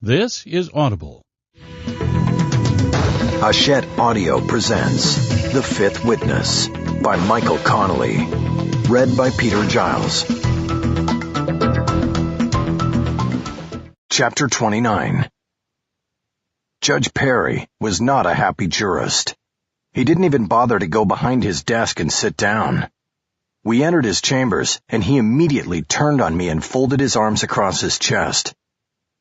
This is Audible. Hachette Audio presents The Fifth Witness by Michael Connelly. Read by Peter Giles. Chapter 29. Judge Perry was not a happy jurist. He didn't even bother to go behind his desk and sit down. We entered his chambers, and he immediately turned on me and folded his arms across his chest.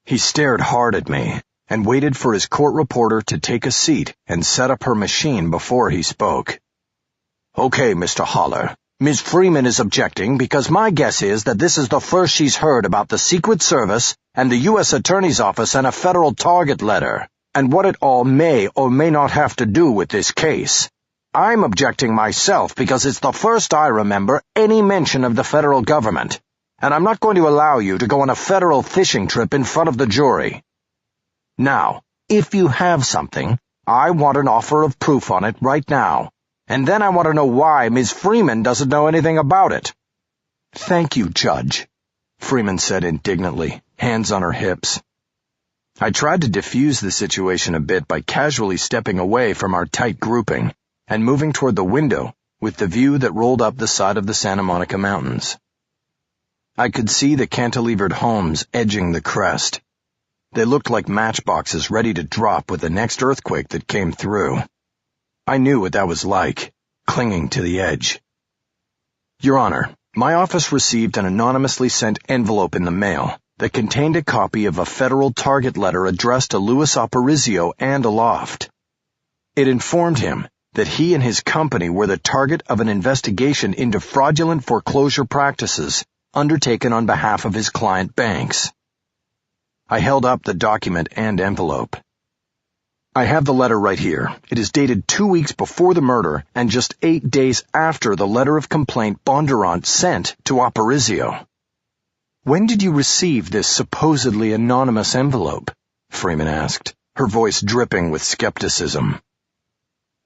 He stared hard at me and waited for his court reporter to take a seat and set up her machine before he spoke. "Okay, Mr. Haller. Ms. Freeman is objecting because my guess is that this is the first she's heard about the Secret Service and the U.S. Attorney's Office and a federal target letter, and what it all may or may not have to do with this case. I'm objecting myself because it's the first I remember any mention of the federal government, and I'm not going to allow you to go on a federal fishing trip in front of the jury. Now, if you have something, I want an offer of proof on it right now, and then I want to know why Ms. Freeman doesn't know anything about it." "Thank you, Judge," Freeman said indignantly, hands on her hips. I tried to diffuse the situation a bit by casually stepping away from our tight grouping and moving toward the window with the view that rolled up the side of the Santa Monica Mountains. I could see the cantilevered homes edging the crest. They looked like matchboxes ready to drop with the next earthquake that came through. I knew what that was like, clinging to the edge. "Your Honor, my office received an anonymously sent envelope in the mail that contained a copy of a federal target letter addressed to Louis Aparicio and Aloft. It informed him that he and his company were the target of an investigation into fraudulent foreclosure practices undertaken on behalf of his client banks." I held up the document and envelope. "I have the letter right here. It is dated 2 weeks before the murder and just 8 days after the letter of complaint Bondurant sent to Aparicio." "When did you receive this supposedly anonymous envelope?" Freeman asked, her voice dripping with skepticism.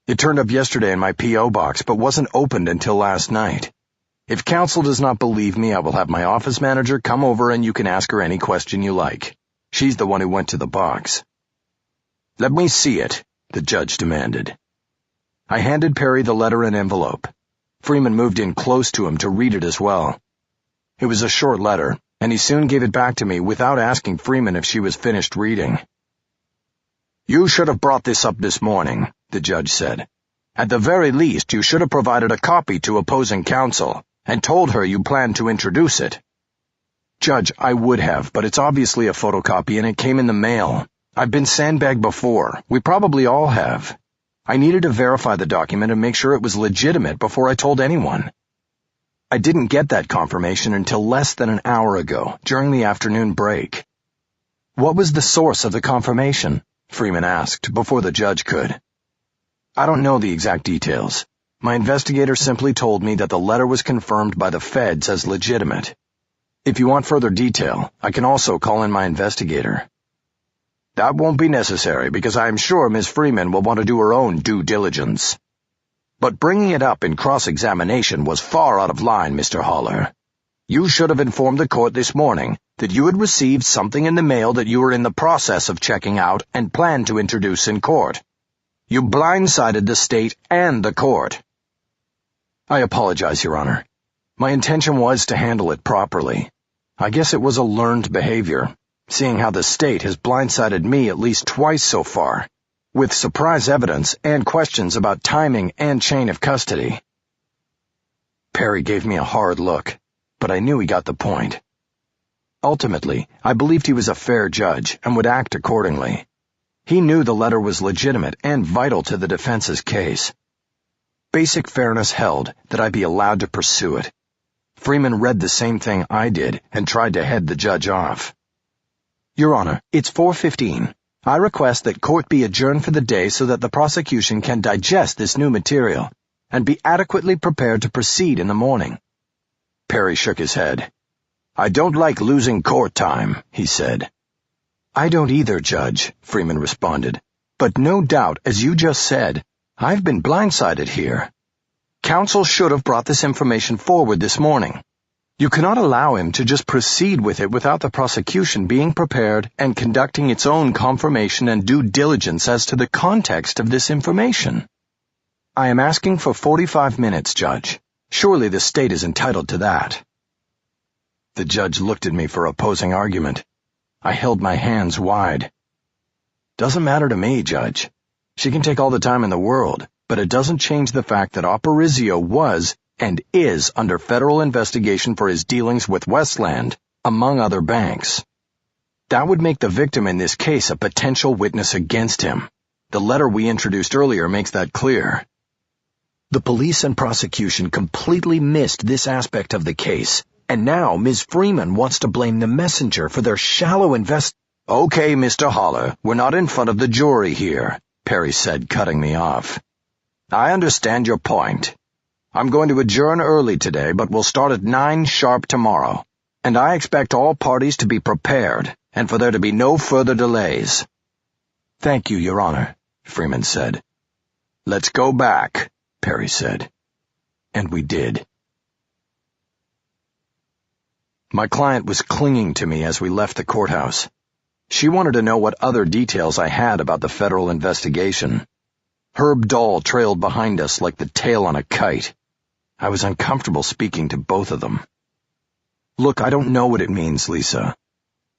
"It turned up yesterday in my P.O. box, but wasn't opened until last night. If counsel does not believe me, I will have my office manager come over and you can ask her any question you like. She's the one who went to the box." "Let me see it," the judge demanded. I handed Perry the letter and envelope. Freeman moved in close to him to read it as well. It was a short letter, and he soon gave it back to me without asking Freeman if she was finished reading. "You should have brought this up this morning," the judge said. "At the very least, you should have provided a copy to opposing counsel and told her you planned to introduce it." "Judge, I would have, but it's obviously a photocopy and it came in the mail. I've been sandbagged before. We probably all have. I needed to verify the document and make sure it was legitimate before I told anyone. I didn't get that confirmation until less than an hour ago, during the afternoon break." "What was the source of the confirmation?" Freeman asked, before the judge could. "I don't know the exact details. My investigator simply told me that the letter was confirmed by the feds as legitimate. If you want further detail, I can also call in my investigator." "That won't be necessary because I am sure Ms. Freeman will want to do her own due diligence. But bringing it up in cross-examination was far out of line, Mr. Haller. You should have informed the court this morning that you had received something in the mail that you were in the process of checking out and planned to introduce in court. You blindsided the state and the court." "I apologize, Your Honor. My intention was to handle it properly. I guess it was a learned behavior, seeing how the state has blindsided me at least twice so far, with surprise evidence and questions about timing and chain of custody." Perry gave me a hard look, but I knew he got the point. Ultimately, I believed he was a fair judge and would act accordingly. He knew the letter was legitimate and vital to the defense's case. Basic fairness held that I be allowed to pursue it. Freeman read the same thing I did and tried to head the judge off. "Your Honor, it's 4:15. I request that court be adjourned for the day so that the prosecution can digest this new material and be adequately prepared to proceed in the morning." Perry shook his head. "I don't like losing court time," he said. "I don't either, Judge," Freeman responded. "But no doubt, as you just said, I've been blindsided here. Counsel should have brought this information forward this morning. You cannot allow him to just proceed with it without the prosecution being prepared and conducting its own confirmation and due diligence as to the context of this information. I am asking for 45 minutes, Judge. Surely the state is entitled to that. The judge looked at me for opposing argument. I held my hands wide. Doesn't matter to me, Judge. She can take all the time in the world, but it doesn't change the fact that Aparicio was and is under federal investigation for his dealings with Westland, among other banks. That would make the victim in this case a potential witness against him. The letter we introduced earlier makes that clear. The police and prosecution completely missed this aspect of the case, and now Ms. Freeman wants to blame the messenger for their shallow Okay, Mr. Holler, we're not in front of the jury here, Perry said, cutting me off. I understand your point. I'm going to adjourn early today, but we'll start at 9 sharp tomorrow, and I expect all parties to be prepared and for there to be no further delays. Thank you, Your Honor, Freeman said. Let's go back, Perry said. And we did. My client was clinging to me as we left the courthouse. She wanted to know what other details I had about the federal investigation. Herb Dahl trailed behind us like the tail on a kite. I was uncomfortable speaking to both of them. Look, I don't know what it means, Lisa.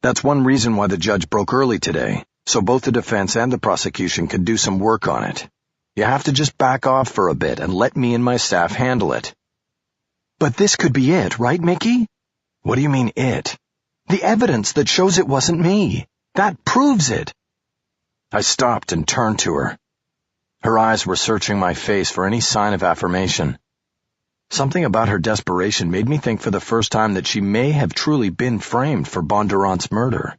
That's one reason why the judge broke early today, so both the defense and the prosecution could do some work on it. You have to just back off for a bit and let me and my staff handle it. But this could be it, right, Mickey? What do you mean, it? The evidence that shows it wasn't me. That proves it. I stopped and turned to her. Her eyes were searching my face for any sign of affirmation. Something about her desperation made me think for the first time that she may have truly been framed for Bondurant's murder.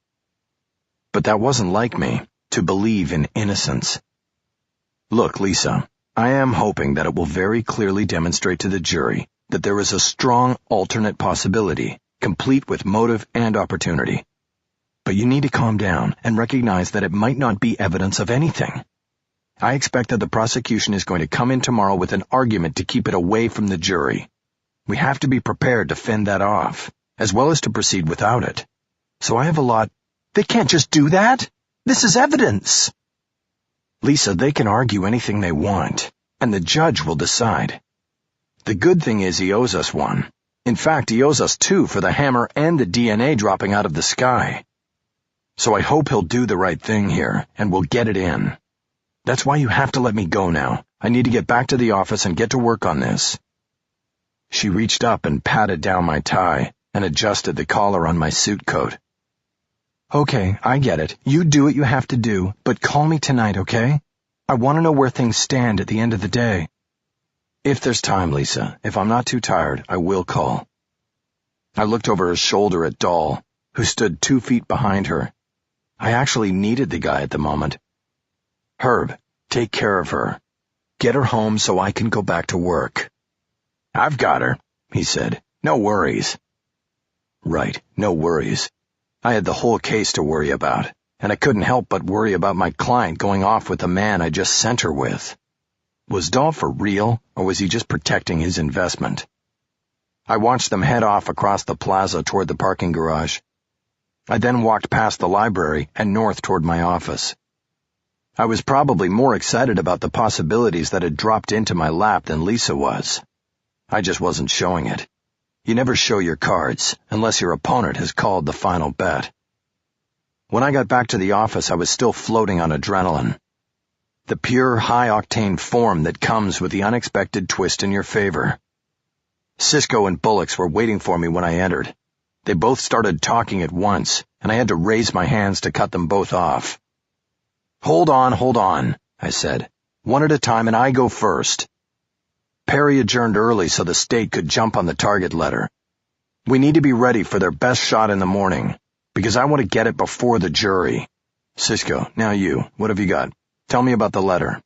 But that wasn't like me, to believe in innocence. Look, Lisa, I am hoping that it will very clearly demonstrate to the jury that there is a strong alternate possibility, complete with motive and opportunity. But you need to calm down and recognize that it might not be evidence of anything. I expect that the prosecution is going to come in tomorrow with an argument to keep it away from the jury. We have to be prepared to fend that off, as well as to proceed without it. So I have a lot. They can't just do that. This is evidence. Lisa, they can argue anything they want, and the judge will decide. The good thing is he owes us one. In fact, he owes us 2 for the hammer and the DNA dropping out of the sky. So I hope he'll do the right thing here, and we'll get it in. That's why you have to let me go now. I need to get back to the office and get to work on this. She reached up and patted down my tie and adjusted the collar on my suit coat. Okay, I get it. You do what you have to do, but call me tonight, okay? I want to know where things stand at the end of the day. If there's time, Lisa, if I'm not too tired, I will call. I looked over her shoulder at Dahl, who stood 2 feet behind her. I actually needed the guy at the moment. Herb, take care of her. Get her home so I can go back to work. I've got her, he said. No worries. Right, no worries. I had the whole case to worry about, and I couldn't help but worry about my client going off with the man I just sent her with. Was Dahl for real, or was he just protecting his investment? I watched them head off across the plaza toward the parking garage. I then walked past the library and north toward my office. I was probably more excited about the possibilities that had dropped into my lap than Lisa was. I just wasn't showing it. You never show your cards unless your opponent has called the final bet. When I got back to the office, I was still floating on adrenaline. The pure, high-octane form that comes with the unexpected twist in your favor. Cisco and Bullocks were waiting for me when I entered. They both started talking at once, and I had to raise my hands to cut them both off. Hold on, I said. One at a time, and I go first. Perry adjourned early so the state could jump on the target letter. We need to be ready for their best shot in the morning, because I want to get it before the jury. Cisco, now you. What have you got? Tell me about the letter.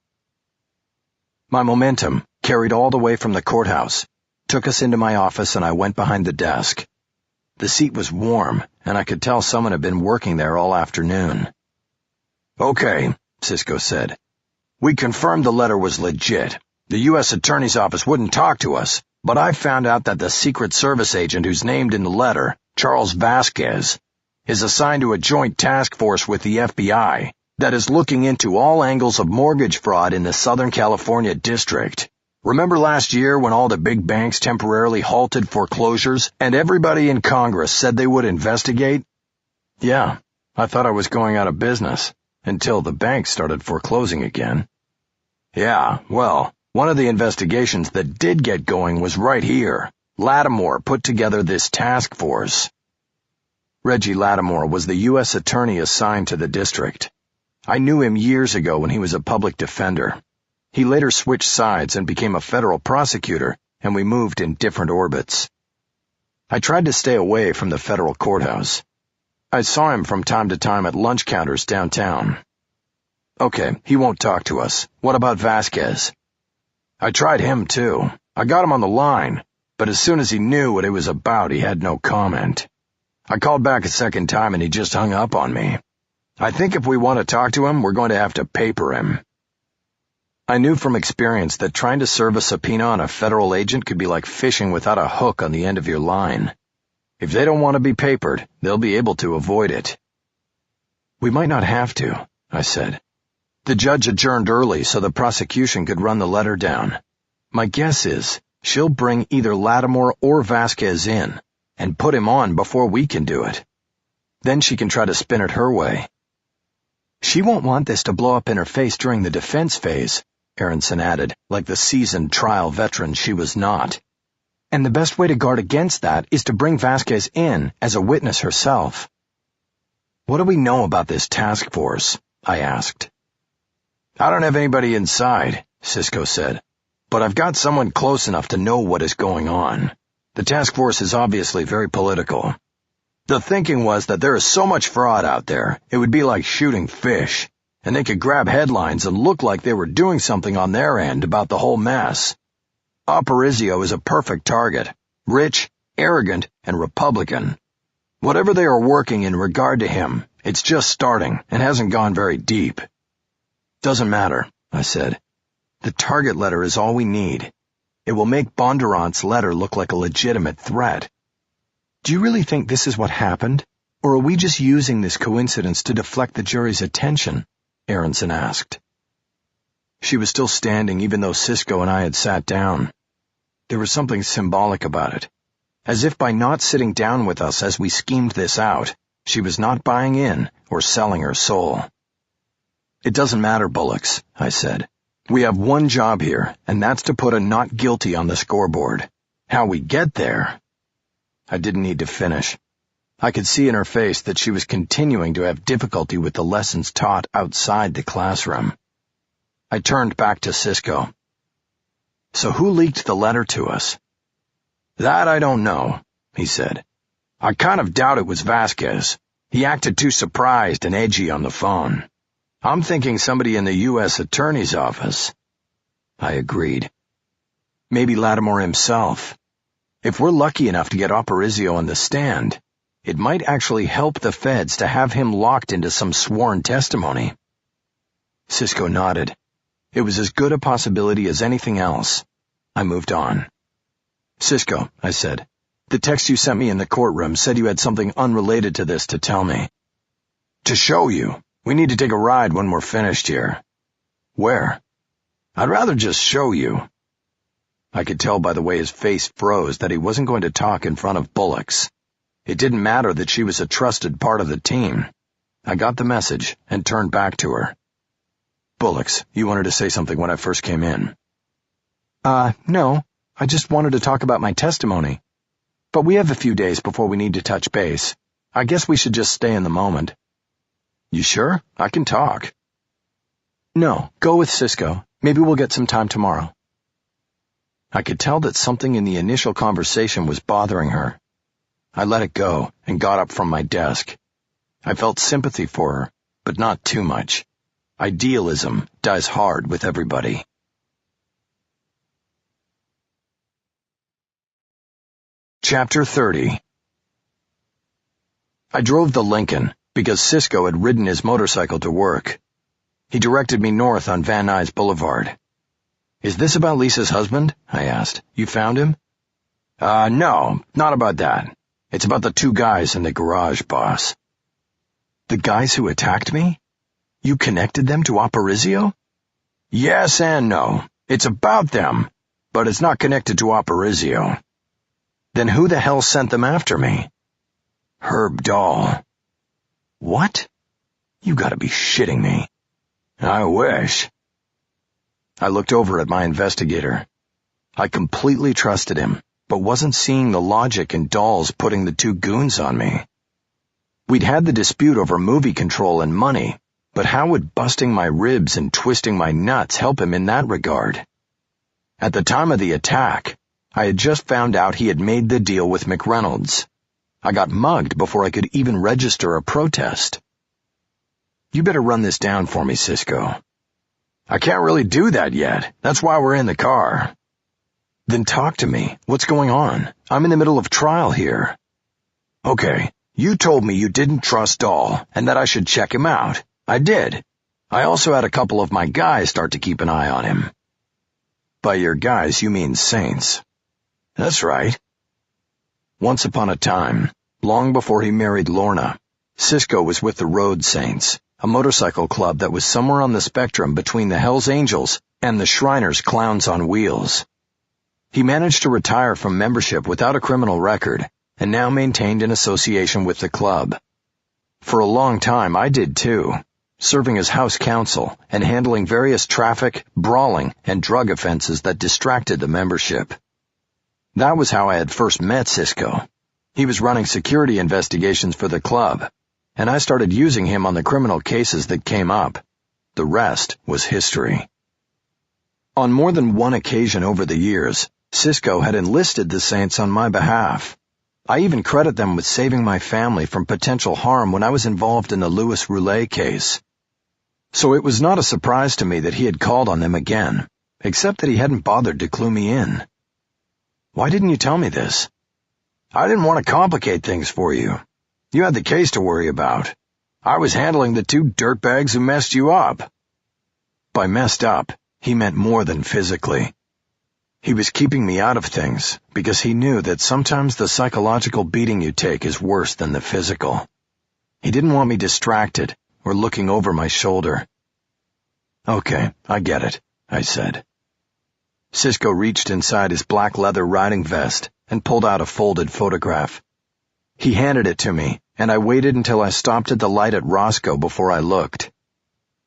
My momentum, carried all the way from the courthouse, took us into my office, and I went behind the desk. The seat was warm, and I could tell someone had been working there all afternoon. Okay, Cisco said. We confirmed the letter was legit. The U.S. Attorney's Office wouldn't talk to us, but I found out that the Secret Service agent who's named in the letter, Charles Vasquez, is assigned to a joint task force with the FBI that is looking into all angles of mortgage fraud in the Southern California district. Remember last year when all the big banks temporarily halted foreclosures and everybody in Congress said they would investigate? Yeah, I thought I was going out of business until the banks started foreclosing again. Yeah, well, one of the investigations that did get going was right here. Lattimore put together this task force. Reggie Lattimore was the U.S. attorney assigned to the district. I knew him years ago when he was a public defender. He later switched sides and became a federal prosecutor, and we moved in different orbits. I tried to stay away from the federal courthouse. I saw him from time to time at lunch counters downtown. Okay, he won't talk to us. What about Vasquez? I tried him too. I got him on the line, but as soon as he knew what it was about, he had no comment. I called back a second time and he just hung up on me. I think if we want to talk to him, we're going to have to paper him. I knew from experience that trying to serve a subpoena on a federal agent could be like fishing without a hook on the end of your line. If they don't want to be papered, they'll be able to avoid it. We might not have to, I said. The judge adjourned early so the prosecution could run the letter down. My guess is she'll bring either Lattimore or Vasquez in and put him on before we can do it. Then she can try to spin it her way. She won't want this to blow up in her face during the defense phase, Aronson added, like the seasoned trial veteran she was not. And the best way to guard against that is to bring Vasquez in as a witness herself. What do we know about this task force? I asked. I don't have anybody inside, Cisco said, but I've got someone close enough to know what is going on. The task force is obviously very political. The thinking was that there is so much fraud out there, it would be like shooting fish, and they could grab headlines and look like they were doing something on their end about the whole mess. Aparicio is a perfect target, rich, arrogant, and Republican. Whatever they are working in regard to him, it's just starting and hasn't gone very deep. Doesn't matter, I said. The target letter is all we need. It will make Bondurant's letter look like a legitimate threat. Do you really think this is what happened, or are we just using this coincidence to deflect the jury's attention? Aronson asked. She was still standing even though Cisco and I had sat down. There was something symbolic about it, as if by not sitting down with us as we schemed this out, she was not buying in or selling her soul. It doesn't matter, Bullocks, I said. We have one job here, and that's to put a not guilty on the scoreboard. How we get there... I didn't need to finish. I could see in her face that she was continuing to have difficulty with the lessons taught outside the classroom. I turned back to Cisco. So who leaked the letter to us? That I don't know, he said. I kind of doubt it was Vasquez. He acted too surprised and edgy on the phone. I'm thinking somebody in the U.S. Attorney's office. I agreed. Maybe Lattimore himself. If we're lucky enough to get Aparicio on the stand, it might actually help the feds to have him locked into some sworn testimony. Cisco nodded. It was as good a possibility as anything else. I moved on. Cisco, I said, the text you sent me in the courtroom said you had something unrelated to this to tell me. To show you. We need to take a ride when we're finished here. Where? I'd rather just show you. I could tell by the way his face froze that he wasn't going to talk in front of Bullocks. It didn't matter that she was a trusted part of the team. I got the message and turned back to her. Bullocks, you wanted to say something when I first came in. No. I just wanted to talk about my testimony. But we have a few days before we need to touch base. I guess we should just stay in the moment. You sure? I can talk. No, go with Cisco. Maybe we'll get some time tomorrow. I could tell that something in the initial conversation was bothering her. I let it go and got up from my desk. I felt sympathy for her, but not too much. Idealism dies hard with everybody. Chapter 30. I drove the Lincoln because Cisco had ridden his motorcycle to work. He directed me north on Van Nuys Boulevard. Is this about Lisa's husband? I asked. You found him? No, not about that. It's about the two guys in the garage, boss. The guys who attacked me? You connected them to Aparicio? Yes and no. It's about them, but it's not connected to Aparicio. Then who the hell sent them after me? Herb Dahl. What? You gotta be shitting me. I wish. I looked over at my investigator. I completely trusted him, but wasn't seeing the logic in Dahl's putting the two goons on me. We'd had the dispute over movie control and money, but how would busting my ribs and twisting my nuts help him in that regard? At the time of the attack, I had just found out he had made the deal with McReynolds. I got mugged before I could even register a protest. You better run this down for me, Cisco. I can't really do that yet. That's why we're in the car. Then talk to me. What's going on? I'm in the middle of trial here. Okay, you told me you didn't trust Dahl and that I should check him out. I did. I also had a couple of my guys start to keep an eye on him. By your guys, you mean saints. That's right. Once upon a time, long before he married Lorna, Cisco was with the Road Saints, a motorcycle club that was somewhere on the spectrum between the Hells Angels and the Shriners Clowns on Wheels. He managed to retire from membership without a criminal record and now maintained an association with the club. For a long time, I did too, serving as house counsel and handling various traffic, brawling, and drug offenses that distracted the membership. That was how I had first met Cisco. He was running security investigations for the club, and I started using him on the criminal cases that came up. The rest was history. On more than one occasion over the years, Cisco had enlisted the Saints on my behalf. I even credit them with saving my family from potential harm when I was involved in the Louis Roulet case. So it was not a surprise to me that he had called on them again, except that he hadn't bothered to clue me in. Why didn't you tell me this? I didn't want to complicate things for you. You had the case to worry about. I was handling the two dirtbags who messed you up. By messed up, he meant more than physically. He was keeping me out of things because he knew that sometimes the psychological beating you take is worse than the physical. He didn't want me distracted or looking over my shoulder. Okay, I get it, I said. Cisco reached inside his black leather riding vest and pulled out a folded photograph. He handed it to me, and I waited until I stopped at the light at Roscoe before I looked.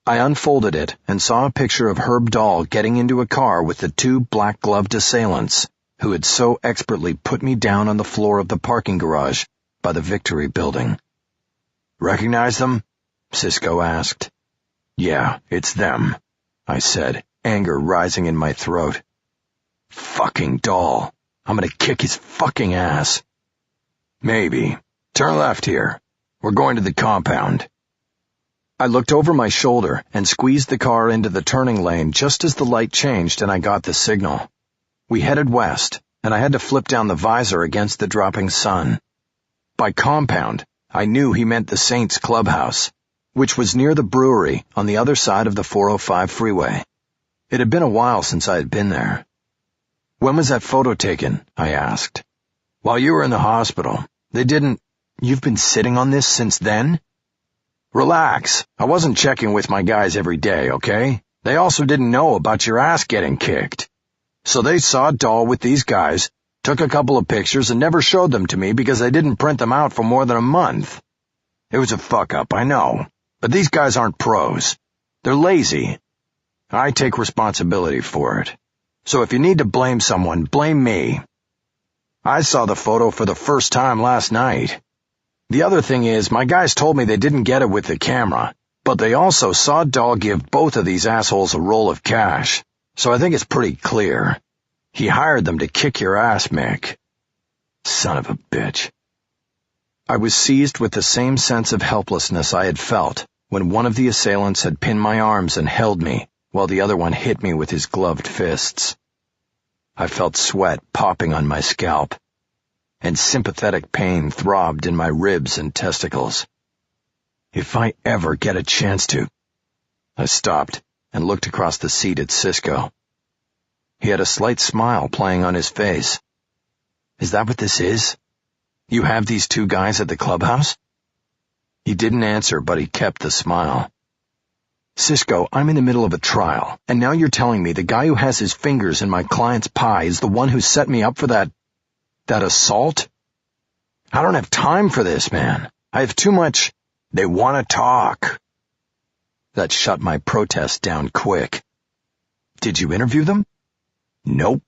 I unfolded it and saw a picture of Herb Dahl getting into a car with the two black-gloved assailants who had so expertly put me down on the floor of the parking garage by the Victory Building. Recognize them? Cisco asked. Yeah, it's them, I said, anger rising in my throat. Fucking Dahl. I'm gonna kick his fucking ass. Maybe. Turn left here. We're going to the compound. I looked over my shoulder and squeezed the car into the turning lane just as the light changed and I got the signal. We headed west, and I had to flip down the visor against the dropping sun. By compound, I knew he meant the Saints Clubhouse, which was near the brewery on the other side of the 405 freeway. It had been a while since I had been there. When was that photo taken? I asked. While you were in the hospital. They didn't... You've been sitting on this since then? Relax. I wasn't checking with my guys every day, okay? They also didn't know about your ass getting kicked. So they saw Dahl with these guys, took a couple of pictures, and never showed them to me because I didn't print them out for more than a month. It was a fuck-up, I know. But these guys aren't pros. They're lazy. I take responsibility for it. So if you need to blame someone, blame me. I saw the photo for the first time last night. The other thing is, my guys told me they didn't get it with the camera, but they also saw Dahl give both of these assholes a roll of cash, so I think it's pretty clear. He hired them to kick your ass, Mick. Son of a bitch. I was seized with the same sense of helplessness I had felt when one of the assailants had pinned my arms and held me, while the other one hit me with his gloved fists. I felt sweat popping on my scalp, and sympathetic pain throbbed in my ribs and testicles. If I ever get a chance to... I stopped and looked across the seat at Cisco. He had a slight smile playing on his face. Is that what this is? You have these two guys at the clubhouse? He didn't answer, but he kept the smile. Cisco, I'm in the middle of a trial, and now you're telling me the guy who has his fingers in my client's pie is the one who set me up for that assault? I don't have time for this, man. I have too much. They want to talk. That shut my protest down quick. Did you interview them? Nope.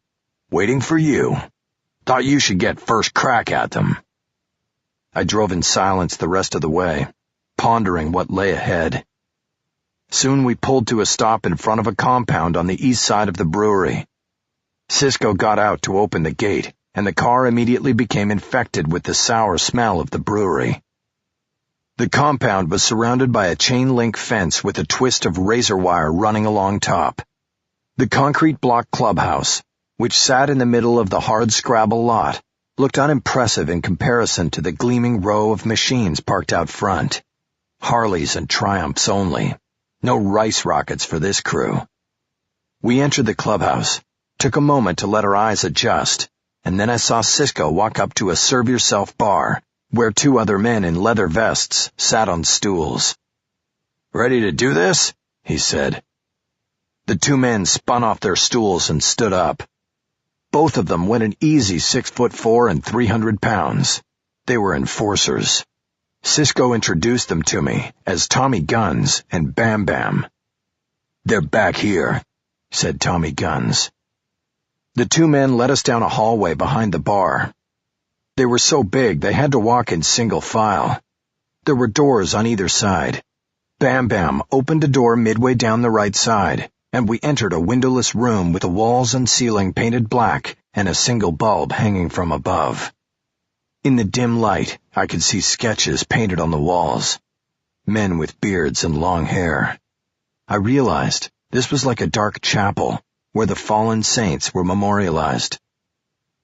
Waiting for you. Thought you should get first crack at them. I drove in silence the rest of the way, pondering what lay ahead. Soon we pulled to a stop in front of a compound on the east side of the brewery. Cisco got out to open the gate, and the car immediately became infected with the sour smell of the brewery. The compound was surrounded by a chain-link fence with a twist of razor wire running along top. The concrete block clubhouse, which sat in the middle of the hard-scrabble lot, looked unimpressive in comparison to the gleaming row of machines parked out front. Harleys and Triumphs only. No rice rockets for this crew. We entered the clubhouse, took a moment to let our eyes adjust, and then I saw Cisco walk up to a serve-yourself bar, where two other men in leather vests sat on stools. "Ready to do this?" he said. The two men spun off their stools and stood up. Both of them went an easy 6'4" and 300 pounds. They were enforcers. Cisco introduced them to me as Tommy Guns and Bam Bam. "They're back here," said Tommy Guns. The two men led us down a hallway behind the bar. They were so big they had to walk in single file. There were doors on either side. Bam Bam opened a door midway down the right side, and we entered a windowless room with the walls and ceiling painted black and a single bulb hanging from above. In the dim light, I could see sketches painted on the walls. Men with beards and long hair. I realized this was like a dark chapel where the fallen saints were memorialized.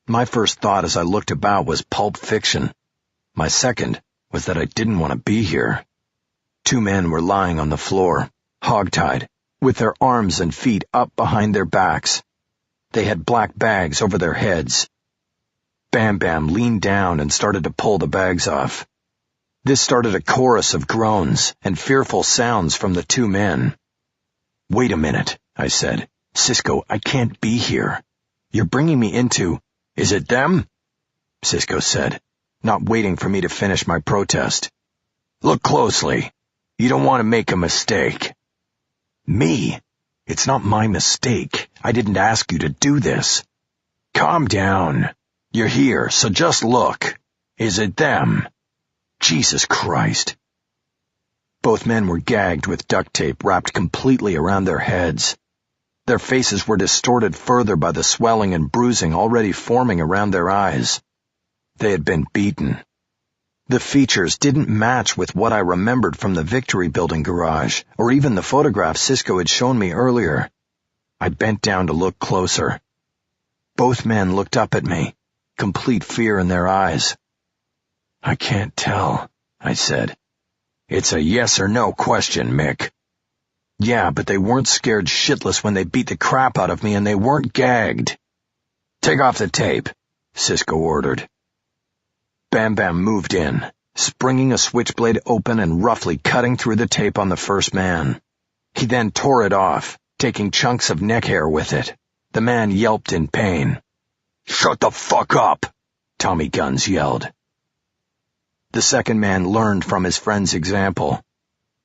My first thought as I looked about was Pulp Fiction. My second was that I didn't want to be here. Two men were lying on the floor, hogtied, with their arms and feet up behind their backs. They had black bags over their heads. Bam Bam leaned down and started to pull the bags off. This started a chorus of groans and fearful sounds from the two men. "Wait a minute," I said. "Cisco, I can't be here. You're bringing me into—" "Is it them?" Cisco said, not waiting for me to finish my protest. "Look closely. You don't want to make a mistake." "Me? It's not my mistake. I didn't ask you to do this." "Calm down. You're here, so just look. Is it them?" Jesus Christ. Both men were gagged with duct tape wrapped completely around their heads. Their faces were distorted further by the swelling and bruising already forming around their eyes. They had been beaten. The features didn't match with what I remembered from the Victory Building garage, or even the photograph Cisco had shown me earlier. I bent down to look closer. Both men looked up at me, complete fear in their eyes. "I can't tell," I said. "It's a yes or no question, Mick." "Yeah, but they weren't scared shitless when they beat the crap out of me, and they weren't gagged." "Take off the tape," Cisco ordered. Bam Bam moved in, springing a switchblade open and roughly cutting through the tape on the first man. He then tore it off, taking chunks of neck hair with it. The man yelped in pain. "Shut the fuck up!" Tommy Guns yelled. The second man learned from his friend's example.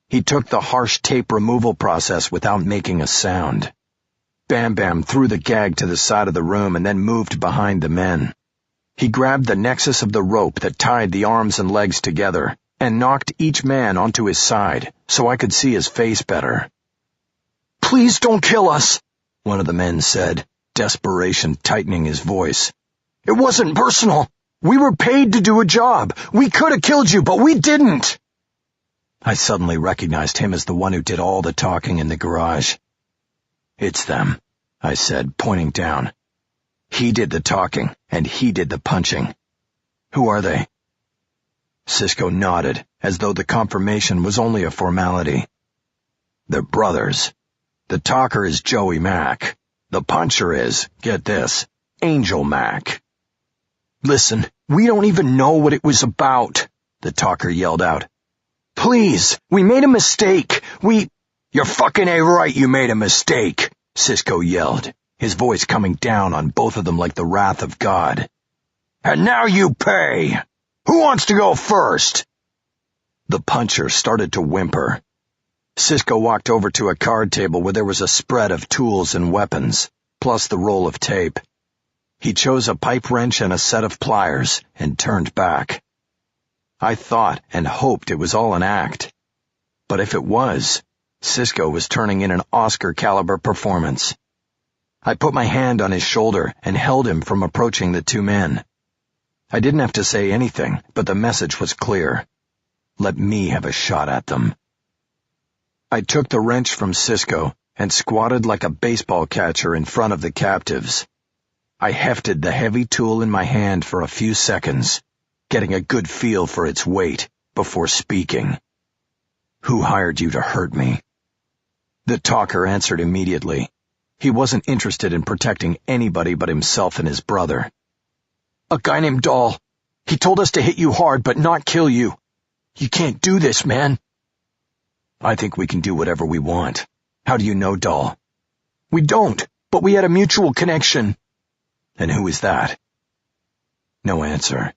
He took the harsh tape removal process without making a sound. Bam Bam threw the gag to the side of the room and then moved behind the men. He grabbed the nexus of the rope that tied the arms and legs together and knocked each man onto his side so I could see his face better. "Please don't kill us," one of the men said, desperation tightening his voice. "It wasn't personal. We were paid to do a job. We could have killed you, but we didn't." I suddenly recognized him as the one who did all the talking in the garage. "It's them," I said, pointing down. "He did the talking, and he did the punching. Who are they?" Cisco nodded, as though the confirmation was only a formality. "They're brothers. The talker is Joey Mack. The puncher is, get this, Angel Mack." Listen, we don't even know what it was about, the talker yelled out. Please, we made a mistake. You're fucking right you made a mistake, Cisco yelled, his voice coming down on both of them like the wrath of God. And now you pay. Who wants to go first? The puncher started to whimper. Cisco walked over to a card table where there was a spread of tools and weapons, plus the roll of tape. He chose a pipe wrench and a set of pliers and turned back. I thought and hoped it was all an act. But if it was, Cisco was turning in an Oscar-caliber performance. I put my hand on his shoulder and held him from approaching the two men. I didn't have to say anything, but the message was clear. Let me have a shot at them. I took the wrench from Cisco and squatted like a baseball catcher in front of the captives. I hefted the heavy tool in my hand for a few seconds, getting a good feel for its weight before speaking. Who hired you to hurt me? The talker answered immediately. He wasn't interested in protecting anybody but himself and his brother. A guy named Dahl. He told us to hit you hard but not kill you. You can't do this, man. I think we can do whatever we want. How do you know Dahl? We don't, but we had a mutual connection. And who is that? No answer.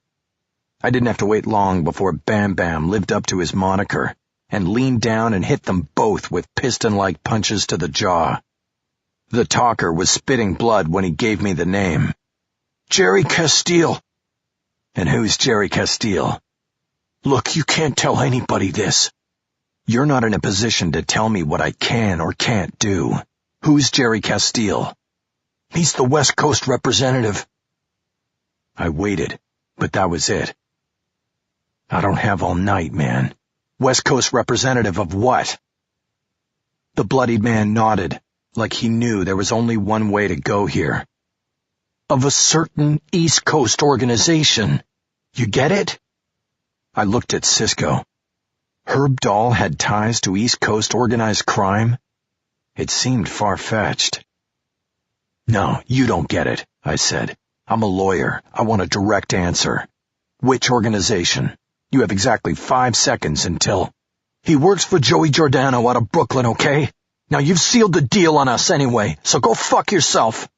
I didn't have to wait long before Bam Bam lived up to his moniker and leaned down and hit them both with piston-like punches to the jaw. The talker was spitting blood when he gave me the name. Jerry Castile. And who's Jerry Castile? Look, you can't tell anybody this. You're not in a position to tell me what I can or can't do. Who's Jerry Castile? He's the West Coast representative. I waited, but that was it. I don't have all night, man. West Coast representative of what? The bloodied man nodded, like he knew there was only one way to go here. Of a certain East Coast organization. You get it? I looked at Cisco. Herb Dahl had ties to East Coast organized crime? It seemed far-fetched. No, you don't get it, I said. I'm a lawyer. I want a direct answer. Which organization? You have exactly 5 seconds until... He works for Joey Giordano out of Brooklyn, okay? Now you've sealed the deal on us anyway, so go fuck yourself.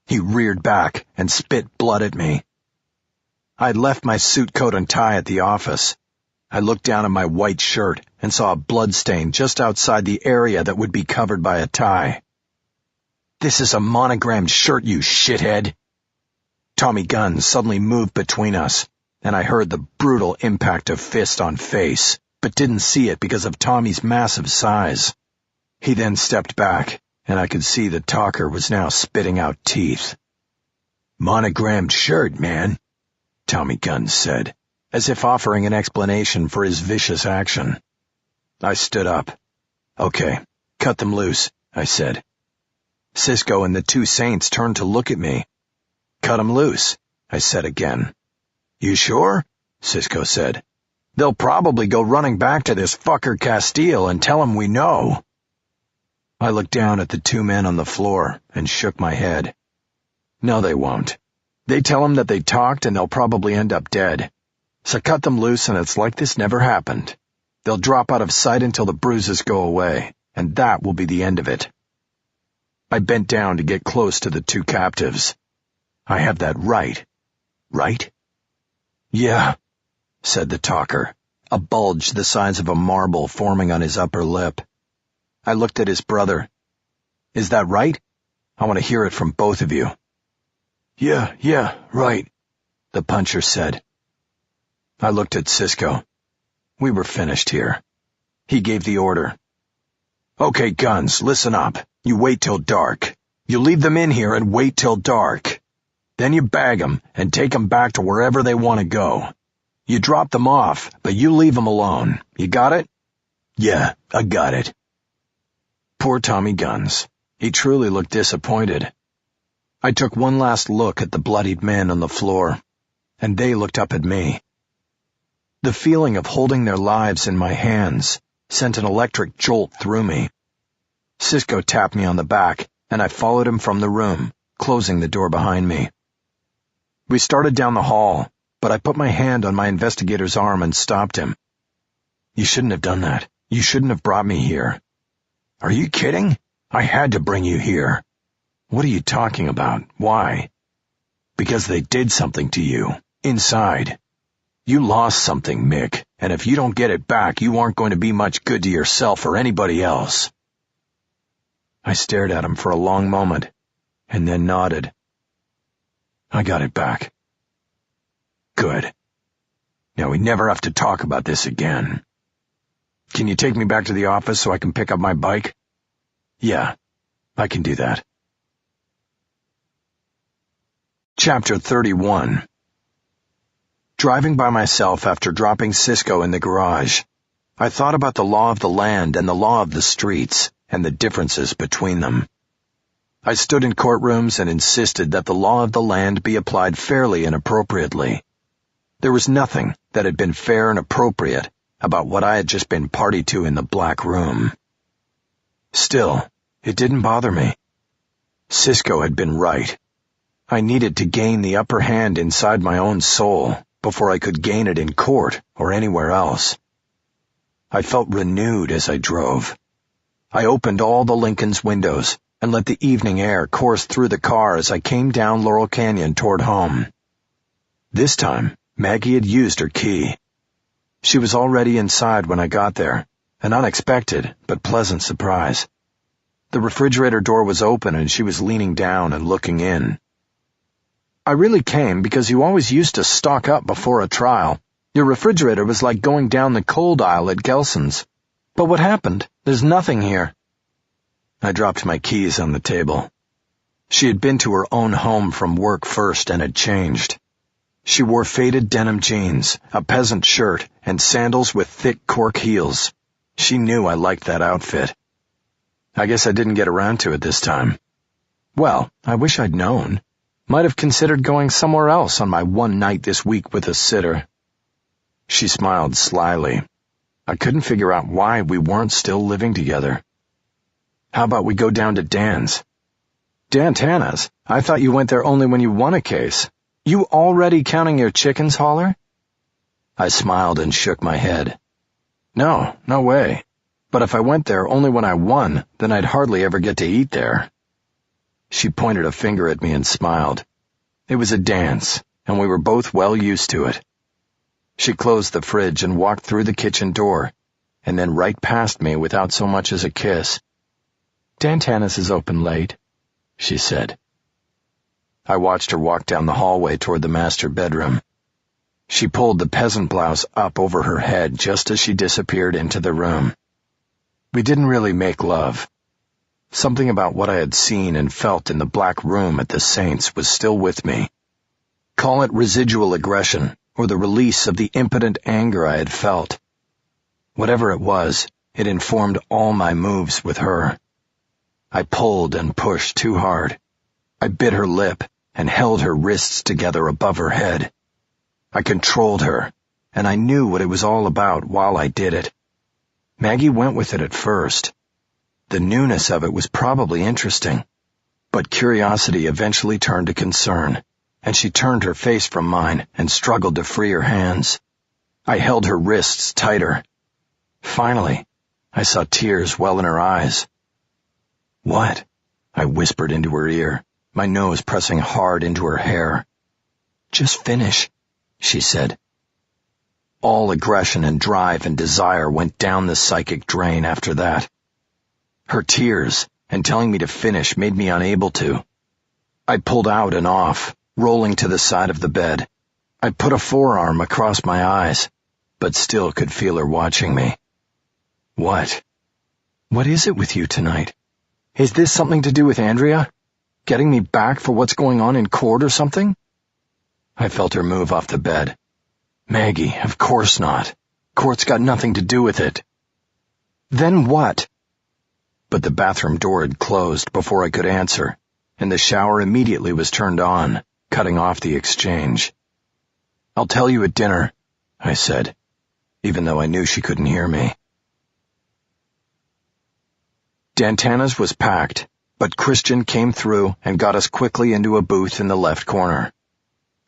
He reared back and spit blood at me. I'd left my suit coat and tie at the office. I looked down at my white shirt and saw a blood stain just outside the area that would be covered by a tie. This is a monogrammed shirt, you shithead. Tommy Gunn suddenly moved between us, and I heard the brutal impact of fist on face, but didn't see it because of Tommy's massive size. He then stepped back, and I could see the talker was now spitting out teeth. Monogrammed shirt, man, Tommy Gunn said, as if offering an explanation for his vicious action. I stood up. Okay, cut them loose, I said. Cisco and the two saints turned to look at me. Cut 'em loose, I said again. You sure? Cisco said. They'll probably go running back to this fucker Castile and tell him we know. I looked down at the two men on the floor and shook my head. No, they won't. They tell him that they talked and they'll probably end up dead. So cut them loose and it's like this never happened. They'll drop out of sight until the bruises go away, and that will be the end of it. I bent down to get close to the two captives. I have that right. Right? Yeah, said the talker, a bulge the size of a marble forming on his upper lip. I looked at his brother. Is that right? I want to hear it from both of you. Yeah, right, the puncher said. I looked at Cisco. We were finished here. He gave the order. Okay, Guns, listen up. You wait till dark. You leave them in here and wait till dark. Then you bag them and take them back to wherever they want to go. You drop them off, but you leave them alone. You got it? Yeah, I got it. Poor Tommy Guns. He truly looked disappointed. I took one last look at the bloodied men on the floor, and they looked up at me. The feeling of holding their lives in my hands sent an electric jolt through me. Cisco tapped me on the back, and I followed him from the room, closing the door behind me. We started down the hall, but I put my hand on my investigator's arm and stopped him. You shouldn't have done that. You shouldn't have brought me here. Are you kidding? I had to bring you here. What are you talking about? Why? Because they did something to you. Inside. You lost something, Mick, and if you don't get it back, you aren't going to be much good to yourself or anybody else. I stared at him for a long moment, and then nodded. I got it back. Good. Now we never have to talk about this again. Can you take me back to the office so I can pick up my bike? Yeah, I can do that. Chapter 31. Driving by myself after dropping Cisco in the garage, I thought about the law of the land and the law of the streets and the differences between them. I stood in courtrooms and insisted that the law of the land be applied fairly and appropriately. There was nothing that had been fair and appropriate about what I had just been party to in the black room. Still, it didn't bother me. Cisco had been right. I needed to gain the upper hand inside my own soul before I could gain it in court or anywhere else. I felt renewed as I drove. I opened all the Lincoln's windows and let the evening air course through the car as I came down Laurel Canyon toward home. This time, Maggie had used her key. She was already inside when I got there, an unexpected but pleasant surprise. The refrigerator door was open and she was leaning down and looking in. I really came because you always used to stock up before a trial. Your refrigerator was like going down the cold aisle at Gelson's. But what happened? There's nothing here. I dropped my keys on the table. She had been to her own home from work first and had changed. She wore faded denim jeans, a peasant shirt, and sandals with thick cork heels. She knew I liked that outfit. I guess I didn't get around to it this time. Well, I wish I'd known. Might have considered going somewhere else on my one night this week with a sitter. She smiled slyly. I couldn't figure out why we weren't still living together. How about we go down to Dan's? Dan Tana's? I thought you went there only when you won a case. You already counting your chickens, Holler? I smiled and shook my head. No way. But if I went there only when I won, then I'd hardly ever get to eat there. She pointed a finger at me and smiled. It was a dance, and we were both well used to it. She closed the fridge and walked through the kitchen door, and then right past me without so much as a kiss. Dan Tana's is open late, she said. I watched her walk down the hallway toward the master bedroom. She pulled the peasant blouse up over her head just as she disappeared into the room. We didn't really make love. Something about what I had seen and felt in the black room at the Saints was still with me. Call it residual aggression, or the release of the impotent anger I had felt. Whatever it was, it informed all my moves with her. I pulled and pushed too hard. I bit her lip and held her wrists together above her head. I controlled her, and I knew what it was all about while I did it. Maggie went with it at first. The newness of it was probably interesting, but curiosity eventually turned to concern, and she turned her face from mine and struggled to free her hands. I held her wrists tighter. Finally, I saw tears well in her eyes. What? I whispered into her ear, my nose pressing hard into her hair. Just finish, she said. All aggression and drive and desire went down the psychic drain after that. Her tears and telling me to finish made me unable to. I pulled out and off, rolling to the side of the bed. I put a forearm across my eyes, but still could feel her watching me. What? What is it with you tonight? Is this something to do with Andrea? Getting me back for what's going on in court or something? I felt her move off the bed. Maggie, of course not. Court's got nothing to do with it. Then what? But the bathroom door had closed before I could answer, and the shower immediately was turned on, cutting off the exchange. I'll tell you at dinner, I said, even though I knew she couldn't hear me. Dantana's was packed, but Christian came through and got us quickly into a booth in the left corner.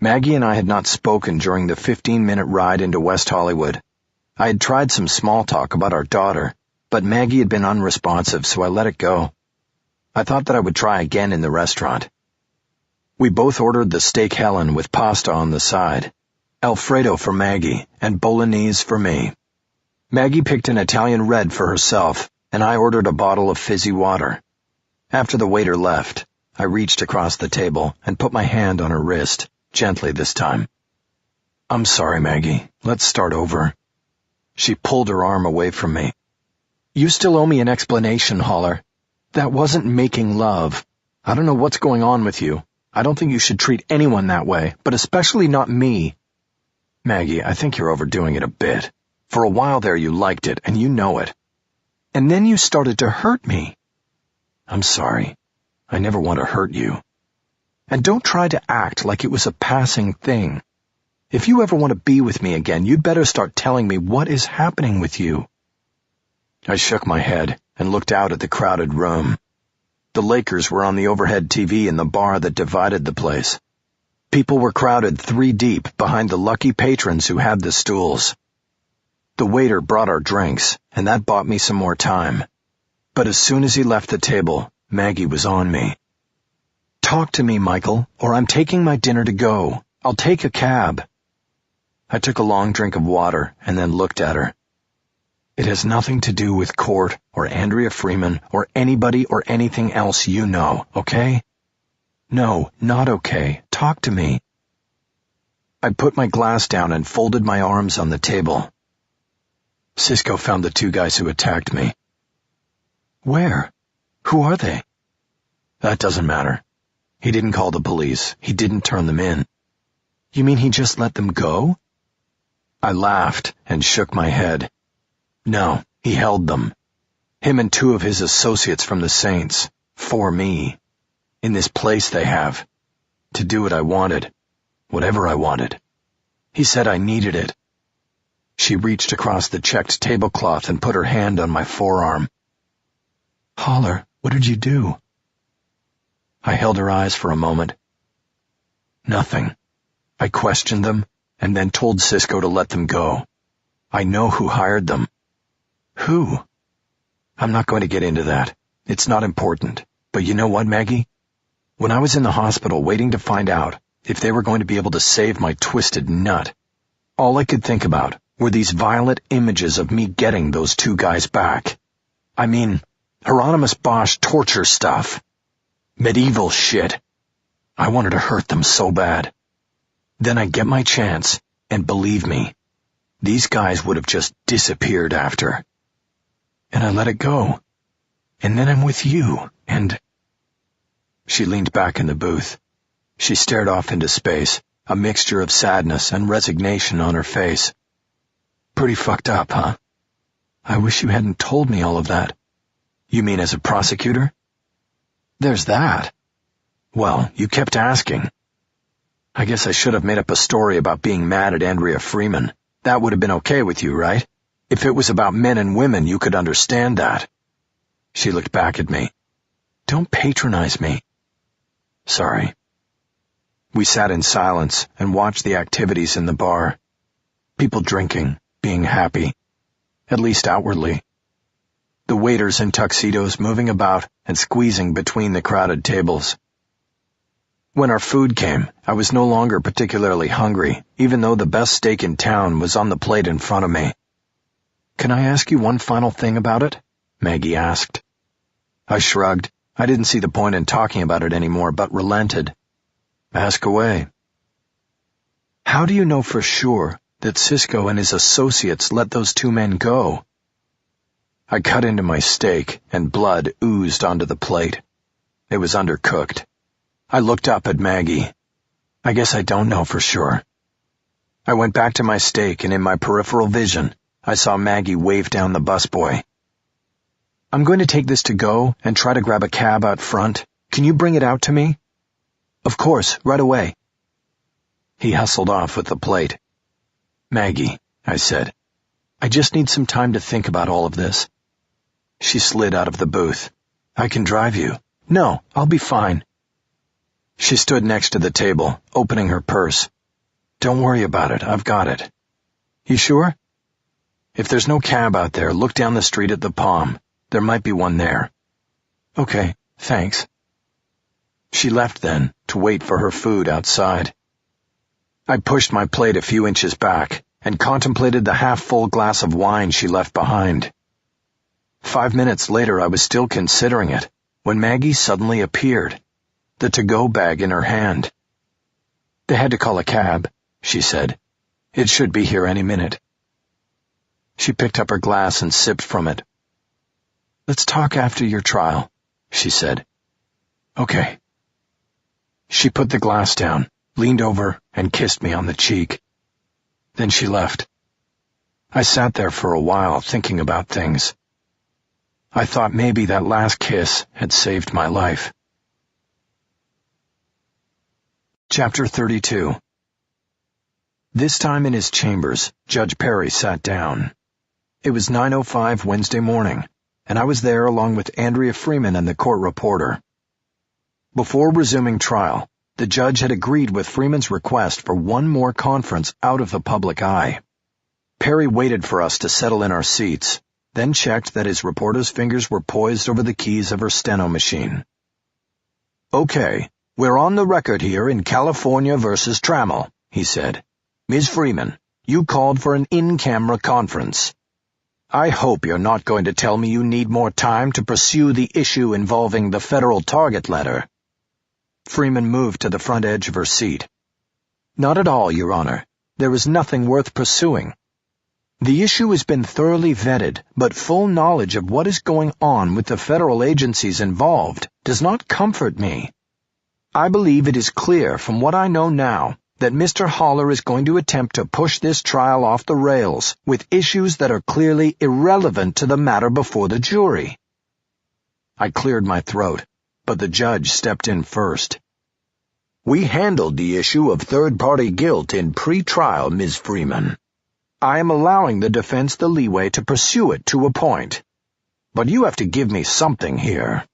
Maggie and I had not spoken during the 15-minute ride into West Hollywood. I had tried some small talk about our daughter, but Maggie had been unresponsive, so I let it go. I thought that I would try again in the restaurant. We both ordered the steak Helen with pasta on the side, Alfredo for Maggie, and bolognese for me. Maggie picked an Italian red for herself, and I ordered a bottle of fizzy water. After the waiter left, I reached across the table and put my hand on her wrist, gently this time. "I'm sorry, Maggie. Let's start over." She pulled her arm away from me. "You still owe me an explanation, Holler. That wasn't making love. I don't know what's going on with you. I don't think you should treat anyone that way, but especially not me." "Maggie, I think you're overdoing it a bit. For a while there you liked it, and you know it. And then you started to hurt me." "I'm sorry. I never want to hurt you. And don't try to act like it was a passing thing. If you ever want to be with me again, you'd better start telling me what is happening with you." I shook my head and looked out at the crowded room. The Lakers were on the overhead TV in the bar that divided the place. People were crowded 3 deep behind the lucky patrons who had the stools. The waiter brought our drinks, and that bought me some more time. But as soon as he left the table, Maggie was on me. "Talk to me, Michael, or I'm taking my dinner to go. I'll take a cab." I took a long drink of water and then looked at her. "It has nothing to do with Court or Andrea Freeman or anybody or anything else you know, okay?" "No, not okay. Talk to me." I put my glass down and folded my arms on the table. "Cisco found the 2 guys who attacked me." "Where? Who are they?" "That doesn't matter. He didn't call the police. He didn't turn them in." "You mean he just let them go?" I laughed and shook my head. "No, he held them. Him and 2 of his associates from the Saints. For me. In this place they have. To do what I wanted. Whatever I wanted. He said I needed it." She reached across the checked tablecloth and put her hand on my forearm. "Holler, what did you do?" I held her eyes for a moment. "Nothing. I questioned them and then told Cisco to let them go. I know who hired them." "Who?" "I'm not going to get into that. It's not important. But you know what, Maggie? When I was in the hospital waiting to find out if they were going to be able to save my twisted nut, all I could think about were these violent images of me getting those 2 guys back. I mean, Hieronymus Bosch torture stuff. Medieval shit. I wanted to hurt them so bad. Then I get my chance, and believe me, these guys would have just disappeared after. And I let it go. And then I'm with you, and—" She leaned back in the booth. She stared off into space, a mixture of sadness and resignation on her face. "Pretty fucked up, huh? I wish you hadn't told me all of that." "You mean as a prosecutor?" "There's that." "Well, you kept asking. I guess I should have made up a story about being mad at Andrea Freeman. That would have been okay with you, right? If it was about men and women, you could understand that." She looked back at me. "Don't patronize me." "Sorry." We sat in silence and watched the activities in the bar. People drinking, being happy. At least outwardly. The waiters in tuxedos moving about and squeezing between the crowded tables. When our food came, I was no longer particularly hungry, even though the best steak in town was on the plate in front of me. "Can I ask you one final thing about it?" Maggie asked. I shrugged. I didn't see the point in talking about it anymore, but relented. "Ask away." "How do you know for sure that Cisco and his associates let those 2 men go?" I cut into my steak, and blood oozed onto the plate. It was undercooked. I looked up at Maggie. "I guess I don't know for sure." I went back to my steak, and in my peripheral vision, I saw Maggie wave down the busboy. "I'm going to take this to go and try to grab a cab out front. Can you bring it out to me?" "Of course, right away." He hustled off with the plate. "Maggie," I said, "I just need some time to think about all of this." She slid out of the booth. "I can drive you." "No, I'll be fine." She stood next to the table, opening her purse. Don't worry about it, I've got it. You sure? If there's no cab out there, look down the street at the Palm. There might be one there. Okay, thanks. She left then, to wait for her food outside. I pushed my plate a few inches back and contemplated the half-full glass of wine she left behind. 5 minutes later, I was still considering it, when Maggie suddenly appeared, the to-go bag in her hand. They had to call a cab, she said. It should be here any minute. She picked up her glass and sipped from it. Let's talk after your trial, she said. Okay. She put the glass down, leaned over, and kissed me on the cheek. Then she left. I sat there for a while thinking about things. I thought maybe that last kiss had saved my life. Chapter 32. This time in his chambers, Judge Perry sat down. It was 9:05 Wednesday morning, and I was there along with Andrea Freeman and the court reporter. Before resuming trial, the judge had agreed with Freeman's request for one more conference out of the public eye. Perry waited for us to settle in our seats, then checked that his reporter's fingers were poised over the keys of her steno machine. Okay, we're on the record here in California versus Trammell, he said. Ms. Freeman, you called for an in-camera conference. I hope you're not going to tell me you need more time to pursue the issue involving the federal target letter. Freeman moved to the front edge of her seat. Not at all, Your Honor. There is nothing worth pursuing. The issue has been thoroughly vetted, but full knowledge of what is going on with the federal agencies involved does not comfort me. I believe it is clear from what I know now that Mr. Haller is going to attempt to push this trial off the rails with issues that are clearly irrelevant to the matter before the jury. I cleared my throat, but the judge stepped in first. We handled the issue of third-party guilt in pre-trial, Ms. Freeman. I am allowing the defense the leeway to pursue it to a point. But you have to give me something here.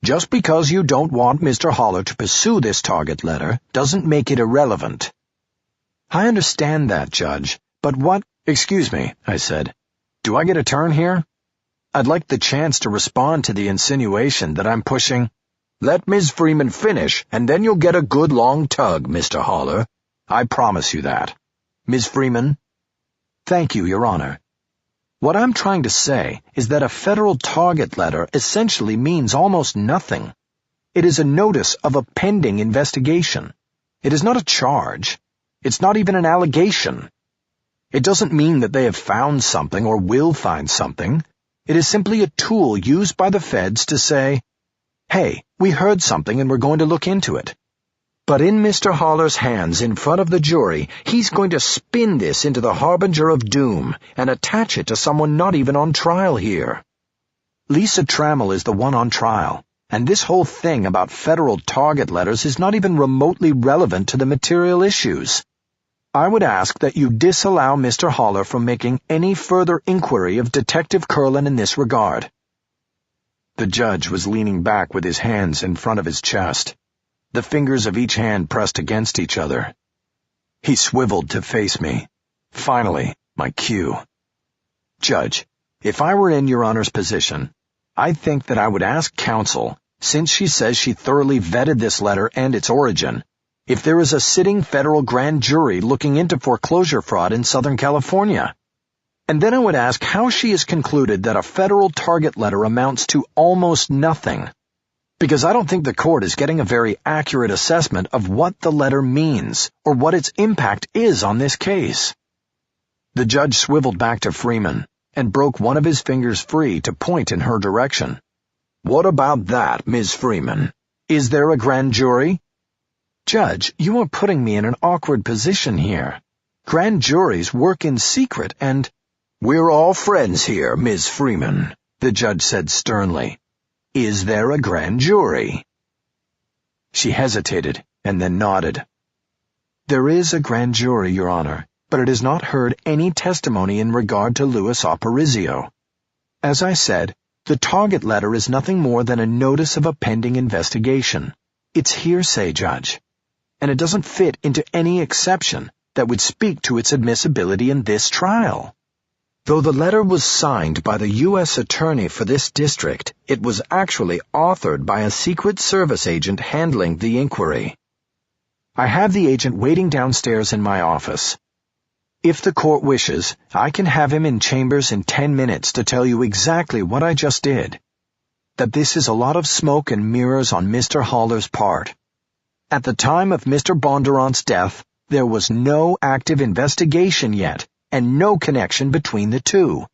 Just because you don't want Mr. Haller to pursue this target letter doesn't make it irrelevant. I understand that, Judge, but what— Excuse me, I said. Do I get a turn here? I'd like the chance to respond to the insinuation that I'm pushing— Let Ms. Freeman finish, and then you'll get a good long tug, Mr. Haller. I promise you that. Ms. Freeman? Thank you, Your Honor. What I'm trying to say is that a federal target letter essentially means almost nothing. It is a notice of a pending investigation. It is not a charge. It's not even an allegation. It doesn't mean that they have found something or will find something. It is simply a tool used by the feds to say, hey, we heard something and we're going to look into it. But in Mr. Haller's hands in front of the jury, he's going to spin this into the harbinger of doom and attach it to someone not even on trial here. Lisa Trammell is the one on trial, and this whole thing about federal target letters is not even remotely relevant to the material issues. I would ask that you disallow Mr. Haller from making any further inquiry of Detective Curlin in this regard. The judge was leaning back with his hands in front of his chest, the fingers of each hand pressed against each other. He swiveled to face me. Finally, my cue. Judge, if I were in Your Honor's position, I think that I would ask counsel, since she says she thoroughly vetted this letter and its origin, if there is a sitting federal grand jury looking into foreclosure fraud in Southern California. And then I would ask how she has concluded that a federal target letter amounts to almost nothing, because I don't think the court is getting a very accurate assessment of what the letter means or what its impact is on this case. The judge swiveled back to Freeman and broke one of his fingers free to point in her direction. What about that, Ms. Freeman? Is there a grand jury? Judge, you are putting me in an awkward position here. Grand juries work in secret and— We're all friends here, Ms. Freeman, the judge said sternly. Is there a grand jury? She hesitated and then nodded. There is a grand jury, Your Honor, but it has not heard any testimony in regard to Louis Aparicio. As I said, the target letter is nothing more than a notice of a pending investigation. It's hearsay, Judge, and it doesn't fit into any exception that would speak to its admissibility in this trial. Though the letter was signed by the U.S. Attorney for this district, it was actually authored by a Secret Service agent handling the inquiry. I have the agent waiting downstairs in my office. If the court wishes, I can have him in chambers in 10 minutes to tell you exactly what I just did. That this is a lot of smoke and mirrors on Mr. Haller's part. At the time of Mr. Bondurant's death, there was no active investigation yet, and no connection between the two.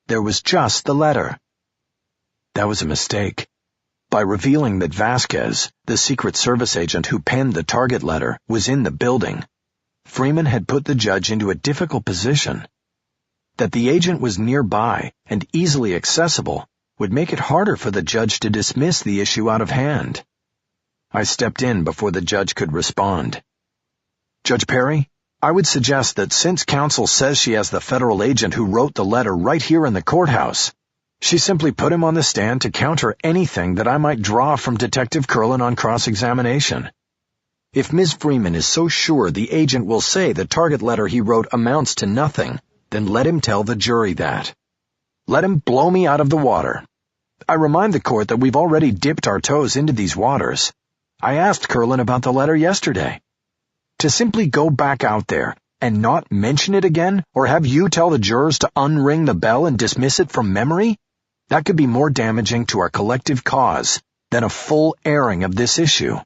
There was just the letter. That was a mistake. By revealing that Vasquez, the Secret Service agent who penned the target letter, was in the building, Freeman had put the judge into a difficult position. That the agent was nearby and easily accessible would make it harder for the judge to dismiss the issue out of hand. I stepped in before the judge could respond. Judge Perry, I would suggest that since counsel says she has the federal agent who wrote the letter right here in the courthouse, she simply put him on the stand to counter anything that I might draw from Detective Curlin on cross-examination. If Ms. Freeman is so sure the agent will say the target letter he wrote amounts to nothing, then let him tell the jury that. Let him blow me out of the water. I remind the court that we've already dipped our toes into these waters. I asked Curlin about the letter yesterday. To simply go back out there and not mention it again, or have you tell the jurors to unring the bell and dismiss it from memory, that could be more damaging to our collective cause than a full airing of this issue.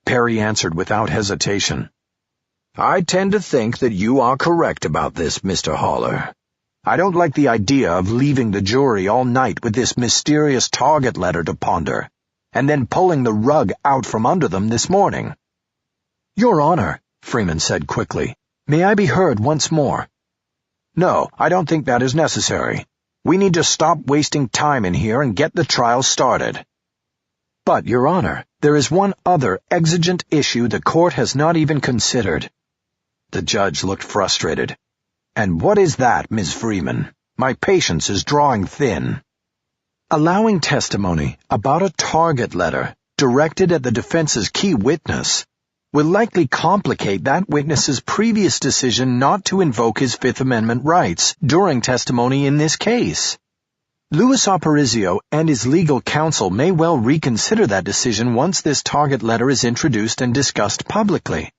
Perry answered without hesitation. I tend to think that you are correct about this, Mr. Haller. I don't like the idea of leaving the jury all night with this mysterious target letter to ponder, and then pulling the rug out from under them this morning. Your Honor, Freeman said quickly, may I be heard once more? No, I don't think that is necessary. We need to stop wasting time in here and get the trial started. But, Your Honor, there is one other exigent issue the court has not even considered. The judge looked frustrated. And what is that, Ms. Freeman? My patience is drawing thin. Allowing testimony about a target letter directed at the defense's key witness will likely complicate that witness's previous decision not to invoke his Fifth Amendment rights during testimony in this case. Luis Aparicio and his legal counsel may well reconsider that decision once this target letter is introduced and discussed publicly.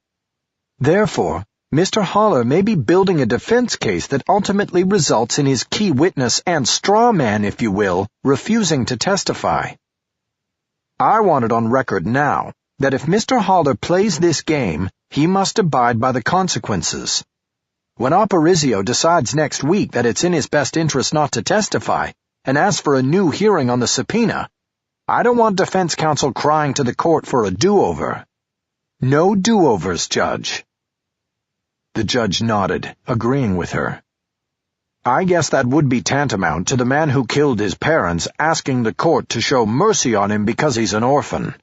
Therefore, Mr. Haller may be building a defense case that ultimately results in his key witness and straw man, if you will, refusing to testify. I want it on record now that if Mr. Haller plays this game, he must abide by the consequences. When Aparicio decides next week that it's in his best interest not to testify, and asks for a new hearing on the subpoena, I don't want defense counsel crying to the court for a do-over. No do-overs, Judge. The judge nodded, agreeing with her. I guess that would be tantamount to the man who killed his parents asking the court to show mercy on him because he's an orphan.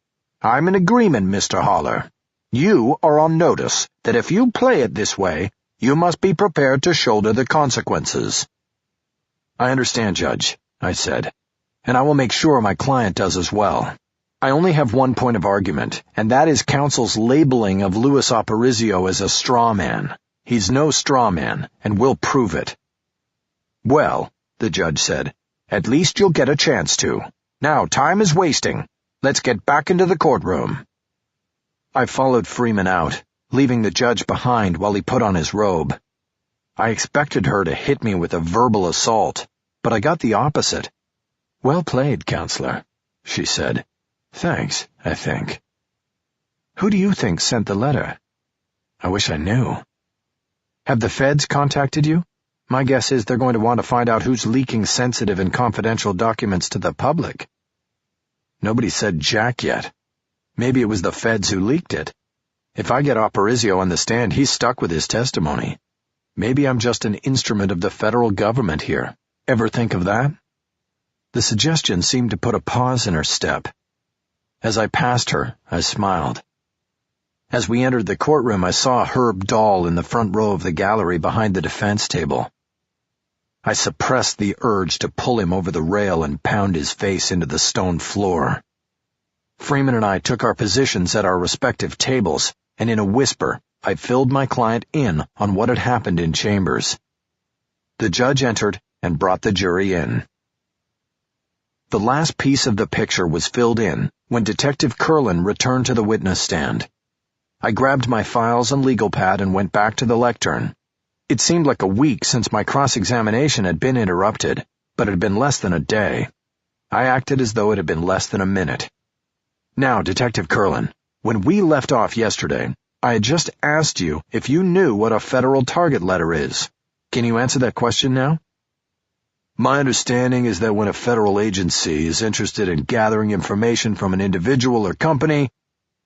I'm in agreement, Mr. Haller. You are on notice that if you play it this way, you must be prepared to shoulder the consequences. I understand, Judge, I said, and I will make sure my client does as well. I only have one point of argument, and that is counsel's labeling of Luis Aparicio as a straw man. He's no straw man, and we'll prove it. Well, the judge said, at least you'll get a chance to. Now, time is wasting. Let's get back into the courtroom. I followed Freeman out, leaving the judge behind while he put on his robe. I expected her to hit me with a verbal assault, but I got the opposite. Well played, counselor, she said. Thanks, I think. Who do you think sent the letter? I wish I knew. Have the feds contacted you? My guess is they're going to want to find out who's leaking sensitive and confidential documents to the public. Nobody said jack yet. Maybe it was the feds who leaked it. If I get Aparicio on the stand, he's stuck with his testimony. Maybe I'm just an instrument of the federal government here. Ever think of that? The suggestion seemed to put a pause in her step. As I passed her, I smiled. As we entered the courtroom, I saw Herb Dahl in the front row of the gallery behind the defense table. I suppressed the urge to pull him over the rail and pound his face into the stone floor. Freeman and I took our positions at our respective tables, and in a whisper, I filled my client in on what had happened in chambers. The judge entered and brought the jury in. The last piece of the picture was filled in when Detective Curlin returned to the witness stand. I grabbed my files and legal pad and went back to the lectern. It seemed like a week since my cross-examination had been interrupted, but it had been less than a day. I acted as though it had been less than a minute. Now, Detective Curlin, when we left off yesterday, I had just asked you if you knew what a federal target letter is. Can you answer that question now? My understanding is that when a federal agency is interested in gathering information from an individual or company,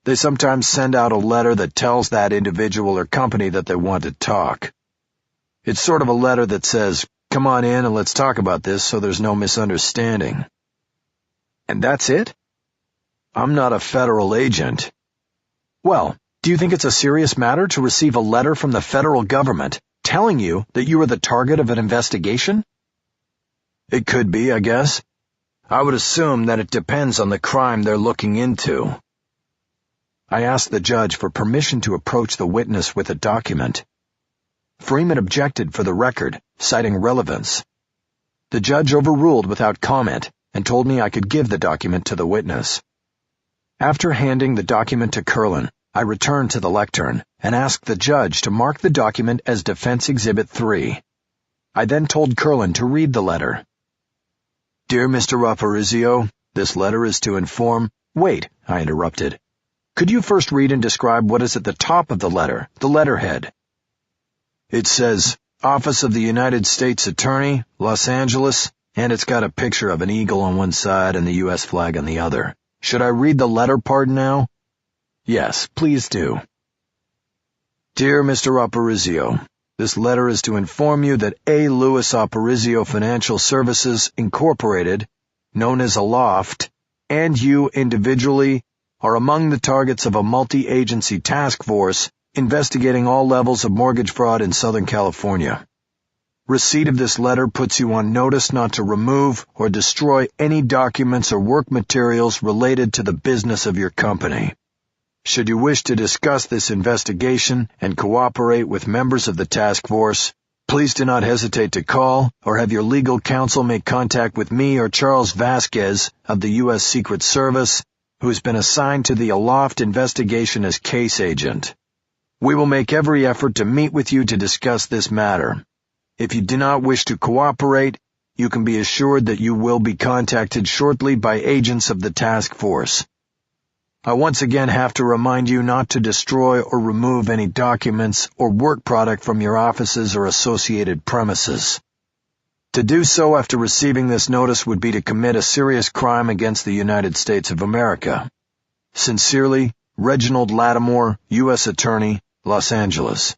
they sometimes send out a letter that tells that individual or company that they want to talk. It's sort of a letter that says, "Come on in and let's talk about this so there's no misunderstanding." And that's it? I'm not a federal agent. Well, do you think it's a serious matter to receive a letter from the federal government telling you that you are the target of an investigation? It could be, I guess. I would assume that it depends on the crime they're looking into. I asked the judge for permission to approach the witness with a document. Freeman objected for the record, citing relevance. The judge overruled without comment and told me I could give the document to the witness. After handing the document to Curlin, I returned to the lectern and asked the judge to mark the document as Defense Exhibit 3. I then told Curlin to read the letter. Dear Mr. Aparicio, this letter is to inform— Wait, I interrupted. Could you first read and describe what is at the top of the letter, the letterhead? It says, Office of the United States Attorney, Los Angeles, and it's got a picture of an eagle on one side and the U.S. flag on the other. Should I read the letter part now? Yes, please do. Dear Mr. Aparicio, this letter is to inform you that A. Louis Aparicio Financial Services, Incorporated, known as Aloft, and you individually are among the targets of a multi-agency task force investigating all levels of mortgage fraud in Southern California. Receipt of this letter puts you on notice not to remove or destroy any documents or work materials related to the business of your company. Should you wish to discuss this investigation and cooperate with members of the task force, please do not hesitate to call or have your legal counsel make contact with me or Charles Vasquez of the U.S. Secret Service, who has been assigned to the Aloft investigation as case agent. We will make every effort to meet with you to discuss this matter. If you do not wish to cooperate, you can be assured that you will be contacted shortly by agents of the task force. I once again have to remind you not to destroy or remove any documents or work product from your offices or associated premises. To do so after receiving this notice would be to commit a serious crime against the United States of America. Sincerely, Reginald Lattimore, U.S. Attorney, Los Angeles.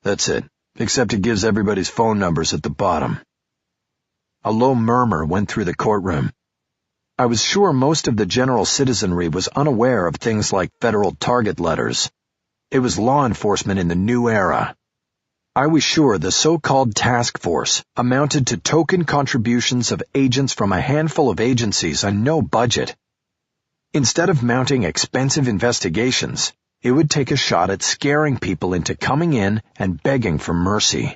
That's it, except it gives everybody's phone numbers at the bottom. A low murmur went through the courtroom. I was sure most of the general citizenry was unaware of things like federal target letters. It was law enforcement in the new era. I was sure the so-called task force amounted to token contributions of agents from a handful of agencies on no budget. Instead of mounting expensive investigations, it would take a shot at scaring people into coming in and begging for mercy.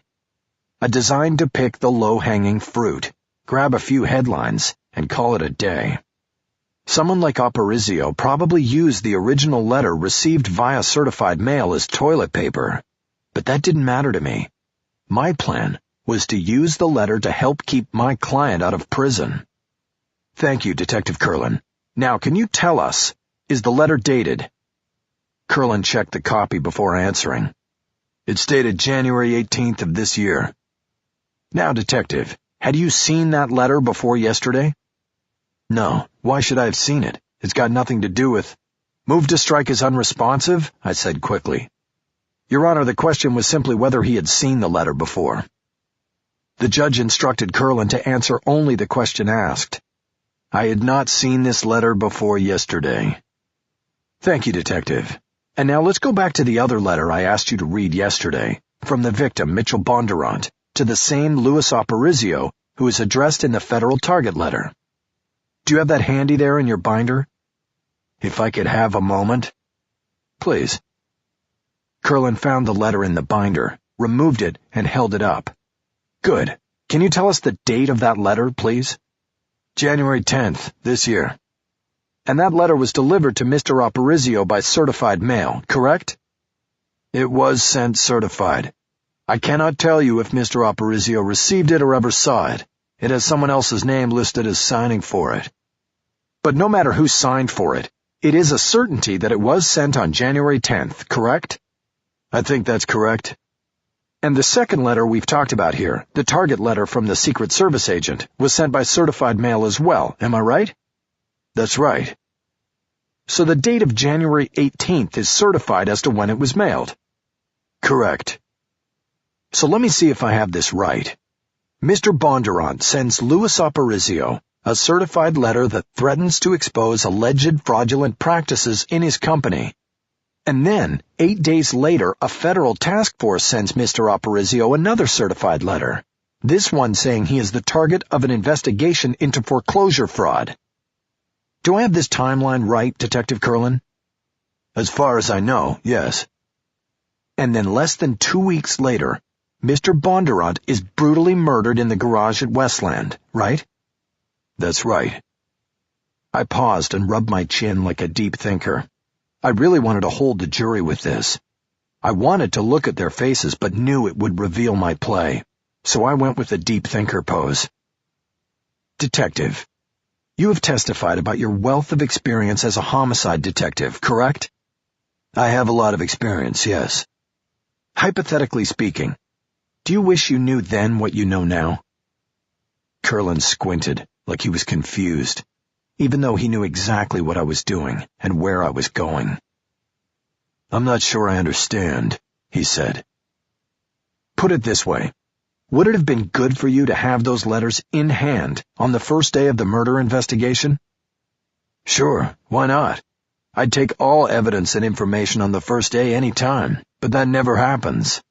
A design to pick the low-hanging fruit, grab a few headlines, and call it a day. Someone like Aparicio probably used the original letter received via certified mail as toilet paper. But that didn't matter to me. My plan was to use the letter to help keep my client out of prison. Thank you, Detective Curlin. Now, can you tell us, is the letter dated? Curlin checked the copy before answering. It's dated January 18th of this year. Now, Detective, had you seen that letter before yesterday? No, why should I have seen it? It's got nothing to do with— Move to strike as unresponsive, I said quickly. Your Honor, the question was simply whether he had seen the letter before. The judge instructed Curlin to answer only the question asked. I had not seen this letter before yesterday. Thank you, Detective. And now let's go back to the other letter I asked you to read yesterday, from the victim, Mitchell Bondurant, to the same Louis Aparicio, who is addressed in the federal target letter. Do you have that handy there in your binder? If I could have a moment. Please. Curlin found the letter in the binder, removed it, and held it up. Good. Can you tell us the date of that letter, please? January 10th, this year. And that letter was delivered to Mr. Aparicio by certified mail, correct? It was sent certified. I cannot tell you if Mr. Aparicio received it or ever saw it. It has someone else's name listed as signing for it. But no matter who signed for it, it is a certainty that it was sent on January 10th, correct? I think that's correct. And the second letter we've talked about here, the target letter from the Secret Service agent, was sent by certified mail as well, am I right? That's right. So the date of January 18th is certified as to when it was mailed? Correct. So let me see if I have this right. Mr. Bondurant sends Luis Aparicio a certified letter that threatens to expose alleged fraudulent practices in his company. And then, 8 days later, a federal task force sends Mr. Aparicio another certified letter, this one saying he is the target of an investigation into foreclosure fraud. Do I have this timeline right, Detective Curlin? As far as I know, yes. And then less than 2 weeks later, Mr. Bondurant is brutally murdered in the garage at Westland, right? That's right. I paused and rubbed my chin like a deep thinker. I really wanted to hold the jury with this. I wanted to look at their faces but knew it would reveal my play, so I went with the deep thinker pose. Detective, you have testified about your wealth of experience as a homicide detective, correct? I have a lot of experience, yes. Hypothetically speaking, do you wish you knew then what you know now? Curlin squinted, like he was confused, even though he knew exactly what I was doing and where I was going. I'm not sure I understand, he said. Put it this way. Would it have been good for you to have those letters in hand on the first day of the murder investigation? Sure, why not? I'd take all evidence and information on the first day any time, but that never happens.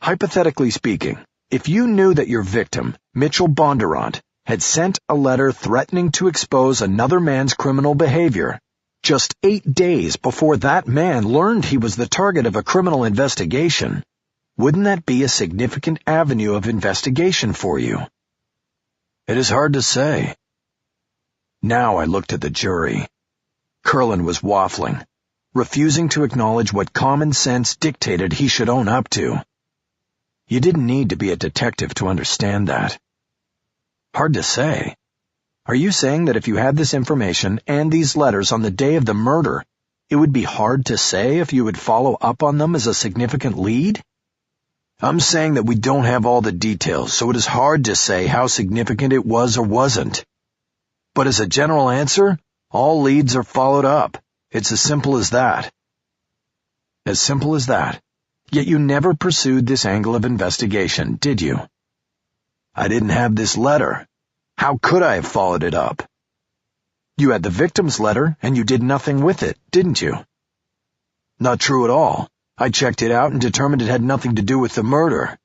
Hypothetically speaking, if you knew that your victim, Mitchell Bondurant, had sent a letter threatening to expose another man's criminal behavior, just 8 days before that man learned he was the target of a criminal investigation, wouldn't that be a significant avenue of investigation for you? It is hard to say. Now I looked at the jury. Curlin was waffling, refusing to acknowledge what common sense dictated he should own up to. You didn't need to be a detective to understand that. Hard to say. Are you saying that if you had this information and these letters on the day of the murder, it would be hard to say if you would follow up on them as a significant lead? I'm saying that we don't have all the details, so it is hard to say how significant it was or wasn't. But as a general answer, all leads are followed up. It's as simple as that. As simple as that. Yet you never pursued this angle of investigation, did you? I didn't have this letter. How could I have followed it up? You had the victim's letter, and you did nothing with it, didn't you? Not true at all. I checked it out and determined it had nothing to do with the murder.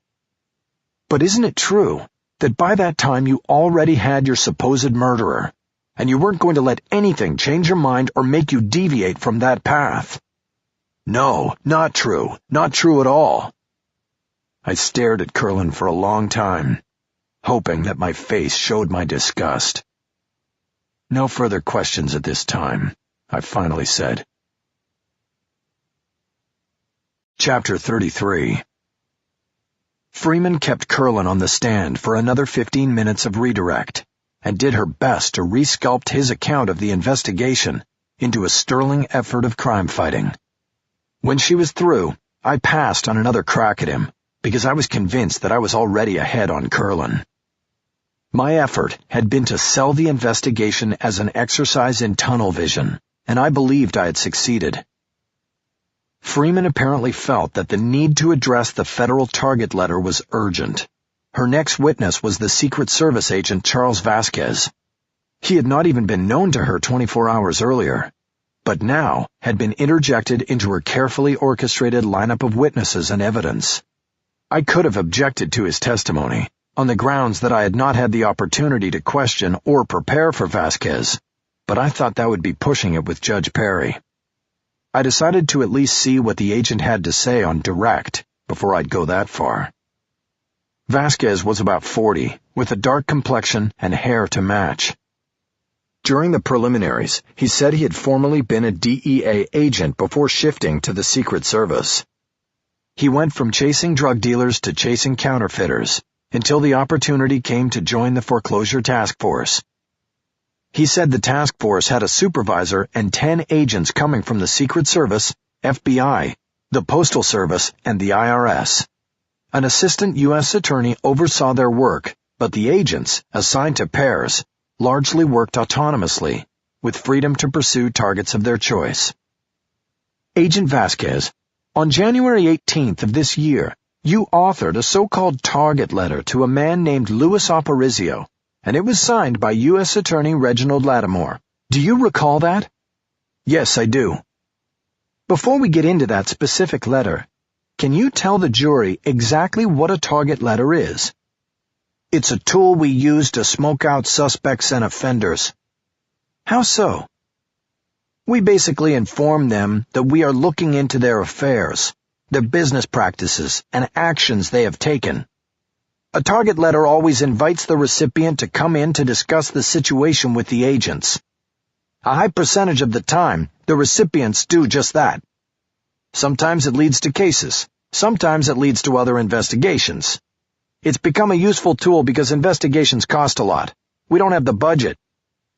But isn't it true that by that time you already had your supposed murderer, and you weren't going to let anything change your mind or make you deviate from that path? No, not true. Not true at all. I stared at Curlin for a long time, hoping that my face showed my disgust. No further questions at this time, I finally said. Chapter 33. Freeman kept Curlin on the stand for another 15 minutes of redirect, and did her best to re-sculpt his account of the investigation into a sterling effort of crime fighting. When she was through, I passed on another crack at him, because I was convinced that I was already ahead on Curlin. My effort had been to sell the investigation as an exercise in tunnel vision, and I believed I had succeeded. Freeman apparently felt that the need to address the federal target letter was urgent. Her next witness was the Secret Service agent Charles Vasquez. He had not even been known to her 24 hours earlier, but now had been interjected into her carefully orchestrated lineup of witnesses and evidence. I could have objected to his testimony, on the grounds that I had not had the opportunity to question or prepare for Vasquez, but I thought that would be pushing it with Judge Perry. I decided to at least see what the agent had to say on direct before I'd go that far. Vasquez was about 40, with a dark complexion and hair to match. During the preliminaries, he said he had formerly been a DEA agent before shifting to the Secret Service. He went from chasing drug dealers to chasing counterfeiters until the opportunity came to join the foreclosure task force. He said the task force had a supervisor and 10 agents coming from the Secret Service, FBI, the Postal Service, and the IRS. An assistant U.S. attorney oversaw their work, but the agents, assigned to pairs, largely worked autonomously, with freedom to pursue targets of their choice. Agent Vasquez, on January 18th of this year, you authored a so-called target letter to a man named Louis Aparicio, and it was signed by U.S. Attorney Reginald Lattimore. Do you recall that? Yes, I do. Before we get into that specific letter, can you tell the jury exactly what a target letter is? It's a tool we use to smoke out suspects and offenders. How so? We basically inform them that we are looking into their affairs, their business practices, and actions they have taken. A target letter always invites the recipient to come in to discuss the situation with the agents. A high percentage of the time, the recipients do just that. Sometimes it leads to cases. Sometimes it leads to other investigations. It's become a useful tool because investigations cost a lot. We don't have the budget.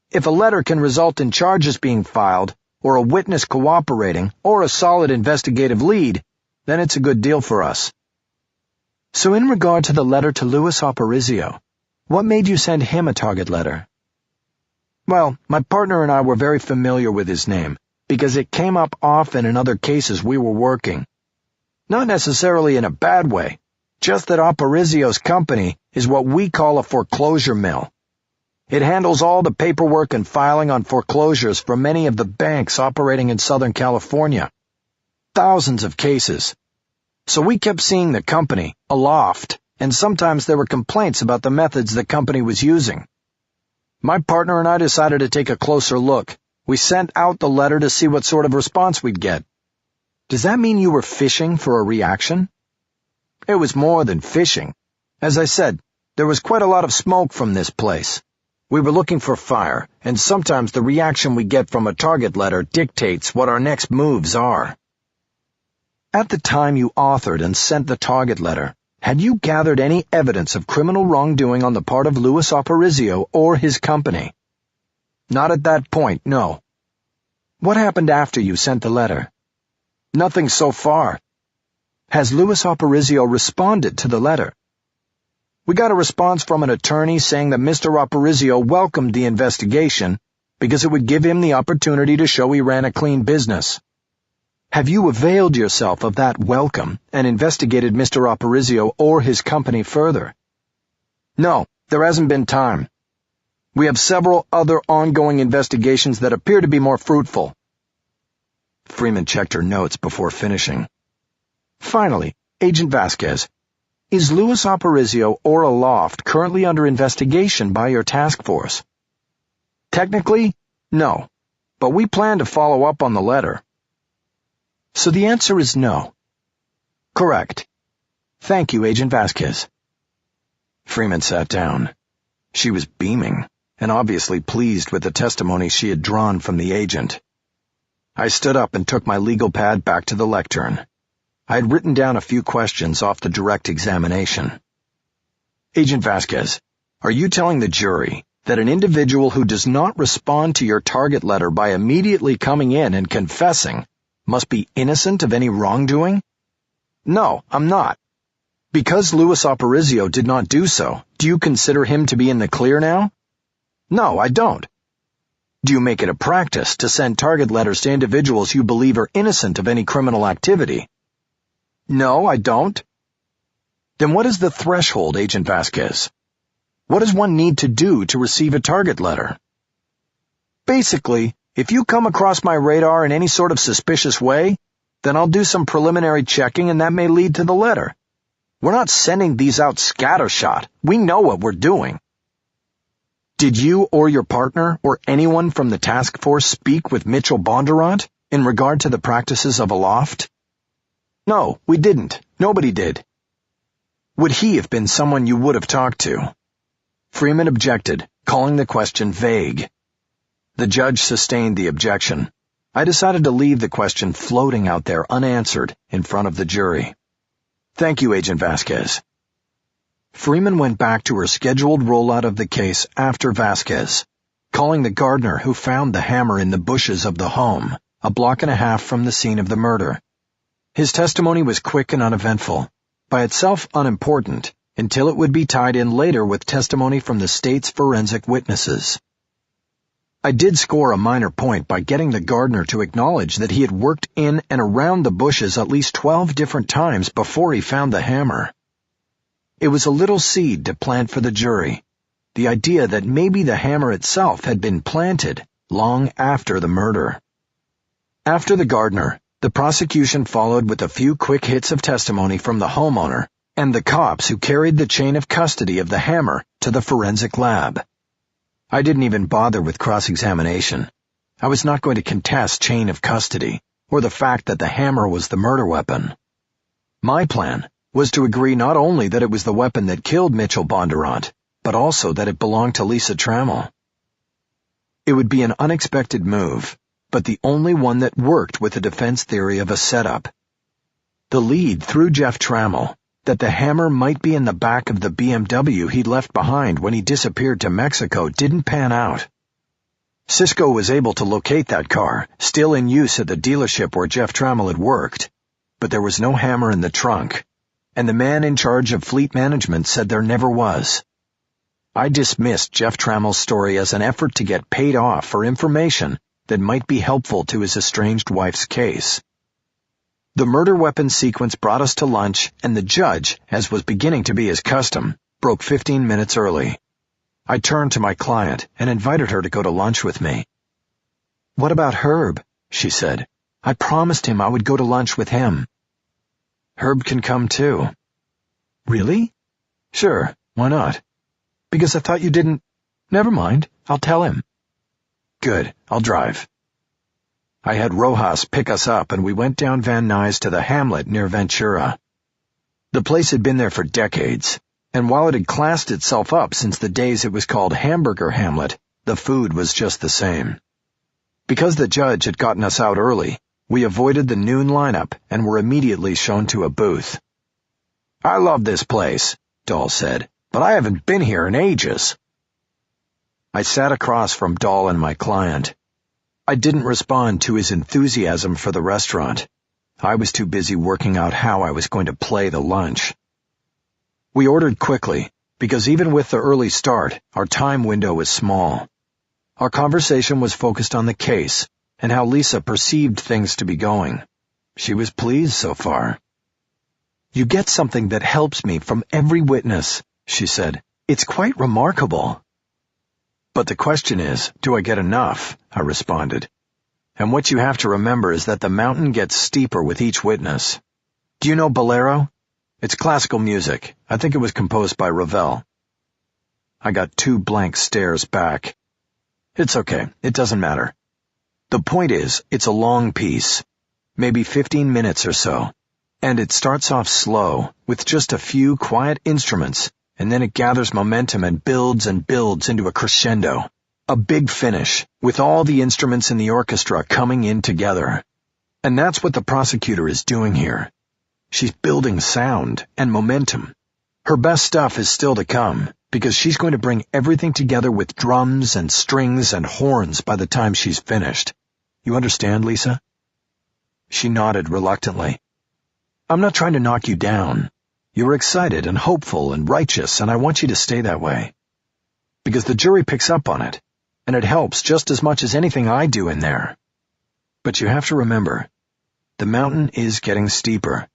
If a letter can result in charges being filed, or a witness cooperating, or a solid investigative lead, then it's a good deal for us. So in regard to the letter to Louis Aparicio, what made you send him a target letter? Well, my partner and I were very familiar with his name, because it came up often in other cases we were working. Not necessarily in a bad way, just that Aparicio's company is what we call a foreclosure mill. It handles all the paperwork and filing on foreclosures for many of the banks operating in Southern California. Thousands of cases. So we kept seeing the company aloft, and sometimes there were complaints about the methods the company was using. My partner and I decided to take a closer look. We sent out the letter to see what sort of response we'd get. Does that mean you were fishing for a reaction? It was more than fishing. As I said, there was quite a lot of smoke from this place. We were looking for fire, and sometimes the reaction we get from a target letter dictates what our next moves are. At the time you authored and sent the target letter, had you gathered any evidence of criminal wrongdoing on the part of Louis Aparicio or his company? Not at that point, no. What happened after you sent the letter? Nothing so far. Has Louis Aparicio responded to the letter? We got a response from an attorney saying that Mr. Aparicio welcomed the investigation because it would give him the opportunity to show he ran a clean business. Have you availed yourself of that welcome and investigated Mr. Aparicio or his company further? No, there hasn't been time. We have several other ongoing investigations that appear to be more fruitful. Freeman checked her notes before finishing. Finally, Agent Vasquez, is Louis Aparicio or Aloft currently under investigation by your task force? Technically, no, but we plan to follow up on the letter. So the answer is no. Correct. Thank you, Agent Vasquez. Freeman sat down. She was beaming, and obviously pleased with the testimony she had drawn from the agent. I stood up and took my legal pad back to the lectern. I had written down a few questions off the direct examination. Agent Vasquez, are you telling the jury that an individual who does not respond to your target letter by immediately coming in and confessing must be innocent of any wrongdoing? No, I'm not. Because Louis Aparicio did not do so, do you consider him to be in the clear now? No, I don't. Do you make it a practice to send target letters to individuals you believe are innocent of any criminal activity? No, I don't. Then what is the threshold, Agent Vasquez? What does one need to do to receive a target letter? Basically, if you come across my radar in any sort of suspicious way, then I'll do some preliminary checking and that may lead to the letter. We're not sending these out scattershot. We know what we're doing. Did you or your partner or anyone from the task force speak with Mitchell Bondurant in regard to the practices of Aloft? No, we didn't. Nobody did. Would he have been someone you would have talked to? Freeman objected, calling the question vague. The judge sustained the objection. I decided to leave the question floating out there unanswered in front of the jury. Thank you, Agent Vasquez. Freeman went back to her scheduled rollout of the case after Vasquez, calling the gardener who found the hammer in the bushes of the home, a block and a half from the scene of the murder. His testimony was quick and uneventful, by itself unimportant, until it would be tied in later with testimony from the state's forensic witnesses. I did score a minor point by getting the gardener to acknowledge that he had worked in and around the bushes at least 12 different times before he found the hammer. It was a little seed to plant for the jury, the idea that maybe the hammer itself had been planted long after the murder. After the gardener, the prosecution followed with a few quick hits of testimony from the homeowner and the cops who carried the chain of custody of the hammer to the forensic lab. I didn't even bother with cross-examination. I was not going to contest chain of custody or the fact that the hammer was the murder weapon. My plan was to agree not only that it was the weapon that killed Mitchell Bondurant, but also that it belonged to Lisa Trammell. It would be an unexpected move, but the only one that worked with the defense theory of a setup. The lead through Jeff Trammell that the hammer might be in the back of the BMW he'd left behind when he disappeared to Mexico didn't pan out. Cisco was able to locate that car, still in use at the dealership where Jeff Trammell had worked, but there was no hammer in the trunk, and the man in charge of fleet management said there never was. I dismissed Jeff Trammell's story as an effort to get paid off for information that might be helpful to his estranged wife's case. The murder weapon sequence brought us to lunch, and the judge, as was beginning to be his custom, broke 15 minutes early. I turned to my client and invited her to go to lunch with me. "What about Herb?" she said. "I promised him I would go to lunch with him." "Herb can come too." "Really?" "Sure, why not?" "Because I thought you didn't—" "Never mind, I'll tell him." "Good, I'll drive." I had Rojas pick us up and we went down Van Nuys to the hamlet near Ventura. The place had been there for decades, and while it had classed itself up since the days it was called Hamburger Hamlet, the food was just the same. Because the judge had gotten us out early, we avoided the noon lineup and were immediately shown to a booth. "I love this place," Dahl said, "but I haven't been here in ages." I sat across from Dahl and my client. I didn't respond to his enthusiasm for the restaurant. I was too busy working out how I was going to play the lunch. We ordered quickly, because even with the early start, our time window was small. Our conversation was focused on the case and how Lisa perceived things to be going. She was pleased so far. "You get something that helps me from every witness," she said. "It's quite remarkable." "But the question is, do I get enough?" I responded. "And what you have to remember is that the mountain gets steeper with each witness. Do you know Bolero? It's classical music. I think it was composed by Ravel." I got 2 blank stares back. "It's okay. It doesn't matter. The point is, it's a long piece, maybe 15 minutes or so, and it starts off slow, with just a few quiet instruments, and then it gathers momentum and builds into a crescendo, a big finish, with all the instruments in the orchestra coming in together. And that's what the prosecutor is doing here. She's building sound and momentum. Her best stuff is still to come, because she's going to bring everything together with drums and strings and horns by the time she's finished. You understand, Lisa?" She nodded reluctantly. "I'm not trying to knock you down. You're excited and hopeful and righteous, and I want you to stay that way. Because the jury picks up on it, and it helps just as much as anything I do in there. But you have to remember, the mountain is getting steeper.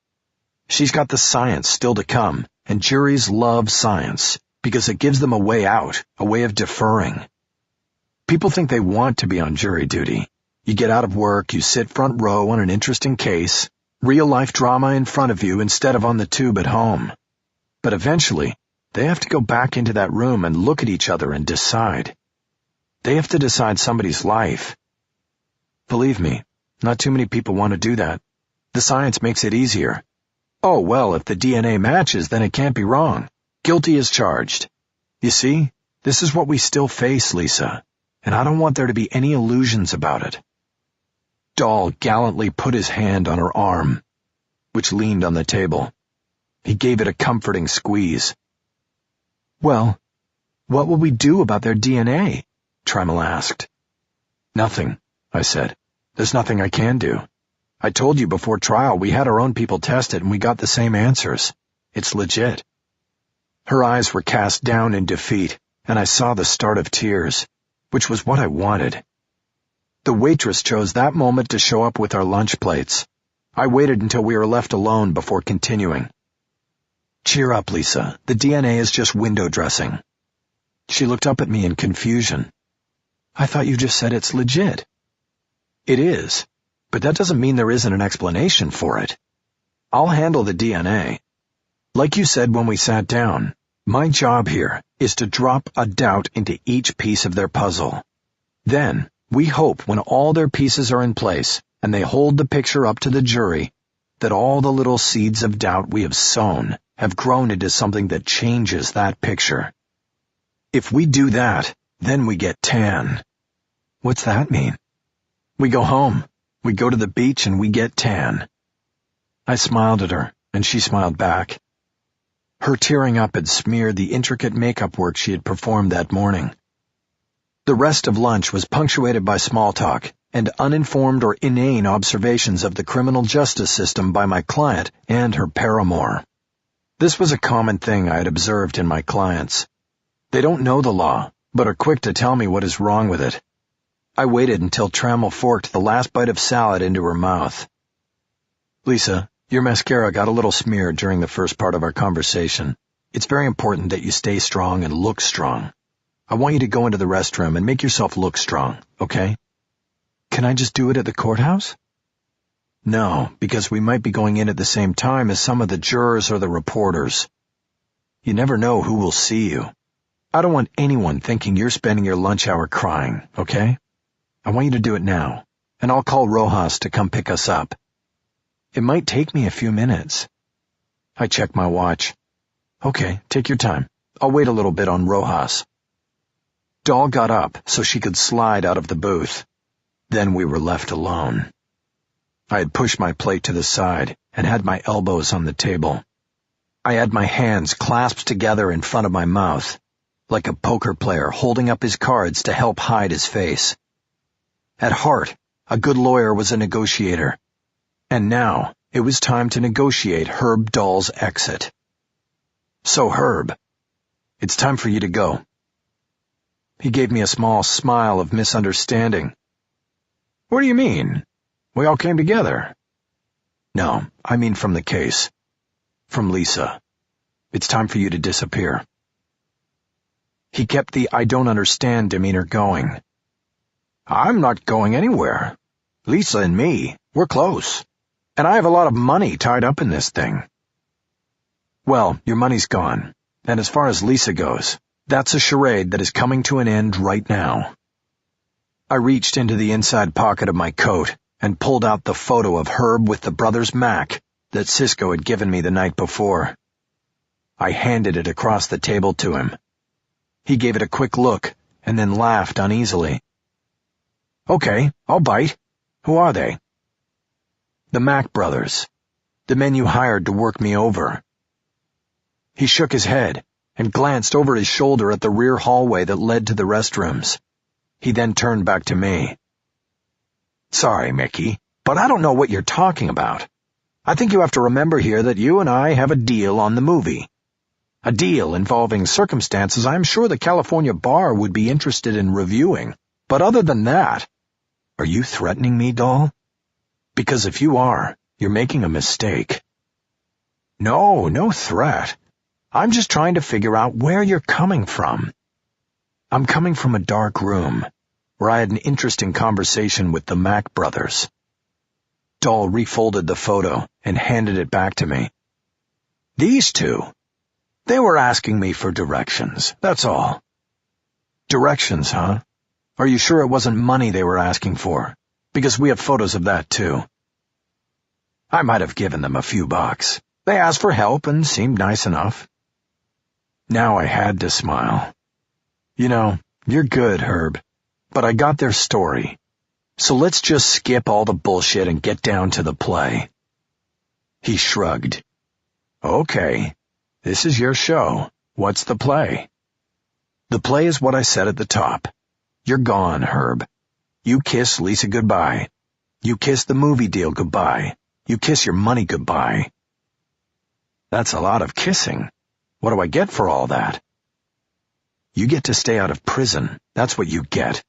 She's got the science still to come, and juries love science, because it gives them a way out, a way of deferring. People think they want to be on jury duty. You get out of work, you sit front row on an interesting case, real-life drama in front of you instead of on the tube at home. But eventually, They have to go back into that room and look at each other and decide. They have to decide somebody's life. Believe me, not too many people want to do that. The science makes it easier. Oh, well, if the DNA matches, then it can't be wrong. Guilty as charged. You see, this is what we still face, Lisa, and I don't want there to be any illusions about it. Dahl gallantly put his hand on her arm, which leaned on the table. He gave it a comforting squeeze. Well, what will we do about their DNA? Trammell asked. Nothing, I said. There's nothing I can do. I told you before trial we had our own people test it and we got the same answers. It's legit. Her eyes were cast down in defeat, and I saw the start of tears, which was what I wanted. The waitress chose that moment to show up with our lunch plates. I waited until we were left alone before continuing. Cheer up, Lisa. The DNA is just window dressing. She looked up at me in confusion. I thought you just said it's legit. It is, but that doesn't mean there isn't an explanation for it. I'll handle the DNA. Like you said when we sat down, my job here is to drop a doubt into each piece of their puzzle. Then, we hope when all their pieces are in place and they hold the picture up to the jury, that all the little seeds of doubt we have sown have grown into something that changes that picture. If we do that, then we get tan. What's that mean? We go home, we go to the beach, and we get tan. I smiled at her, and she smiled back. Her tearing up had smeared the intricate makeup work she had performed that morning. The rest of lunch was punctuated by small talk and uninformed or inane observations of the criminal justice system by my client and her paramour. This was a common thing I had observed in my clients. They don't know the law, but are quick to tell me what is wrong with it. I waited until Trammell forked the last bite of salad into her mouth. Lisa, your mascara got a little smeared during the first part of our conversation. It's very important that you stay strong and look strong. I want you to go into the restroom and make yourself look strong, okay? Can I just do it at the courthouse? No, because we might be going in at the same time as some of the jurors or the reporters. You never know who will see you. I don't want anyone thinking you're spending your lunch hour crying, okay? I want you to do it now, and I'll call Rojas to come pick us up. It might take me a few minutes. I checked my watch. Okay, take your time. I'll wait a little bit on Rojas. Dahl got up so she could slide out of the booth. Then we were left alone. I had pushed my plate to the side and had my elbows on the table. I had my hands clasped together in front of my mouth, like a poker player holding up his cards to help hide his face. At heart, a good lawyer was a negotiator. And now, it was time to negotiate Herb Dahl's exit. So, Herb, it's time for you to go. He gave me a small smile of misunderstanding. What do you mean? We all came together. No, I mean from the case. From Lisa. It's time for you to disappear. He kept the I don't understand demeanor going. I'm not going anywhere. Lisa and me, we're close. And I have a lot of money tied up in this thing. Well, your money's gone. And as far as Lisa goes, that's a charade that is coming to an end right now. I reached into the inside pocket of my coat and pulled out the photo of Herb with the brothers Mack that Cisco had given me the night before. I handed it across the table to him. He gave it a quick look and then laughed uneasily. Okay, I'll bite. Who are they? The Mack brothers. The men you hired to work me over. He shook his head and glanced over his shoulder at the rear hallway that led to the restrooms. He then turned back to me. Sorry, Mickey, but I don't know what you're talking about. I think you have to remember here that you and I have a deal on the movie. A deal involving circumstances I'm sure the California bar would be interested in reviewing. But other than that, are you threatening me, Dahl? Because if you are, you're making a mistake. No, no threat. I'm just trying to figure out where you're coming from. I'm coming from a dark room, where I had an interesting conversation with the Mack brothers. Dahl refolded the photo and handed it back to me. These two? They were asking me for directions, that's all. Directions, huh? Are you sure it wasn't money they were asking for? Because we have photos of that, too. I might have given them a few bucks. They asked for help and seemed nice enough. Now I had to smile. You know, you're good, Herb, but I got their story. So let's just skip all the bullshit and get down to the play. He shrugged. Okay, this is your show. What's the play? The play is what I said at the top. You're gone, Herb. You kiss Lisa goodbye. You kiss the movie deal goodbye. You kiss your money goodbye. That's a lot of kissing. What do I get for all that? You get to stay out of prison. That's what you get.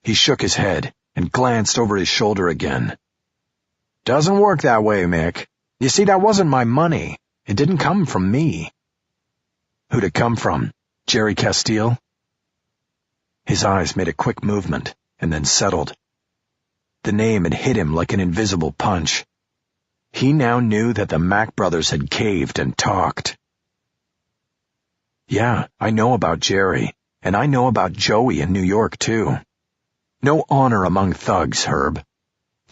He shook his head and glanced over his shoulder again. Doesn't work that way, Mick. You see, that wasn't my money. It didn't come from me. Who'd it come from? Jerry Castile? His eyes made a quick movement and then settled. The name had hit him like an invisible punch. He now knew that the Mack brothers had caved and talked. Yeah, I know about Jerry, and I know about Joey in New York, too. No honor among thugs, Herb.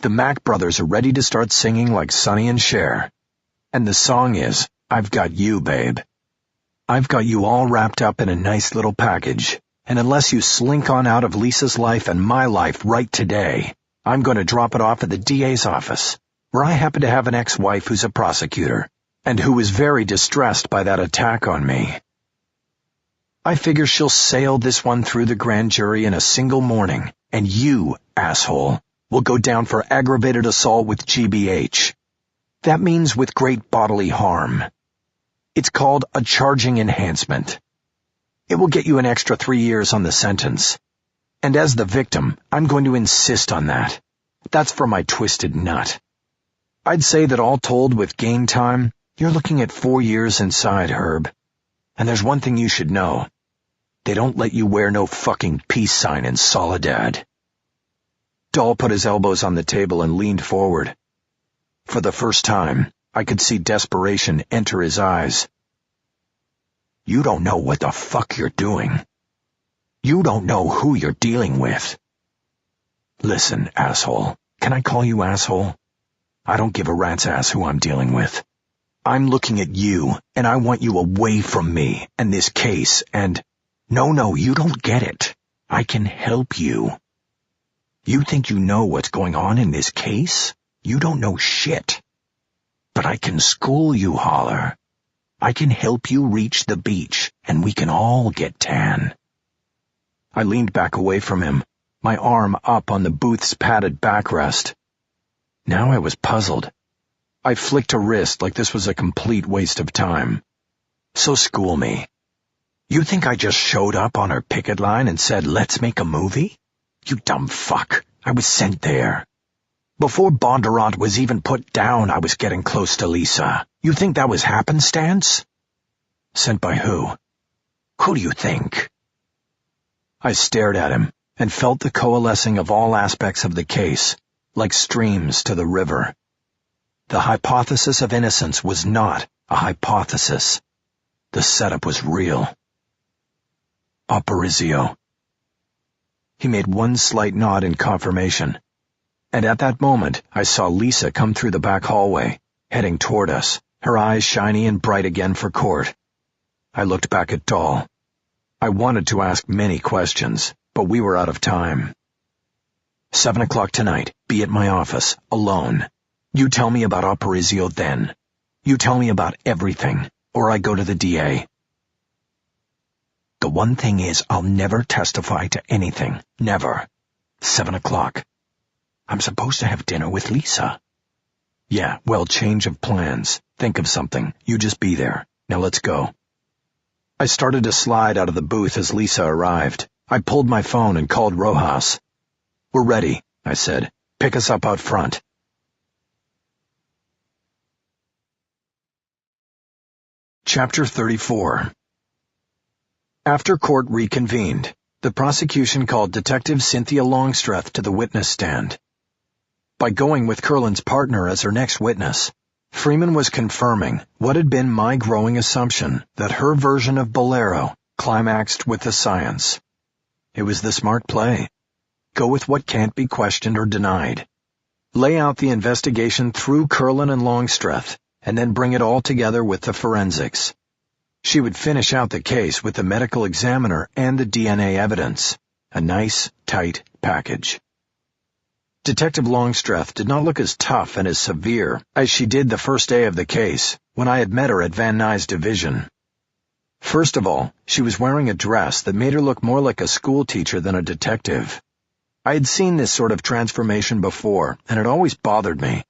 The Mack brothers are ready to start singing like Sonny and Cher. And the song is, I've Got You, Babe. I've got you all wrapped up in a nice little package, and unless you slink on out of Lisa's life and my life right today, I'm going to drop it off at the DA's office, where I happen to have an ex-wife who's a prosecutor, and who was very distressed by that attack on me. I figure she'll sail this one through the grand jury in a single morning, and you, asshole, will go down for aggravated assault with GBH. That means with great bodily harm. It's called a charging enhancement. It will get you an extra 3 years on the sentence. And as the victim, I'm going to insist on that. That's for my twisted nut. I'd say that all told with game time, you're looking at 4 years inside, Herb. And there's one thing you should know. They don't let you wear no fucking peace sign in Soledad. Dahl put his elbows on the table and leaned forward. For the first time, I could see desperation enter his eyes. You don't know what the fuck you're doing. You don't know who you're dealing with. Listen, asshole. Can I call you asshole? I don't give a rat's ass who I'm dealing with. I'm looking at you, and I want you away from me and this case, and... No, you don't get it. I can help you. You think you know what's going on in this case? You don't know shit. But I can school you, Holler. I can help you reach the beach, and we can all get tan. I leaned back away from him, my arm up on the booth's padded backrest. Now I was puzzled. I flicked a wrist like this was a complete waste of time. So school me. You think I just showed up on her picket line and said, let's make a movie? You dumb fuck. I was sent there. Before Bondurant was even put down, I was getting close to Lisa. You think that was happenstance? Sent by who? Who do you think? I stared at him and felt the coalescing of all aspects of the case, like streams to the river. The hypothesis of innocence was not a hypothesis. The setup was real. Aparicio. He made one slight nod in confirmation, and at that moment I saw Lisa come through the back hallway, heading toward us, her eyes shiny and bright again for court. I looked back at Dahl. I wanted to ask many questions, but we were out of time. 7 o'clock tonight, be at my office, alone. You tell me about Aparicio then. You tell me about everything, or I go to the DA. The one thing is, I'll never testify to anything. Never. 7 o'clock. I'm supposed to have dinner with Lisa. Yeah, well, change of plans. Think of something. You just be there. Now let's go. I started to slide out of the booth as Lisa arrived. I pulled my phone and called Rojas. We're ready, I said. Pick us up out front. Chapter 34. After court reconvened, the prosecution called Detective Cynthia Longstreth to the witness stand. By going with Curlin's partner as her next witness, Freeman was confirming what had been my growing assumption, that her version of Bolero climaxed with the science. It was the smart play. Go with what can't be questioned or denied. Lay out the investigation through Curlin and Longstreth, and then bring it all together with the forensics. She would finish out the case with the medical examiner and the DNA evidence. A nice, tight package. Detective Longstreth did not look as tough and as severe as she did the first day of the case, when I had met her at Van Nuys division. First of all, she was wearing a dress that made her look more like a schoolteacher than a detective. I had seen this sort of transformation before, and it always bothered me.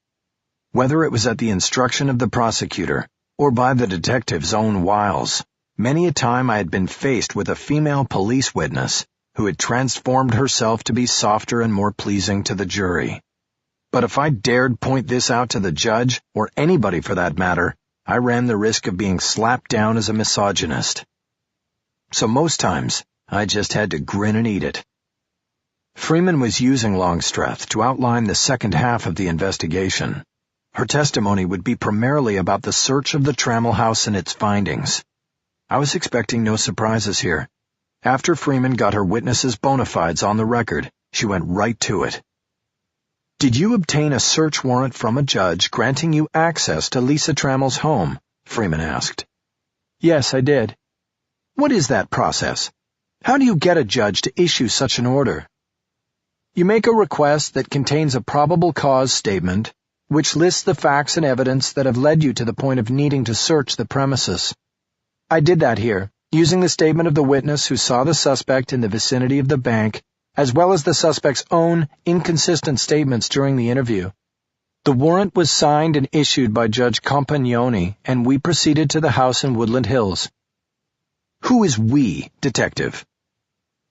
Whether it was at the instruction of the prosecutor, or by the detective's own wiles, many a time I had been faced with a female police witness who had transformed herself to be softer and more pleasing to the jury. But if I dared point this out to the judge, or anybody for that matter, I ran the risk of being slapped down as a misogynist. So most times, I just had to grin and eat it. Freeman was using Longstreth to outline the second half of the investigation. Her testimony would be primarily about the search of the Trammell house and its findings. I was expecting no surprises here. After Freeman got her witnesses' bona fides on the record, she went right to it. "Did you obtain a search warrant from a judge granting you access to Lisa Trammell's home?" Freeman asked. "Yes, I did." "What is that process? How do you get a judge to issue such an order?" "You make a request that contains a probable cause statement, which lists the facts and evidence that have led you to the point of needing to search the premises. I did that here, using the statement of the witness who saw the suspect in the vicinity of the bank, as well as the suspect's own inconsistent statements during the interview. The warrant was signed and issued by Judge Compagnoni, and we proceeded to the house in Woodland Hills." "Who is we, Detective?"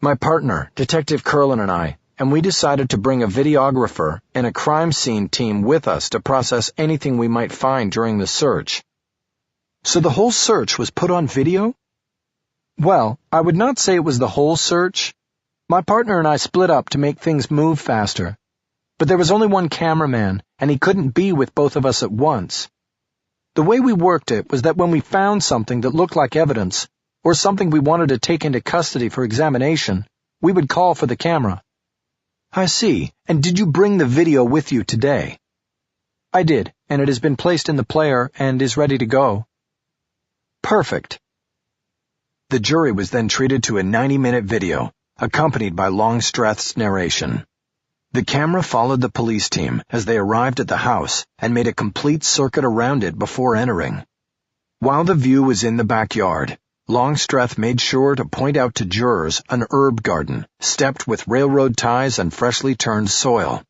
"My partner, Detective Curlin, and I, and we decided to bring a videographer and a crime scene team with us to process anything we might find during the search." "So the whole search was put on video?" "Well, I would not say it was the whole search. My partner and I split up to make things move faster. But there was only one cameraman, and he couldn't be with both of us at once. The way we worked it was that when we found something that looked like evidence, or something we wanted to take into custody for examination, we would call for the camera." "I see. And did you bring the video with you today?" "I did, and it has been placed in the player and is ready to go." "Perfect." The jury was then treated to a 90-minute video, accompanied by Longstreth's narration. The camera followed the police team as they arrived at the house and made a complete circuit around it before entering. While the view was in the backyard, Longstreth made sure to point out to jurors an herb garden, stepped with railroad ties and freshly turned soil.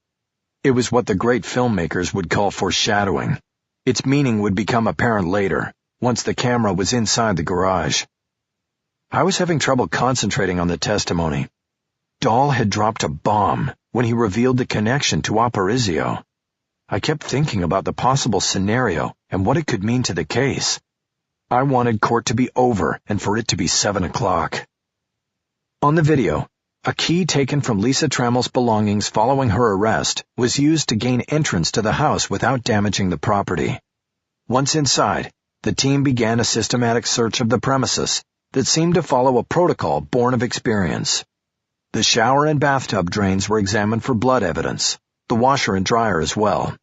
It was what the great filmmakers would call foreshadowing. Its meaning would become apparent later, once the camera was inside the garage. I was having trouble concentrating on the testimony. Dahl had dropped a bomb when he revealed the connection to Aparicio. I kept thinking about the possible scenario and what it could mean to the case. I wanted court to be over and for it to be 7 o'clock. On the video, a key taken from Lisa Trammell's belongings following her arrest was used to gain entrance to the house without damaging the property. Once inside, the team began a systematic search of the premises that seemed to follow a protocol born of experience. The shower and bathtub drains were examined for blood evidence, the washer and dryer as well.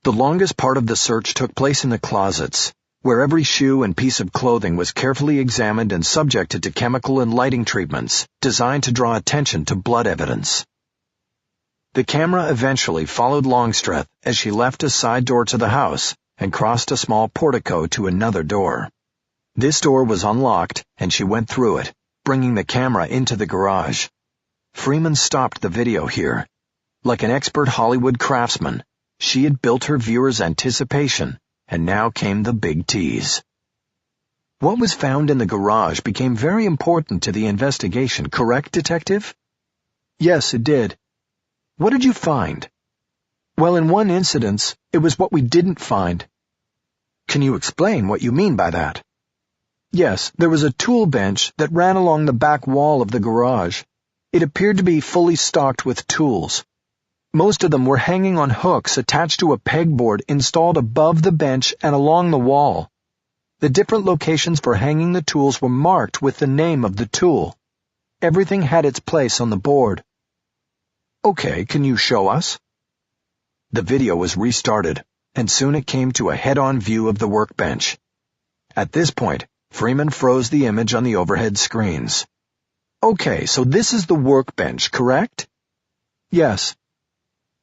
The longest part of the search took place in the closets, where every shoe and piece of clothing was carefully examined and subjected to chemical and lighting treatments designed to draw attention to blood evidence. The camera eventually followed Longstreth as she left a side door to the house and crossed a small portico to another door. This door was unlocked, and she went through it, bringing the camera into the garage. Freeman stopped the video here. Like an expert Hollywood craftsman, she had built her viewers' anticipation, and now came the big tease. What was found in the garage became very important to the investigation, correct, Detective? Yes, it did. What did you find? Well, in one incident, it was what we didn't find. Can you explain what you mean by that? Yes, there was a tool bench that ran along the back wall of the garage. It appeared to be fully stocked with tools. Most of them were hanging on hooks attached to a pegboard installed above the bench and along the wall. The different locations for hanging the tools were marked with the name of the tool. Everything had its place on the board. Okay, can you show us? The video was restarted, and soon it came to a head-on view of the workbench. At this point, Freeman froze the image on the overhead screens. Okay, so this is the workbench, correct? Yes.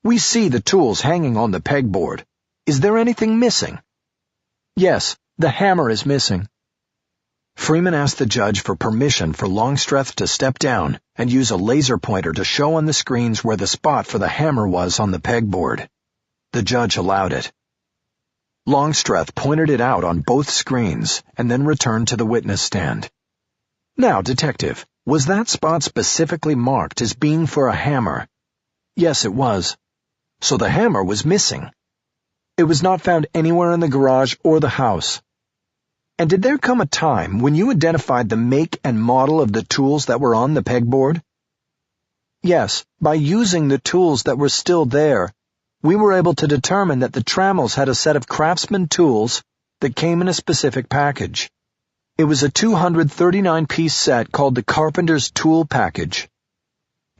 We see the tools hanging on the pegboard. Is there anything missing? Yes, the hammer is missing. Freeman asked the judge for permission for Longstreth to step down and use a laser pointer to show on the screens where the spot for the hammer was on the pegboard. The judge allowed it. Longstreth pointed it out on both screens and then returned to the witness stand. Now, Detective, was that spot specifically marked as being for a hammer? Yes, it was. So the hammer was missing. It was not found anywhere in the garage or the house. And did there come a time when you identified the make and model of the tools that were on the pegboard? Yes, by using the tools that were still there, we were able to determine that the Trammels had a set of Craftsman tools that came in a specific package. It was a 239-piece set called the Carpenter's Tool Package.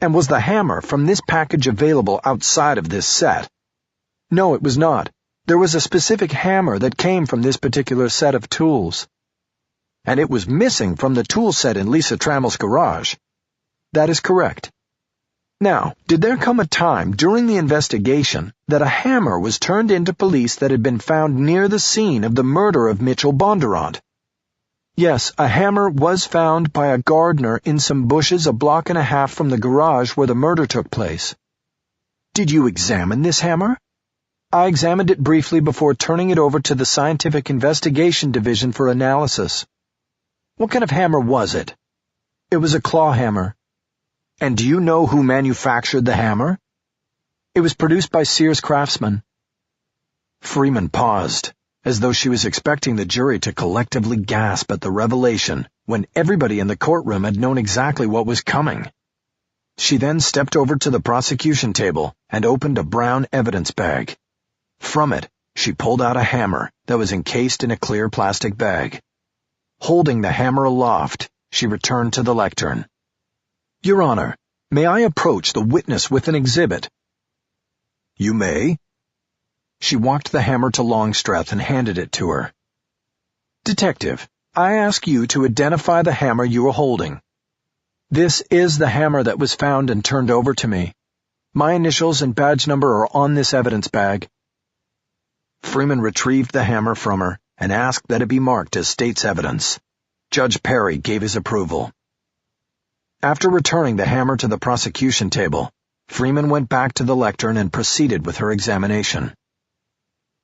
And was the hammer from this package available outside of this set? No, it was not. There was a specific hammer that came from this particular set of tools. And it was missing from the tool set in Lisa Trammell's garage. That is correct. Now, did there come a time during the investigation that a hammer was turned into police that had been found near the scene of the murder of Mitchell Bondurant? Yes, a hammer was found by a gardener in some bushes a block and a half from the garage where the murder took place. Did you examine this hammer? I examined it briefly before turning it over to the Scientific Investigation Division for analysis. What kind of hammer was it? It was a claw hammer. And do you know who manufactured the hammer? It was produced by Sears Craftsman. Freeman paused, as though she was expecting the jury to collectively gasp at the revelation when everybody in the courtroom had known exactly what was coming. She then stepped over to the prosecution table and opened a brown evidence bag. From it, she pulled out a hammer that was encased in a clear plastic bag. Holding the hammer aloft, she returned to the lectern. Your Honor, may I approach the witness with an exhibit? You may. She walked the hammer to Longstreth and handed it to her. Detective, I ask you to identify the hammer you are holding. This is the hammer that was found and turned over to me. My initials and badge number are on this evidence bag. Freeman retrieved the hammer from her and asked that it be marked as state's evidence. Judge Perry gave his approval. After returning the hammer to the prosecution table, Freeman went back to the lectern and proceeded with her examination.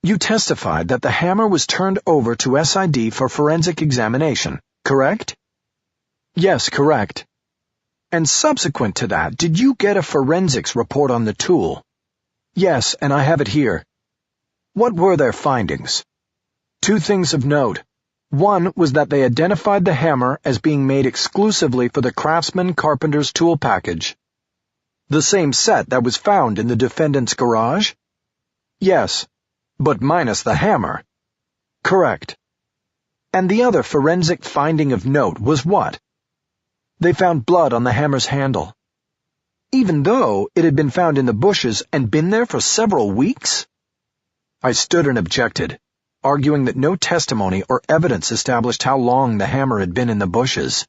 You testified that the hammer was turned over to SID for forensic examination, correct? Yes, correct. And subsequent to that, did you get a forensics report on the tool? Yes, and I have it here. What were their findings? 2 things of note. One was that they identified the hammer as being made exclusively for the Craftsman Carpenter's Tool Package. The same set that was found in the defendant's garage? Yes. But minus the hammer? Correct. And the other forensic finding of note was what? They found blood on the hammer's handle. Even though it had been found in the bushes and been there for several weeks? I stood and objected, arguing that no testimony or evidence established how long the hammer had been in the bushes.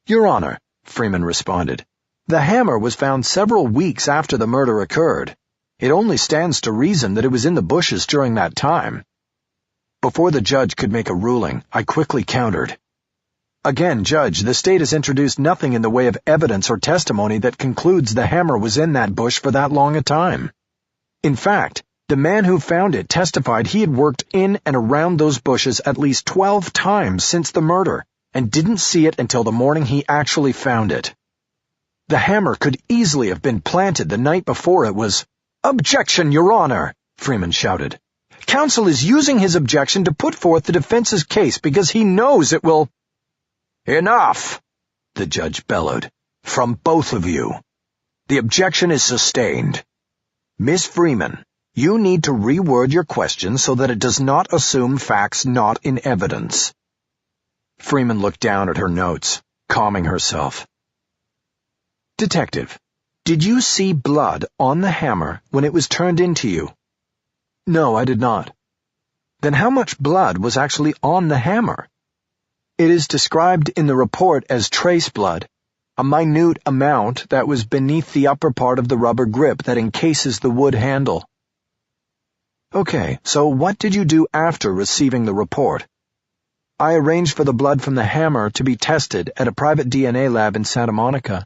Your Honor, Freeman responded, the hammer was found several weeks after the murder occurred. It only stands to reason that it was in the bushes during that time. Before the judge could make a ruling, I quickly countered. Again, Judge, the state has introduced nothing in the way of evidence or testimony that concludes the hammer was in that bush for that long a time. In fact, the man who found it testified he had worked in and around those bushes at least 12 times since the murder and didn't see it until the morning he actually found it. The hammer could easily have been planted the night before it was— Objection, Your Honor, Freeman shouted. Counsel is using his objection to put forth the defense's case because he knows it will— Enough, the judge bellowed, from both of you. The objection is sustained. Miss Freeman, you need to reword your question so that it does not assume facts not in evidence. Freeman looked down at her notes, calming herself. Detective, did you see blood on the hammer when it was turned into you? No, I did not. Then how much blood was actually on the hammer? It is described in the report as trace blood, a minute amount that was beneath the upper part of the rubber grip that encases the wood handle. Okay, so what did you do after receiving the report? I arranged for the blood from the hammer to be tested at a private DNA lab in Santa Monica.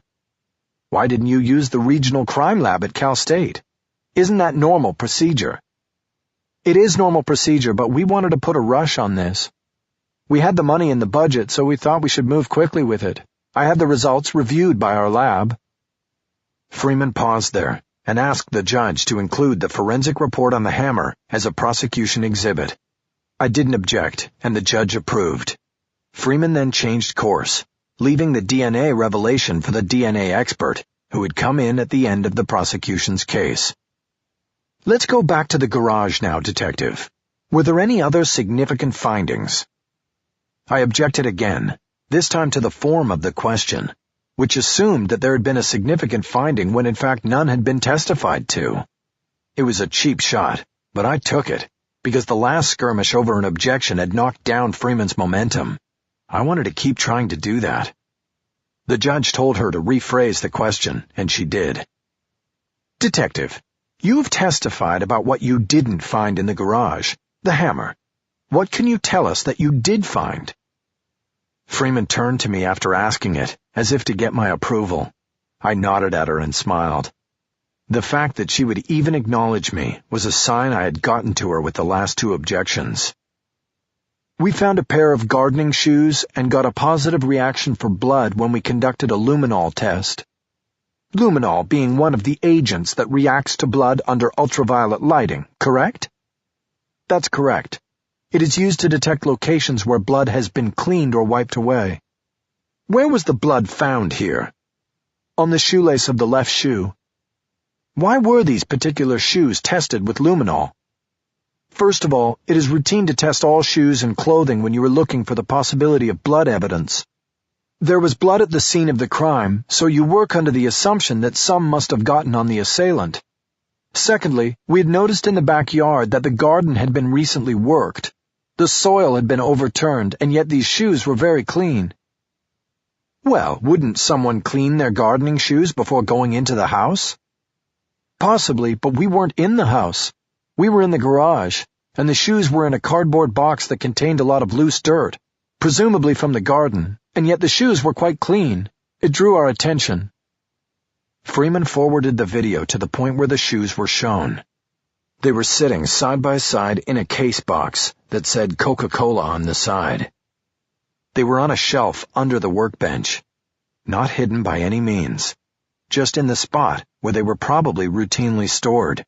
Why didn't you use the regional crime lab at Cal State? Isn't that normal procedure? It is normal procedure, but we wanted to put a rush on this. We had the money in the budget, so we thought we should move quickly with it. I had the results reviewed by our lab. Freeman paused there and asked the judge to include the forensic report on the hammer as a prosecution exhibit. I didn't object, and the judge approved. Freeman then changed course, leaving the DNA revelation for the DNA expert, who had come in at the end of the prosecution's case. Let's go back to the garage now, Detective. Were there any other significant findings? I objected again, this time to the form of the question, which assumed that there had been a significant finding when in fact none had been testified to. It was a cheap shot, but I took it, because the last skirmish over an objection had knocked down Freeman's momentum. I wanted to keep trying to do that. The judge told her to rephrase the question, and she did. Detective, you've testified about what you didn't find in the garage, the hammer. What can you tell us that you did find? Freeman turned to me after asking it, as if to get my approval. I nodded at her and smiled. The fact that she would even acknowledge me was a sign I had gotten to her with the last two objections. We found a pair of gardening shoes and got a positive reaction for blood when we conducted a luminol test. Luminol being one of the agents that reacts to blood under ultraviolet lighting, correct? That's correct. It is used to detect locations where blood has been cleaned or wiped away. Where was the blood found here? On the shoelace of the left shoe. Why were these particular shoes tested with luminol? First of all, it is routine to test all shoes and clothing when you are looking for the possibility of blood evidence. There was blood at the scene of the crime, so you work under the assumption that some must have gotten on the assailant. Secondly, we had noticed in the backyard that the garden had been recently worked. The soil had been overturned, and yet these shoes were very clean. Well, wouldn't someone clean their gardening shoes before going into the house? Possibly, but we weren't in the house. We were in the garage, and the shoes were in a cardboard box that contained a lot of loose dirt, presumably from the garden, and yet the shoes were quite clean. It drew our attention. Freeman forwarded the video to the point where the shoes were shown. They were sitting side by side in a case box that said Coca-Cola on the side. They were on a shelf under the workbench, not hidden by any means, just in the spot where they were probably routinely stored.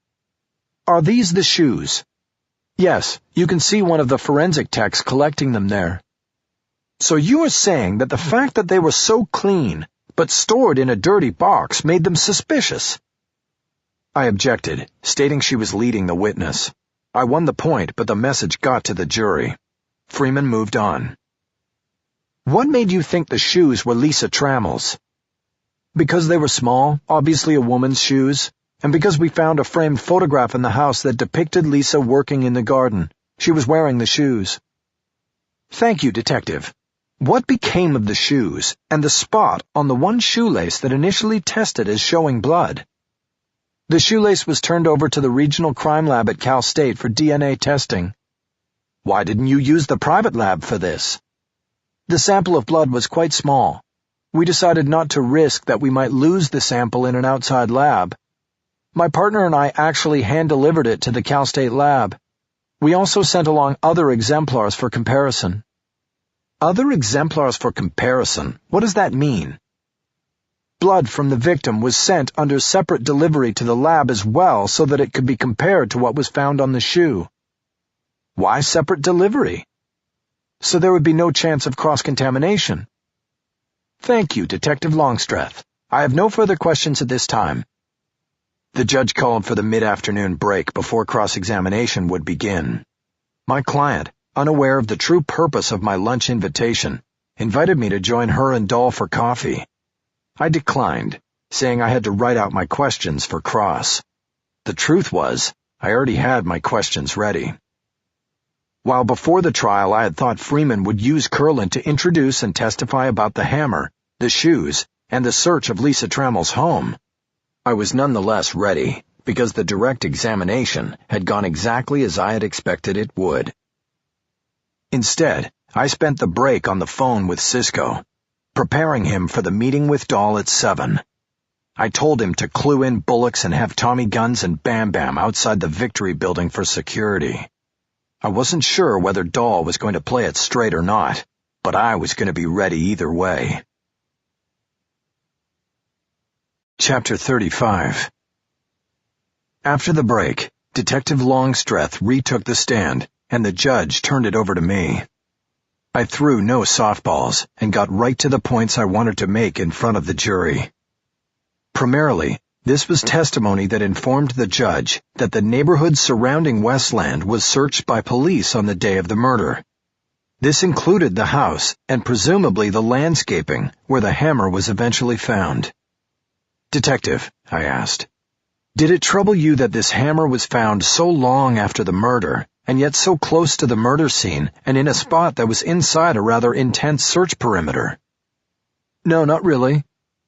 Are these the shoes? Yes, you can see one of the forensic techs collecting them there. So you are saying that the fact that they were so clean, but stored in a dirty box, made them suspicious? I objected, stating she was leading the witness. I won the point, but the message got to the jury. Freeman moved on. What made you think the shoes were Lisa Trammell's? Because they were small, obviously a woman's shoes, and because we found a framed photograph in the house that depicted Lisa working in the garden. She was wearing the shoes. Thank you, Detective. What became of the shoes and the spot on the one shoelace that initially tested as showing blood? The shoelace was turned over to the regional crime lab at Cal State for DNA testing. Why didn't you use the private lab for this? The sample of blood was quite small. We decided not to risk that we might lose the sample in an outside lab. My partner and I actually hand-delivered it to the Cal State lab. We also sent along other exemplars for comparison. Other exemplars for comparison? What does that mean? Blood from the victim was sent under separate delivery to the lab as well so that it could be compared to what was found on the shoe. Why separate delivery? So there would be no chance of cross-contamination. Thank you, Detective Longstreth. I have no further questions at this time. The judge called for the mid-afternoon break before cross-examination would begin. My client, unaware of the true purpose of my lunch invitation, invited me to join her and Dahl for coffee. I declined, saying I had to write out my questions for cross. The truth was, I already had my questions ready. While before the trial I had thought Freeman would use Curlin to introduce and testify about the hammer, the shoes, and the search of Lisa Trammell's home, I was nonetheless ready, because the direct examination had gone exactly as I had expected it would. Instead, I spent the break on the phone with Cisco, preparing him for the meeting with Dahl at 7. I told him to clue in bullocks and have Tommy guns and Bam Bam outside the Victory Building for security. I wasn't sure whether Dahl was going to play it straight or not, but I was going to be ready either way. Chapter 35. After the break, Detective Longstreth retook the stand, and the judge turned it over to me. I threw no softballs and got right to the points I wanted to make in front of the jury. Primarily, this was testimony that informed the judge that the neighborhood surrounding Westland was searched by police on the day of the murder. This included the house and presumably the landscaping where the hammer was eventually found. Detective, I asked, did it trouble you that this hammer was found so long after the murder, and yet so close to the murder scene and in a spot that was inside a rather intense search perimeter? No, not really.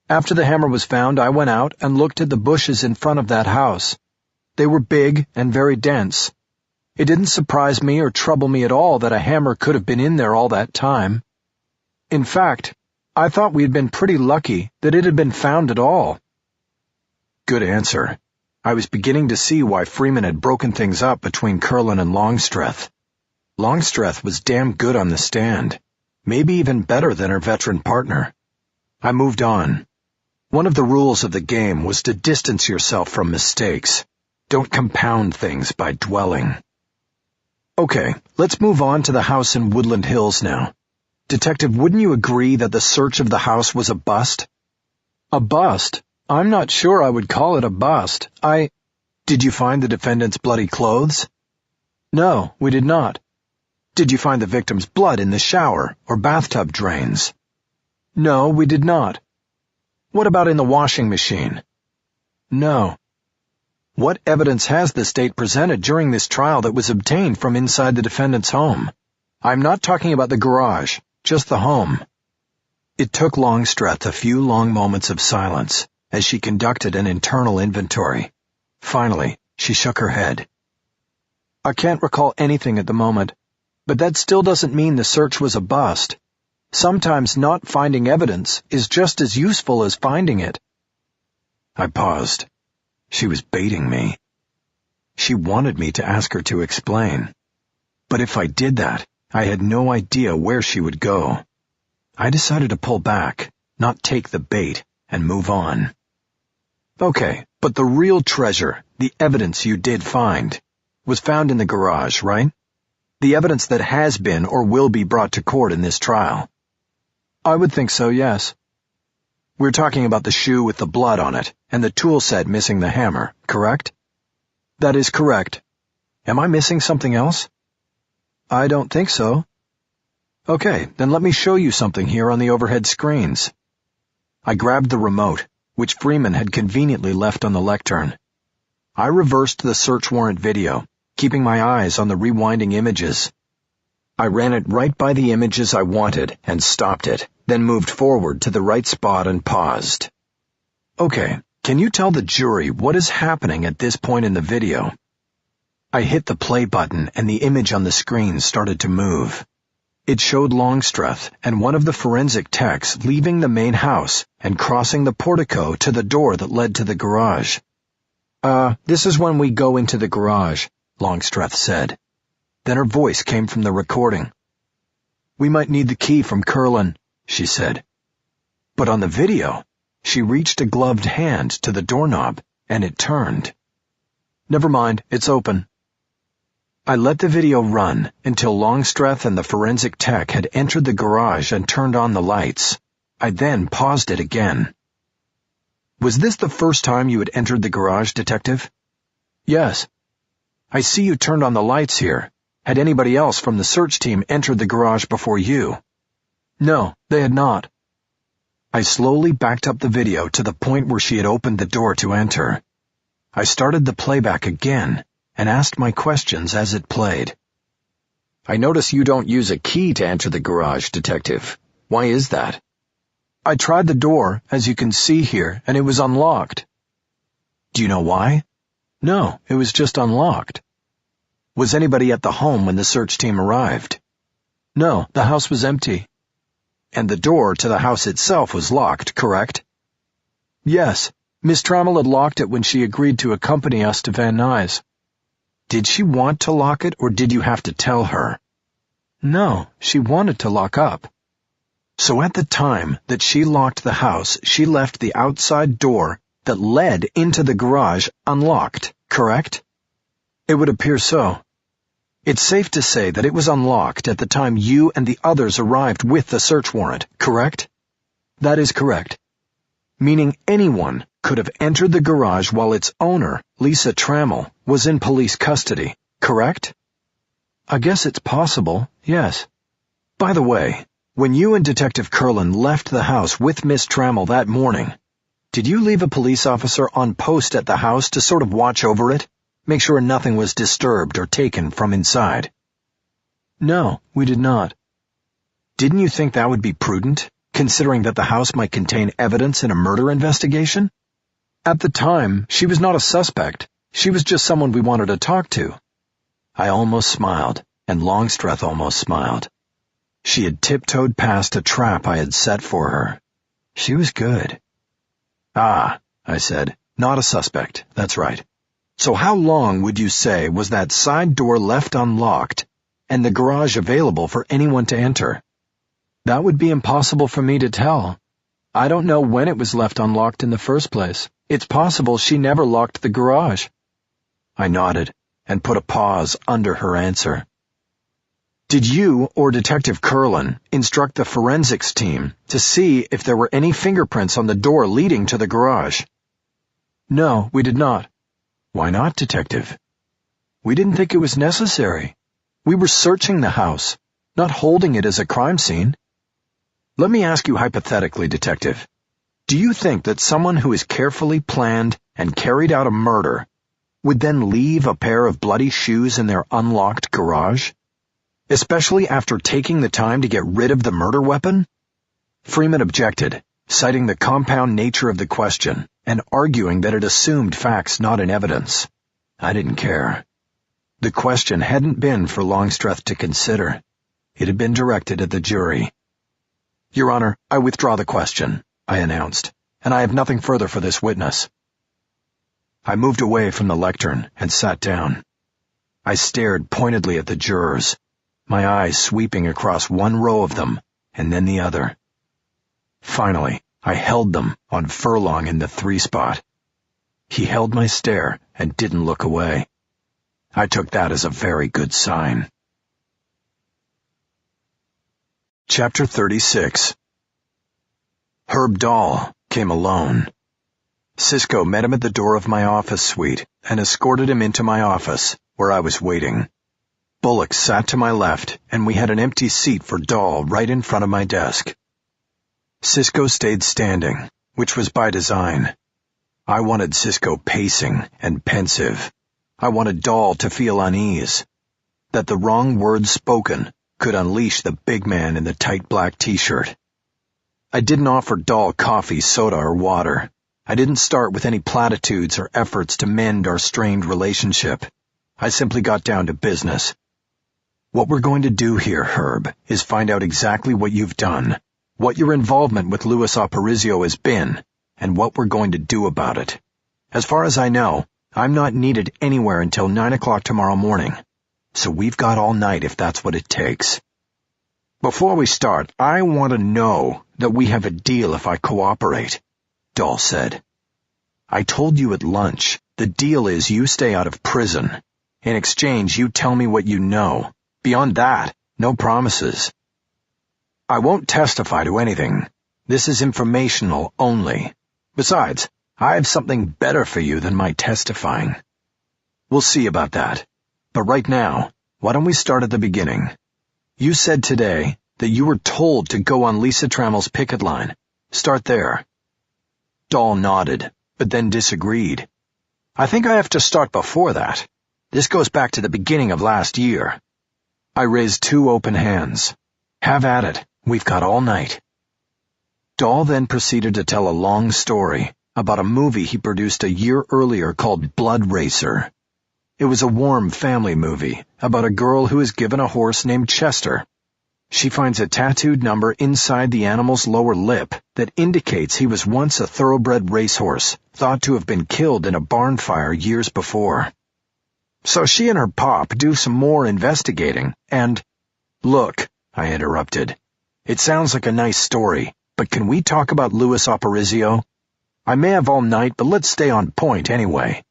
After the hammer was found, I went out and looked at the bushes in front of that house. They were big and very dense. It didn't surprise me or trouble me at all that a hammer could have been in there all that time. In fact, I thought we had been pretty lucky that it had been found at all. Good answer. I was beginning to see why Freeman had broken things up between Curlin and Longstreth. Longstreth was damn good on the stand, maybe even better than her veteran partner. I moved on. One of the rules of the game was to distance yourself from mistakes. Don't compound things by dwelling. Okay, let's move on to the house in Woodland Hills now. Detective, wouldn't you agree that the search of the house was a bust? A bust? I'm not sure I would call it a bust. Did you find the defendant's bloody clothes? No, we did not. Did you find the victim's blood in the shower or bathtub drains? No, we did not. What about in the washing machine? No. What evidence has the state presented during this trial that was obtained from inside the defendant's home? I'm not talking about the garage, just the home. It took Longstreth a few long moments of silence as she conducted an internal inventory. Finally, she shook her head. I can't recall anything at the moment, but that still doesn't mean the search was a bust. Sometimes not finding evidence is just as useful as finding it. I paused. She was baiting me. She wanted me to ask her to explain. But if I did that, I had no idea where she would go. I decided to pull back, not take the bait, and move on. Okay, but the real treasure, the evidence you did find, was found in the garage, right? The evidence that has been or will be brought to court in this trial. I would think so, yes. We're talking about the shoe with the blood on it and the tool set missing the hammer, correct? That is correct. Am I missing something else? I don't think so. Okay, then let me show you something here on the overhead screens. I grabbed the remote, which Freeman had conveniently left on the lectern. I reversed the search warrant video, keeping my eyes on the rewinding images. I ran it right by the images I wanted and stopped it, then moved forward to the right spot and paused. Okay, can you tell the jury what is happening at this point in the video? I hit the play button and the image on the screen started to move. It showed Longstreth and one of the forensic techs leaving the main house and crossing the portico to the door that led to the garage. This is when we go into the garage, Longstreth said. Then her voice came from the recording. We might need the key from Curlin, she said. But on the video, she reached a gloved hand to the doorknob, and it turned. Never mind, it's open. I let the video run until Longstreth and the forensic tech had entered the garage and turned on the lights. I then paused it again. Was this the first time you had entered the garage, Detective? Yes. I see you turned on the lights here. Had anybody else from the search team entered the garage before you? No, they had not. I slowly backed up the video to the point where she had opened the door to enter. I started the playback again and asked my questions as it played. I notice you don't use a key to enter the garage, Detective. Why is that? I tried the door, as you can see here, and it was unlocked. Do you know why? No, it was just unlocked. Was anybody at the home when the search team arrived? No, the house was empty. And the door to the house itself was locked, correct? Yes, Miss Trammell had locked it when she agreed to accompany us to Van Nuys. Did she want to lock it, or did you have to tell her? No, she wanted to lock up. So at the time that she locked the house, she left the outside door that led into the garage unlocked, correct? It would appear so. It's safe to say that it was unlocked at the time you and the others arrived with the search warrant, correct? That is correct. Meaning anyone could have entered the garage while its owner, Lisa Trammell, was in police custody, correct? I guess it's possible, yes. By the way, when you and Detective Curlin left the house with Miss Trammell that morning, did you leave a police officer on post at the house to sort of watch over it? Make sure nothing was disturbed or taken from inside? No, we did not. Didn't you think that would be prudent, considering that the house might contain evidence in a murder investigation? At the time, she was not a suspect. She was just someone we wanted to talk to. I almost smiled, and Longstreth almost smiled. She had tiptoed past a trap I had set for her. She was good. Ah, I said, not a suspect, that's right. So how long would you say was that side door left unlocked and the garage available for anyone to enter? That would be impossible for me to tell. I don't know when it was left unlocked in the first place. It's possible she never locked the garage. I nodded and put a pause under her answer. Did you or Detective Curlin instruct the forensics team to see if there were any fingerprints on the door leading to the garage? No, we did not. Why not, Detective? We didn't think it was necessary. We were searching the house, not holding it as a crime scene. Let me ask you hypothetically, Detective. Do you think that someone who has carefully planned and carried out a murder would then leave a pair of bloody shoes in their unlocked garage? Especially after taking the time to get rid of the murder weapon? Freeman objected, citing the compound nature of the question and arguing that it assumed facts not in evidence. I didn't care. The question hadn't been for Longstreth to consider. It had been directed at the jury. Your Honor, I withdraw the question, I announced, and I have nothing further for this witness. I moved away from the lectern and sat down. I stared pointedly at the jurors, my eyes sweeping across one row of them and then the other. Finally, I held them on Furlong in the 3 spot. He held my stare and didn't look away. I took that as a very good sign. Chapter 36. Herb Dahl came alone. Cisco met him at the door of my office suite and escorted him into my office, where I was waiting. Bullock sat to my left, and we had an empty seat for Dahl right in front of my desk. Cisco stayed standing, which was by design. I wanted Cisco pacing and pensive. I wanted Dahl to feel unease, that the wrong words spoken could unleash the big man in the tight black t-shirt. I didn't offer Dahl coffee, soda, or water. I didn't start with any platitudes or efforts to mend our strained relationship. I simply got down to business. What we're going to do here, Herb, is find out exactly what you've done, what your involvement with Louis Aparicio has been, and what we're going to do about it. As far as I know, I'm not needed anywhere until 9 o'clock tomorrow morning, so we've got all night if that's what it takes. Before we start, I want to know that we have a deal if I cooperate, Dahl said. I told you at lunch, the deal is you stay out of prison. In exchange, you tell me what you know. Beyond that, no promises. I won't testify to anything. This is informational only. Besides, I have something better for you than my testifying. We'll see about that. But right now, why don't we start at the beginning? You said today that you were told to go on Lisa Trammell's picket line. Start there. Dahl nodded, but then disagreed. I think I have to start before that. This goes back to the beginning of last year. I raised 2 open hands. Have at it. We've got all night. Dahl then proceeded to tell a long story about a movie he produced a year earlier called Blood Racer. It was a warm family movie about a girl who is given a horse named Chester. She finds a tattooed number inside the animal's lower lip that indicates he was once a thoroughbred racehorse, thought to have been killed in a barn fire years before. So she and her pop do some more investigating, and— Look, I interrupted. It sounds like a nice story, but can we talk about Louis Aparicio? I may have all night, but let's stay on point anyway.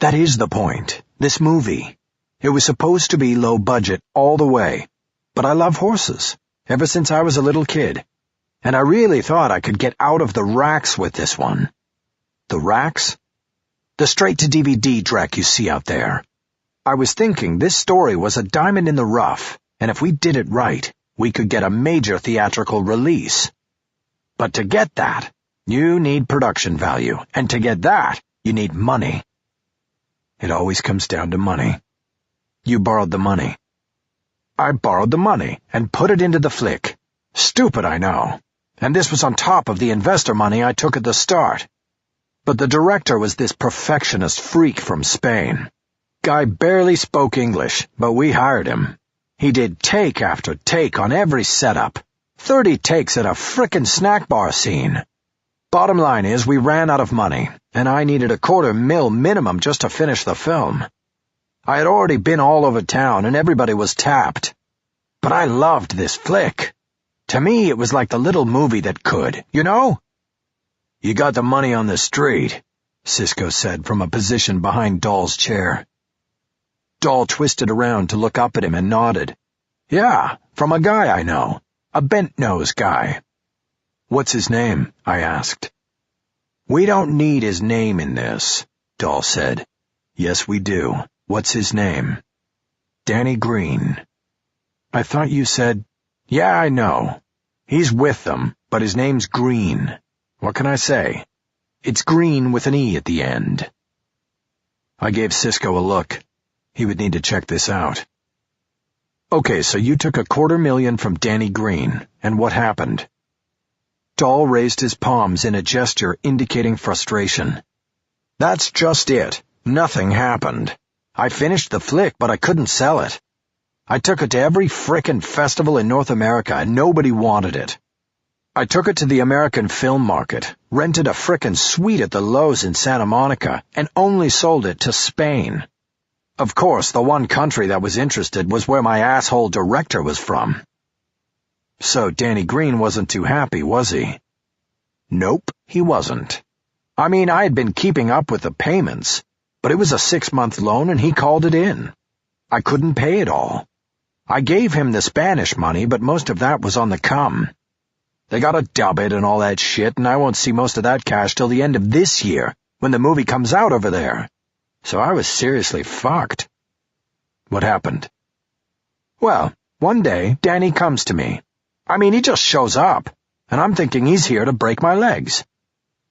That is the point. This movie. It was supposed to be low budget all the way. But I love horses, ever since I was a little kid. And I really thought I could get out of the racks with this one. The racks? The straight-to-DVD track you see out there. I was thinking this story was a diamond in the rough, and if we did it right, we could get a major theatrical release. But to get that, you need production value, and to get that, you need money. It always comes down to money. You borrowed the money. I borrowed the money and put it into the flick. Stupid, I know. And this was on top of the investor money I took at the start. But the director was this perfectionist freak from Spain. Guy barely spoke English, but we hired him. He did take after take on every setup. 30 takes at a frickin' snack bar scene. Bottom line is we ran out of money, and I needed $250,000 minimum just to finish the film. I had already been all over town, and everybody was tapped. But I loved this flick. To me, it was like the little movie that could, you know? You got the money on the street, Cisco said from a position behind Dahl's chair. Dahl twisted around to look up at him and nodded. Yeah, from a guy I know. A bent-nosed guy. What's his name? I asked. We don't need his name in this, Dahl said. Yes, we do. What's his name? Danny Green. I thought you said— Yeah, I know. He's with them, but his name's Green. What can I say? It's Green with an E at the end. I gave Cisco a look. He would need to check this out. Okay, so you took $250,000 from Danny Green, and what happened? Dahl raised his palms in a gesture indicating frustration. That's just it. Nothing happened. I finished the flick, but I couldn't sell it. I took it to every frickin' festival in North America, and nobody wanted it. I took it to the American film market, rented a frickin' suite at the Loews in Santa Monica, and only sold it to Spain. Of course, the one country that was interested was where my asshole director was from. So Danny Green wasn't too happy, was he? Nope, he wasn't. I mean, I had been keeping up with the payments, but it was a 6-month loan and he called it in. I couldn't pay it all. I gave him the Spanish money, but most of that was on the come. They gotta dub it and all that shit, and I won't see most of that cash till the end of this year, when the movie comes out over there. So I was seriously fucked. What happened? Well, one day, Danny comes to me. I mean, he just shows up, and I'm thinking he's here to break my legs.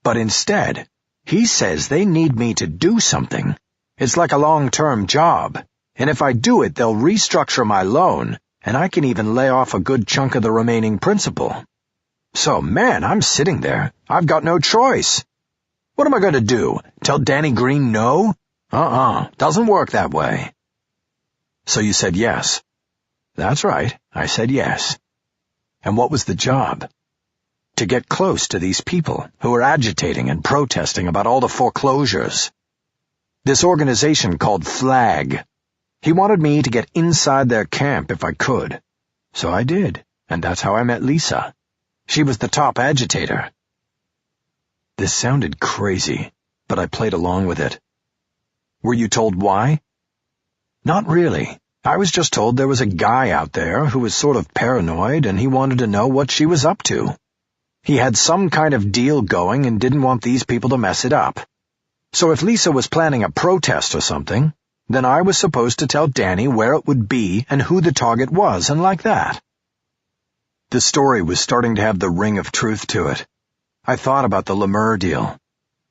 But instead, he says they need me to do something. It's like a long-term job, and if I do it, they'll restructure my loan, and I can even lay off a good chunk of the remaining principal. So, man, I'm sitting there. I've got no choice. What am I going to do? Tell Danny Green no? Doesn't work that way. So you said yes. That's right, I said yes. And what was the job? To get close to these people who were agitating and protesting about all the foreclosures. This organization called FLAG. He wanted me to get inside their camp if I could. So I did, and that's how I met Lisa. She was the top agitator. This sounded crazy, but I played along with it. Were you told why? Not really. I was just told there was a guy out there who was sort of paranoid and he wanted to know what she was up to. He had some kind of deal going and didn't want these people to mess it up. So if Lisa was planning a protest or something, then I was supposed to tell Danny where it would be and who the target was, and like that. The story was starting to have the ring of truth to it. I thought about the Lemur deal.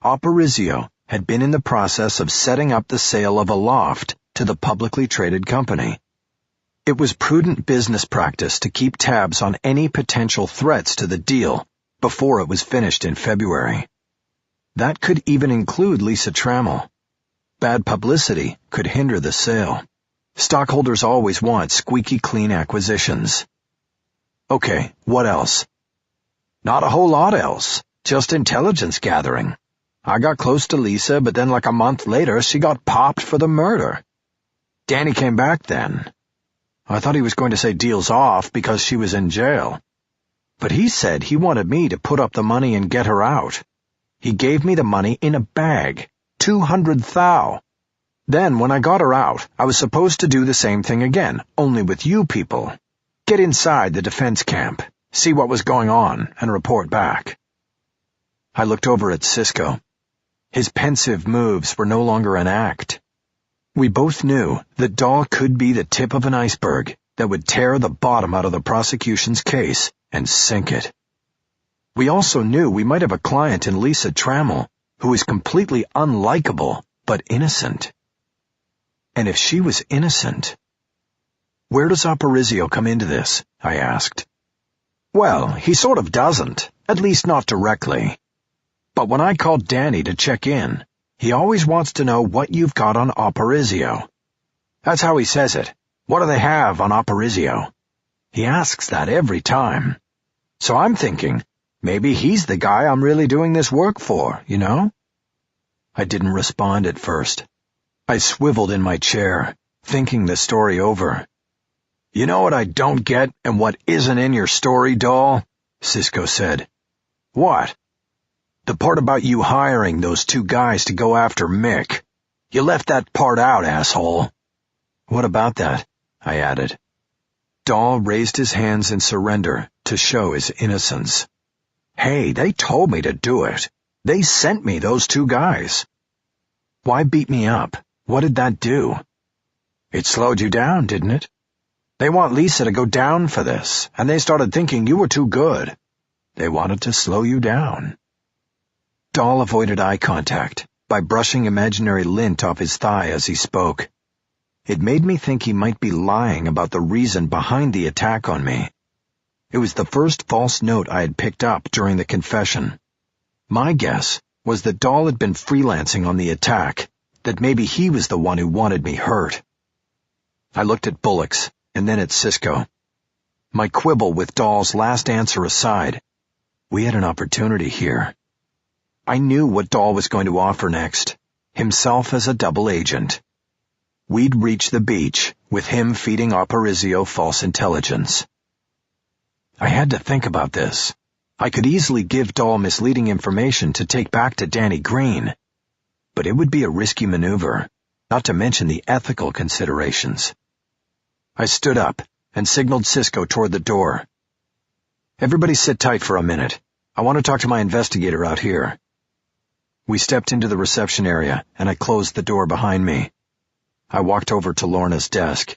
Aparicio had been in the process of setting up the sale of a loft to the publicly traded company. It was prudent business practice to keep tabs on any potential threats to the deal before it was finished in February. That could even include Lisa Trammell. Bad publicity could hinder the sale. Stockholders always want squeaky clean acquisitions. Okay, what else? Not a whole lot else, just intelligence gathering. I got close to Lisa, but then like a month later, she got popped for the murder. Danny came back then. I thought he was going to say deal's off because she was in jail. But he said he wanted me to put up the money and get her out. He gave me the money in a bag, 200 thou. Then when I got her out, I was supposed to do the same thing again, only with you people. Get inside the defense camp, see what was going on, and report back. I looked over at Cisco. His pensive moves were no longer an act. We both knew that Dahl could be the tip of an iceberg that would tear the bottom out of the prosecution's case and sink it. We also knew we might have a client in Lisa Trammell who was completely unlikable but innocent. And if she was innocent... Where does Aparicio come into this? I asked. Well, he sort of doesn't, at least not directly. But when I called Danny to check in, he always wants to know what you've got on Aparicio. That's how he says it. What do they have on Aparicio? He asks that every time. So I'm thinking, maybe he's the guy I'm really doing this work for, you know? I didn't respond at first. I swiveled in my chair, thinking the story over. You know what I don't get and what isn't in your story, Dahl? Cisco said. What? The part about you hiring those two guys to go after Mick. You left that part out, asshole. What about that? I added. Dahl raised his hands in surrender to show his innocence. Hey, they told me to do it. They sent me those two guys. Why beat me up? What did that do? It slowed you down, didn't it? They want Lisa to go down for this, and they started thinking you were too good. They wanted to slow you down. Dahl avoided eye contact by brushing imaginary lint off his thigh as he spoke. It made me think he might be lying about the reason behind the attack on me. It was the first false note I had picked up during the confession. My guess was that Dahl had been freelancing on the attack, that maybe he was the one who wanted me hurt. I looked at Bullocks, and then at Cisco. My quibble with Dahl's last answer aside, we had an opportunity here. I knew what Dahl was going to offer next, himself as a double agent. We'd reach the beach with him feeding Aparicio false intelligence. I had to think about this. I could easily give Dahl misleading information to take back to Danny Green, but it would be a risky maneuver, not to mention the ethical considerations. I stood up and signaled Cisco toward the door. Everybody sit tight for a minute. I want to talk to my investigator out here. We stepped into the reception area, and I closed the door behind me. I walked over to Lorna's desk.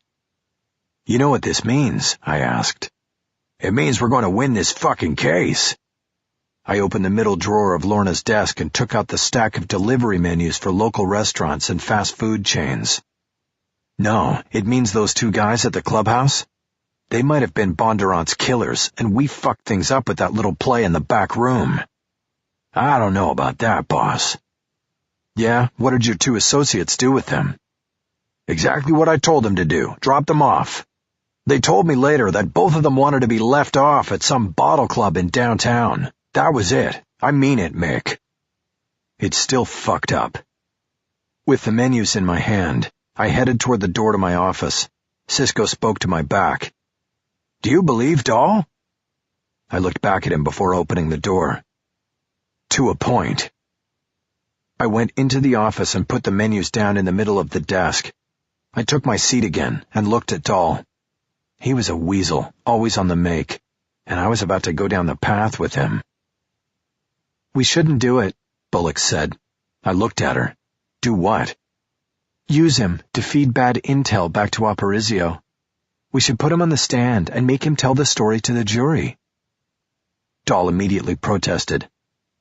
You know what this means? I asked. It means we're going to win this fucking case. I opened the middle drawer of Lorna's desk and took out the stack of delivery menus for local restaurants and fast food chains. No, it means those two guys at the clubhouse? They might have been Bondurant's killers, and we fucked things up with that little play in the back room. I don't know about that, boss. Yeah, what did your two associates do with them? Exactly what I told them to do, drop them off. They told me later that both of them wanted to be left off at some bottle club in downtown. That was it. I mean it, Mick. It's still fucked up. With the menus in my hand, I headed toward the door to my office. Cisco spoke to my back. Do you believe Dahl? I looked back at him before opening the door. To a point. I went into the office and put the menus down in the middle of the desk. I took my seat again and looked at Dahl. He was a weasel, always on the make, and I was about to go down the path with him. We shouldn't do it, Bullock said. I looked at her. Do what? Use him to feed bad intel back to Aparicio. We should put him on the stand and make him tell the story to the jury. Dahl immediately protested.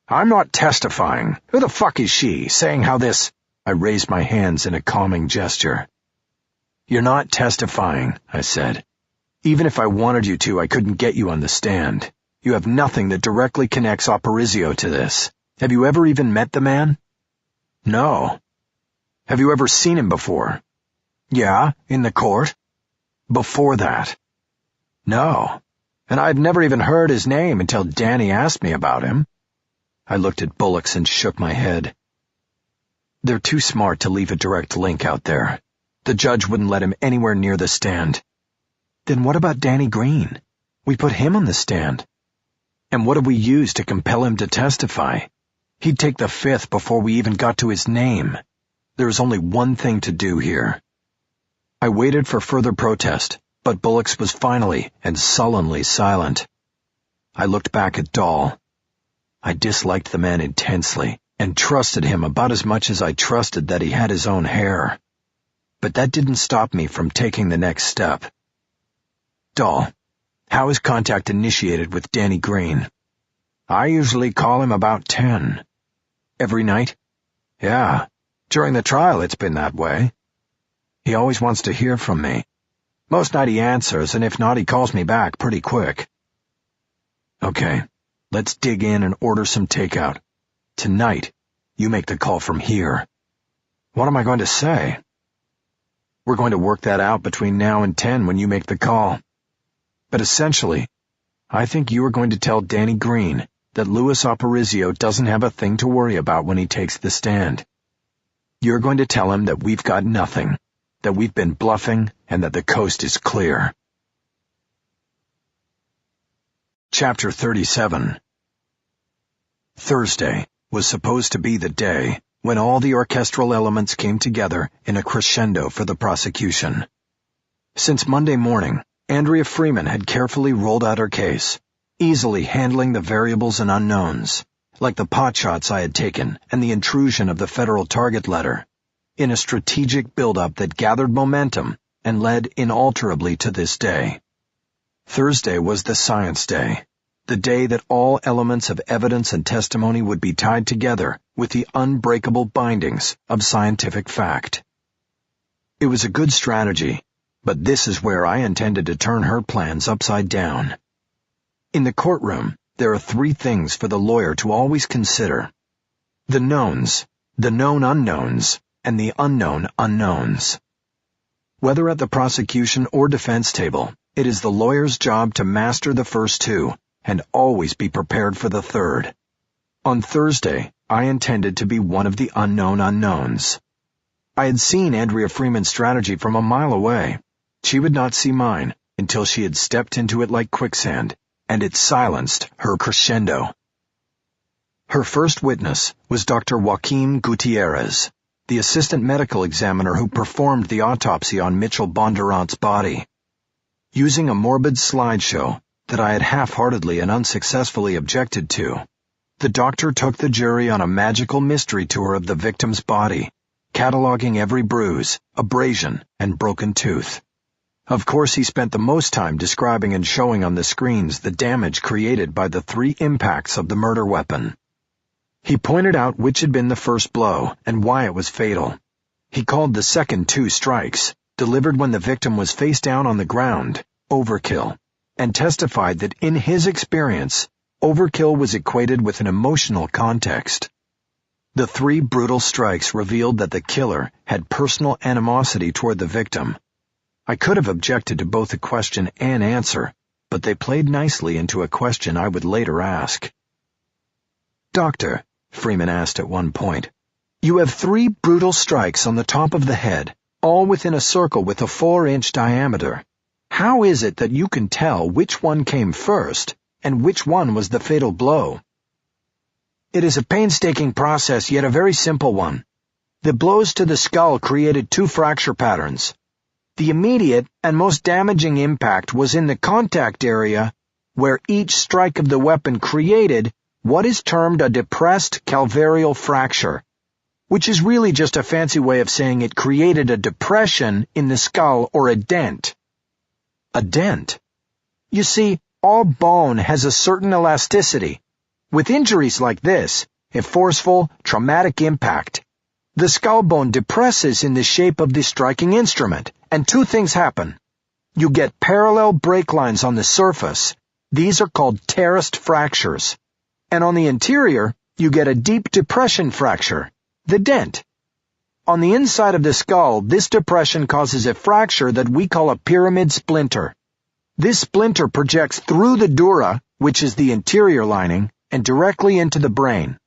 I'm not testifying. Who the fuck is she, saying how this... I raised my hands in a calming gesture. You're not testifying, I said. Even if I wanted you to, I couldn't get you on the stand. You have nothing that directly connects Aparicio to this. Have you ever even met the man? No. Have you ever seen him before? Yeah, in the court. Before that? No. And I'd never even heard his name until Danny asked me about him. I looked at Bullock's and shook my head. They're too smart to leave a direct link out there. The judge wouldn't let him anywhere near the stand. Then what about Danny Green? We put him on the stand. And what have we used to compel him to testify? He'd take the fifth before we even got to his name. There is only one thing to do here. I waited for further protest, but Bullock's was finally and sullenly silent. I looked back at Dahl. I disliked the man intensely and trusted him about as much as I trusted that he had his own hair. But that didn't stop me from taking the next step. Dahl, how is contact initiated with Danny Green? I usually call him about 10. Every night? Yeah. During the trial, it's been that way. He always wants to hear from me. Most night he answers, and if not, he calls me back pretty quick. Okay, let's dig in and order some takeout. Tonight, you make the call from here. What am I going to say? We're going to work that out between now and 10 when you make the call. But essentially, I think you are going to tell Danny Green that Luis Aparicio doesn't have a thing to worry about when he takes the stand. You're going to tell him that we've got nothing, that we've been bluffing, and that the coast is clear. Chapter 37. Thursday was supposed to be the day when all the orchestral elements came together in a crescendo for the prosecution. Since Monday morning, Andrea Freeman had carefully rolled out her case, easily handling the variables and unknowns, like the potshots I had taken and the intrusion of the federal target letter, in a strategic build-up that gathered momentum and led inalterably to this day. Thursday was the science day, the day that all elements of evidence and testimony would be tied together with the unbreakable bindings of scientific fact. It was a good strategy, but this is where I intended to turn her plans upside down. In the courtroom, there are three things for the lawyer to always consider: the knowns, the known unknowns, and the unknown unknowns. Whether at the prosecution or defense table, it is the lawyer's job to master the first two and always be prepared for the third. On Thursday, I intended to be one of the unknown unknowns. I had seen Andrea Freeman's strategy from a mile away. She would not see mine until she had stepped into it like quicksand, and it silenced her crescendo. Her first witness was Dr. Joaquin Gutierrez, the assistant medical examiner who performed the autopsy on Mitchell Bondurant's body. Using a morbid slideshow that I had half-heartedly and unsuccessfully objected to, the doctor took the jury on a magical mystery tour of the victim's body, cataloging every bruise, abrasion, and broken tooth. Of course, he spent the most time describing and showing on the screens the damage created by the 3 impacts of the murder weapon. He pointed out which had been the first blow and why it was fatal. He called the second 2 strikes, delivered when the victim was face down on the ground, overkill, and testified that in his experience, overkill was equated with an emotional context. The 3 brutal strikes revealed that the killer had personal animosity toward the victim. I could have objected to both a question and answer, but they played nicely into a question I would later ask. "Doctor," Freeman asked at one point, "you have 3 brutal strikes on the top of the head, all within a circle with a 4-inch diameter. How is it that you can tell which one came first and which one was the fatal blow?" "It is a painstaking process, yet a very simple one. The blows to the skull created 2 fracture patterns. The immediate and most damaging impact was in the contact area, where each strike of the weapon created what is termed a depressed calvarial fracture, which is really just a fancy way of saying it created a depression in the skull or a dent. A dent? You see, all bone has a certain elasticity. With injuries like this, a forceful, traumatic impact, the skull bone depresses in the shape of the striking instrument, and two things happen. You get parallel break lines on the surface. These are called terraced fractures. And on the interior, you get a deep depression fracture, the dent. On the inside of the skull, this depression causes a fracture that we call a pyramid splinter. This splinter projects through the dura, which is the interior lining, and directly into the brain.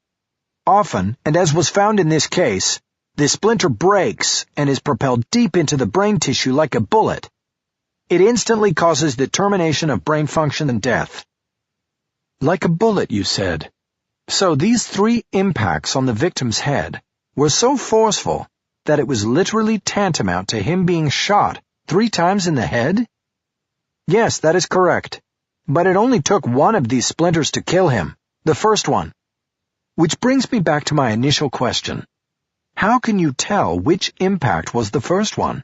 Often, and as was found in this case, the splinter breaks and is propelled deep into the brain tissue like a bullet. It instantly causes the termination of brain function and death. Like a bullet, you said. So these 3 impacts on the victim's head were so forceful that it was literally tantamount to him being shot 3 times in the head? Yes, that is correct. But it only took one of these splinters to kill him, the first one. Which brings me back to my initial question. How can you tell which impact was the first one?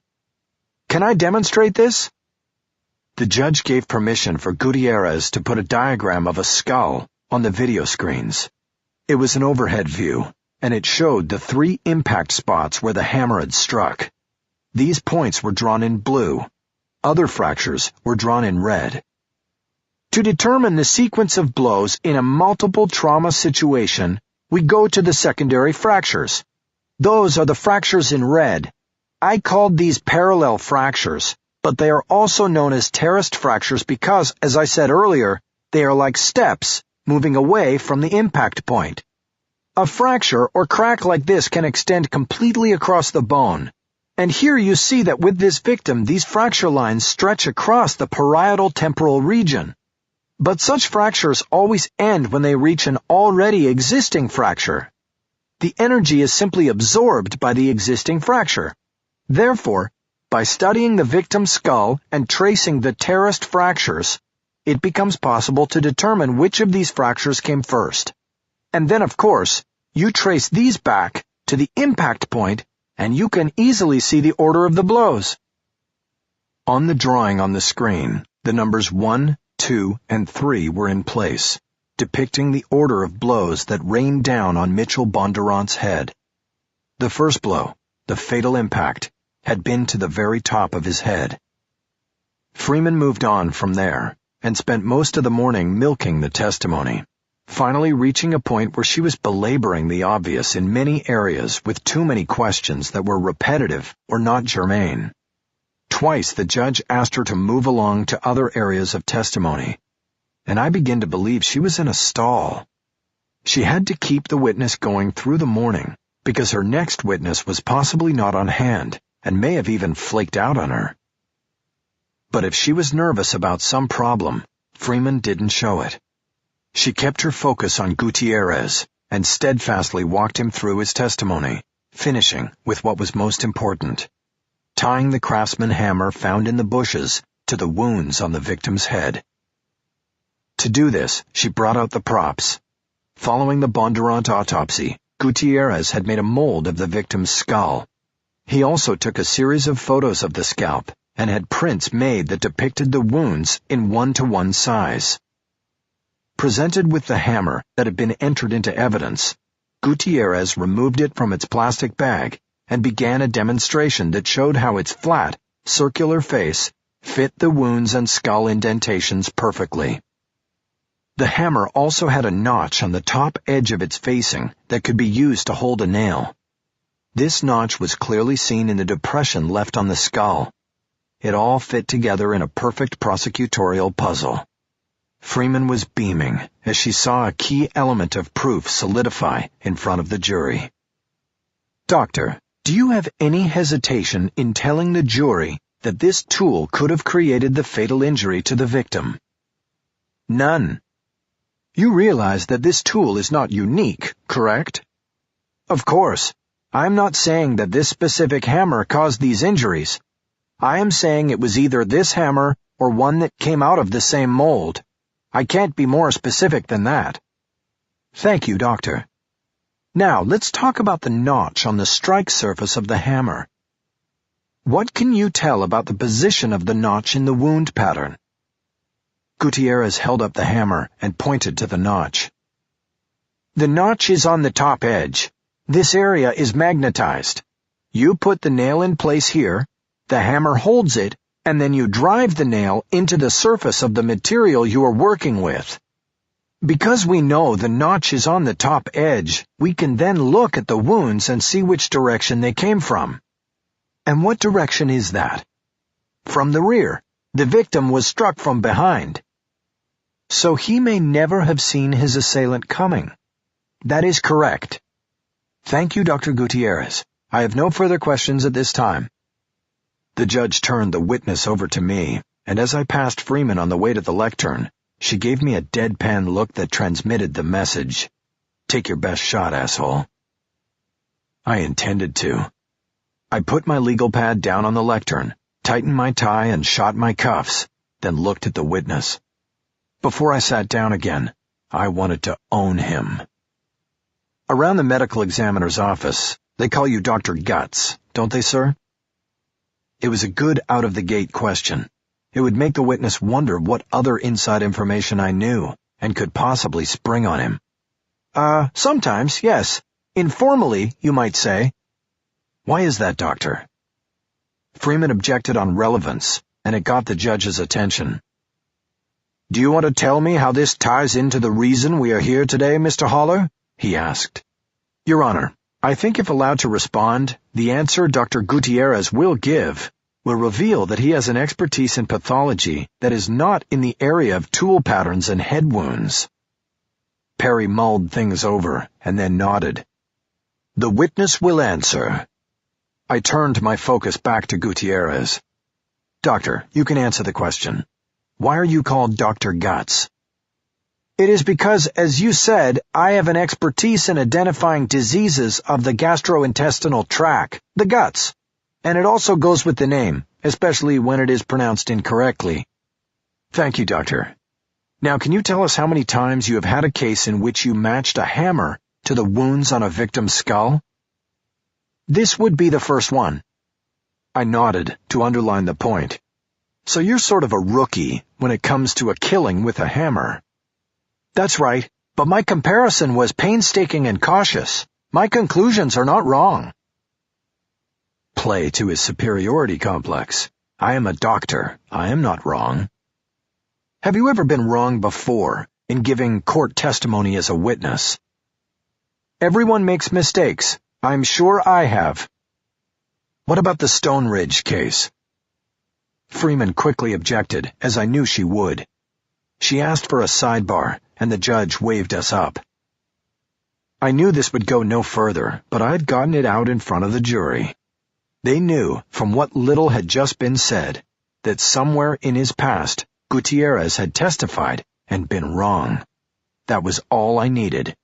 Can I demonstrate this? The judge gave permission for Gutierrez to put a diagram of a skull on the video screens. It was an overhead view, and it showed the 3 impact spots where the hammer had struck. These points were drawn in blue. Other fractures were drawn in red. To determine the sequence of blows in a multiple trauma situation, we go to the secondary fractures. Those are the fractures in red. I called these parallel fractures, but they are also known as terraced fractures because, as I said earlier, they are like steps moving away from the impact point. A fracture or crack like this can extend completely across the bone. And here you see that with this victim, these fracture lines stretch across the parietal temporal region. But such fractures always end when they reach an already existing fracture. The energy is simply absorbed by the existing fracture. Therefore, by studying the victim's skull and tracing the terraced fractures, it becomes possible to determine which of these fractures came first. And then, of course, you trace these back to the impact point, and you can easily see the order of the blows. On the drawing on the screen, the numbers 1, 2, and 3 were in place, depicting the order of blows that rained down on Mitchell Bondurant's head. The first blow, the fatal impact, had been to the very top of his head. Freeman moved on from there and spent most of the morning milking the testimony, finally reaching a point where she was belaboring the obvious in many areas with too many questions that were repetitive or not germane. Twice the judge asked her to move along to other areas of testimony, and I began to believe she was in a stall. She had to keep the witness going through the morning because her next witness was possibly not on hand and may have even flaked out on her. But if she was nervous about some problem, Freeman didn't show it. She kept her focus on Gutierrez and steadfastly walked him through his testimony, finishing with what was most important, tying the craftsman hammer found in the bushes to the wounds on the victim's head. To do this, she brought out the props. Following the Bondurant autopsy, Gutierrez had made a mold of the victim's skull. He also took a series of photos of the scalp and had prints made that depicted the wounds in 1:1 size. Presented with the hammer that had been entered into evidence, Gutierrez removed it from its plastic bag and began a demonstration that showed how its flat, circular face fit the wounds and skull indentations perfectly. The hammer also had a notch on the top edge of its facing that could be used to hold a nail. This notch was clearly seen in the depression left on the skull. It all fit together in a perfect prosecutorial puzzle. Freeman was beaming as she saw a key element of proof solidify in front of the jury. Doctor, do you have any hesitation in telling the jury that this tool could have created the fatal injury to the victim? None. You realize that this tool is not unique, correct? Of course. I'm not saying that this specific hammer caused these injuries. I am saying it was either this hammer or one that came out of the same mold. I can't be more specific than that. Thank you, Doctor. Now, let's talk about the notch on the strike surface of the hammer. What can you tell about the position of the notch in the wound pattern? Gutierrez held up the hammer and pointed to the notch. The notch is on the top edge. This area is magnetized. You put the nail in place here, the hammer holds it, and then you drive the nail into the surface of the material you are working with. Because we know the notch is on the top edge, we can then look at the wounds and see which direction they came from. And what direction is that? From the rear. The victim was struck from behind. So he may never have seen his assailant coming. That is correct. Thank you, Dr. Gutierrez. I have no further questions at this time. The judge turned the witness over to me, and as I passed Freeman on the way to the lectern, she gave me a deadpan look that transmitted the message. Take your best shot, asshole. I intended to. I put my legal pad down on the lectern, tightened my tie and shot my cuffs, then looked at the witness. Before I sat down again, I wanted to own him. Around the medical examiner's office, they call you Dr. Guts, don't they, sir? It was a good out-of-the-gate question. It would make the witness wonder what other inside information I knew and could possibly spring on him. Sometimes, yes. Informally, you might say. Why is that, Doctor? Freeman objected on relevance, and it got the judge's attention. Do you want to tell me how this ties into the reason we are here today, Mr. Haller? He asked. Your Honor, I think if allowed to respond, the answer Dr. Gutierrez will give will reveal that he has an expertise in pathology that is not in the area of tool patterns and head wounds. Perry mulled things over and then nodded. The witness will answer. I turned my focus back to Gutierrez. Doctor, you can answer the question. Why are you called Dr. Guts? It is because, as you said, I have an expertise in identifying diseases of the gastrointestinal tract, the guts, and it also goes with the name, especially when it is pronounced incorrectly. Thank you, Doctor. Now, can you tell us how many times you have had a case in which you matched a hammer to the wounds on a victim's skull? This would be the first one. I nodded to underline the point. So you're sort of a rookie when it comes to a killing with a hammer. That's right, but my comparison was painstaking and cautious. My conclusions are not wrong. Play to his superiority complex. I am a doctor. I am not wrong. Have you ever been wrong before in giving court testimony as a witness? Everyone makes mistakes. I'm sure I have. What about the Stone Ridge case? Freeman quickly objected, as I knew she would. She asked for a sidebar, and the judge waved us up. I knew this would go no further, but I had gotten it out in front of the jury. They knew, from what little had just been said, that somewhere in his past, Gutierrez had testified and been wrong. That was all I needed.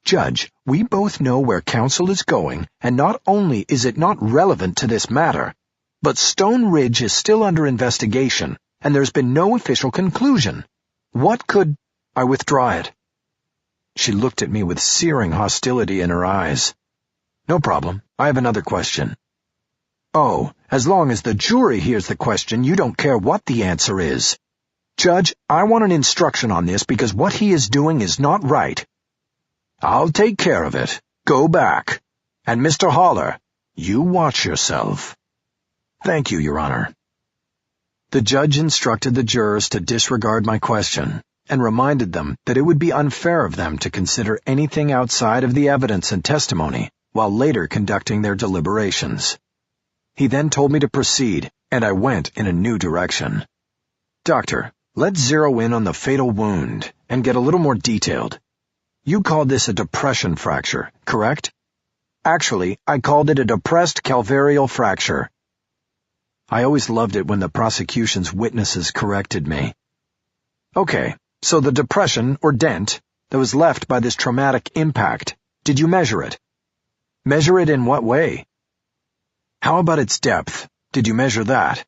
Judge, we both know where counsel is going, and not only is it not relevant to this matter, but Stone Ridge is still under investigation, and there's been no official conclusion. What could... I withdraw it. She looked at me with searing hostility in her eyes. No problem. I have another question. Oh, as long as the jury hears the question, you don't care what the answer is. Judge, I want an instruction on this because what he is doing is not right. I'll take care of it. Go back. And Mr. Haller, you watch yourself. Thank you, Your Honor. The judge instructed the jurors to disregard my question and reminded them that it would be unfair of them to consider anything outside of the evidence and testimony while later conducting their deliberations. He then told me to proceed, and I went in a new direction. Doctor, let's zero in on the fatal wound and get a little more detailed. You called this a depression fracture, correct? Actually, I called it a depressed calvarial fracture. I always loved it when the prosecution's witnesses corrected me. Okay, so the depression, or dent, that was left by this traumatic impact, did you measure it? Measure it in what way? How about its depth? Did you measure that?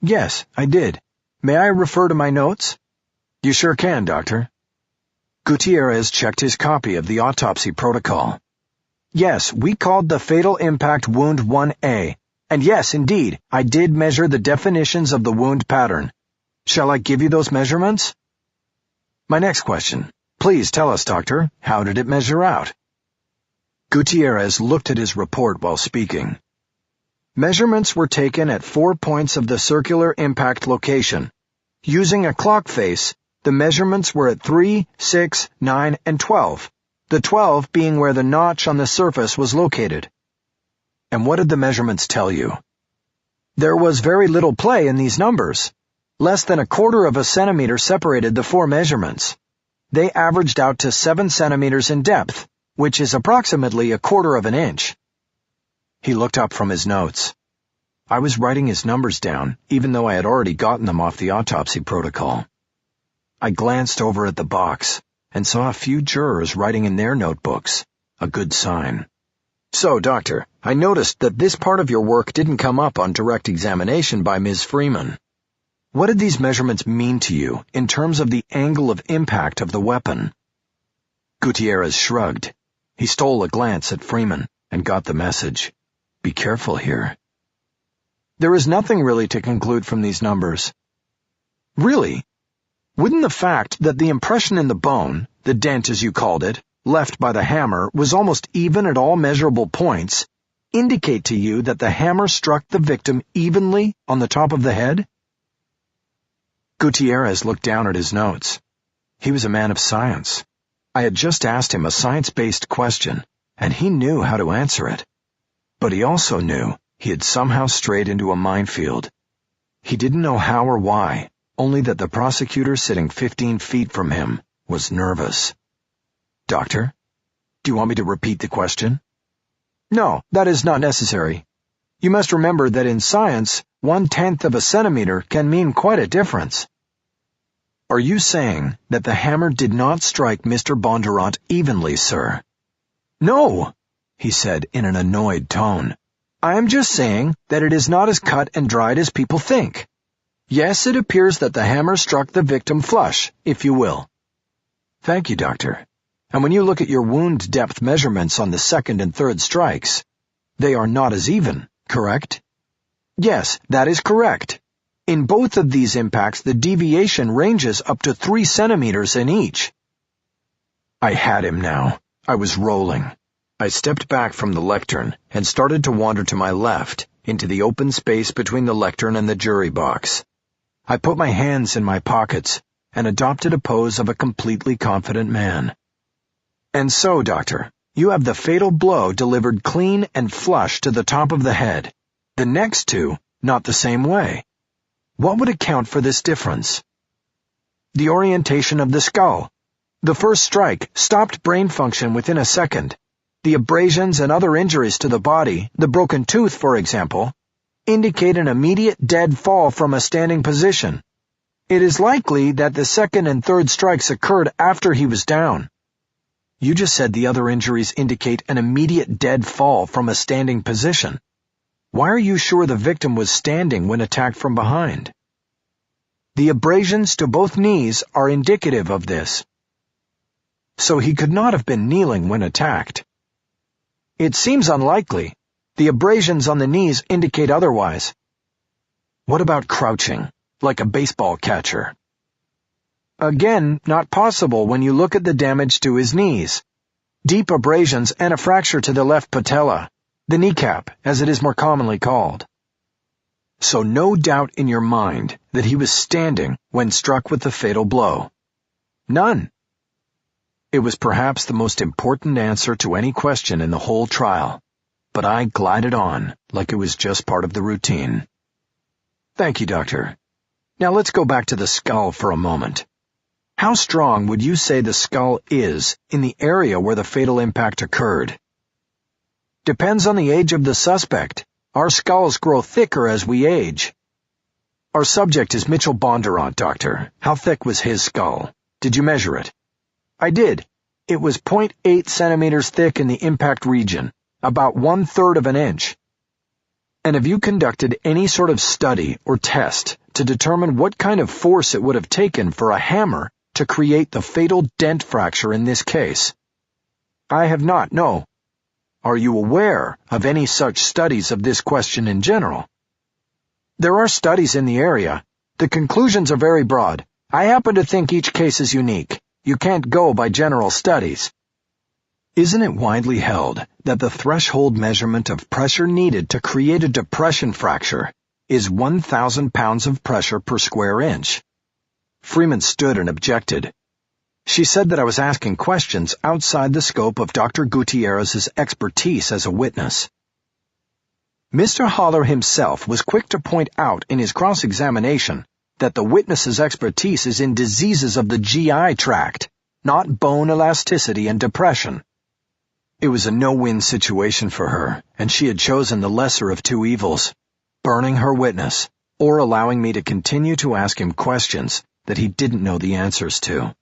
Yes, I did. May I refer to my notes? You sure can, Doctor. Gutierrez checked his copy of the autopsy protocol. Yes, we called the fatal impact wound 1A, and yes, indeed, I did measure the definitions of the wound pattern. Shall I give you those measurements? My next question. Please tell us, doctor, how did it measure out? Gutierrez looked at his report while speaking. Measurements were taken at 4 points of the circular impact location. Using a clock face, the measurements were at 3, 6, 9, and 12, the 12 being where the notch on the surface was located. And what did the measurements tell you? There was very little play in these numbers. Less than 1/4 of a centimeter separated the 4 measurements. They averaged out to 7 centimeters in depth, which is approximately 1/4 of an inch. He looked up from his notes. I was writing his numbers down, even though I had already gotten them off the autopsy protocol. I glanced over at the box and saw a few jurors writing in their notebooks, a good sign. So, doctor, I noticed that this part of your work didn't come up on direct examination by Ms. Freeman. What did these measurements mean to you in terms of the angle of impact of the weapon? Gutierrez shrugged. He stole a glance at Freeman and got the message. Be careful here. There is nothing really to conclude from these numbers. Really? Wouldn't the fact that the impression in the bone, the dent as you called it, left by the hammer was almost even at all measurable points, indicate to you that the hammer struck the victim evenly on the top of the head? Gutierrez looked down at his notes. He was a man of science. I had just asked him a science-based question, and he knew how to answer it. But he also knew he had somehow strayed into a minefield. He didn't know how or why, only that the prosecutor sitting 15 feet from him was nervous. Doctor, do you want me to repeat the question? No, that is not necessary. You must remember that in science, 1/10 of a centimeter can mean quite a difference. Are you saying that the hammer did not strike Mr. Bondurant evenly, sir? No, he said in an annoyed tone. I am just saying that it is not as cut and dried as people think. Yes, it appears that the hammer struck the victim flush, if you will. Thank you, doctor. And when you look at your wound depth measurements on the second and third strikes, they are not as even, correct? Yes, that is correct. In both of these impacts, the deviation ranges up to 3 centimeters in each. I had him now. I was rolling. I stepped back from the lectern and started to wander to my left, into the open space between the lectern and the jury box. I put my hands in my pockets and adopted a pose of a completely confident man. And so, doctor, you have the fatal blow delivered clean and flush to the top of the head. The next two, not the same way. What would account for this difference? The orientation of the skull. The first strike stopped brain function within a second. The abrasions and other injuries to the body, the broken tooth, for example, indicate an immediate dead fall from a standing position. It is likely that the second and third strikes occurred after he was down. You just said the other injuries indicate an immediate dead fall from a standing position. Why are you sure the victim was standing when attacked from behind? The abrasions to both knees are indicative of this. So he could not have been kneeling when attacked. It seems unlikely. The abrasions on the knees indicate otherwise. What about crouching, like a baseball catcher? Again, not possible when you look at the damage to his knees. Deep abrasions and a fracture to the left patella, the kneecap, as it is more commonly called. So no doubt in your mind that he was standing when struck with the fatal blow. None. It was perhaps the most important answer to any question in the whole trial, but I glided on like it was just part of the routine. Thank you, doctor. Now let's go back to the skull for a moment. How strong would you say the skull is in the area where the fatal impact occurred? Depends on the age of the suspect. Our skulls grow thicker as we age. Our subject is Mitchell Bondurant, doctor. How thick was his skull? Did you measure it? I did. It was 0.8 centimeters thick in the impact region, about 1/3 of an inch. And have you conducted any sort of study or test to determine what kind of force it would have taken for a hammer to create the fatal dent fracture in this case? I have not, no. Are you aware of any such studies of this question in general? There are studies in the area. The conclusions are very broad. I happen to think each case is unique. You can't go by general studies. Isn't it widely held that the threshold measurement of pressure needed to create a depression fracture is 1,000 pounds of pressure per square inch? Freeman stood and objected. She said that I was asking questions outside the scope of Dr. Gutierrez's expertise as a witness. Mr. Haller himself was quick to point out in his cross-examination that the witness's expertise is in diseases of the GI tract, not bone elasticity and depression. It was a no-win situation for her, and she had chosen the lesser of two evils, burning her witness, or allowing me to continue to ask him questions that he didn't know the answers to.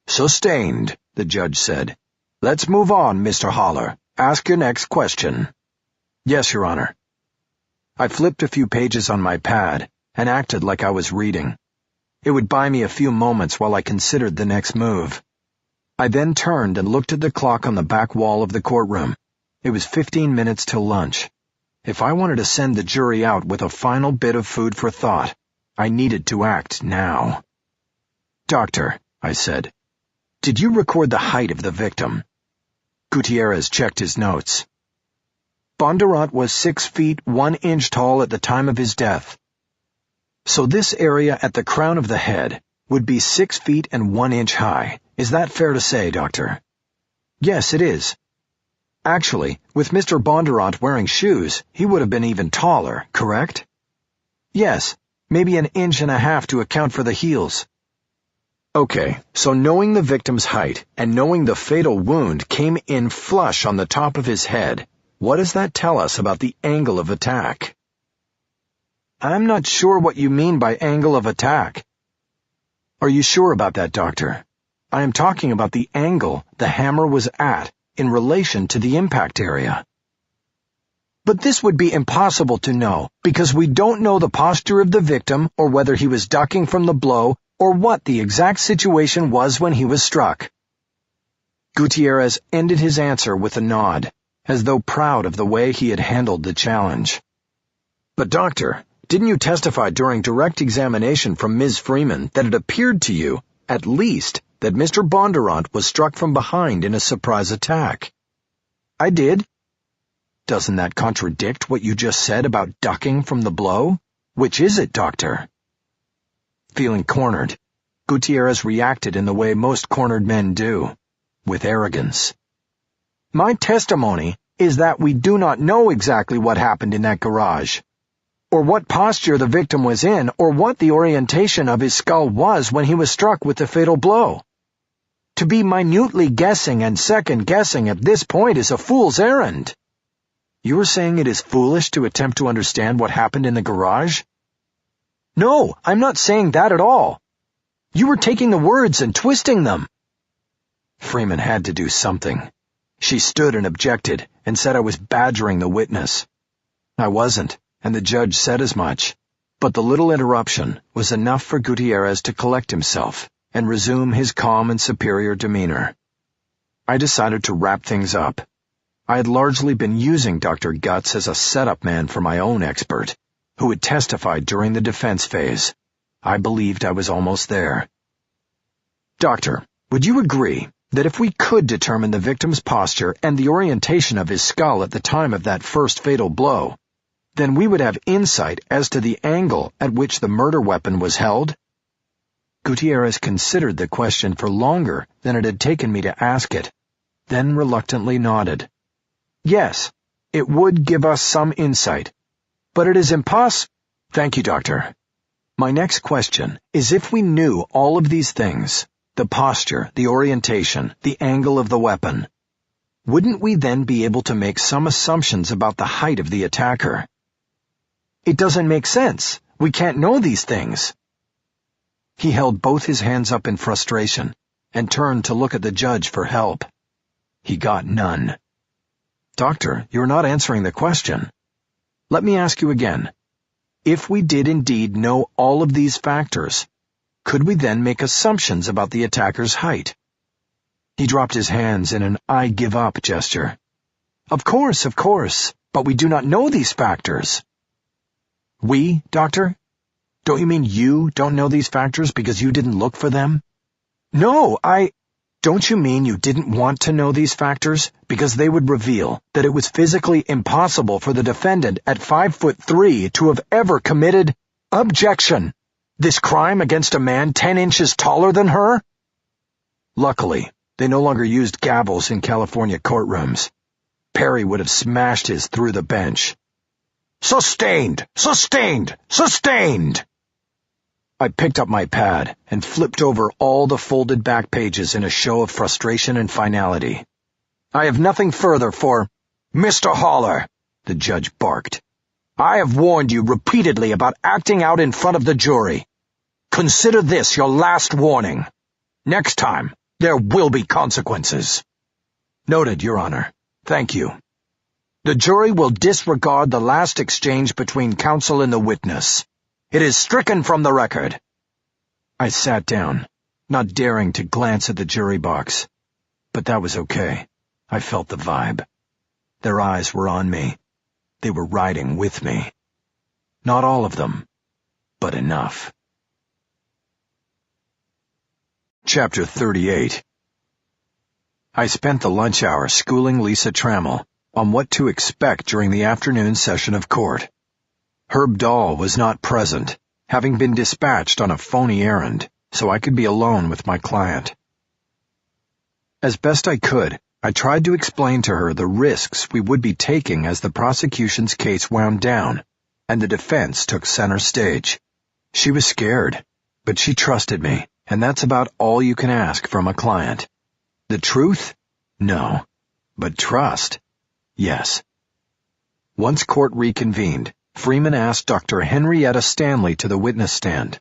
Sustained, the judge said. Let's move on, Mr. Haller. Ask your next question. Yes, Your Honor. I flipped a few pages on my pad and acted like I was reading. It would buy me a few moments while I considered the next move. I then turned and looked at the clock on the back wall of the courtroom. It was 15 minutes till lunch. If I wanted to send the jury out with a final bit of food for thought, I needed to act now. Doctor, I said, did you record the height of the victim? Gutierrez checked his notes. Bondurant was 6 feet 1 inch tall at the time of his death. So this area at the crown of the head would be 6 feet and 1 inch high. Is that fair to say, Doctor? Yes, it is. Actually, with Mr. Bondurant wearing shoes, he would have been even taller, correct? Yes, maybe 1.5 inches to account for the heels. Okay, so knowing the victim's height and knowing the fatal wound came in flush on the top of his head, what does that tell us about the angle of attack? I'm not sure what you mean by angle of attack. Are you sure about that, Doctor? I am talking about the angle the hammer was at in relation to the impact area. But this would be impossible to know because we don't know the posture of the victim or whether he was ducking from the blow or what the exact situation was when he was struck. Gutierrez ended his answer with a nod, as though proud of the way he had handled the challenge. But Doctor, didn't you testify during direct examination from Ms. Freeman that it appeared to you, at least, that Mr. Bondurant was struck from behind in a surprise attack? I did. Doesn't that contradict what you just said about ducking from the blow? Which is it, Doctor? Feeling cornered, Gutierrez reacted in the way most cornered men do, with arrogance. My testimony is that we do not know exactly what happened in that garage, or what posture the victim was in, or what the orientation of his skull was when he was struck with the fatal blow. To be minutely guessing and second-guessing at this point is a fool's errand. You are saying it is foolish to attempt to understand what happened in the garage? No, I'm not saying that at all. You were taking the words and twisting them. Freeman had to do something. She stood and objected and said I was badgering the witness. I wasn't, and the judge said as much. But the little interruption was enough for Gutierrez to collect himself and resume his calm and superior demeanor. I decided to wrap things up. I had largely been using Dr. Guts as a setup man for my own expert, who had testified during the defense phase. I believed I was almost there. Doctor, would you agree that if we could determine the victim's posture and the orientation of his skull at the time of that first fatal blow, then we would have insight as to the angle at which the murder weapon was held? Gutierrez considered the question for longer than it had taken me to ask it, then reluctantly nodded. Yes, it would give us some insight, but it is impossible. Thank you, Doctor. My next question is if we knew all of these things, the posture, the orientation, the angle of the weapon, wouldn't we then be able to make some assumptions about the height of the attacker? It doesn't make sense. We can't know these things. He held both his hands up in frustration and turned to look at the judge for help. He got none. Doctor, you're not answering the question. Let me ask you again. If we did indeed know all of these factors, could we then make assumptions about the attacker's height? He dropped his hands in an I give up gesture. Of course, but we do not know these factors. We, Doctor? Don't you mean you don't know these factors because you didn't look for them? No, Don't you mean you didn't want to know these factors because they would reveal that it was physically impossible for the defendant at 5'3" to have ever committed objection, this crime against a man 10 inches taller than her? Luckily, they no longer used gavels in California courtrooms. Perry would have smashed his through the bench. Sustained! Sustained! Sustained! I picked up my pad and flipped over all the folded back pages in a show of frustration and finality. I have nothing further for... Mr. Haller, the judge barked. I have warned you repeatedly about acting out in front of the jury. Consider this your last warning. Next time, there will be consequences. Noted, Your Honor. Thank you. The jury will disregard the last exchange between counsel and the witness. It is stricken from the record. I sat down, not daring to glance at the jury box. But that was okay. I felt the vibe. Their eyes were on me. They were riding with me. Not all of them, but enough. Chapter 38. I spent the lunch hour schooling Lisa Trammell on what to expect during the afternoon session of court. Herb Dahl was not present, having been dispatched on a phony errand, so I could be alone with my client. As best I could, I tried to explain to her the risks we would be taking as the prosecution's case wound down, and the defense took center stage. She was scared, but she trusted me, and that's about all you can ask from a client. The truth? No. But trust? Yes. Once court reconvened, Freeman asked Dr. Henrietta Stanley to the witness stand.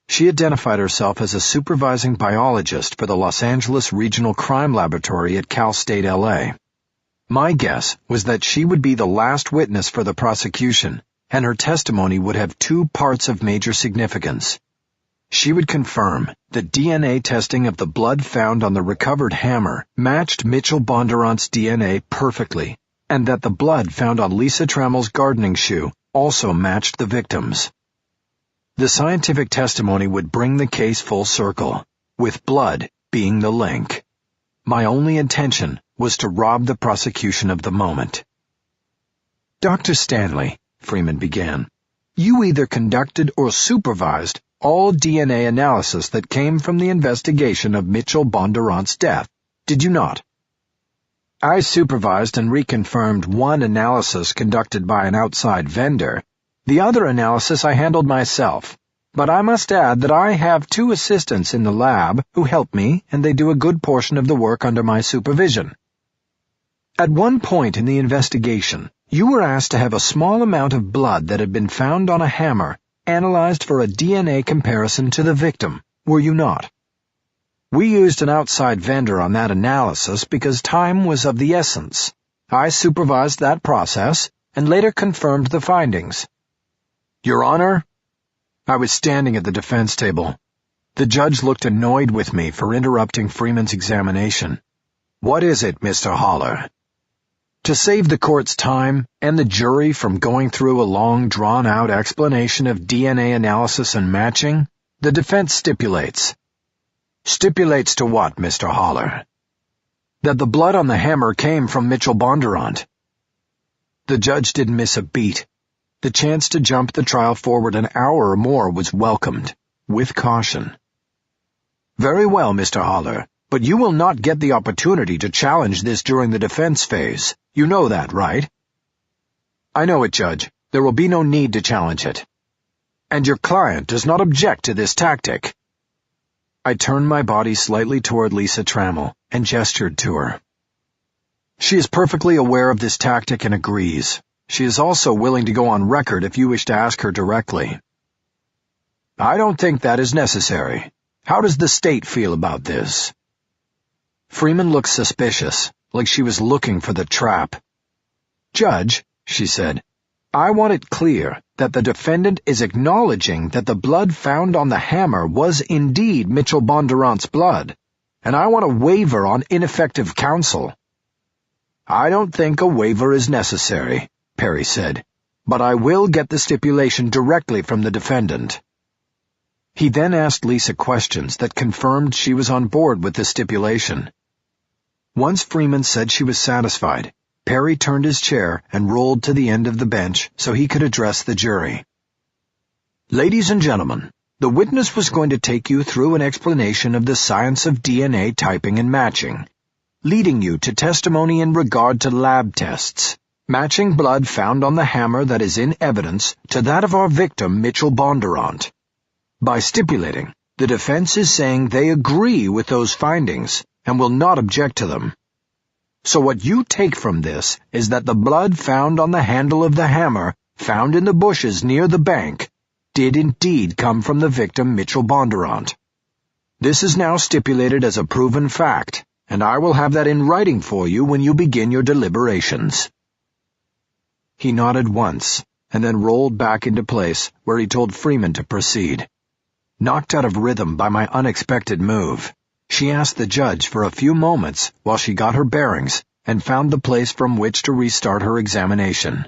She identified herself as a supervising biologist for the Los Angeles Regional Crime Laboratory at Cal State LA. My guess was that she would be the last witness for the prosecution, and her testimony would have 2 parts of major significance. She would confirm that DNA testing of the blood found on the recovered hammer matched Mitchell Bondurant's DNA perfectly, and that the blood found on Lisa Trammell's gardening shoe also matched the victim's. The scientific testimony would bring the case full circle, with blood being the link. My only intention was to rob the prosecution of the moment. Dr. Stanley, Freeman began, you either conducted or supervised all DNA analysis that came from the investigation of Mitchell Bondurant's death, did you not? I supervised and reconfirmed one analysis conducted by an outside vendor. The other analysis I handled myself, but I must add that I have 2 assistants in the lab who help me, and they do a good portion of the work under my supervision. At one point in the investigation, you were asked to have a small amount of blood that had been found on a hammer analyzed for a DNA comparison to the victim, were you not? We used an outside vendor on that analysis because time was of the essence. I supervised that process and later confirmed the findings. Your Honor? I was standing at the defense table. The judge looked annoyed with me for interrupting Freeman's examination. What is it, Mr. Haller? To save the court's time and the jury from going through a long, drawn-out explanation of DNA analysis and matching, the defense stipulates. Stipulates to what, Mr. Haller? That the blood on the hammer came from Mitchell Bondurant. The judge didn't miss a beat. The chance to jump the trial forward an hour or more was welcomed, with caution. Very well, Mr. Haller, but you will not get the opportunity to challenge this during the defense phase. You know that, right? I know it, Judge. There will be no need to challenge it. And your client does not object to this tactic. I turned my body slightly toward Lisa Trammell and gestured to her. She is perfectly aware of this tactic and agrees. She is also willing to go on record if you wish to ask her directly. I don't think that is necessary. How does the state feel about this? Freeman looked suspicious, like she was looking for the trap. Judge, she said, I want it clear that the defendant is acknowledging that the blood found on the hammer was indeed Mitchell Bondurant's blood, and I want a waiver on ineffective counsel." "I don't think a waiver is necessary," Perry said, "but I will get the stipulation directly from the defendant." He then asked Lisa questions that confirmed she was on board with the stipulation. Once Freeman said she was satisfied, Perry turned his chair and rolled to the end of the bench so he could address the jury. "Ladies and gentlemen, the witness was going to take you through an explanation of the science of DNA typing and matching, leading you to testimony in regard to lab tests, matching blood found on the hammer that is in evidence to that of our victim, Mitchell Bondurant. By stipulating, the defense is saying they agree with those findings and will not object to them. So what you take from this is that the blood found on the handle of the hammer found in the bushes near the bank did indeed come from the victim, Mitchell Bondurant. This is now stipulated as a proven fact, and I will have that in writing for you when you begin your deliberations." He nodded once, and then rolled back into place where he told Freeman to proceed. Knocked out of rhythm by my unexpected move, she asked the judge for a few moments while she got her bearings and found the place from which to restart her examination.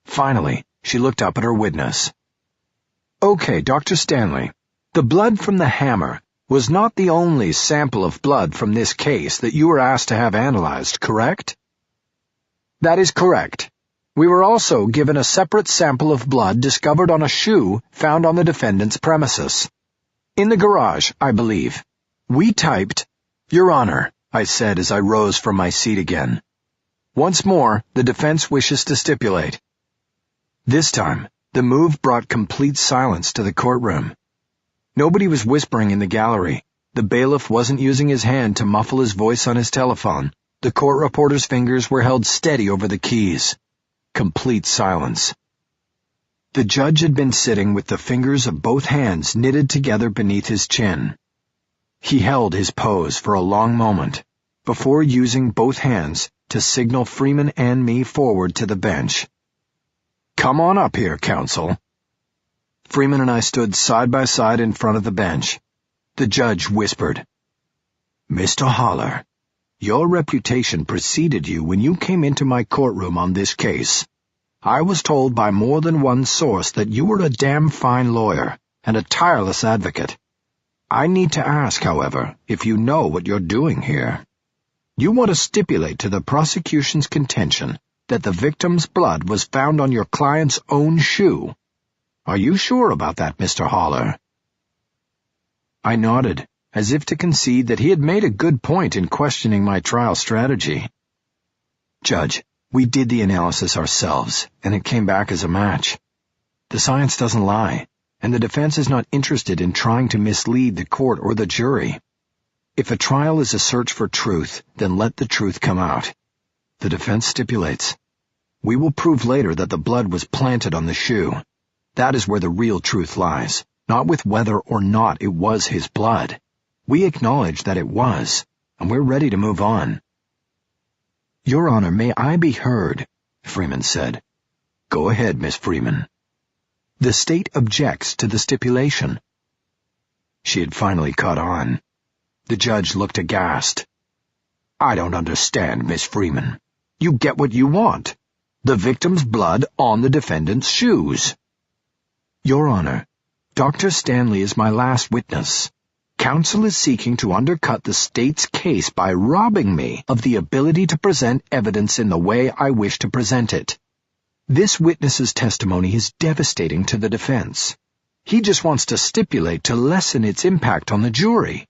Finally, she looked up at her witness. "Okay, Dr. Stanley, the blood from the hammer was not the only sample of blood from this case that you were asked to have analyzed, correct?" "That is correct. We were also given a separate sample of blood discovered on a shoe found on the defendant's premises. In the garage, I believe. We typed—" "Your Honor," I said as I rose from my seat again. "Once more, the defense wishes to stipulate." This time, the move brought complete silence to the courtroom. Nobody was whispering in the gallery. The bailiff wasn't using his hand to muffle his voice on his telephone. The court reporter's fingers were held steady over the keys. Complete silence. The judge had been sitting with the fingers of both hands knitted together beneath his chin. He held his pose for a long moment, before using both hands to signal Freeman and me forward to the bench. "Come on up here, counsel." Freeman and I stood side by side in front of the bench. The judge whispered, "Mr. Holler, your reputation preceded you when you came into my courtroom on this case. I was told by more than one source that you were a damn fine lawyer and a tireless advocate. I need to ask, however, if you know what you're doing here. You want to stipulate to the prosecution's contention that the victim's blood was found on your client's own shoe. Are you sure about that, Mr. Holler?" I nodded, as if to concede that he had made a good point in questioning my trial strategy. "Judge, we did the analysis ourselves, and it came back as a match. The science doesn't lie, and the defense is not interested in trying to mislead the court or the jury. If a trial is a search for truth, then let the truth come out. The defense stipulates. We will prove later that the blood was planted on the shoe. That is where the real truth lies, not with whether or not it was his blood. We acknowledge that it was, and we're ready to move on." "Your Honor, may I be heard?" Freeman said. "Go ahead, Miss Freeman." "The state objects to the stipulation." She had finally caught on. The judge looked aghast. "I don't understand, Miss Freeman. You get what you want. The victim's blood on the defendant's shoes." "Your Honor, Dr. Stanley is my last witness. Counsel is seeking to undercut the state's case by robbing me of the ability to present evidence in the way I wish to present it. This witness's testimony is devastating to the defense. He just wants to stipulate to lessen its impact on the jury.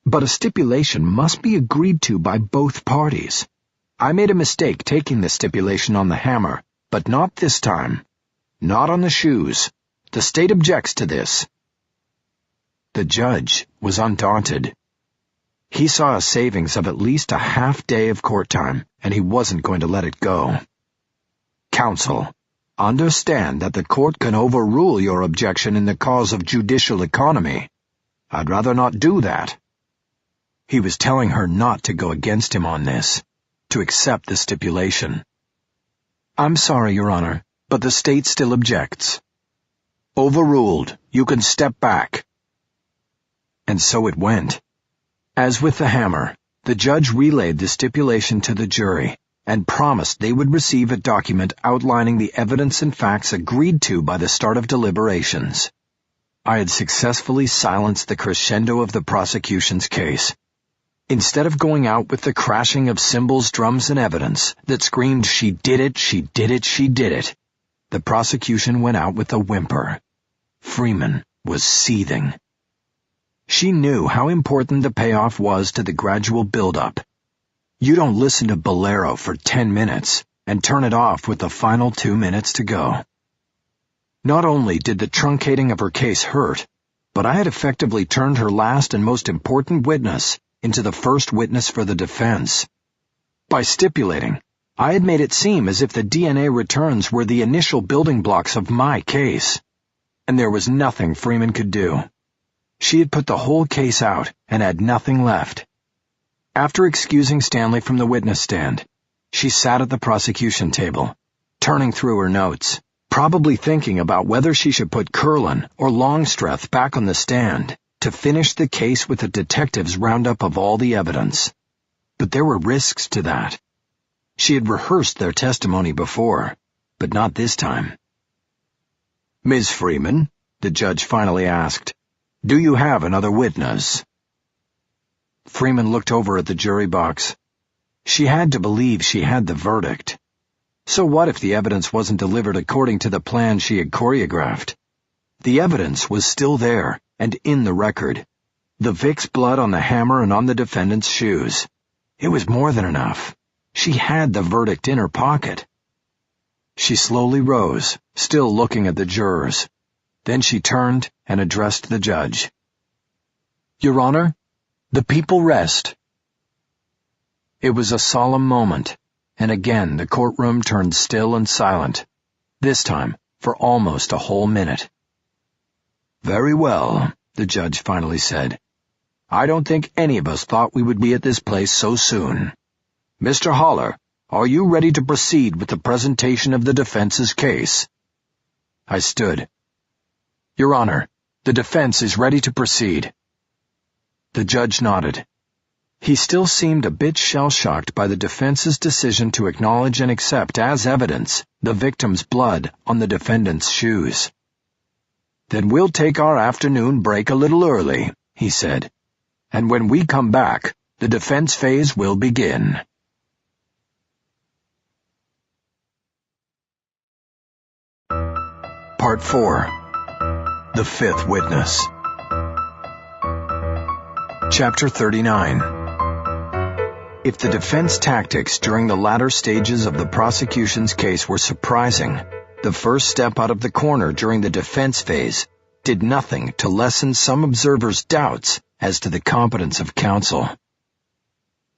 But a stipulation must be agreed to by both parties. I made a mistake taking the stipulation on the hammer, but not this time. Not on the shoes. The state objects to this." The judge was undaunted. He saw a savings of at least a half day of court time, and he wasn't going to let it go. "Counsel, understand that the court can overrule your objection in the cause of judicial economy. I'd rather not do that." He was telling her not to go against him on this, to accept the stipulation. "I'm sorry, Your Honor, but the state still objects. Overruled. You can step back. And so it went. As with the hammer, the judge relayed the stipulation to the jury and promised they would receive a document outlining the evidence and facts agreed to by the start of deliberations. I had successfully silenced the crescendo of the prosecution's case. Instead of going out with the crashing of cymbals, drums, and evidence that screamed, "She did it, she did it, she did it," the prosecution went out with a whimper. Freeman was seething. She knew how important the payoff was to the gradual build-up. You don't listen to Bolero for 10 minutes and turn it off with the final 2 minutes to go. Not only did the truncating of her case hurt, but I had effectively turned her last and most important witness into the first witness for the defense. By stipulating, I had made it seem as if the DNA returns were the initial building blocks of my case, and there was nothing Freeman could do. She had put the whole case out and had nothing left. After excusing Stanley from the witness stand, she sat at the prosecution table, turning through her notes, probably thinking about whether she should put Curlin or Longstreth back on the stand to finish the case with the detective's roundup of all the evidence. But there were risks to that. She had rehearsed their testimony before, but not this time. "Ms. Freeman," the judge finally asked, "do you have another witness?" Freeman looked over at the jury box. She had to believe she had the verdict. So what if the evidence wasn't delivered according to the plan she had choreographed? The evidence was still there and in the record. The Vic's blood on the hammer and on the defendant's shoes. It was more than enough. She had the verdict in her pocket. She slowly rose, still looking at the jurors. Then she turned and addressed the judge. "Your Honor, the people rest." It was a solemn moment, and again the courtroom turned still and silent, this time for almost a whole minute. "Very well," the judge finally said. "I don't think any of us thought we would be at this place so soon. Mr. Holler, are you ready to proceed with the presentation of the defense's case?" I stood. "Your Honor, the defense is ready to proceed." The judge nodded. He still seemed a bit shell-shocked by the defense's decision to acknowledge and accept as evidence the victim's blood on the defendant's shoes. "Then we'll take our afternoon break a little early," he said. "And when we come back, the defense phase will begin." Part 4. The Fifth Witness. Chapter 39. If the defense tactics during the latter stages of the prosecution's case were surprising, the first step out of the corner during the defense phase did nothing to lessen some observers' doubts as to the competence of counsel.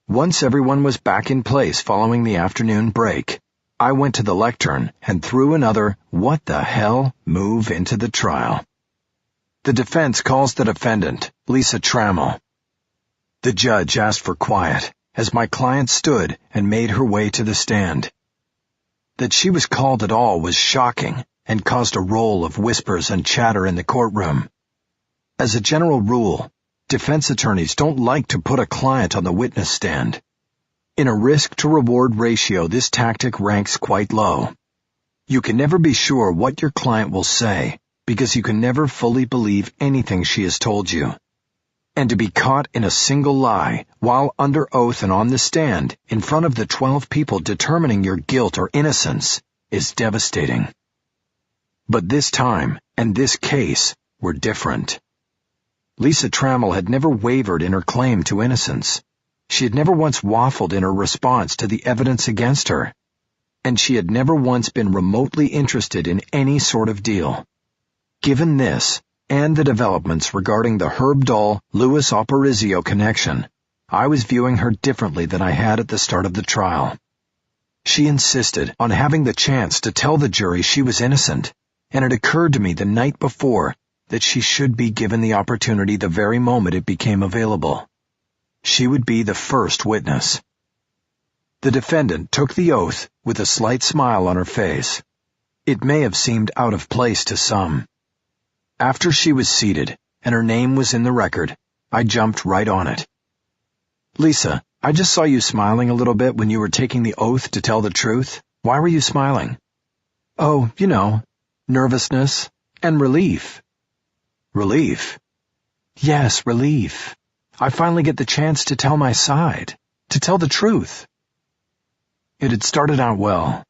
Once everyone was back in place following the afternoon break, I went to the lectern and threw another "what the hell" move into the trial. The defense calls the defendant, Lisa Trammell. The judge asked for quiet as my client stood and made her way to the stand. That she was called at all was shocking and caused a roll of whispers and chatter in the courtroom. As a general rule, defense attorneys don't like to put a client on the witness stand. In a risk-to-reward ratio, this tactic ranks quite low. You can never be sure what your client will say, because you can never fully believe anything she has told you. And to be caught in a single lie while under oath and on the stand in front of the 12 people determining your guilt or innocence is devastating. But this time and this case were different. Lisa Trammell had never wavered in her claim to innocence. She had never once waffled in her response to the evidence against her. And she had never once been remotely interested in any sort of deal. Given this, and the developments regarding the Herb Dahl-Louis Aparicio connection, I was viewing her differently than I had at the start of the trial. She insisted on having the chance to tell the jury she was innocent, and it occurred to me the night before that she should be given the opportunity the very moment it became available. She would be the first witness. The defendant took the oath with a slight smile on her face. It may have seemed out of place to some. After she was seated, and her name was in the record, I jumped right on it. "Lisa, I just saw you smiling a little bit when you were taking the oath to tell the truth. Why were you smiling?" "Oh, nervousness and relief." "Relief?" "Yes, relief. I finally get the chance to tell my side, to tell the truth." It had started out well.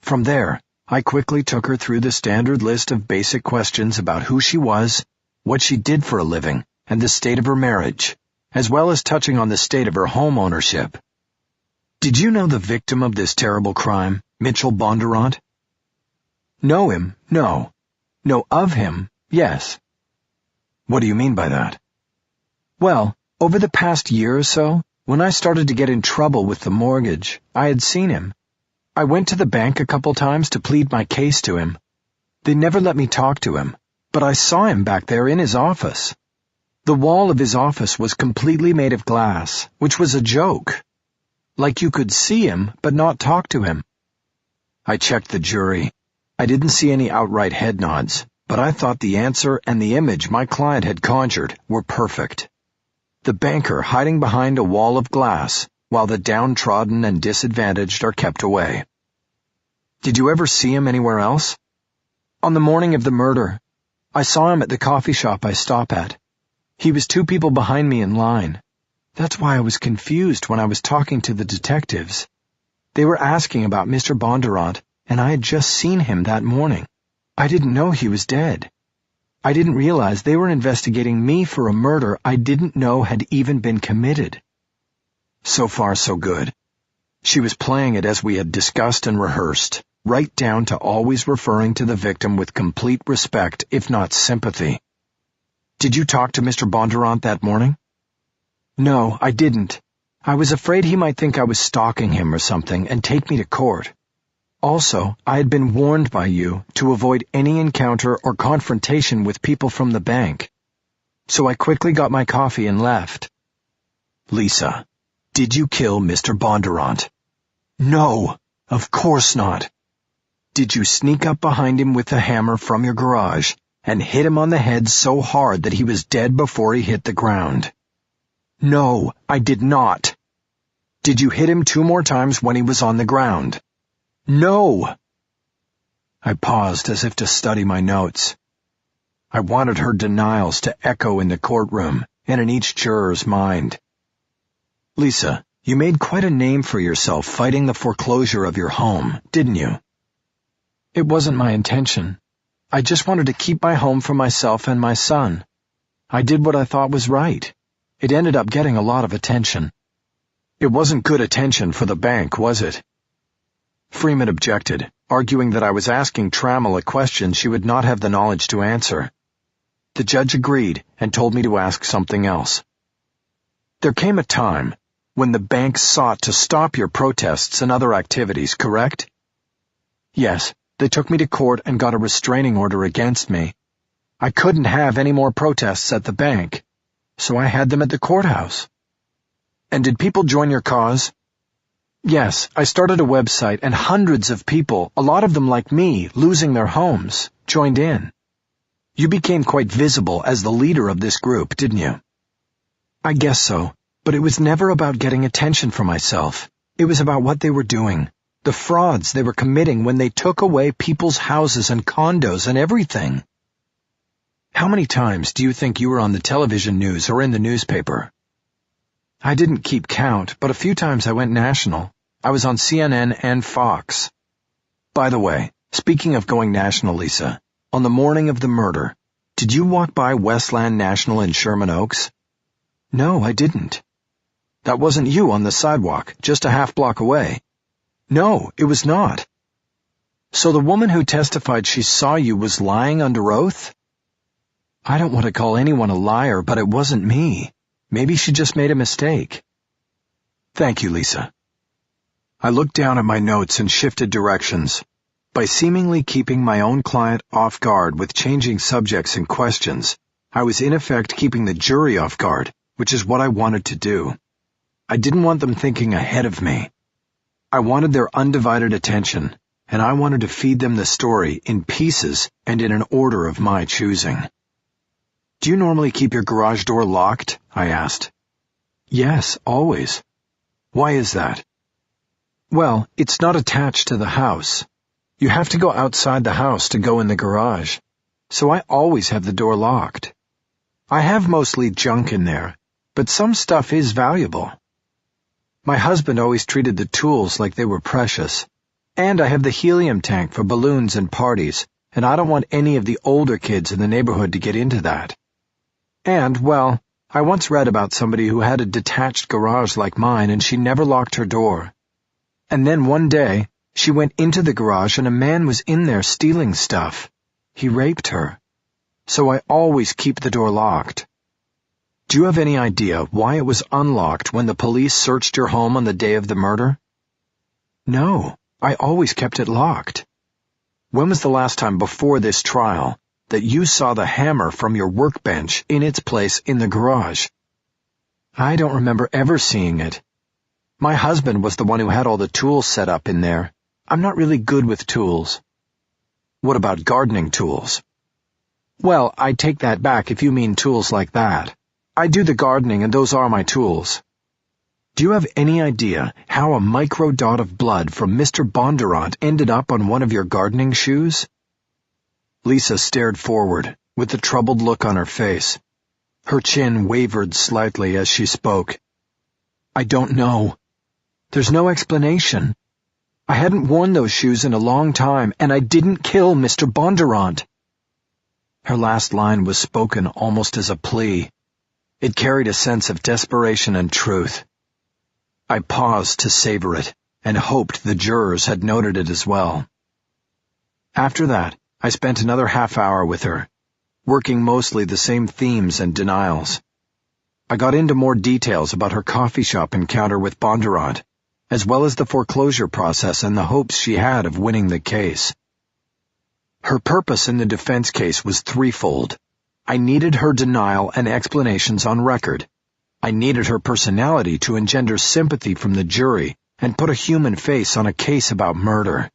From there, I quickly took her through the standard list of basic questions about who she was, what she did for a living, and the state of her marriage, as well as touching on the state of her home ownership. "Did you know the victim of this terrible crime, Mitchell Bondurant?" "Know him? No. Know of him? Yes." "What do you mean by that?" "Well, over the past year or so, when I started to get in trouble with the mortgage, I had seen him. I went to the bank a couple times to plead my case to him. They never let me talk to him, but I saw him back there in his office. The wall of his office was completely made of glass, which was a joke. Like you could see him, but not talk to him." I checked the jury. I didn't see any outright head nods, but I thought the answer and the image my client had conjured were perfect. The banker hiding behind a wall of glass, while the downtrodden and disadvantaged are kept away. "Did you ever see him anywhere else?" "On the morning of the murder. I saw him at the coffee shop I stop at. He was 2 people behind me in line. That's why I was confused when I was talking to the detectives. They were asking about Mr. Bondurant, and I had just seen him that morning. I didn't know he was dead. I didn't realize they were investigating me for a murder I didn't know had even been committed." So far, so good. She was playing it as we had discussed and rehearsed, right down to always referring to the victim with complete respect, if not sympathy. "Did you talk to Mr. Bondurant that morning?" "No, I didn't. I was afraid he might think I was stalking him or something and take me to court. Also, I had been warned by you to avoid any encounter or confrontation with people from the bank. So I quickly got my coffee and left." "Lisa, did you kill Mr. Bondurant?" "No, of course not." "Did you sneak up behind him with a hammer from your garage and hit him on the head so hard that he was dead before he hit the ground?" "No, I did not." "Did you hit him 2 more times when he was on the ground?" "No." I paused as if to study my notes. I wanted her denials to echo in the courtroom and in each juror's mind. "Lisa, you made quite a name for yourself fighting the foreclosure of your home, didn't you?" "It wasn't my intention. I just wanted to keep my home for myself and my son. I did what I thought was right. It ended up getting a lot of attention." "It wasn't good attention for the bank, was it?" Freeman objected, arguing that I was asking Trammell a question she would not have the knowledge to answer. The judge agreed and told me to ask something else. "There came a time when the bank sought to stop your protests and other activities, correct?" "Yes, they took me to court and got a restraining order against me. I couldn't have any more protests at the bank, so I had them at the courthouse." "And did people join your cause?" "Yes, I started a website and hundreds of people, a lot of them like me, losing their homes, joined in. You became quite visible as the leader of this group, didn't you?" "I guess so, but it was never about getting attention for myself. It was about what they were doing, the frauds they were committing when they took away people's houses and condos and everything." "How many times do you think you were on the television news or in the newspaper?" "I didn't keep count, but a few times I went national. I was on CNN and Fox. By the way, speaking of going national, Lisa, on the morning of the murder, did you walk by Westland National in Sherman Oaks?" "No, I didn't." "That wasn't you on the sidewalk, just a half block away?" "No, it was not." "So the woman who testified she saw you was lying under oath?" "I don't want to call anyone a liar, but it wasn't me. Maybe she just made a mistake." "Thank you, Lisa." I looked down at my notes and shifted directions. By seemingly keeping my own client off guard with changing subjects and questions, I was in effect keeping the jury off guard, which is what I wanted to do. I didn't want them thinking ahead of me. I wanted their undivided attention, and I wanted to feed them the story in pieces and in an order of my choosing. "Do you normally keep your garage door locked?" I asked. "Yes, always." "Why is that?" "Well, it's not attached to the house. You have to go outside the house to go in the garage, so I always have the door locked. I have mostly junk in there, but some stuff is valuable. My husband always treated the tools like they were precious, and I have the helium tank for balloons and parties, and I don't want any of the older kids in the neighborhood to get into that. And, well, I once read about somebody who had a detached garage like mine and she never locked her door. And then one day, she went into the garage and a man was in there stealing stuff. He raped her. So I always keep the door locked." "Do you have any idea why it was unlocked when the police searched your home on the day of the murder?" "No, I always kept it locked." "When was the last time before this trial that you saw the hammer from your workbench in its place in the garage?" "I don't remember ever seeing it. My husband was the one who had all the tools set up in there. I'm not really good with tools." "What about gardening tools?" "Well, I take that back if you mean tools like that. I do the gardening and those are my tools." "Do you have any idea how a micro dot of blood from Mr. Bondurant ended up on one of your gardening shoes?" Lisa stared forward, with a troubled look on her face. Her chin wavered slightly as she spoke. "I don't know. There's no explanation. I hadn't worn those shoes in a long time, and I didn't kill Mr. Bondurant." Her last line was spoken almost as a plea. It carried a sense of desperation and truth. I paused to savor it, and hoped the jurors had noted it as well. After that, I spent another half hour with her, working mostly the same themes and denials. I got into more details about her coffee shop encounter with Bondurant, as well as the foreclosure process and the hopes she had of winning the case. Her purpose in the defense case was threefold. I needed her denial and explanations on record. I needed her personality to engender sympathy from the jury and put a human face on a case about murder.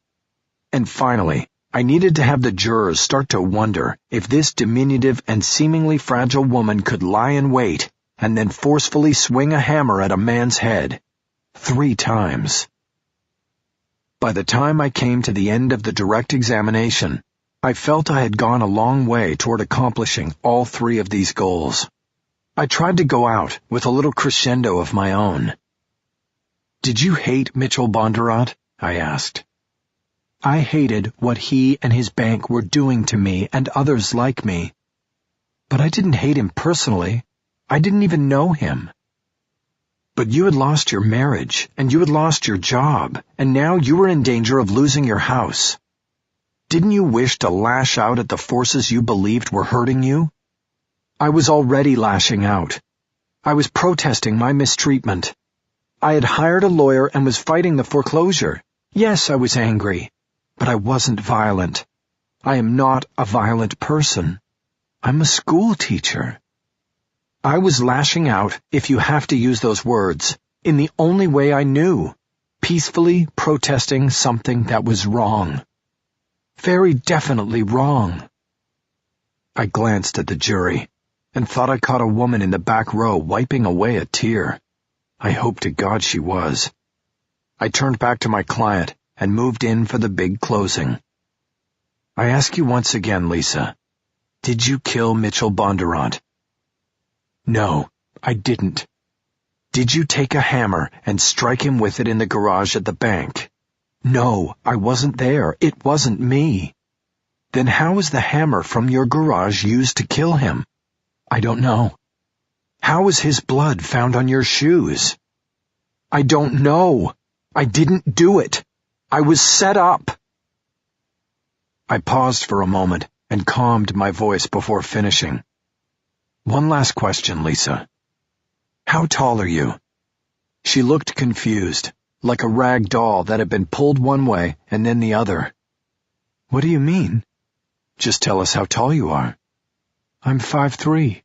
And finally, I needed to have the jurors start to wonder if this diminutive and seemingly fragile woman could lie in wait and then forcefully swing a hammer at a man's head. 3 times. By the time I came to the end of the direct examination, I felt I had gone a long way toward accomplishing all 3 of these goals. I tried to go out with a little crescendo of my own. "Did you hate Mitchell Bondurant?" I asked. "I hated what he and his bank were doing to me and others like me. But I didn't hate him personally. I didn't even know him." "But you had lost your marriage, and you had lost your job, and now you were in danger of losing your house. Didn't you wish to lash out at the forces you believed were hurting you?" "I was already lashing out. I was protesting my mistreatment. I had hired a lawyer and was fighting the foreclosure. Yes, I was angry, but I wasn't violent. I am not a violent person. I'm a school teacher. I was lashing out, if you have to use those words, in the only way I knew, peacefully protesting something that was wrong. Very definitely wrong." I glanced at the jury and thought I caught a woman in the back row wiping away a tear. I hoped to God she was. I turned back to my client and moved in for the big closing. "I ask you once again, Lisa, did you kill Mitchell Bondurant?" "No, I didn't." "Did you take a hammer and strike him with it in the garage at the bank?" "No, I wasn't there. It wasn't me." "Then how was the hammer from your garage used to kill him?" "I don't know." "How was his blood found on your shoes?" "I don't know. I didn't do it. I was set up." I paused for a moment and calmed my voice before finishing. "One last question, Lisa. How tall are you?" She looked confused, like a rag doll that had been pulled one way and then the other. "What do you mean?" "Just tell us how tall you are." "I'm 5'3".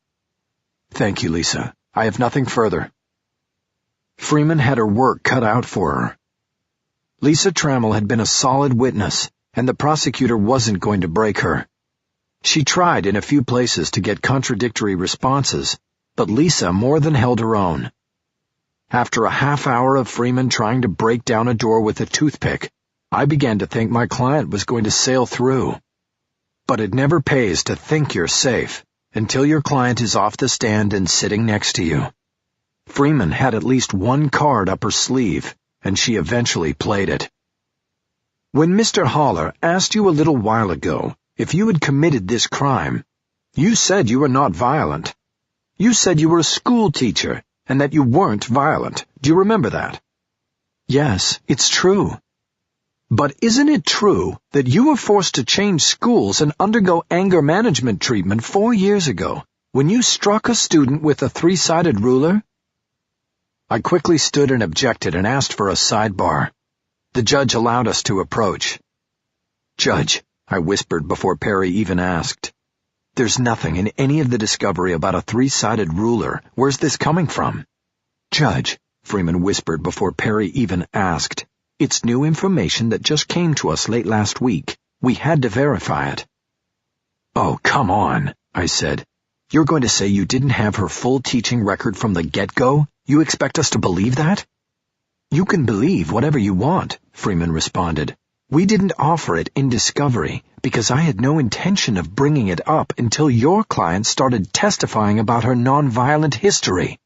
"Thank you, Lisa. I have nothing further." Freeman had her work cut out for her. Lisa Trammell had been a solid witness, and the prosecutor wasn't going to break her. She tried in a few places to get contradictory responses, but Lisa more than held her own. After a half hour of Freeman trying to break down a door with a toothpick, I began to think my client was going to sail through. But it never pays to think you're safe until your client is off the stand and sitting next to you. Freeman had at least one card up her sleeve, and she eventually played it. When Mr. Haller asked you a little while ago if you had committed this crime, you said you were not violent. You said you were a school teacher and that you weren't violent. Do you remember that? Yes, it's true. But isn't it true that you were forced to change schools and undergo anger management treatment 4 years ago when you struck a student with a 3-sided ruler? I quickly stood and objected and asked for a sidebar. The judge allowed us to approach. "Judge," I whispered before Perry even asked, "there's nothing in any of the discovery about a 3-sided ruler. Where's this coming from?" "Judge," Freeman whispered before Perry even asked, "it's new information that just came to us late last week. We had to verify it." "Oh, come on," I said. "You're going to say you didn't have her full teaching record from the get-go? You expect us to believe that?" "You can believe whatever you want," Freeman responded. "We didn't offer it in discovery because I had no intention of bringing it up until your client started testifying about her nonviolent history.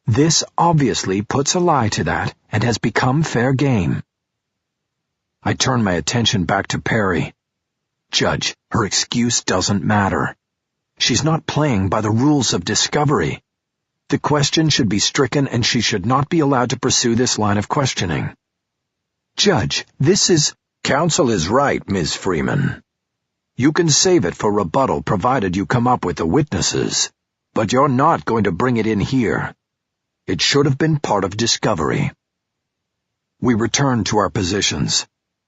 This obviously puts a lie to that and has become fair game." I turned my attention back to Perry. "Judge, her excuse doesn't matter. She's not playing by the rules of discovery. The question should be stricken and she should not be allowed to pursue this line of questioning." "Judge, this is—" "Counsel is right, Ms. Freeman. You can save it for rebuttal provided you come up with the witnesses, but you're not going to bring it in here. It should have been part of discovery." We returned to our positions.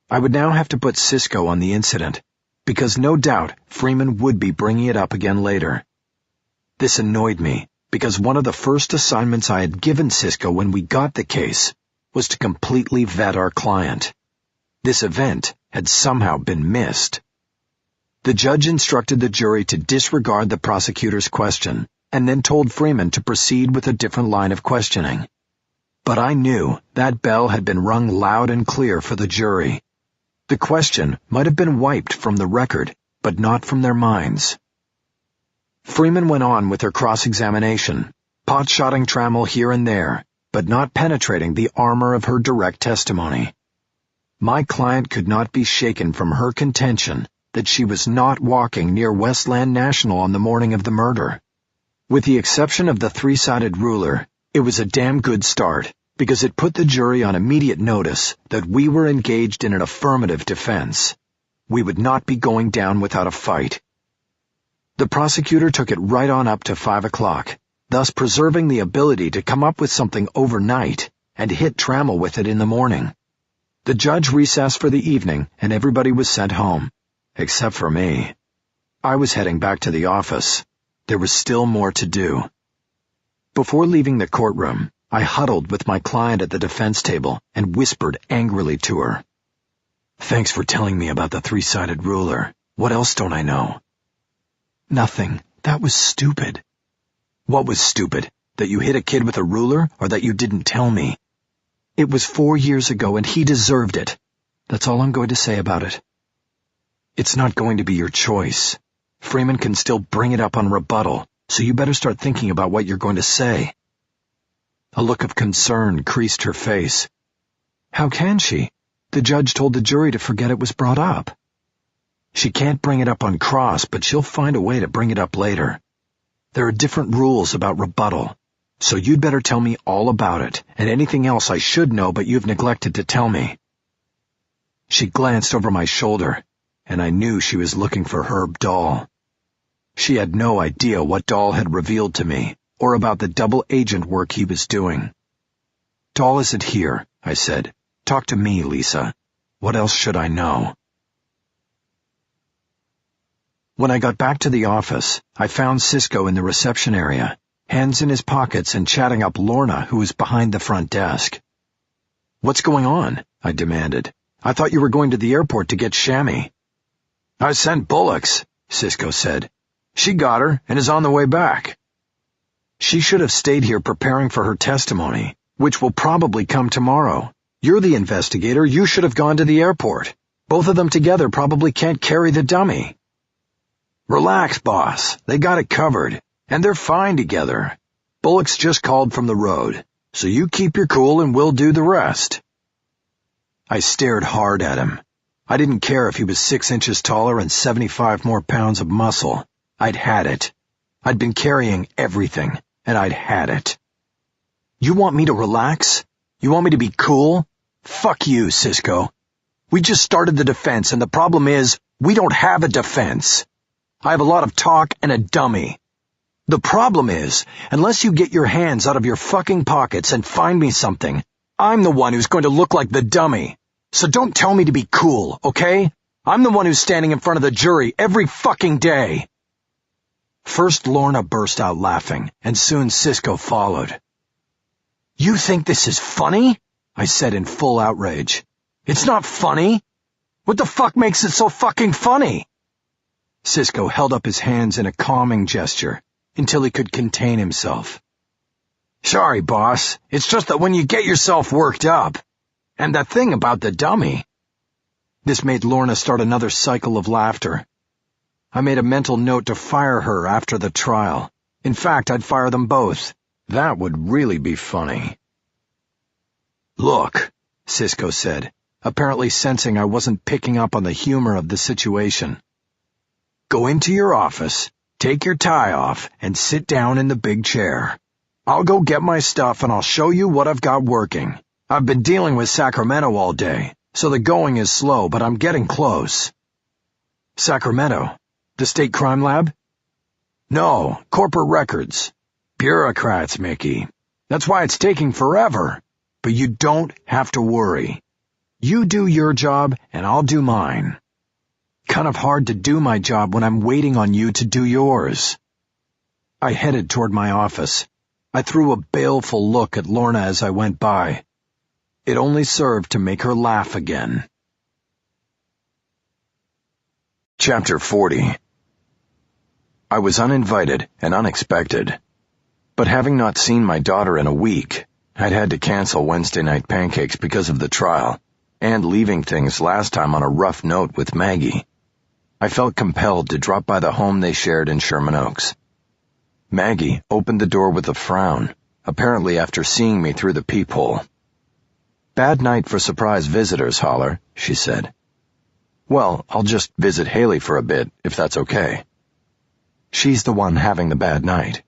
I would now have to put Cisco on the incident, because no doubt Freeman would be bringing it up again later. This annoyed me, because one of the first assignments I had given Cisco when we got the case was to completely vet our client. This event had somehow been missed. The judge instructed the jury to disregard the prosecutor's question, and then told Freeman to proceed with a different line of questioning. But I knew that bell had been rung loud and clear for the jury. The question might have been wiped from the record, but not from their minds. Freeman went on with her cross-examination, pot-shotting Trammell here and there, but not penetrating the armor of her direct testimony. My client could not be shaken from her contention that she was not walking near Westland National on the morning of the murder. With the exception of the 3-sided ruler, it was a damn good start, because it put the jury on immediate notice that we were engaged in an affirmative defense. We would not be going down without a fight. The prosecutor took it right on up to 5 o'clock, thus preserving the ability to come up with something overnight and hit Trammell with it in the morning. The judge recessed for the evening and everybody was sent home, except for me. I was heading back to the office. There was still more to do. Before leaving the courtroom, I huddled with my client at the defense table and whispered angrily to her. "Thanks for telling me about the 3-sided ruler. What else don't I know?" "Nothing. That was stupid." "What was stupid? That you hit a kid with a ruler, or that you didn't tell me?" "It was 4 years ago, and he deserved it. That's all I'm going to say about it." "It's not going to be your choice. Freeman can still bring it up on rebuttal, so you better start thinking about what you're going to say." A look of concern creased her face. "How can she? The judge told the jury to forget it was brought up." "She can't bring it up on cross, but she'll find a way to bring it up later. There are different rules about rebuttal, so you'd better tell me all about it, and anything else I should know but you've neglected to tell me." She glanced over my shoulder, and I knew she was looking for Herb Dahl. She had no idea what Dahl had revealed to me, or about the double agent work he was doing. "Dahl isn't here," I said. "Talk to me, Lisa. What else should I know?" When I got back to the office, I found Cisco in the reception area, hands in his pockets and chatting up Lorna, who was behind the front desk. What's going on? I demanded. I thought you were going to the airport to get Shammy. I sent Bullocks, Cisco said. She got her and is on the way back. She should have stayed here preparing for her testimony, which will probably come tomorrow. You're the investigator. You should have gone to the airport. Both of them together probably can't carry the dummy. Relax, boss. They got it covered, and they're fine together. Bullocks just called from the road, so you keep your cool and we'll do the rest. I stared hard at him. I didn't care if he was 6 inches taller and 75 more pounds of muscle. I'd had it. I'd been carrying everything, and I'd had it. You want me to relax? You want me to be cool? Fuck you, Cisco. We just started the defense, and the problem is, we don't have a defense. I have a lot of talk and a dummy. The problem is, unless you get your hands out of your fucking pockets and find me something, I'm the one who's going to look like the dummy. So don't tell me to be cool, okay? I'm the one who's standing in front of the jury every fucking day. First Lorna burst out laughing, and soon Cisco followed. You think this is funny? I said in full outrage. It's not funny. What the fuck makes it so fucking funny? Cisco held up his hands in a calming gesture until he could contain himself. Sorry, boss. It's just that when you get yourself worked up, and that thing about the dummy. This made Lorna start another cycle of laughter. I made a mental note to fire her after the trial. In fact, I'd fire them both. That would really be funny. Look, Cisco said, apparently sensing I wasn't picking up on the humor of the situation. Go into your office, take your tie off, and sit down in the big chair. I'll go get my stuff and I'll show you what I've got working. I've been dealing with Sacramento all day, so the going is slow, but I'm getting close. Sacramento? The state crime lab? No, corporate records. Bureaucrats, Mickey. That's why it's taking forever. But you don't have to worry. You do your job, and I'll do mine. Kind of hard to do my job when I'm waiting on you to do yours. I headed toward my office. I threw a baleful look at Lorna as I went by. It only served to make her laugh again. Chapter 40. I was uninvited and unexpected. But having not seen my daughter in a week, I'd had to cancel Wednesday night pancakes because of the trial, and leaving things last time on a rough note with Maggie. I felt compelled to drop by the home they shared in Sherman Oaks. Maggie opened the door with a frown, apparently after seeing me through the peephole. Bad night for surprise visitors, Holler, she said. Well, I'll just visit Haley for a bit, if that's okay. She's the one having the bad night.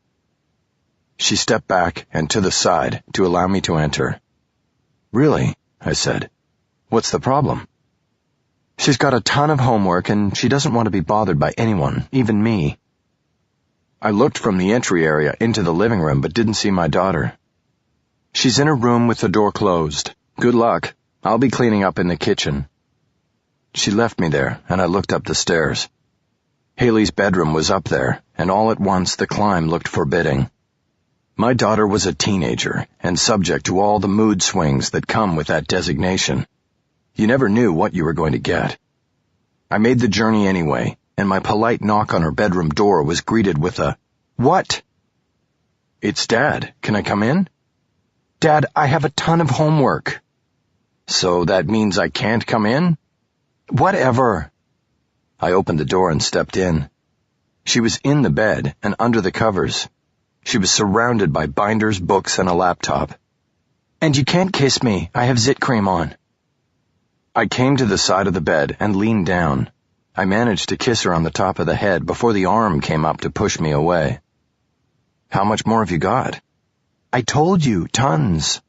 She stepped back and to the side to allow me to enter. Really? I said. What's the problem? She's got a ton of homework and she doesn't want to be bothered by anyone, even me. I looked from the entry area into the living room but didn't see my daughter. She's in her room with the door closed. Good luck. I'll be cleaning up in the kitchen. She left me there and I looked up the stairs. Haley's bedroom was up there, and all at once the climb looked forbidding. My daughter was a teenager and subject to all the mood swings that come with that designation. You never knew what you were going to get. I made the journey anyway, and my polite knock on her bedroom door was greeted with a, "What?" "It's Dad. Can I come in?" "Dad, I have a ton of homework." "So that means I can't come in?" "Whatever." I opened the door and stepped in. She was in the bed and under the covers. She was surrounded by binders, books, and a laptop. "And you can't kiss me. I have zit cream on." I came to the side of the bed and leaned down. I managed to kiss her on the top of the head before the arm came up to push me away. "How much more have you got?" "I told you, tons."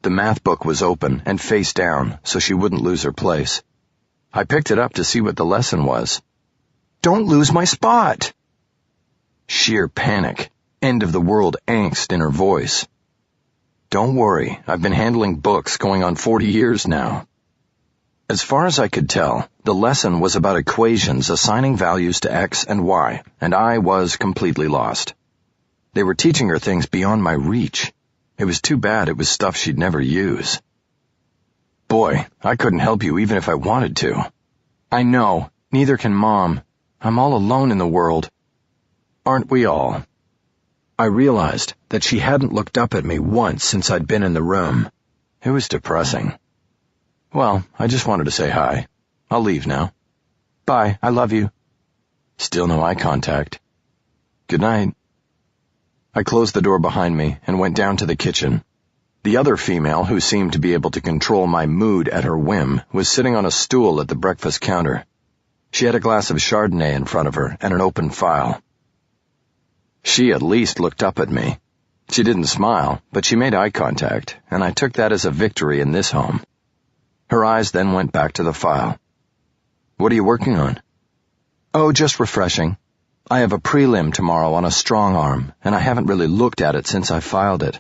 The math book was open and face down so she wouldn't lose her place. I picked it up to see what the lesson was. "Don't lose my spot." Sheer panic, end-of-the-world angst in her voice. "Don't worry, I've been handling books going on 40 years now." As far as I could tell, the lesson was about equations assigning values to X and Y, and I was completely lost. They were teaching her things beyond my reach. It was too bad it was stuff she'd never use. Boy, I couldn't help you even if I wanted to. I know. Neither can Mom. I'm all alone in the world. Aren't we all? I realized that she hadn't looked up at me once since I'd been in the room. It was depressing. Well, I just wanted to say hi. I'll leave now. Bye, I love you. Still no eye contact. Good night. I closed the door behind me and went down to the kitchen. The other female, who seemed to be able to control my mood at her whim, was sitting on a stool at the breakfast counter. She had a glass of Chardonnay in front of her and an open file. She at least looked up at me. She didn't smile, but she made eye contact, and I took that as a victory in this home. Her eyes then went back to the file. What are you working on? Oh, just refreshing. I have a prelim tomorrow on a strong arm, and I haven't really looked at it since I filed it.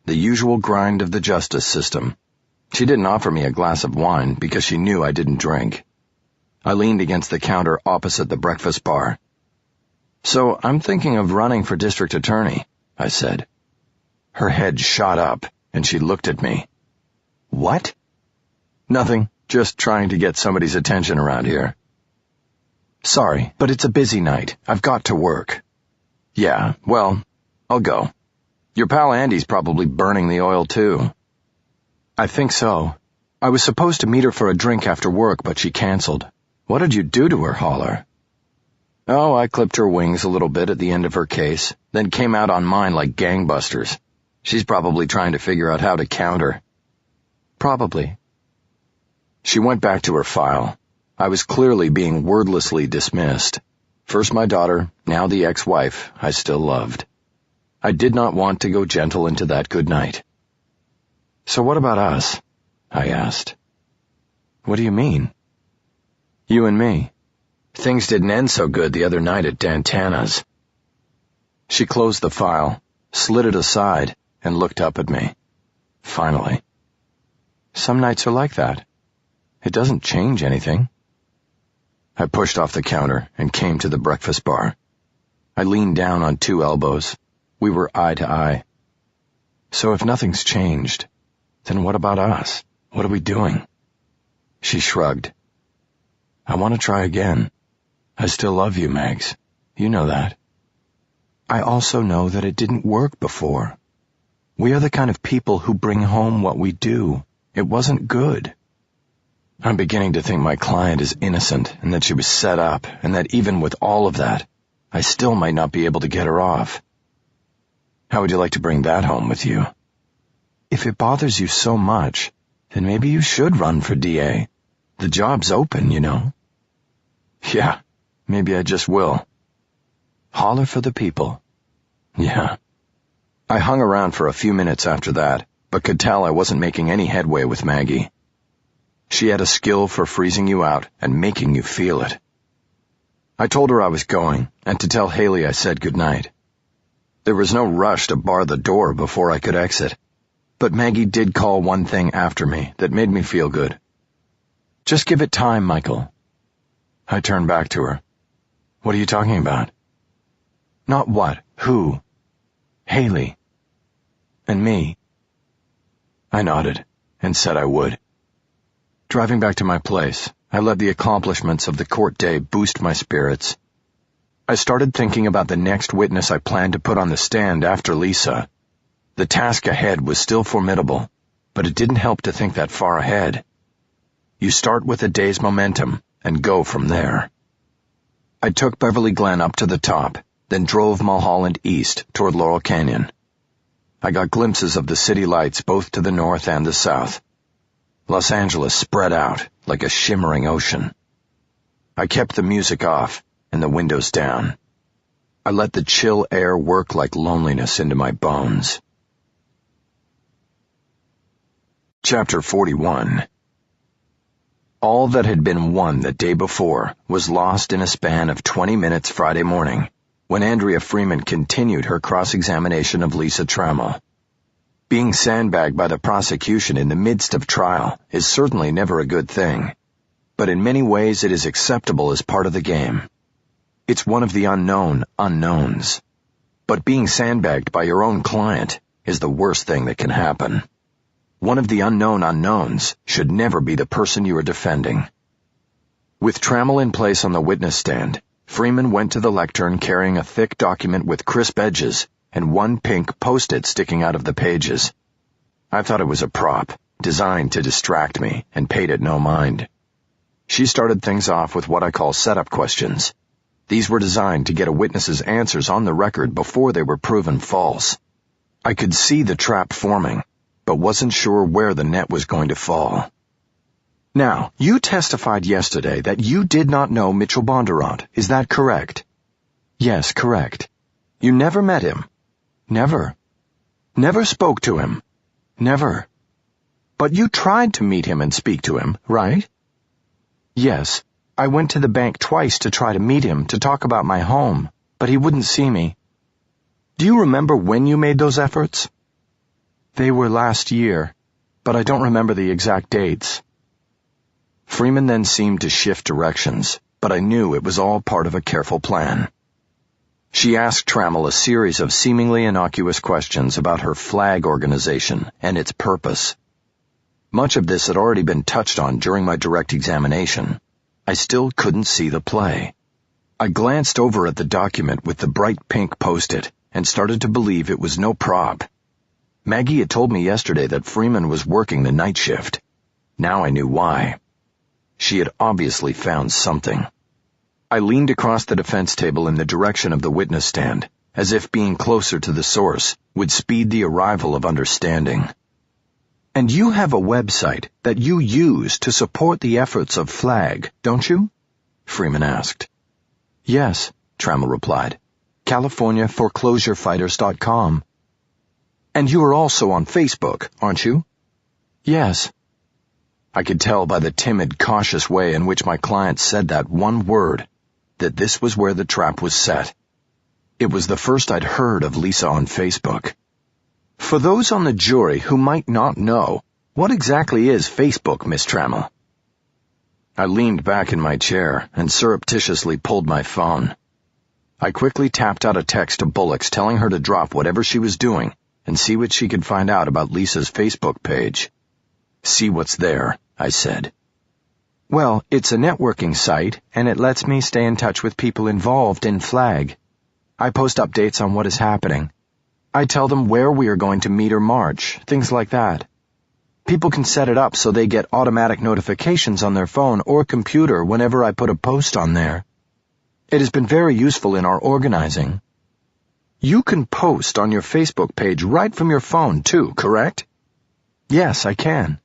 The usual grind of the justice system. She didn't offer me a glass of wine because she knew I didn't drink. I leaned against the counter opposite the breakfast bar. So I'm thinking of running for district attorney, I said. Her head shot up, and she looked at me. What? Nothing, just trying to get somebody's attention around here. Sorry, but it's a busy night. I've got to work. Yeah, well, I'll go. Your pal Andy's probably burning the oil too. I think so. I was supposed to meet her for a drink after work, but she canceled. What did you do to her, Holler? Oh, I clipped her wings a little bit at the end of her case, then came out on mine like gangbusters. She's probably trying to figure out how to counter. Probably. She went back to her file. I was clearly being wordlessly dismissed. First my daughter, now the ex-wife I still loved. I did not want to go gentle into that good night. So what about us? I asked. What do you mean? You and me. Things didn't end so good the other night at Dantana's. She closed the file, slid it aside, and looked up at me. Finally. Some nights are like that. It doesn't change anything. I pushed off the counter and came to the breakfast bar. I leaned down on 2 elbows. We were eye to eye. So if nothing's changed, then what about us? What are we doing? She shrugged. I want to try again. I still love you, Megs. You know that. I also know that it didn't work before. We are the kind of people who bring home what we do. It wasn't good. I'm beginning to think my client is innocent and that she was set up, and that even with all of that, I still might not be able to get her off. How would you like to bring that home with you? If it bothers you so much, then maybe you should run for DA. The job's open, you know. Yeah, maybe I just will. Holler for the people. Yeah. I hung around for a few minutes after that, but could tell I wasn't making any headway with Maggie. She had a skill for freezing you out and making you feel it. I told her I was going, and to tell Haley I said goodnight. There was no rush to bar the door before I could exit, but Maggie did call one thing after me that made me feel good. Just give it time, Michael. I turned back to her. What are you talking about? Not what, who. Haley. And me. I nodded and said I would. Driving back to my place, I let the accomplishments of the court day boost my spirits. I started thinking about the next witness I planned to put on the stand after Lisa. The task ahead was still formidable, but it didn't help to think that far ahead. You start with a day's momentum and go from there. I took Beverly Glen up to the top, then drove Mulholland east toward Laurel Canyon. I got glimpses of the city lights both to the north and the south. Los Angeles spread out like a shimmering ocean. I kept the music off and the windows down. I let the chill air work like loneliness into my bones. Chapter 41. All that had been won the day before was lost in a span of 20 minutes Friday morning, when Andrea Freeman continued her cross-examination of Lisa Trammell. Being sandbagged by the prosecution in the midst of trial is certainly never a good thing, but in many ways it is acceptable as part of the game. It's one of the unknown unknowns. But being sandbagged by your own client is the worst thing that can happen. One of the unknown unknowns should never be the person you are defending. With Trammell in place on the witness stand, Freeman went to the lectern carrying a thick document with crisp edges and one pink post-it sticking out of the pages. I thought it was a prop, designed to distract me, and paid it no mind. She started things off with what I call setup questions. These were designed to get a witness's answers on the record before they were proven false. I could see the trap forming, but wasn't sure where the net was going to fall. Now, you testified yesterday that you did not know Mitchell Bondurant. Is that correct? Yes, correct. You never met him? Never. Never spoke to him? Never. But you tried to meet him and speak to him, right? Yes. I went to the bank twice to try to meet him to talk about my home, but he wouldn't see me. Do you remember when you made those efforts? They were last year, but I don't remember the exact dates. Freeman then seemed to shift directions, but I knew it was all part of a careful plan. She asked Trammell a series of seemingly innocuous questions about her flag organization and its purpose. Much of this had already been touched on during my direct examination. I still couldn't see the play. I glanced over at the document with the bright pink post-it and started to believe it was no prop. Maggie had told me yesterday that Freeman was working the night shift. Now I knew why. She had obviously found something. I leaned across the defense table in the direction of the witness stand, as if being closer to the source would speed the arrival of understanding. And you have a website that you use to support the efforts of FLAG, don't you? Freeman asked. Yes, Trammell replied. CaliforniaForeclosureFighters.com. And you are also on Facebook, aren't you? Yes. I could tell by the timid, cautious way in which my client said that one word that this was where the trap was set. It was the first I'd heard of Lisa on Facebook. For those on the jury who might not know, what exactly is Facebook, Miss Trammell? I leaned back in my chair and surreptitiously pulled my phone. I quickly tapped out a text to Bullocks telling her to drop whatever she was doing and see what she could find out about Lisa's Facebook page. See what's there, I said. Well, it's a networking site, and it lets me stay in touch with people involved in FLAG. I post updates on what is happening. I tell them where we are going to meet or march, things like that. People can set it up so they get automatic notifications on their phone or computer whenever I put a post on there. It has been very useful in our organizing. You can post on your Facebook page right from your phone, too, correct? Yes, I can.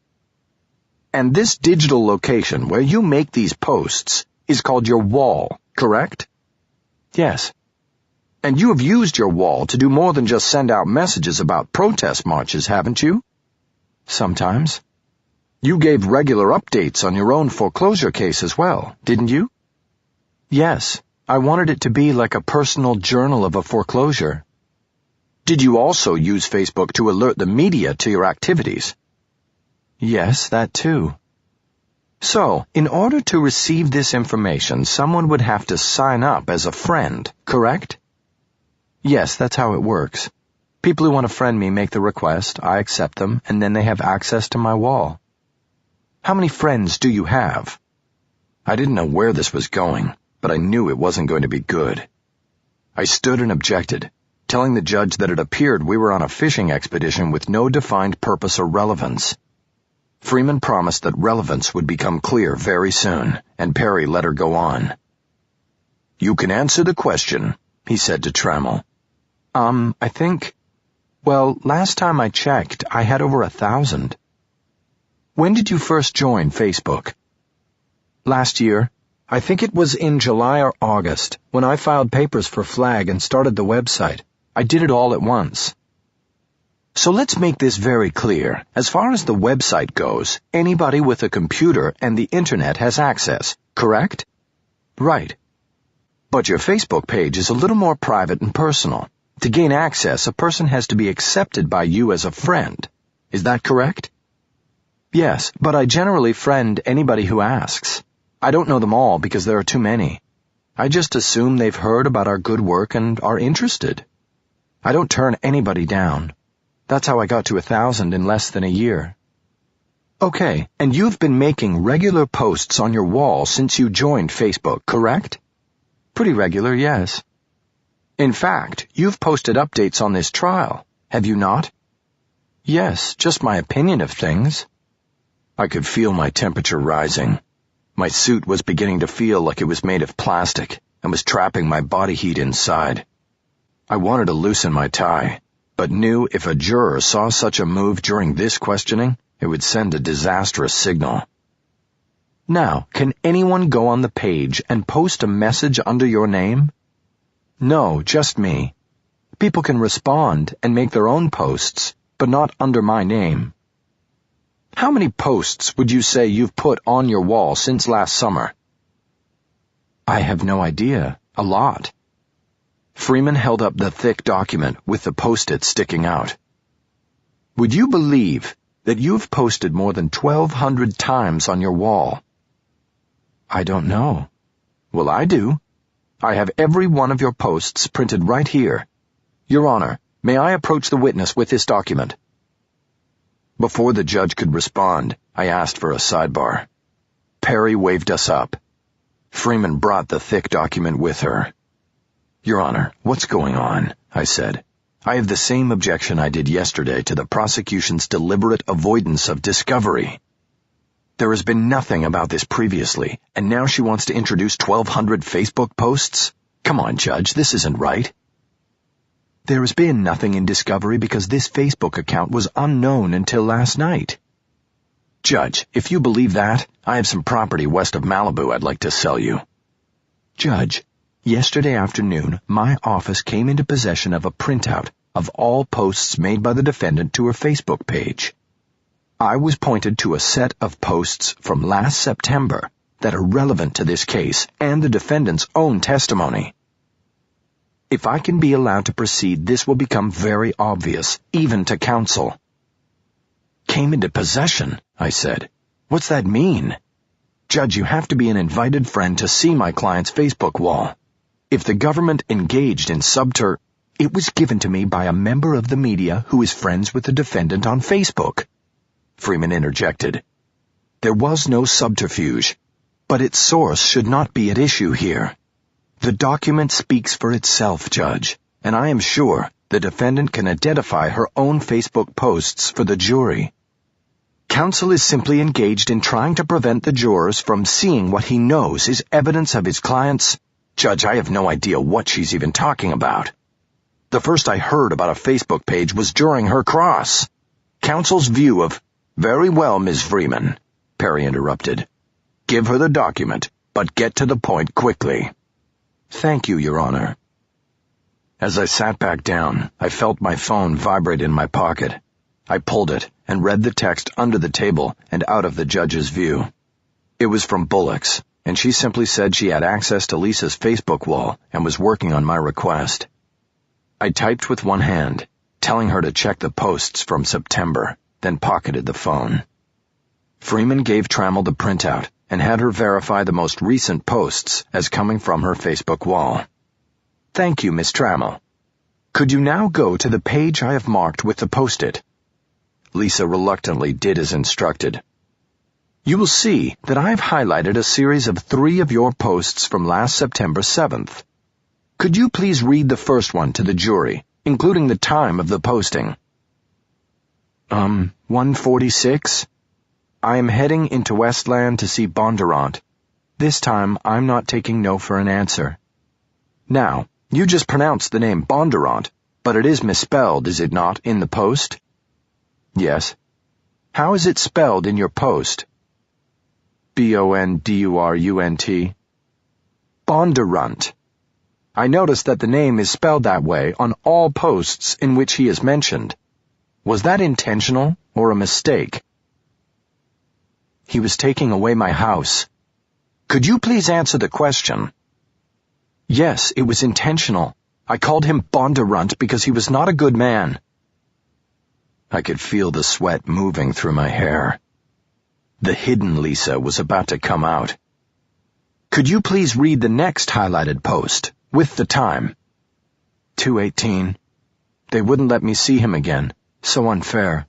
And this digital location where you make these posts is called your wall, correct? Yes. And you have used your wall to do more than just send out messages about protest marches, haven't you? Sometimes. You gave regular updates on your own foreclosure case as well, didn't you? Yes. I wanted it to be like a personal journal of a foreclosure. Did you also use Facebook to alert the media to your activities? Yes, that too. So, in order to receive this information, someone would have to sign up as a friend, correct? Yes, that's how it works. People who want to friend me make the request, I accept them, and then they have access to my wall. How many friends do you have? I didn't know where this was going, but I knew it wasn't going to be good. I stood and objected, telling the judge that it appeared we were on a fishing expedition with no defined purpose or relevance. Freeman promised that relevance would become clear very soon, and Perry let her go on. You can answer the question, he said to Trammell. I think... Well, last time I checked, I had over 1,000. When did you first join Facebook? Last year. I think it was in July or August, when I filed papers for FLAG and started the website. I did it all at once. So let's make this very clear. As far as the website goes, anybody with a computer and the internet has access, correct? Right. But your Facebook page is a little more private and personal. To gain access, a person has to be accepted by you as a friend. Is that correct? Yes, but I generally friend anybody who asks. I don't know them all because there are too many. I just assume they've heard about our good work and are interested. I don't turn anybody down. That's how I got to 1,000 in less than a year. Okay, and you've been making regular posts on your wall since you joined Facebook, correct? Pretty regular, yes. In fact, you've posted updates on this trial, have you not? Yes, just my opinion of things. I could feel my temperature rising. My suit was beginning to feel like it was made of plastic and was trapping my body heat inside. I wanted to loosen my tie, but knew if a juror saw such a move during this questioning, it would send a disastrous signal. Now, can anyone go on the page and post a message under your name? No, just me. People can respond and make their own posts, but not under my name. How many posts would you say you've put on your wall since last summer? I have no idea. A lot. Freeman held up the thick document with the post-it sticking out. Would you believe that you've posted more than 1,200 times on your wall? I don't know. Well, I do. I have every one of your posts printed right here. Your Honor, may I approach the witness with this document? Before the judge could respond, I asked for a sidebar. Perry waved us up. Freeman brought the thick document with her. Your Honor, what's going on? I said. I have the same objection I did yesterday to the prosecution's deliberate avoidance of discovery. There has been nothing about this previously, and now she wants to introduce 1,200 Facebook posts? Come on, Judge, this isn't right. There has been nothing in discovery because this Facebook account was unknown until last night. Judge, if you believe that, I have some property west of Malibu I'd like to sell you. Judge, yesterday afternoon, my office came into possession of a printout of all posts made by the defendant to her Facebook page. I was pointed to a set of posts from last September that are relevant to this case and the defendant's own testimony. If I can be allowed to proceed, this will become very obvious, even to counsel. Came into possession, I said. What's that mean? Judge, you have to be an invited friend to see my client's Facebook wall. If the government engaged in it was given to me by a member of the media who is friends with the defendant on Facebook. Freeman interjected. There was no subterfuge, but its source should not be at issue here. The document speaks for itself, Judge, and I am sure the defendant can identify her own Facebook posts for the jury. Counsel is simply engaged in trying to prevent the jurors from seeing what he knows is evidence of his client's... Judge, I have no idea what she's even talking about. The first I heard about a Facebook page was during her cross. Counsel's view of... Very well, Ms. Freeman, Perry interrupted. Give her the document, but get to the point quickly. Thank you, Your Honor. As I sat back down, I felt my phone vibrate in my pocket. I pulled it and read the text under the table and out of the judge's view. It was from Bullock's, and she simply said she had access to Lisa's Facebook wall and was working on my request. I typed with one hand, telling her to check the posts from September, then pocketed the phone. Freeman gave Trammell the printout and had her verify the most recent posts as coming from her Facebook wall. Thank you, Miss Trammell. Could you now go to the page I have marked with the post-it? Lisa reluctantly did as instructed. You will see that I have highlighted a series of 3 of your posts from last September 7th. Could you please read the first one to the jury, including the time of the posting? 1:46. I am heading into Westland to see Bondurant. This time, I'm not taking no for an answer. Now, you just pronounced the name Bondurant, but it is misspelled, is it not, in the post? Yes. How is it spelled in your post? Bondurunt. Bondurant. I noticed that the name is spelled that way on all posts in which he is mentioned. Was that intentional or a mistake? He was taking away my house. Could you please answer the question? Yes, it was intentional. I called him Bondurant because he was not a good man. I could feel the sweat moving through my hair. The hidden Lisa was about to come out. Could you please read the next highlighted post, with the time? 2:18. They wouldn't let me see him again. So unfair.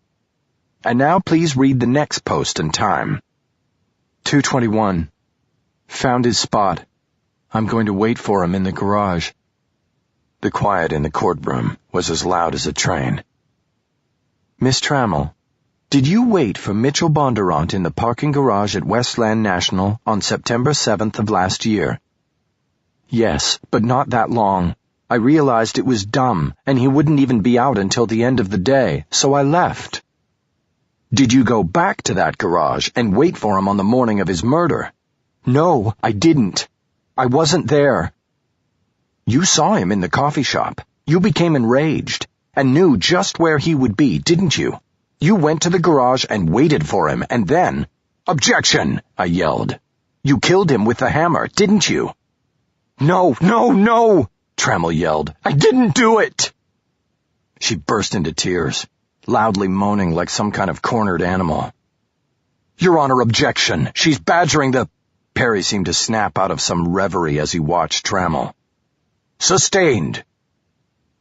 And now please read the next post and time. 2:21. Found his spot. I'm going to wait for him in the garage. The quiet in the courtroom was as loud as a train. Miss Trammell, did you wait for Mitchell Bondurant in the parking garage at Westland National on September 7th of last year? Yes, but not that long. I realized it was dumb, and he wouldn't even be out until the end of the day, so I left. Did you go back to that garage and wait for him on the morning of his murder? No, I didn't. I wasn't there. You saw him in the coffee shop. You became enraged and knew just where he would be, didn't you? You went to the garage and waited for him, and then... Objection! I yelled. You killed him with the hammer, didn't you? No, Trammell yelled. I didn't do it! She burst into tears, loudly moaning like some kind of cornered animal. Your Honor, objection! She's badgering the... Perry seemed to snap out of some reverie as he watched Trammell. Sustained!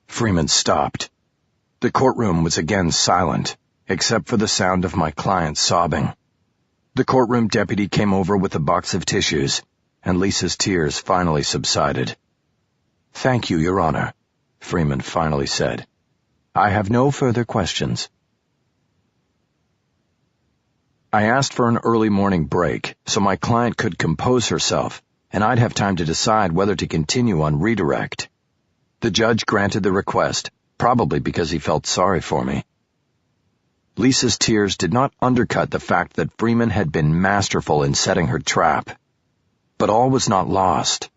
Freeman stopped. The courtroom was again silent, except for the sound of my client sobbing. The courtroom deputy came over with a box of tissues, and Lisa's tears finally subsided. Thank you, Your Honor, Freeman finally said. I have no further questions. I asked for an early morning break so my client could compose herself, and I'd have time to decide whether to continue on redirect. The judge granted the request, probably because he felt sorry for me. Lisa's tears did not undercut the fact that Freeman had been masterful in setting her trap. But all was not lost.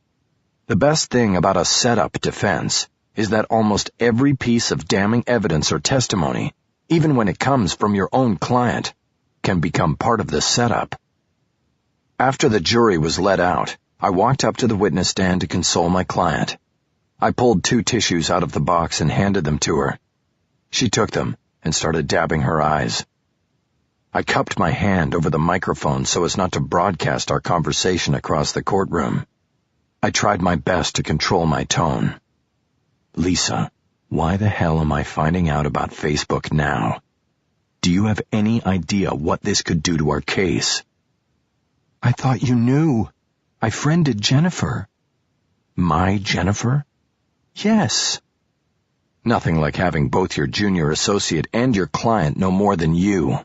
The best thing about a set-up defense is that almost every piece of damning evidence or testimony, even when it comes from your own client, can become part of the setup. After the jury was let out, I walked up to the witness stand to console my client. I pulled 2 tissues out of the box and handed them to her. She took them and started dabbing her eyes. I cupped my hand over the microphone so as not to broadcast our conversation across the courtroom. I tried my best to control my tone. Lisa, why the hell am I finding out about Facebook now? Do you have any idea what this could do to our case? I thought you knew. I friended Jennifer. My Jennifer? Yes. Nothing like having both your junior associate and your client know more than you.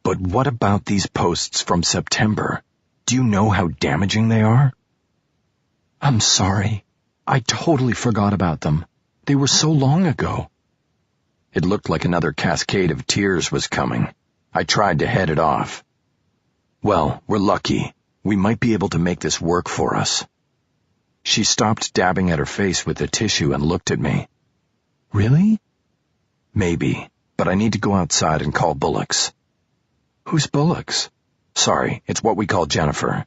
But what about these posts from September? Do you know how damaging they are? I'm sorry. I totally forgot about them. They were so long ago. It looked like another cascade of tears was coming. I tried to head it off. Well, we're lucky. We might be able to make this work for us. She stopped dabbing at her face with the tissue and looked at me. Really? Maybe, but I need to go outside and call Bullocks. Who's Bullocks? Sorry, it's what we call Jennifer.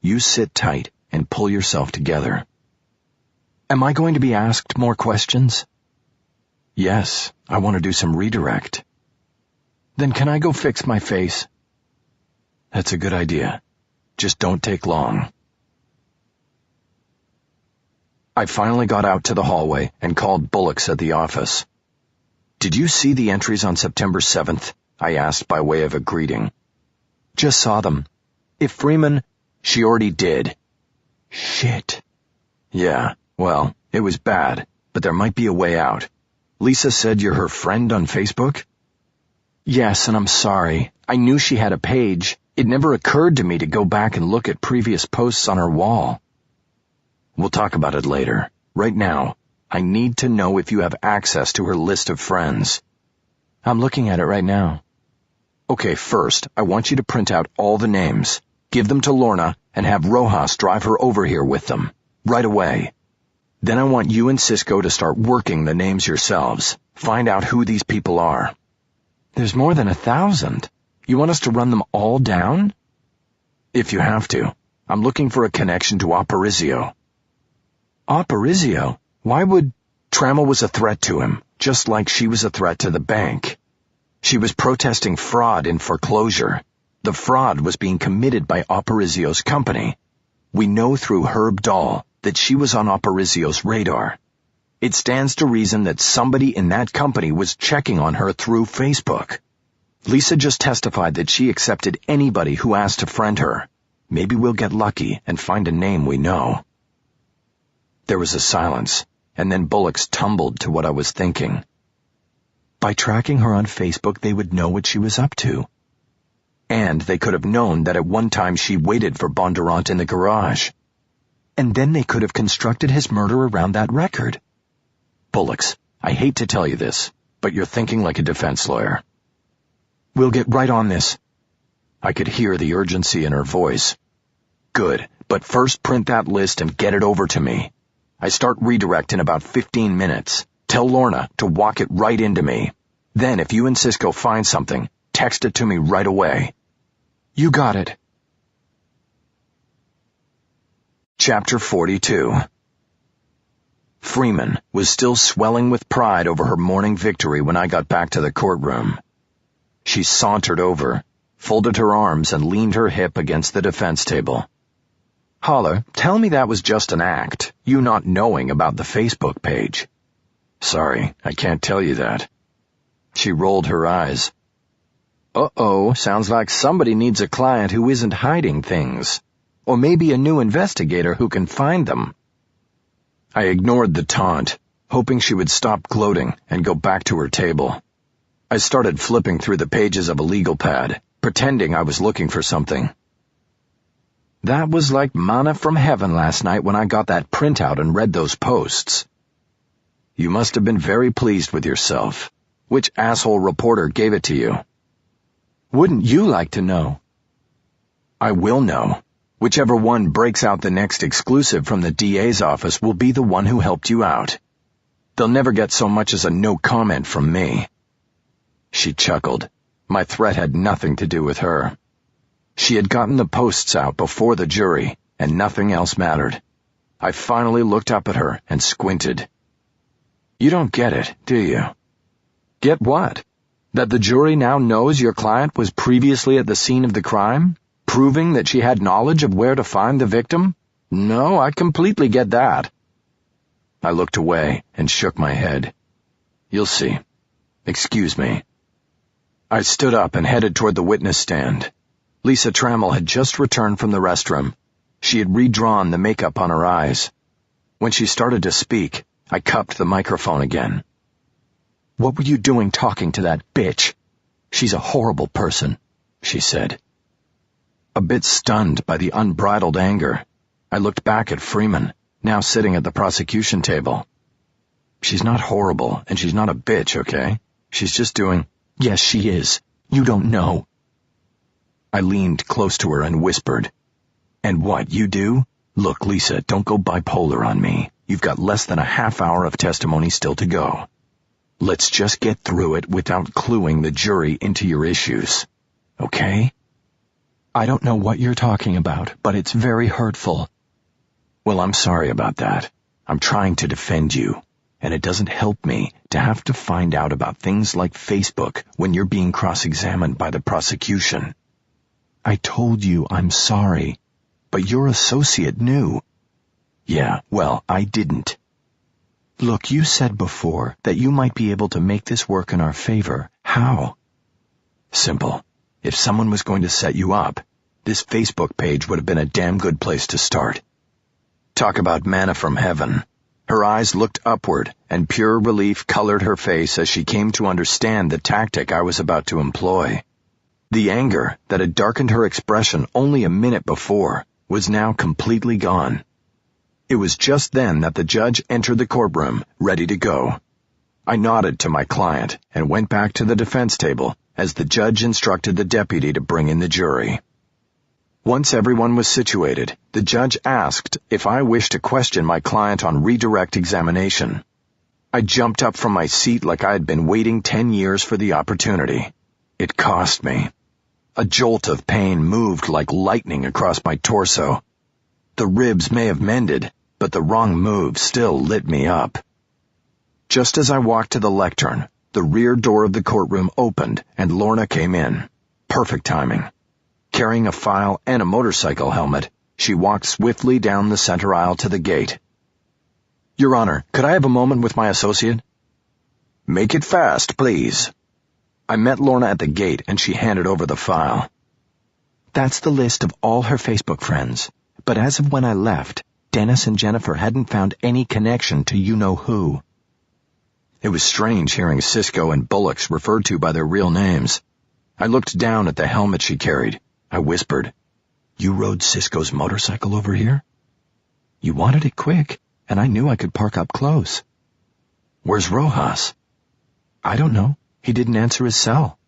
You sit tight and pull yourself together. Am I going to be asked more questions? Yes, I want to do some redirect. Then can I go fix my face? That's a good idea. Just don't take long. I finally got out to the hallway and called Bullocks at the office. Did you see the entries on September 7th? I asked by way of a greeting. Just saw them. If Freeman... She already did. Shit. Yeah, well, it was bad, but there might be a way out. Lisa said you're her friend on Facebook? Yes, and I'm sorry. I knew she had a page. It never occurred to me to go back and look at previous posts on her wall. We'll talk about it later. Right now, I need to know if you have access to her list of friends. I'm looking at it right now. Okay, first, I want you to print out all the names, give them to Lorna, and have Rojas drive her over here with them. Right away. Then I want you and Cisco to start working the names yourselves. Find out who these people are. There's more than 1,000. You want us to run them all down? If you have to. I'm looking for a connection to Aparicio. Aparicio? Why would... Trammell was a threat to him, just like she was a threat to the bank. She was protesting fraud in foreclosure. The fraud was being committed by Aparicio's company. We know through Herb Dahl that she was on Aparicio's radar. It stands to reason that somebody in that company was checking on her through Facebook. Lisa just testified that she accepted anybody who asked to friend her. Maybe we'll get lucky and find a name we know." There was a silence, and then bullocks tumbled to what I was thinking. By tracking her on Facebook, they would know what she was up to. And they could have known that at one time she waited for Bondurant in the garage. And then they could have constructed his murder around that record. Bullocks, I hate to tell you this, but you're thinking like a defense lawyer. "We'll get right on this." I could hear the urgency in her voice. "Good, but first print that list and get it over to me. I start redirect in about 15 minutes. Tell Lorna to walk it right into me. Then if you and Cisco find something, text it to me right away." "You got it." Chapter 42. Freeman was still swelling with pride over her morning victory when I got back to the courtroom. She sauntered over, folded her arms, and leaned her hip against the defense table. "Holler, tell me that was just an act, you not knowing about the Facebook page." "Sorry, I can't tell you that." She rolled her eyes. "Uh-oh, sounds like somebody needs a client who isn't hiding things. Or maybe a new investigator who can find them." I ignored the taunt, hoping she would stop gloating and go back to her table. I started flipping through the pages of a legal pad, pretending I was looking for something. "That was like manna from heaven last night when I got that printout and read those posts." "You must have been very pleased with yourself. Which asshole reporter gave it to you?" "Wouldn't you like to know?" "I will know. Whichever one breaks out the next exclusive from the DA's office will be the one who helped you out. They'll never get so much as a no comment from me." She chuckled. My threat had nothing to do with her. She had gotten the posts out before the jury, and nothing else mattered. I finally looked up at her and squinted. "You don't get it, do you?" "Get what? That the jury now knows your client was previously at the scene of the crime, proving that she had knowledge of where to find the victim? No, I completely get that." I looked away and shook my head. "You'll see. Excuse me." I stood up and headed toward the witness stand. Lisa Trammell had just returned from the restroom. She had redrawn the makeup on her eyes. When she started to speak, I cupped the microphone again. "What were you doing talking to that bitch? She's a horrible person," she said. A bit stunned by the unbridled anger, I looked back at Freeman, now sitting at the prosecution table. "She's not horrible, and she's not a bitch, okay? She's just doing—" "Yes, she is. You don't know." I leaned close to her and whispered, "And what, you do? Look, Lisa, don't go bipolar on me. You've got less than a half hour of testimony still to go. Let's just get through it without cluing the jury into your issues. Okay?" "I don't know what you're talking about, but it's very hurtful." "Well, I'm sorry about that. I'm trying to defend you, and it doesn't help me to have to find out about things like Facebook when you're being cross-examined by the prosecution." "I told you I'm sorry, but your associate knew." "Yeah, well, I didn't." "Look, you said before that you might be able to make this work in our favor. How?" "Simple. If someone was going to set you up, this Facebook page would have been a damn good place to start." Talk about manna from heaven. Her eyes looked upward, and pure relief colored her face as she came to understand the tactic I was about to employ. The anger that had darkened her expression only a minute before was now completely gone. It was just then that the judge entered the courtroom, ready to go. I nodded to my client and went back to the defense table as the judge instructed the deputy to bring in the jury. Once everyone was situated, the judge asked if I wished to question my client on redirect examination. I jumped up from my seat like I had been waiting 10 years for the opportunity. It cost me. A jolt of pain moved like lightning across my torso. The ribs may have mended, but the wrong move still lit me up. Just as I walked to the lectern, the rear door of the courtroom opened and Lorna came in. Perfect timing. Carrying a file and a motorcycle helmet, she walked swiftly down the center aisle to the gate. "Your Honor, could I have a moment with my associate?" "Make it fast, please." I met Lorna at the gate and she handed over the file. That's the list of all her Facebook friends, but as of when I left, Dennis and Jennifer hadn't found any connection to you-know-who. It was strange hearing Cisco and Bullocks referred to by their real names. I looked down at the helmet she carried. I whispered, "You rode Cisco's motorcycle over here?" "You wanted it quick, and I knew I could park up close." "Where's Rojas?" "I don't know. He didn't answer his cell."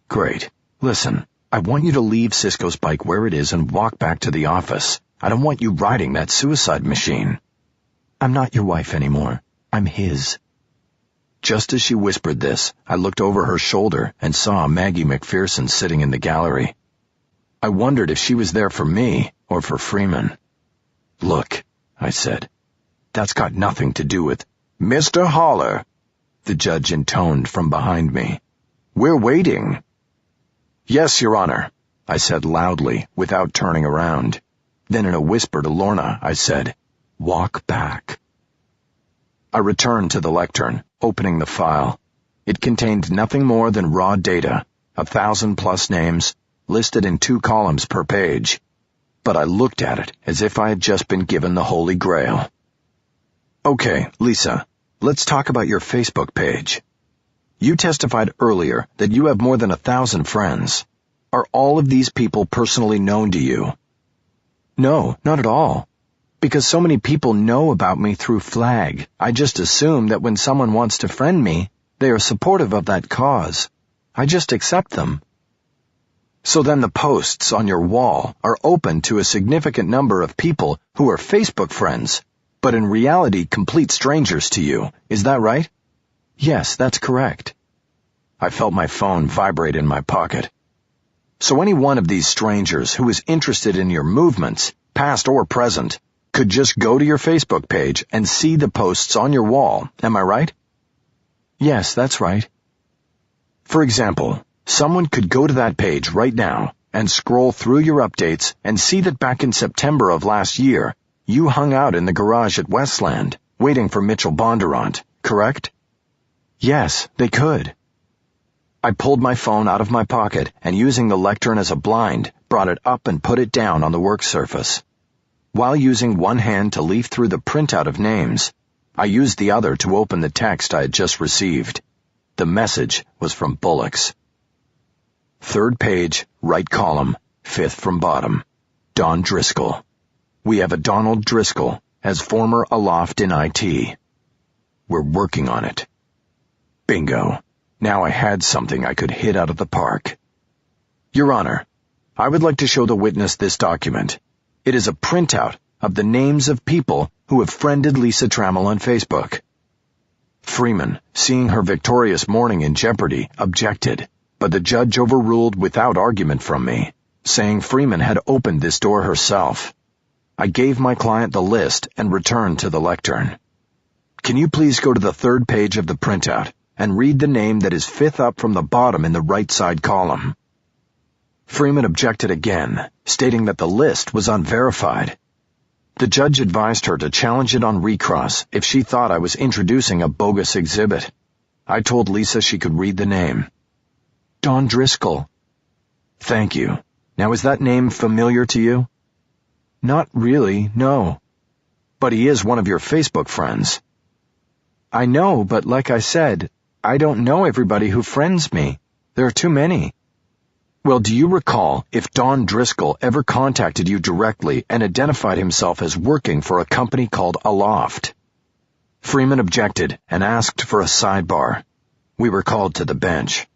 "Great. Listen, I want you to leave Cisco's bike where it is and walk back to the office. I don't want you riding that suicide machine." "I'm not your wife anymore. I'm his." Just as she whispered this, I looked over her shoulder and saw Maggie McPherson sitting in the gallery. I wondered if she was there for me or for Freeman. "Look," I said, "that's got nothing to do with—" "Mr. Haller," the judge intoned from behind me. "We're waiting." "Yes, Your Honor," I said loudly, without turning around. Then in a whisper to Lorna, I said, "Walk back." I returned to the lectern, opening the file. It contained nothing more than raw data, 1,000+ names, listed in 2 columns per page. But I looked at it as if I had just been given the Holy Grail. "Okay, Lisa, let's talk about your Facebook page. You testified earlier that you have more than 1,000 friends. Are all of these people personally known to you?" "No, not at all. Because so many people know about me through Flag, I just assume that when someone wants to friend me, they are supportive of that cause. I just accept them." "So then the posts on your wall are open to a significant number of people who are Facebook friends, but in reality complete strangers to you, is that right?" "Yes, that's correct." I felt my phone vibrate in my pocket. "So any one of these strangers who is interested in your movements, past or present, could just go to your Facebook page and see the posts on your wall, am I right?" "Yes, that's right." For example, someone could go to that page right now and scroll through your updates and see that back in September of last year, you hung out in the garage at Westland, waiting for Mitchell Bondurant, correct? "Yes, they could." I pulled my phone out of my pocket and, using the lectern as a blind, brought it up and put it down on the work surface. While using one hand to leaf through the printout of names, I used the other to open the text I had just received. The message was from Bullocks. 3rd page, right column, 5th from bottom. Don Driscoll. "We have a Donald Driscoll as former aloft in IT. We're working on it." Bingo. Now I had something I could hit out of the park. "Your Honor, I would like to show the witness this document. It is a printout of the names of people who have friended Lisa Trammell on Facebook." Freeman, seeing her victorious morning in jeopardy, objected, but the judge overruled without argument from me, saying Freeman had opened this door herself. I gave my client the list and returned to the lectern. "Can you please go to the 3rd page of the printout and read the name that is 5th up from the bottom in the right side column?" Freeman objected again, stating that the list was unverified. The judge advised her to challenge it on recross if she thought I was introducing a bogus exhibit. I told Lisa she could read the name. "Don Driscoll." "Thank you. Now, is that name familiar to you?" "Not really, no." "But he is one of your Facebook friends." "I know, but like I said, I don't know everybody who friends me. There are too many." "Well, do you recall if Don Driscoll ever contacted you directly and identified himself as working for a company called Aloft?" Freeman objected and asked for a sidebar. We were called to the bench.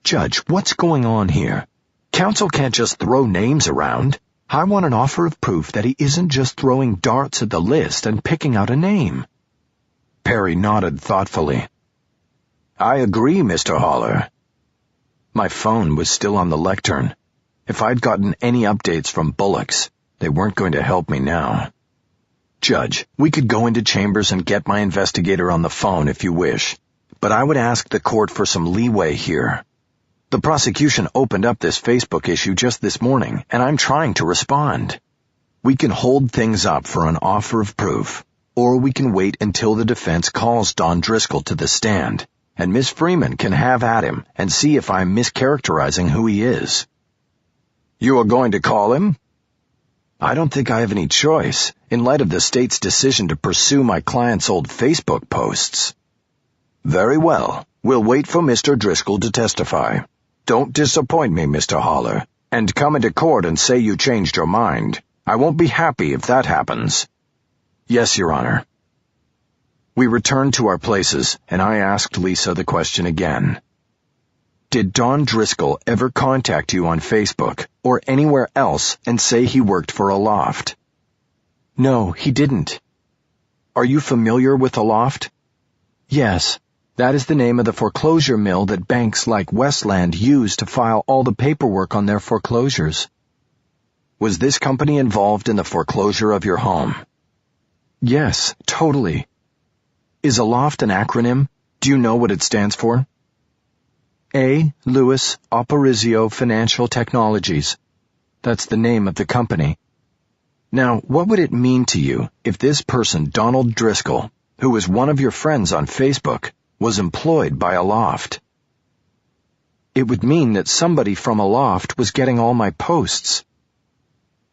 "Judge, what's going on here? Counsel can't just throw names around. I want an offer of proof that he isn't just throwing darts at the list and picking out a name." Perry nodded thoughtfully. "I agree, Mr. Haller." My phone was still on the lectern. If I'd gotten any updates from Bullocks, they weren't going to help me now. "Judge, we could go into chambers and get my investigator on the phone if you wish, but I would ask the court for some leeway here. The prosecution opened up this Facebook issue just this morning, and I'm trying to respond. We can hold things up for an offer of proof, or we can wait until the defense calls Don Driscoll to the stand, and Miss Freeman can have at him and see if I'm mischaracterizing who he is." "You are going to call him?" "I don't think I have any choice, in light of the state's decision to pursue my client's old Facebook posts." "Very well. We'll wait for Mr. Driscoll to testify. Don't disappoint me, Mr. Haller, and come into court and say you changed your mind. I won't be happy if that happens." "Yes, Your Honor." We returned to our places, and I asked Lisa the question again. "Did Don Driscoll ever contact you on Facebook or anywhere else and say he worked for a loft?" "No, he didn't." "Are you familiar with a loft?" "Yes. That is the name of the foreclosure mill that banks like Westland use to file all the paperwork on their foreclosures." "Was this company involved in the foreclosure of your home?" "Yes, totally." "Is a loft an acronym? Do you know what it stands for?" "A. Lewis Aparicio Financial Technologies. That's the name of the company." "Now, what would it mean to you if this person, Donald Driscoll, who was one of your friends on Facebook, was employed by a loft?" "It would mean that somebody from a loft was getting all my posts."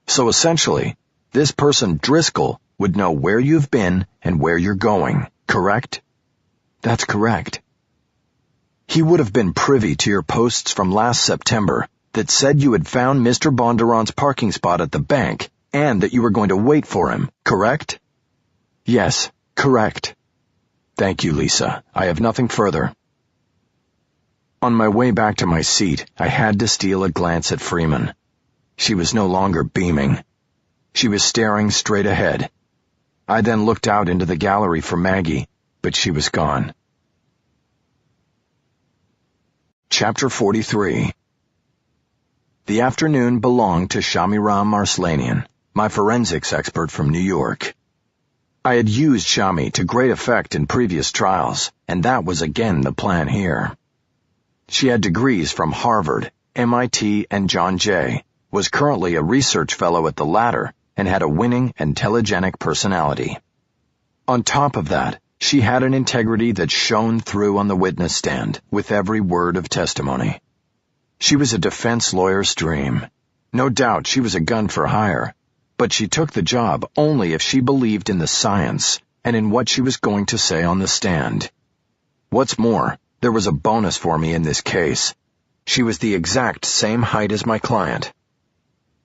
"So essentially, this person Driscoll would know where you've been and where you're going, correct?" "That's correct." "He would have been privy to your posts from last September that said you had found Mr. Bondurant's parking spot at the bank and that you were going to wait for him, correct?" "Yes, correct." "Thank you, Lisa. I have nothing further." On my way back to my seat, I had to steal a glance at Freeman. She was no longer beaming. She was staring straight ahead. I then looked out into the gallery for Maggie, but she was gone. Chapter 43. The afternoon belonged to Shamiram Arslanian, my forensics expert from New York. I had used Shami to great effect in previous trials, and that was again the plan here. She had degrees from Harvard, MIT, and John Jay, was currently a research fellow at the latter, and had a winning and telegenic personality. On top of that, she had an integrity that shone through on the witness stand with every word of testimony. She was a defense lawyer's dream. No doubt she was a gun for hire, but she took the job only if she believed in the science and in what she was going to say on the stand. What's more, there was a bonus for me in this case. She was the exact same height as my client.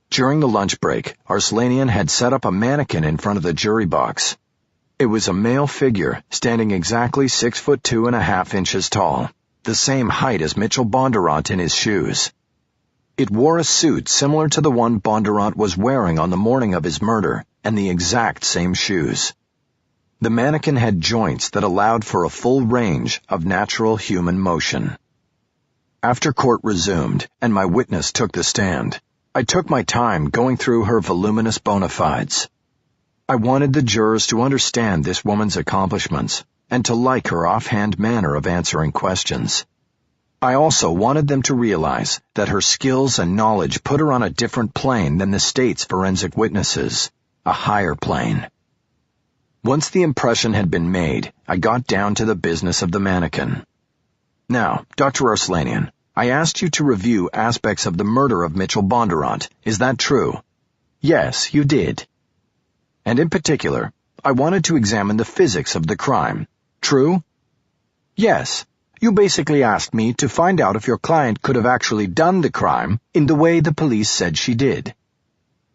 During the lunch break, Arslanian had set up a mannequin in front of the jury box. It was a male figure, standing exactly 6'2.5" tall, the same height as Mitchell Bondurant in his shoes. It wore a suit similar to the one Bondurant was wearing on the morning of his murder, and the exact same shoes. The mannequin had joints that allowed for a full range of natural human motion. After court resumed, and my witness took the stand, I took my time going through her voluminous bona fides. I wanted the jurors to understand this woman's accomplishments and to like her offhand manner of answering questions. I also wanted them to realize that her skills and knowledge put her on a different plane than the state's forensic witnesses, a higher plane. Once the impression had been made, I got down to the business of the mannequin. "Now, Dr. Arslanian, I asked you to review aspects of the murder of Mitchell Bondurant. Is that true?" "Yes, you did." "And in particular, I wanted to examine the physics of the crime. True?" "Yes. You basically asked me to find out if your client could have actually done the crime in the way the police said she did."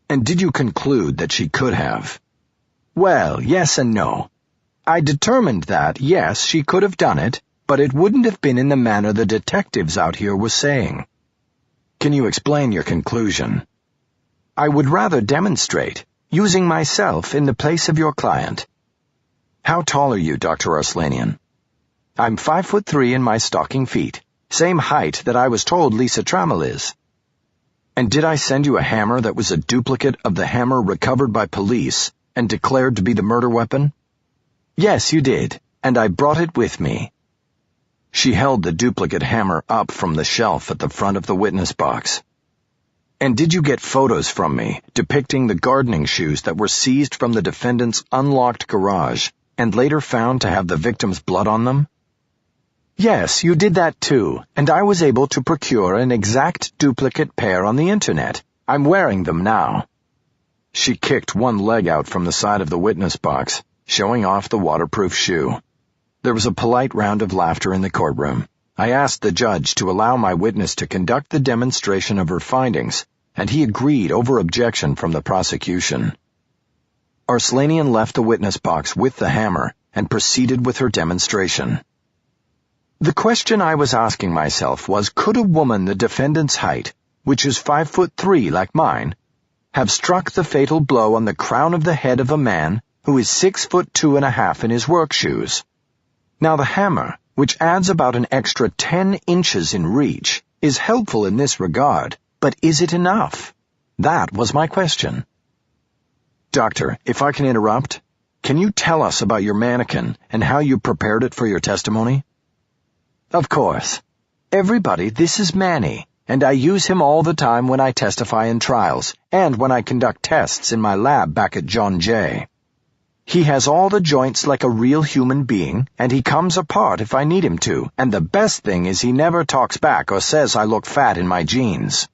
"And did you conclude that she could have?" "Well, yes and no. I determined that, yes, she could have done it, but it wouldn't have been in the manner the detectives out here were saying." "Can you explain your conclusion?" "I would rather demonstrate, using myself in the place of your client." "How tall are you, Dr. Arslanian?" "I'm 5'3" in my stocking feet, same height that I was told Lisa Trammell is." "And did I send you a hammer that was a duplicate of the hammer recovered by police and declared to be the murder weapon?" "Yes, you did, and I brought it with me." She held the duplicate hammer up from the shelf at the front of the witness box. "And did you get photos from me depicting the gardening shoes that were seized from the defendant's unlocked garage and later found to have the victim's blood on them?" Yes, you did that too, and I was able to procure an exact duplicate pair on the internet. I'm wearing them now. She kicked one leg out from the side of the witness box, showing off the waterproof shoe. There was a polite round of laughter in the courtroom. I asked the judge to allow my witness to conduct the demonstration of her findings, and he agreed over objection from the prosecution. Arslanian left the witness box with the hammer and proceeded with her demonstration. The question I was asking myself was, could a woman the defendant's height, which is 5'3" like mine, have struck the fatal blow on the crown of the head of a man who is 6'2.5" in his work shoes? Now the hammer, which adds about an extra 10 inches in reach, is helpful in this regard, but is it enough? That was my question. Doctor, if I can interrupt, can you tell us about your mannequin and how you prepared it for your testimony? Of course. Everybody, this is Manny, and I use him all the time when I testify in trials and when I conduct tests in my lab back at John Jay. He has all the joints like a real human being, and he comes apart if I need him to, and the best thing is he never talks back or says I look fat in my jeans.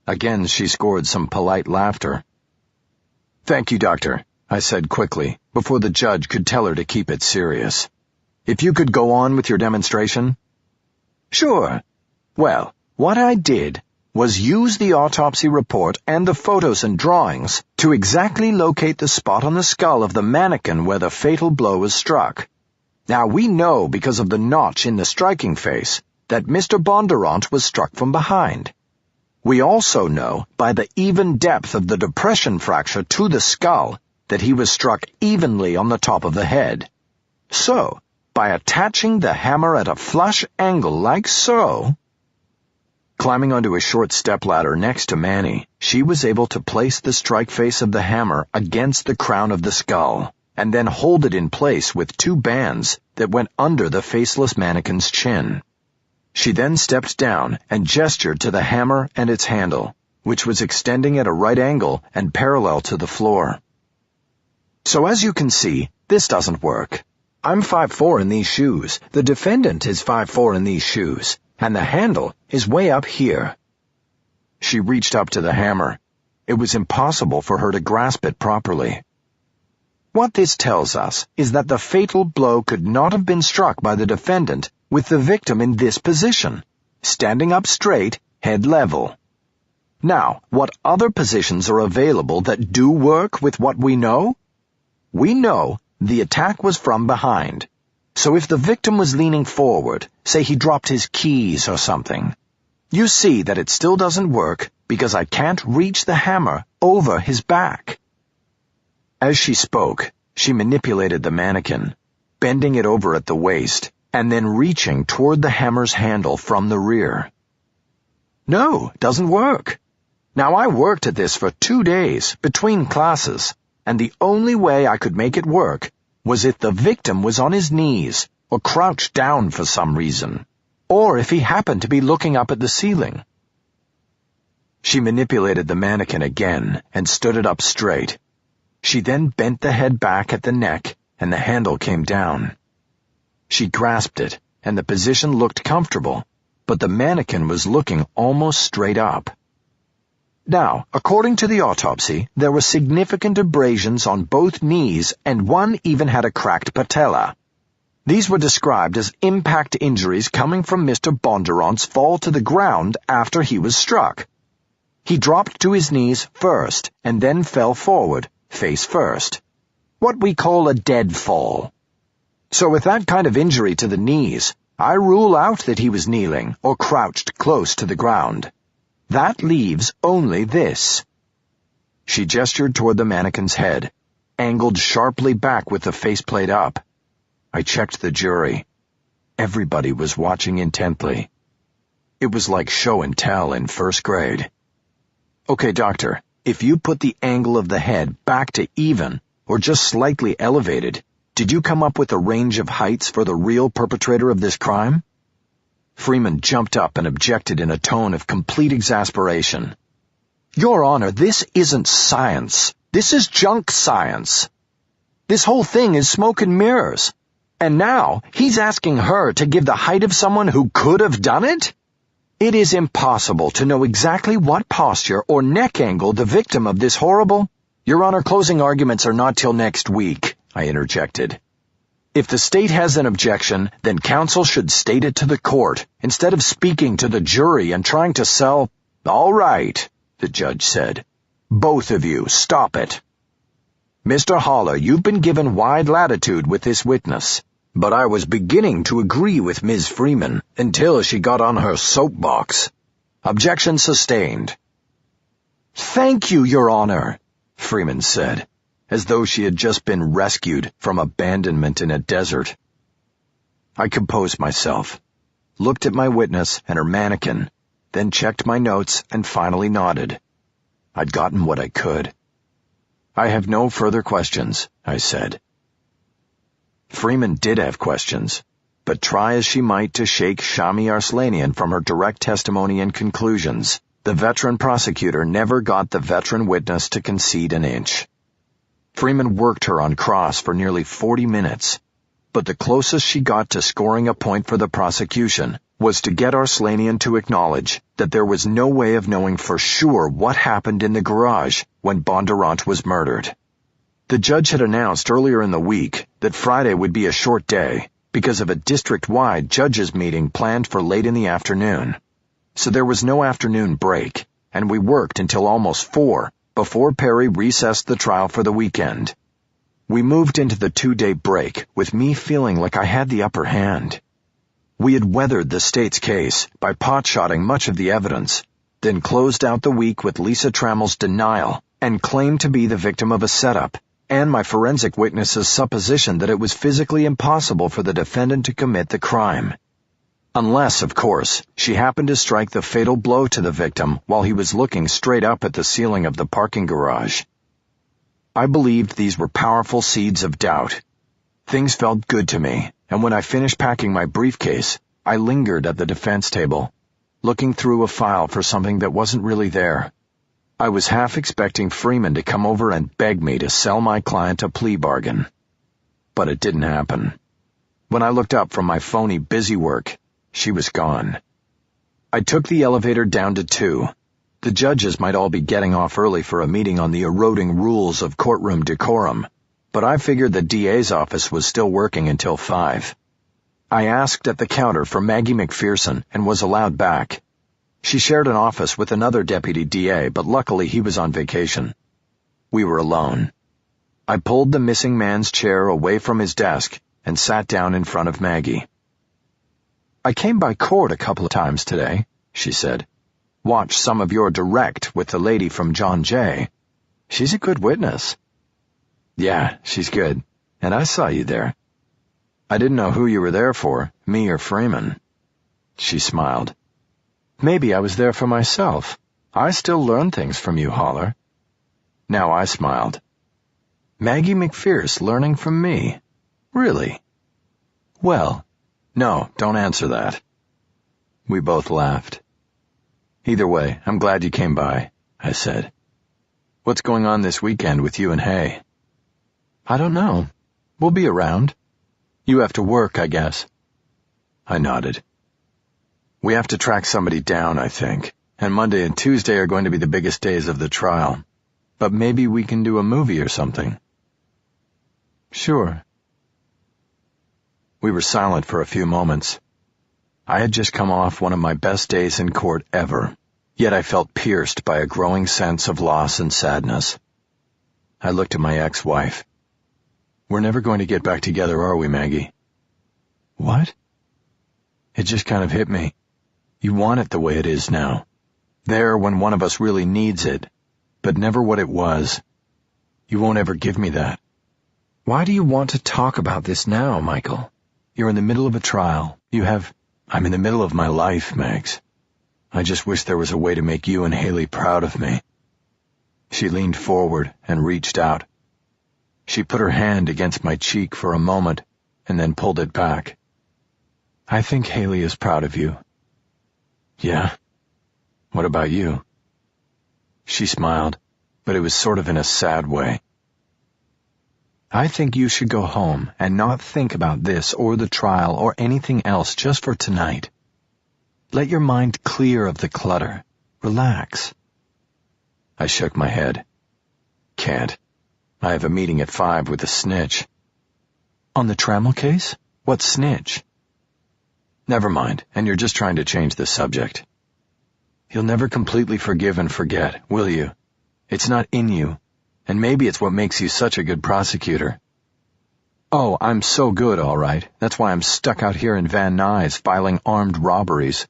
Again she scored some polite laughter. Thank you, Doctor, I said quickly, before the judge could tell her to keep it serious. If you could go on with your demonstration? Sure. Well, what I did was use the autopsy report and the photos and drawings to exactly locate the spot on the skull of the mannequin where the fatal blow was struck. Now we know because of the notch in the striking face that Mr. Bondurant was struck from behind. We also know by the even depth of the depression fracture to the skull that he was struck evenly on the top of the head. So, by attaching the hammer at a flush angle like so... Climbing onto a short stepladder next to Manny, she was able to place the strike face of the hammer against the crown of the skull, and then hold it in place with 2 bands that went under the faceless mannequin's chin. She then stepped down and gestured to the hammer and its handle, which was extending at a right angle and parallel to the floor. So as you can see, this doesn't work. I'm 5'4" in these shoes, the defendant is 5'4" in these shoes, and the handle is way up here. She reached up to the hammer. It was impossible for her to grasp it properly. What this tells us is that the fatal blow could not have been struck by the defendant with the victim in this position, standing up straight, head level. Now, what other positions are available that do work with what we know? We know the attack was from behind. So if the victim was leaning forward, say he dropped his keys or something, you see that it still doesn't work because I can't reach the hammer over his back. As she spoke, she manipulated the mannequin, bending it over at the waist, and then reaching toward the hammer's handle from the rear. No, doesn't work. Now I worked at this for 2 days, between classes, and the only way I could make it work was if the victim was on his knees or crouched down for some reason, or if he happened to be looking up at the ceiling. She manipulated the mannequin again and stood it up straight. She then bent the head back at the neck and the handle came down. She grasped it and the position looked comfortable, but the mannequin was looking almost straight up. Now, according to the autopsy, there were significant abrasions on both knees and one even had a cracked patella. These were described as impact injuries coming from Mr. Bondurant's fall to the ground after he was struck. He dropped to his knees first and then fell forward, face first. What we call a dead fall. So with that kind of injury to the knees, I rule out that he was kneeling or crouched close to the ground. That leaves only this. She gestured toward the mannequin's head, angled sharply back with the faceplate up. I checked the jury. Everybody was watching intently. It was like show and tell in first grade. Okay, doctor, if you put the angle of the head back to even, or just slightly elevated, did you come up with a range of heights for the real perpetrator of this crime? Freeman jumped up and objected in a tone of complete exasperation. Your Honor, this isn't science. This is junk science. This whole thing is smoke and mirrors. And now he's asking her to give the height of someone who could have done it? It is impossible to know exactly what posture or neck angle the victim of this horrible— Your Honor, closing arguments are not till next week, I interjected. If the state has an objection, then counsel should state it to the court, instead of speaking to the jury and trying to sell— All right, the judge said. Both of you, stop it. Mr. Haller, you've been given wide latitude with this witness, but I was beginning to agree with Ms. Freeman until she got on her soapbox. Objection sustained. Thank you, Your Honor, Freeman said, as though she had just been rescued from abandonment in a desert. I composed myself, looked at my witness and her mannequin, then checked my notes and finally nodded. I'd gotten what I could. I have no further questions, I said. Freeman did have questions, but try as she might to shake Shami Arslanian from her direct testimony and conclusions, the veteran prosecutor never got the veteran witness to concede an inch. Freeman worked her on cross for nearly 40 minutes, but the closest she got to scoring a point for the prosecution was to get Arslanian to acknowledge that there was no way of knowing for sure what happened in the garage when Bondurant was murdered. The judge had announced earlier in the week that Friday would be a short day because of a district-wide judges' meeting planned for late in the afternoon. So there was no afternoon break, and we worked until almost 4 before Perry recessed the trial for the weekend. We moved into the 2-day break with me feeling like I had the upper hand. We had weathered the state's case by potshotting much of the evidence, then closed out the week with Lisa Trammell's denial and claimed to be the victim of a setup, and my forensic witness's supposition that it was physically impossible for the defendant to commit the crime. Unless, of course, she happened to strike the fatal blow to the victim while he was looking straight up at the ceiling of the parking garage. I believed these were powerful seeds of doubt. Things felt good to me, and when I finished packing my briefcase, I lingered at the defense table, looking through a file for something that wasn't really there. I was half expecting Freeman to come over and beg me to sell my client a plea bargain. But it didn't happen. When I looked up from my phony busy work, she was gone. I took the elevator down to 2. The judges might all be getting off early for a meeting on the eroding rules of courtroom decorum, but I figured the DA's office was still working until 5. I asked at the counter for Maggie McPherson and was allowed back. She shared an office with another deputy DA, but luckily he was on vacation. We were alone. I pulled the missing man's chair away from his desk and sat down in front of Maggie. I came by court a couple of times today, she said. Watched some of your direct with the lady from John Jay. She's a good witness. Yeah, she's good. And I saw you there. I didn't know who you were there for, me or Freeman. She smiled. Maybe I was there for myself. I still learn things from you, Haller. Now I smiled. Maggie McPherson learning from me? Really? Well, no, don't answer that. We both laughed. Either way, I'm glad you came by, I said. What's going on this weekend with you and Hay? I don't know. We'll be around. You have to work, I guess. I nodded. We have to track somebody down, I think, and Monday and Tuesday are going to be the biggest days of the trial. But maybe we can do a movie or something. Sure. We were silent for a few moments. I had just come off one of my best days in court ever, yet I felt pierced by a growing sense of loss and sadness. I looked at my ex-wife. We're never going to get back together, are we, Maggie? What? It just kind of hit me. You want it the way it is now. There when one of us really needs it, but never what it was. You won't ever give me that. Why do you want to talk about this now, Michael? You're in the middle of a trial. I'm in the middle of my life, Mags. I just wish there was a way to make you and Haley proud of me. She leaned forward and reached out. She put her hand against my cheek for a moment and then pulled it back. I think Haley is proud of you. Yeah? What about you? She smiled, but it was sort of in a sad way. I think you should go home and not think about this or the trial or anything else just for tonight. Let your mind clear of the clutter. Relax. I shook my head. Can't. I have a meeting at 5 with a snitch. On the Trammell case? What snitch? Never mind, and you're just trying to change the subject. You'll never completely forgive and forget, will you? It's not in you, and maybe it's what makes you such a good prosecutor. Oh, I'm so good, all right. That's why I'm stuck out here in Van Nuys filing armed robberies.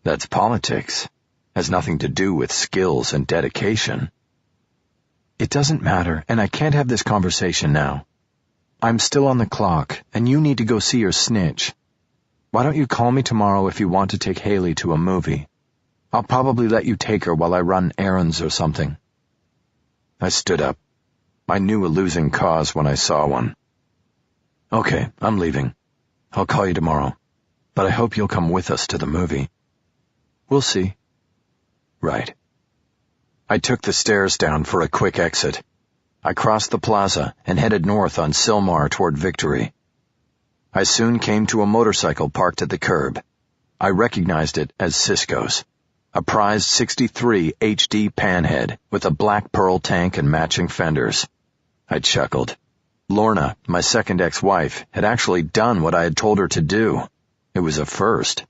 That's politics. Has nothing to do with skills and dedication. It doesn't matter, and I can't have this conversation now. I'm still on the clock, and you need to go see your snitch. Why don't you call me tomorrow if you want to take Haley to a movie? I'll probably let you take her while I run errands or something. I stood up. I knew a losing cause when I saw one. Okay, I'm leaving. I'll call you tomorrow, but I hope you'll come with us to the movie. We'll see. Right. I took the stairs down for a quick exit. I crossed the plaza and headed north on Sylmar toward Victory. I soon came to a motorcycle parked at the curb. I recognized it as Cisco's, a prized 63 HD panhead with a black pearl tank and matching fenders. I chuckled. Lorna, my second ex-wife, had actually done what I had told her to do. It was a first.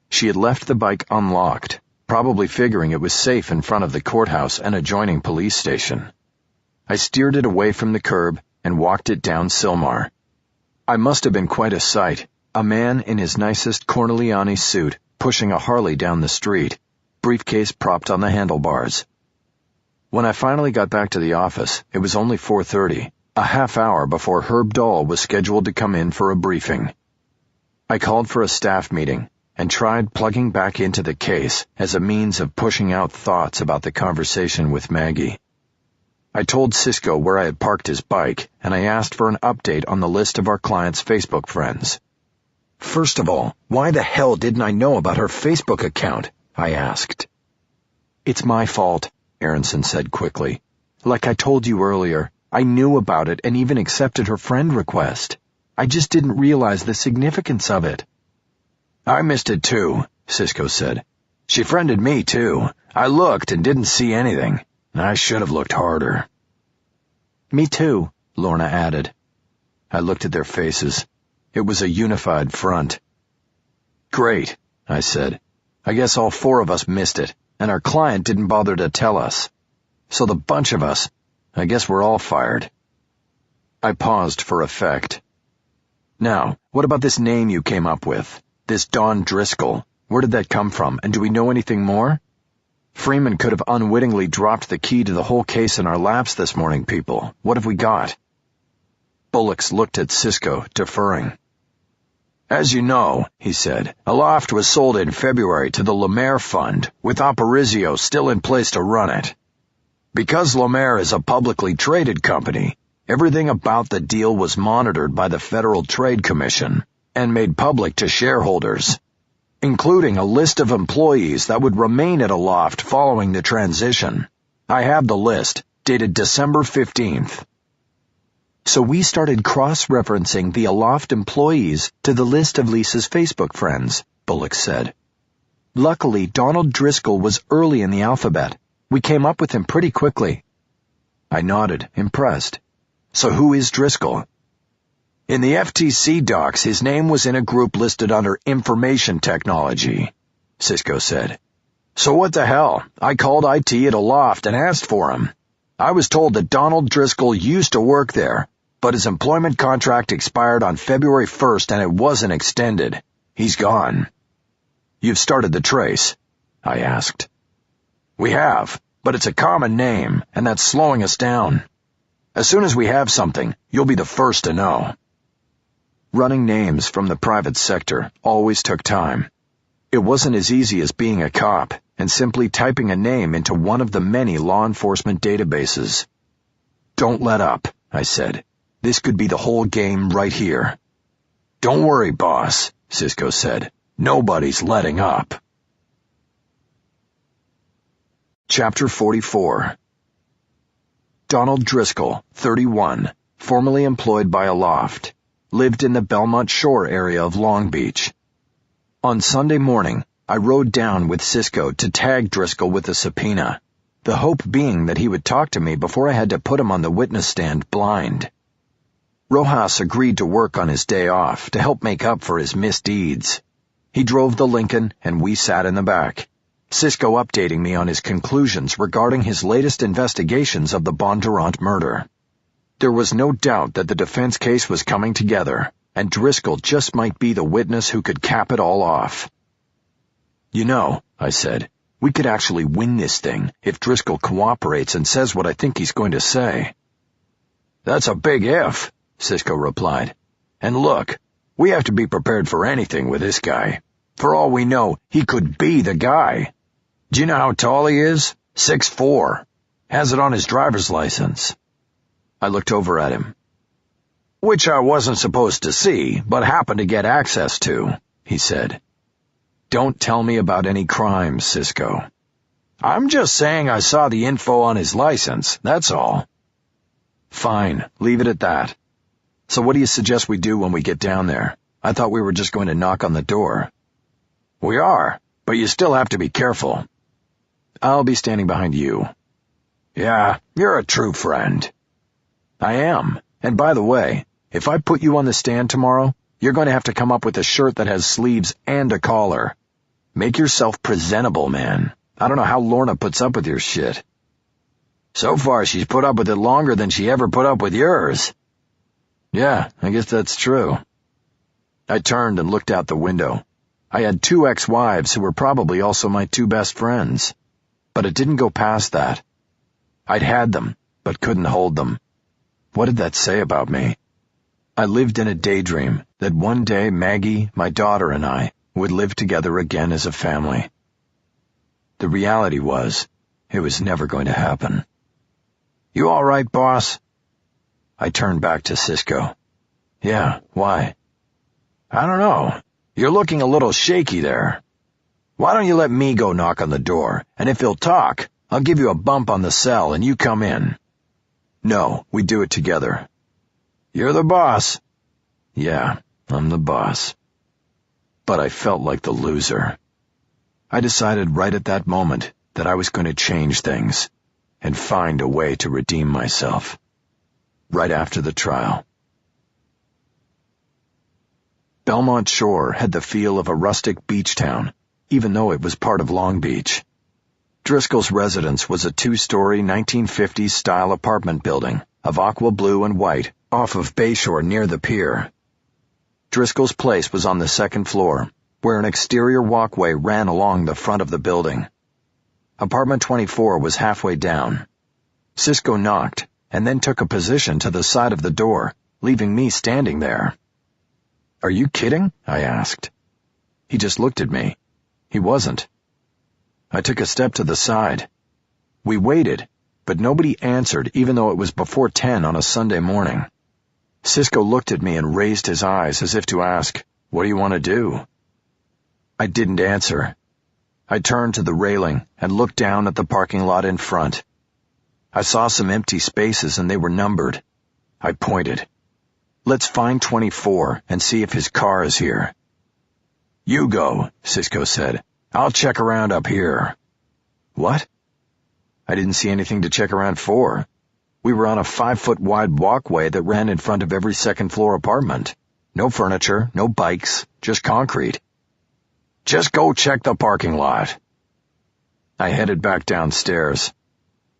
She had left the bike unlocked, probably figuring it was safe in front of the courthouse and adjoining police station. I steered it away from the curb and walked it down Sylmar. I must have been quite a sight, a man in his nicest Corneliani suit pushing a Harley down the street, briefcase propped on the handlebars. When I finally got back to the office, it was only 4:30, a half hour before Herb Dahl was scheduled to come in for a briefing. I called for a staff meeting and tried plugging back into the case as a means of pushing out thoughts about the conversation with Maggie. I told Cisco where I had parked his bike, and I asked for an update on the list of our client's Facebook friends. First of all, why the hell didn't I know about her Facebook account? I asked. It's my fault, Aronson said quickly. Like I told you earlier, I knew about it and even accepted her friend request. I just didn't realize the significance of it. I missed it too, Cisco said. She friended me too. I looked and didn't see anything. I should have looked harder. Me too, Lorna added. I looked at their faces. It was a unified front. Great, I said. I guess all 4 of us missed it, and our client didn't bother to tell us. So the bunch of us, I guess we're all fired. I paused for effect. Now, what about this name you came up with? This Dawn Driscoll. Where did that come from, and do we know anything more? Freeman could have unwittingly dropped the key to the whole case in our laps this morning, people. What have we got? Bullocks looked at Cisco, deferring. As you know, he said, Aloft was sold in February to the Lemaire Fund, with Aparicio still in place to run it. Because Lemaire is a publicly traded company, everything about the deal was monitored by the Federal Trade Commission and made public to shareholders, including a list of employees that would remain at Aloft following the transition. I have the list, dated December 15th. So we started cross-referencing the Aloft employees to the list of Lisa's Facebook friends, Bullock said. Luckily, Donald Driscoll was early in the alphabet. We came up with him pretty quickly. I nodded, impressed. So who is Driscoll? In the FTC docs, his name was in a group listed under Information Technology, Cisco said. So what the hell? I called IT at Aloft and asked for him. I was told that Donald Driscoll used to work there, but his employment contract expired on February 1st and it wasn't extended. He's gone. You've started the trace? I asked. We have, but it's a common name, and that's slowing us down. As soon as we have something, you'll be the first to know. Running names from the private sector always took time. It wasn't as easy as being a cop and simply typing a name into one of the many law enforcement databases. Don't let up, I said. This could be the whole game right here. Don't worry, boss, Cisco said. Nobody's letting up. Chapter 44. Donald Driscoll, 31, formerly employed by a loft, lived in the Belmont Shore area of Long Beach. On Sunday morning, I rode down with Cisco to tag Driscoll with a subpoena, the hope being that he would talk to me before I had to put him on the witness stand blind. Rojas agreed to work on his day off to help make up for his misdeeds. He drove the Lincoln and we sat in the back, Cisco updating me on his conclusions regarding his latest investigations of the Bondurant murder. There was no doubt that the defense case was coming together, and Driscoll just might be the witness who could cap it all off. "You know," I said, "we could actually win this thing if Driscoll cooperates and says what I think he's going to say." "That's a big if," Cisco replied. "And look, we have to be prepared for anything with this guy. For all we know, he could be the guy. Do you know how tall he is? 6'4". Has it on his driver's license." I looked over at him. "Which I wasn't supposed to see, but happened to get access to," he said. "Don't tell me about any crimes, Cisco." "I'm just saying I saw the info on his license, that's all." "Fine, leave it at that. So what do you suggest we do when we get down there? I thought we were just going to knock on the door." "We are, but you still have to be careful." "I'll be standing behind you." "Yeah, you're a true friend." "I am. And by the way, if I put you on the stand tomorrow, you're going to have to come up with a shirt that has sleeves and a collar. Make yourself presentable, man. I don't know how Lorna puts up with your shit." "So far, she's put up with it longer than she ever put up with yours." "Yeah, I guess that's true." I turned and looked out the window. I had 2 ex-wives who were probably also my 2 best friends. But it didn't go past that. I'd had them, but couldn't hold them. What did that say about me? I lived in a daydream that one day Maggie, my daughter, and I would live together again as a family. The reality was, it was never going to happen. "You all right, boss?" I turned back to Cisco. "Yeah, why?" "I don't know. You're looking a little shaky there. Why don't you let me go knock on the door, and if he'll talk, I'll give you a bump on the cell and you come in." "No, we do it together." "You're the boss." "Yeah, I'm the boss." But I felt like the loser. I decided right at that moment that I was going to change things and find a way to redeem myself. Right after the trial. Belmont Shore had the feel of a rustic beach town, even though it was part of Long Beach. Driscoll's residence was a 2-story 1950s-style apartment building of aqua blue and white off of Bayshore near the pier. Driscoll's place was on the 2nd floor, where an exterior walkway ran along the front of the building. Apartment 24 was halfway down. Cisco knocked, and then took a position to the side of the door, leaving me standing there. "Are you kidding?" I asked. He just looked at me. He wasn't. I took a step to the side. We waited, but nobody answered even though it was before 10 on a Sunday morning. Cisco looked at me and raised his eyes as if to ask, "What do you want to do?" I didn't answer. I turned to the railing and looked down at the parking lot in front. I saw some empty spaces and they were numbered. I pointed. "Let's find 24 and see if his car is here." "You go," Cisco said. "I'll check around up here." "What?" I didn't see anything to check around for. We were on a 5-foot-wide walkway that ran in front of every 2nd-floor apartment. No furniture, no bikes, just concrete. "Just go check the parking lot." I headed back downstairs.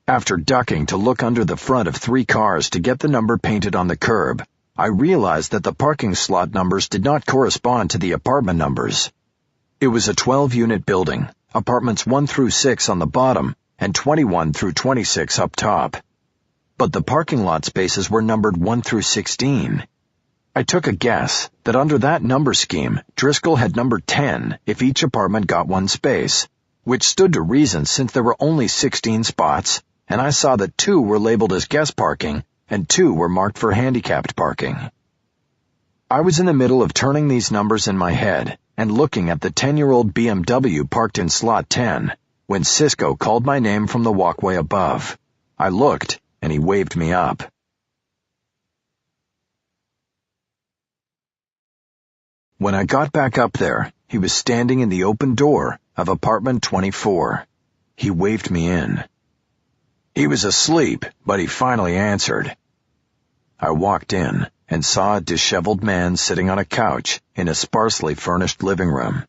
After ducking to look under the front of 3 cars to get the number painted on the curb, I realized that the parking slot numbers did not correspond to the apartment numbers. It was a 12-unit building, apartments 1 through 6 on the bottom and 21 through 26 up top. But the parking lot spaces were numbered 1 through 16. I took a guess that under that number scheme, Driscoll had numbered 10 if each apartment got 1 space, which stood to reason since there were only 16 spots, and I saw that 2 were labeled as guest parking and 2 were marked for handicapped parking. I was in the middle of turning these numbers in my head and looking at the 10-year-old BMW parked in slot 10 when Cisco called my name from the walkway above. I looked, and he waved me up. When I got back up there, he was standing in the open door of apartment 24. He waved me in. He was asleep, but he finally answered. I walked in and saw a disheveled man sitting on a couch in a sparsely furnished living room.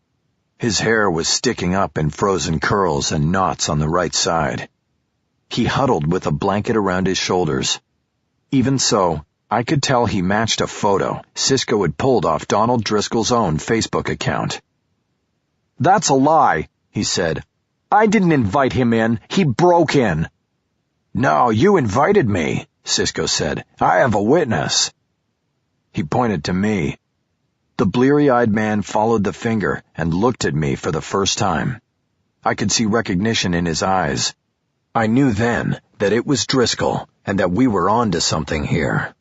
His hair was sticking up in frozen curls and knots on the right side. He huddled with a blanket around his shoulders. Even so, I could tell he matched a photo Cisco had pulled off Donald Driscoll's own Facebook account. "That's a lie," he said. "I didn't invite him in. He broke in." "No, you invited me," Cisco said. "I have a witness." He pointed to me. The bleary-eyed man followed the finger and looked at me for the first time. I could see recognition in his eyes. I knew then that it was Driscoll and that we were on to something here.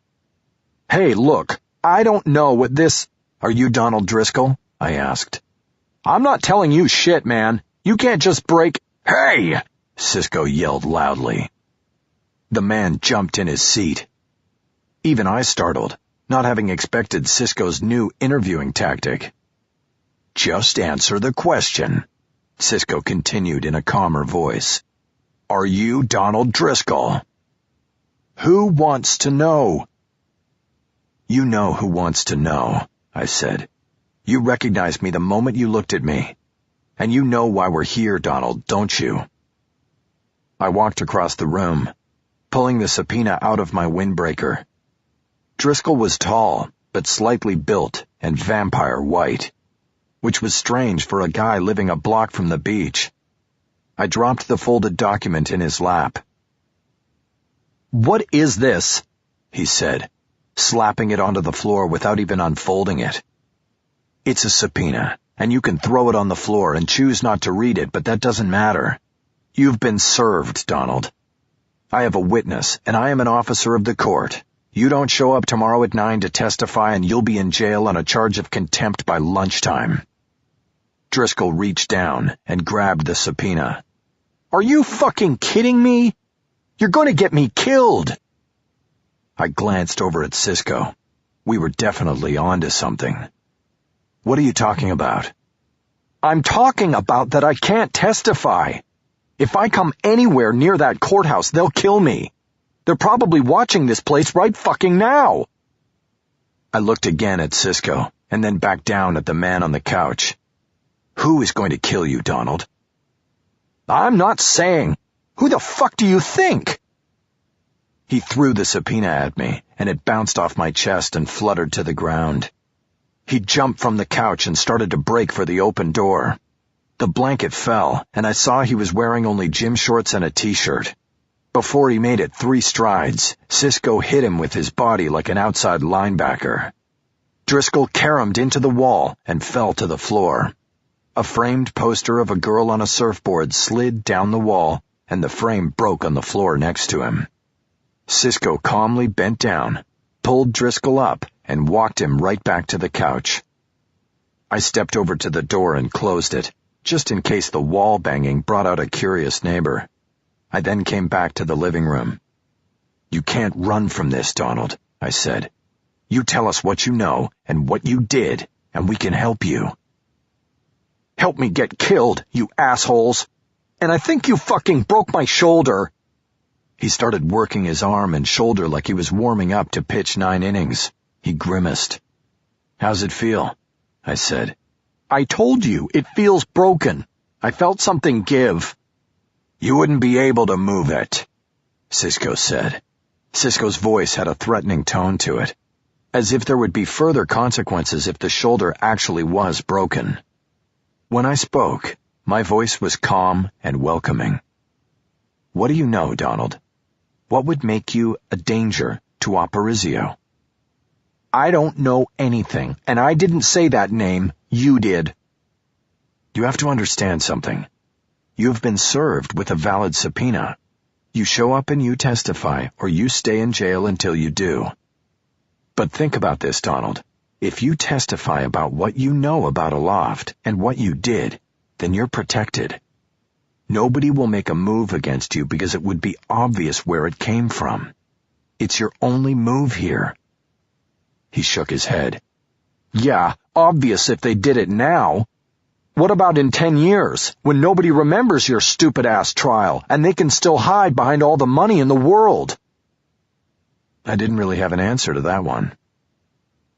"Hey, look, I don't know what this—" "Are you Donald Driscoll?" I asked. "I'm not telling you shit, man. You can't just break—" "Hey!" Cisco yelled loudly. The man jumped in his seat. Even I startled, not having expected Cisco's new interviewing tactic. "Just answer the question," Cisco continued in a calmer voice. "Are you Donald Driscoll?" "Who wants to know?" "You know who wants to know," I said. "You recognized me the moment you looked at me. And you know why we're here, Donald, don't you?" I walked across the room, pulling the subpoena out of my windbreaker. Driscoll was tall, but slightly built and vampire white, which was strange for a guy living a block from the beach. I dropped the folded document in his lap. "What is this?" he said, slapping it onto the floor without even unfolding it. "It's a subpoena, and you can throw it on the floor and choose not to read it, but that doesn't matter. You've been served, Donald. I have a witness, and I am an officer of the court. You don't show up tomorrow at 9 to testify, and you'll be in jail on a charge of contempt by lunchtime." Driscoll reached down and grabbed the subpoena. "Are you fucking kidding me? You're going to get me killed!" I glanced over at Cisco. We were definitely onto something. "What are you talking about?" "I'm talking about that I can't testify. If I come anywhere near that courthouse, they'll kill me. They're probably watching this place right fucking now." I looked again at Cisco, and then back down at the man on the couch. "Who is going to kill you, Donald?" "I'm not saying. Who the fuck do you think?" He threw the subpoena at me, and it bounced off my chest and fluttered to the ground. He jumped from the couch and started to break for the open door. The blanket fell, and I saw he was wearing only gym shorts and a t-shirt. Before he made it 3 strides, Cisco hit him with his body like an outside linebacker. Driscoll caromed into the wall and fell to the floor. A framed poster of a girl on a surfboard slid down the wall, and the frame broke on the floor next to him. Cisco calmly bent down, pulled Driscoll up, and walked him right back to the couch. I stepped over to the door and closed it, just in case the wall banging brought out a curious neighbor. I then came back to the living room. "You can't run from this, Donald," I said. "You tell us what you know and what you did, and we can help you." "Help me get killed, you assholes! And I think you fucking broke my shoulder!" He started working his arm and shoulder like he was warming up to pitch 9 innings. He grimaced. "How's it feel?" I said. "I told you, it feels broken. I felt something give." "You wouldn't be able to move it," Cisco said. Cisco's voice had a threatening tone to it, as if there would be further consequences if the shoulder actually was broken. When I spoke, my voice was calm and welcoming. "What do you know, Donald? What would make you a danger to Aparicio?" "I don't know anything, and I didn't say that name. You did." "You have to understand something. You have been served with a valid subpoena. You show up and you testify, or you stay in jail until you do. But think about this, Donald. If you testify about what you know about Aloft and what you did, then you're protected. Nobody will make a move against you because it would be obvious where it came from. It's your only move here." He shook his head. "Yeah, obvious if they did it now. What about in 10 years, when nobody remembers your stupid-ass trial, and they can still hide behind all the money in the world?" I didn't really have an answer to that one.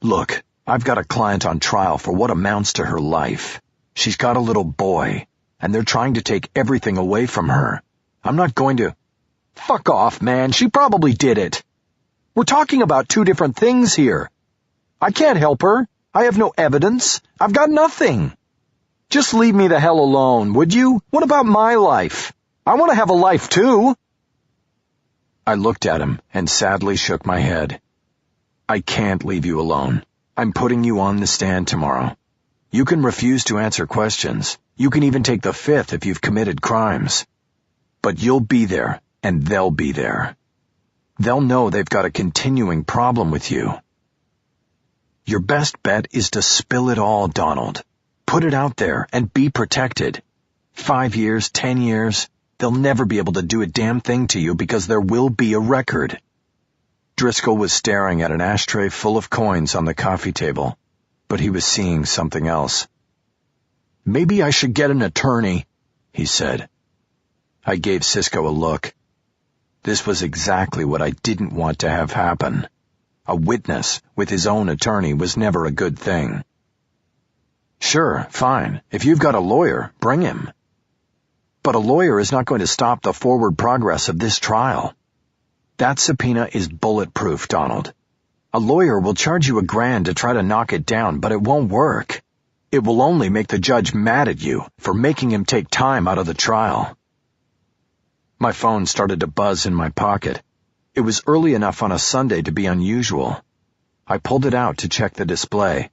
"Look, I've got a client on trial for what amounts to her life. She's got a little boy, and they're trying to take everything away from her. I'm not going to—" "Fuck off, man. She probably did it. We're talking about two different things here. I can't help her. I have no evidence. I've got nothing. Just leave me the hell alone, would you? What about my life? I want to have a life too." I looked at him and sadly shook my head. "I can't leave you alone. I'm putting you on the stand tomorrow. You can refuse to answer questions. You can even take the fifth if you've committed crimes. But you'll be there, and they'll be there. They'll know they've got a continuing problem with you. Your best bet is to spill it all, Donald. Put it out there and be protected. 5 years, 10 years, they'll never be able to do a damn thing to you because there will be a record." Driscoll was staring at an ashtray full of coins on the coffee table, but he was seeing something else. "Maybe I should get an attorney," he said. I gave Cisco a look. This was exactly what I didn't want to have happen. A witness with his own attorney was never a good thing. "Sure, fine. If you've got a lawyer, bring him. But a lawyer is not going to stop the forward progress of this trial. That subpoena is bulletproof, Donald. A lawyer will charge you $1,000 to try to knock it down, but it won't work. It will only make the judge mad at you for making him take time out of the trial." My phone started to buzz in my pocket. It was early enough on a Sunday to be unusual. I pulled it out to check the display.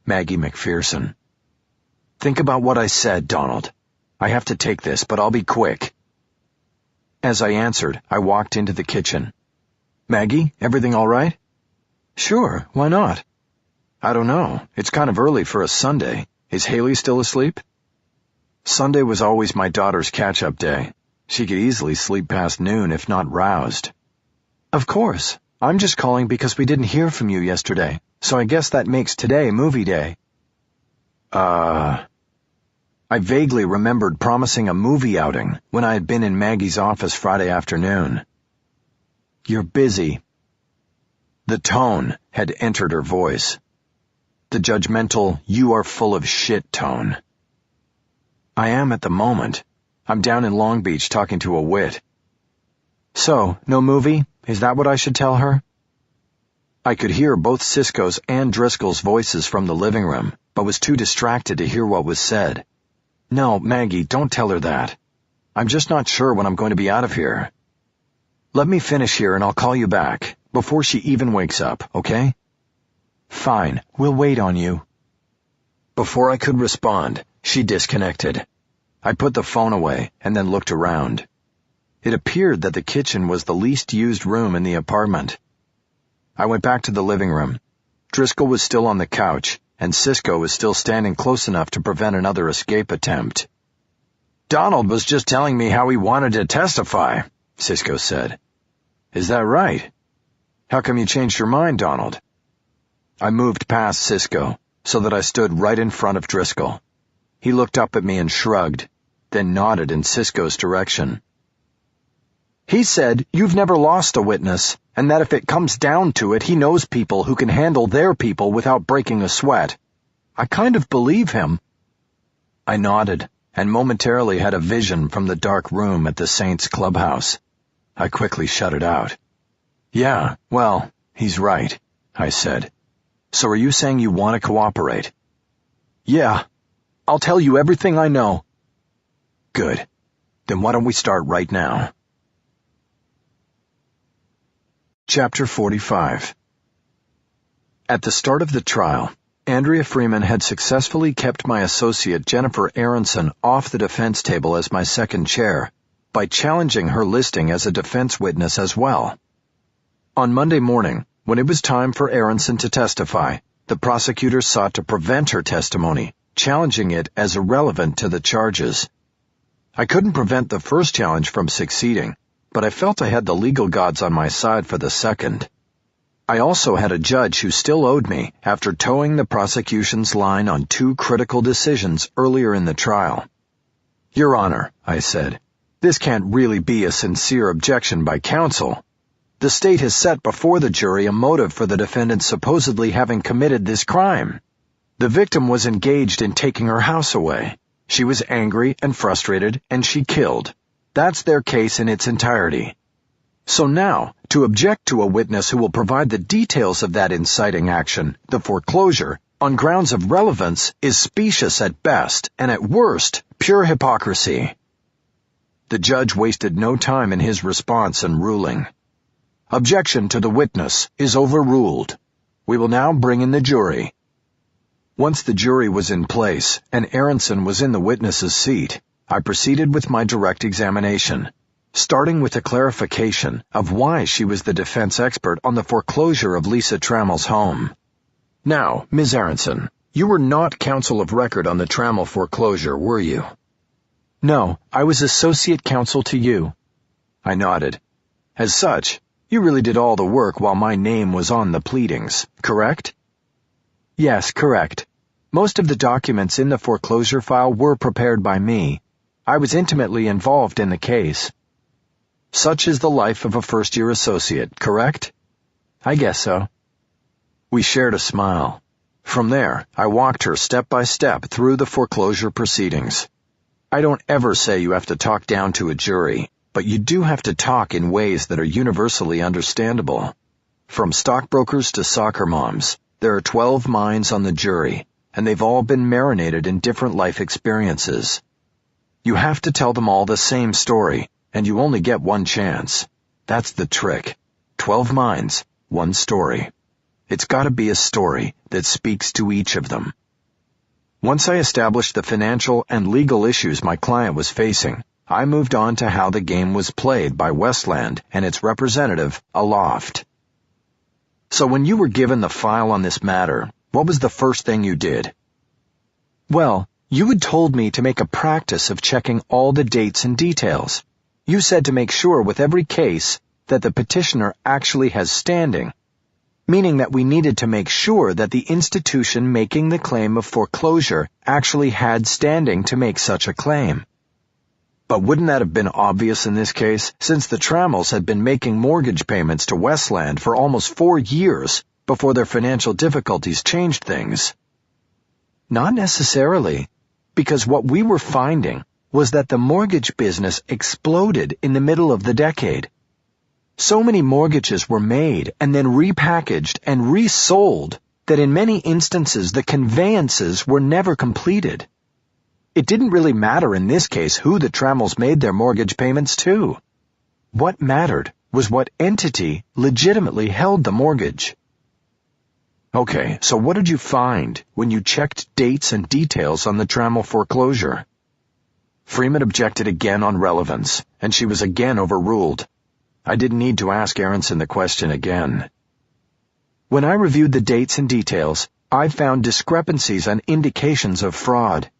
Maggie McPherson. "Think about what I said, Donald. I have to take this, but I'll be quick." As I answered, I walked into the kitchen. "Maggie, everything all right?" "Sure, why not?" "I don't know. It's kind of early for a Sunday. Is Haley still asleep?" Sunday was always my daughter's catch-up day. She could easily sleep past noon if not roused. "Of course. I'm just calling because we didn't hear from you yesterday, so I guess that makes today movie day." I vaguely remembered promising a movie outing when I had been in Maggie's office Friday afternoon. "You're busy." The tone had entered her voice. The judgmental, "you are full of shit" tone. "I am at the moment. I'm down in Long Beach talking to a wit." "So, no movie? Is that what I should tell her?" I could hear both Cisco's and Driscoll's voices from the living room, but was too distracted to hear what was said. "No, Maggie, don't tell her that. I'm just not sure when I'm going to be out of here. Let me finish here and I'll call you back, before she even wakes up, okay?" "Fine, we'll wait on you." Before I could respond, she disconnected. I put the phone away and then looked around. It appeared that the kitchen was the least used room in the apartment. I went back to the living room. Driscoll was still on the couch, and Cisco was still standing close enough to prevent another escape attempt. "Donald was just telling me how he wanted to testify," Cisco said. "Is that right? How come you changed your mind, Donald?" I moved past Cisco, so that I stood right in front of Driscoll. He looked up at me and shrugged, then nodded in Cisco's direction. "He said you've never lost a witness, and that if it comes down to it, he knows people who can handle their people without breaking a sweat. I kind of believe him." I nodded, and momentarily had a vision from the dark room at the Saints clubhouse. I quickly shut it out. "Yeah, well, he's right," I said. "So are you saying you want to cooperate?" "Yeah. I'll tell you everything I know." "Good. Then why don't we start right now?" Chapter 45. At the start of the trial, Andrea Freeman had successfully kept my associate Jennifer Aronson off the defense table as my second chair by challenging her listing as a defense witness as well. On Monday morning, when it was time for Aronson to testify, the prosecutor sought to prevent her testimony, challenging it as irrelevant to the charges. I couldn't prevent the first challenge from succeeding, but I felt I had the legal gods on my side for the second. I also had a judge who still owed me after towing the prosecution's line on 2 critical decisions earlier in the trial. "Your Honor," I said, "this can't really be a sincere objection by counsel. The state has set before the jury a motive for the defendant supposedly having committed this crime. The victim was engaged in taking her house away. She was angry and frustrated, and she killed. That's their case in its entirety. So now, to object to a witness who will provide the details of that inciting action, the foreclosure, on grounds of relevance is specious at best and at worst pure hypocrisy." The judge wasted no time in his response and ruling. "Objection to the witness is overruled. We will now bring in the jury." Once the jury was in place and Aronson was in the witness's seat, I proceeded with my direct examination, starting with a clarification of why she was the defense expert on the foreclosure of Lisa Trammell's home. "Now, Ms. Aronson, you were not counsel of record on the Trammell foreclosure, were you?" "No, I was associate counsel to you." I nodded. "As such, you really did all the work while my name was on the pleadings, correct?" "Yes, correct. Most of the documents in the foreclosure file were prepared by me. I was intimately involved in the case." "Such is the life of a first-year associate, correct?" "I guess so." We shared a smile. From there, I walked her step by step through the foreclosure proceedings. I don't ever say you have to talk down to a jury, but you do have to talk in ways that are universally understandable. From stockbrokers to soccer moms, there are 12 minds on the jury, and they've all been marinated in different life experiences. You have to tell them all the same story, and you only get one chance. That's the trick. 12 minds, one story. It's got to be a story that speaks to each of them. Once I established the financial and legal issues my client was facing, I moved on to how the game was played by Westland and its representative, Aloft. "So when you were given the file on this matter, what was the first thing you did?" "Well, you had told me to make a practice of checking all the dates and details. You said to make sure with every case that the petitioner actually has standing, meaning that we needed to make sure that the institution making the claim of foreclosure actually had standing to make such a claim." But wouldn't that have been obvious in this case, since the Trammells had been making mortgage payments to Westland for almost 4 years before their financial difficulties changed things? "Not necessarily, because what we were finding was that the mortgage business exploded in the middle of the decade. So many mortgages were made and then repackaged and resold that in many instances the conveyances were never completed. It didn't really matter in this case who the Trammells made their mortgage payments to. What mattered was what entity legitimately held the mortgage." "Okay, so what did you find when you checked dates and details on the Trammell foreclosure?" Freeman objected again on relevance, and she was again overruled. I didn't need to ask Aronson the question again. "When I reviewed the dates and details, I found discrepancies and indications of fraud."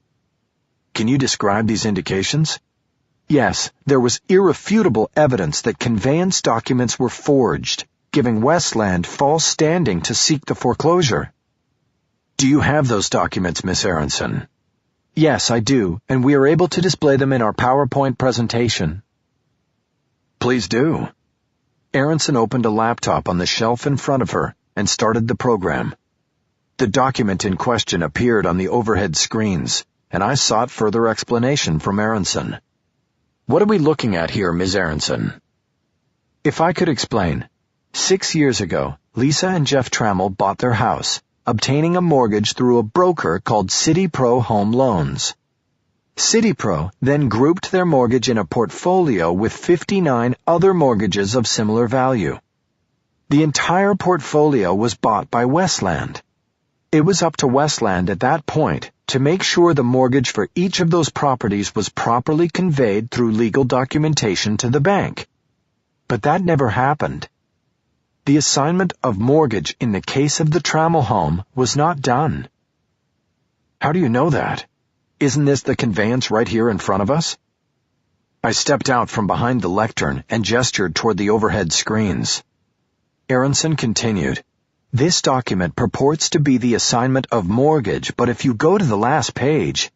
"Can you describe these indications?" "Yes, there was irrefutable evidence that conveyance documents were forged, giving Westland false standing to seek the foreclosure." "Do you have those documents, Miss Aronson?" "Yes, I do, and we are able to display them in our PowerPoint presentation." "Please do." Aronson opened a laptop on the shelf in front of her and started the program. The document in question appeared on the overhead screens, and I sought further explanation from Aronson. "What are we looking at here, Ms. Aronson?" If I could explain. 6 years ago, Lisa and Jeff Trammell bought their house, obtaining a mortgage through a broker called CitiPro Home Loans. CitiPro then grouped their mortgage in a portfolio with 59 other mortgages of similar value. The entire portfolio was bought by Westland. It was up to Westland at that point to make sure the mortgage for each of those properties was properly conveyed through legal documentation to the bank. But that never happened. The assignment of mortgage in the case of the Trammell home was not done. "How do you know that? Isn't this the conveyance right here in front of us?" I stepped out from behind the lectern and gestured toward the overhead screens. Aronson continued, "This document purports to be the assignment of mortgage, but if you go to the last page..."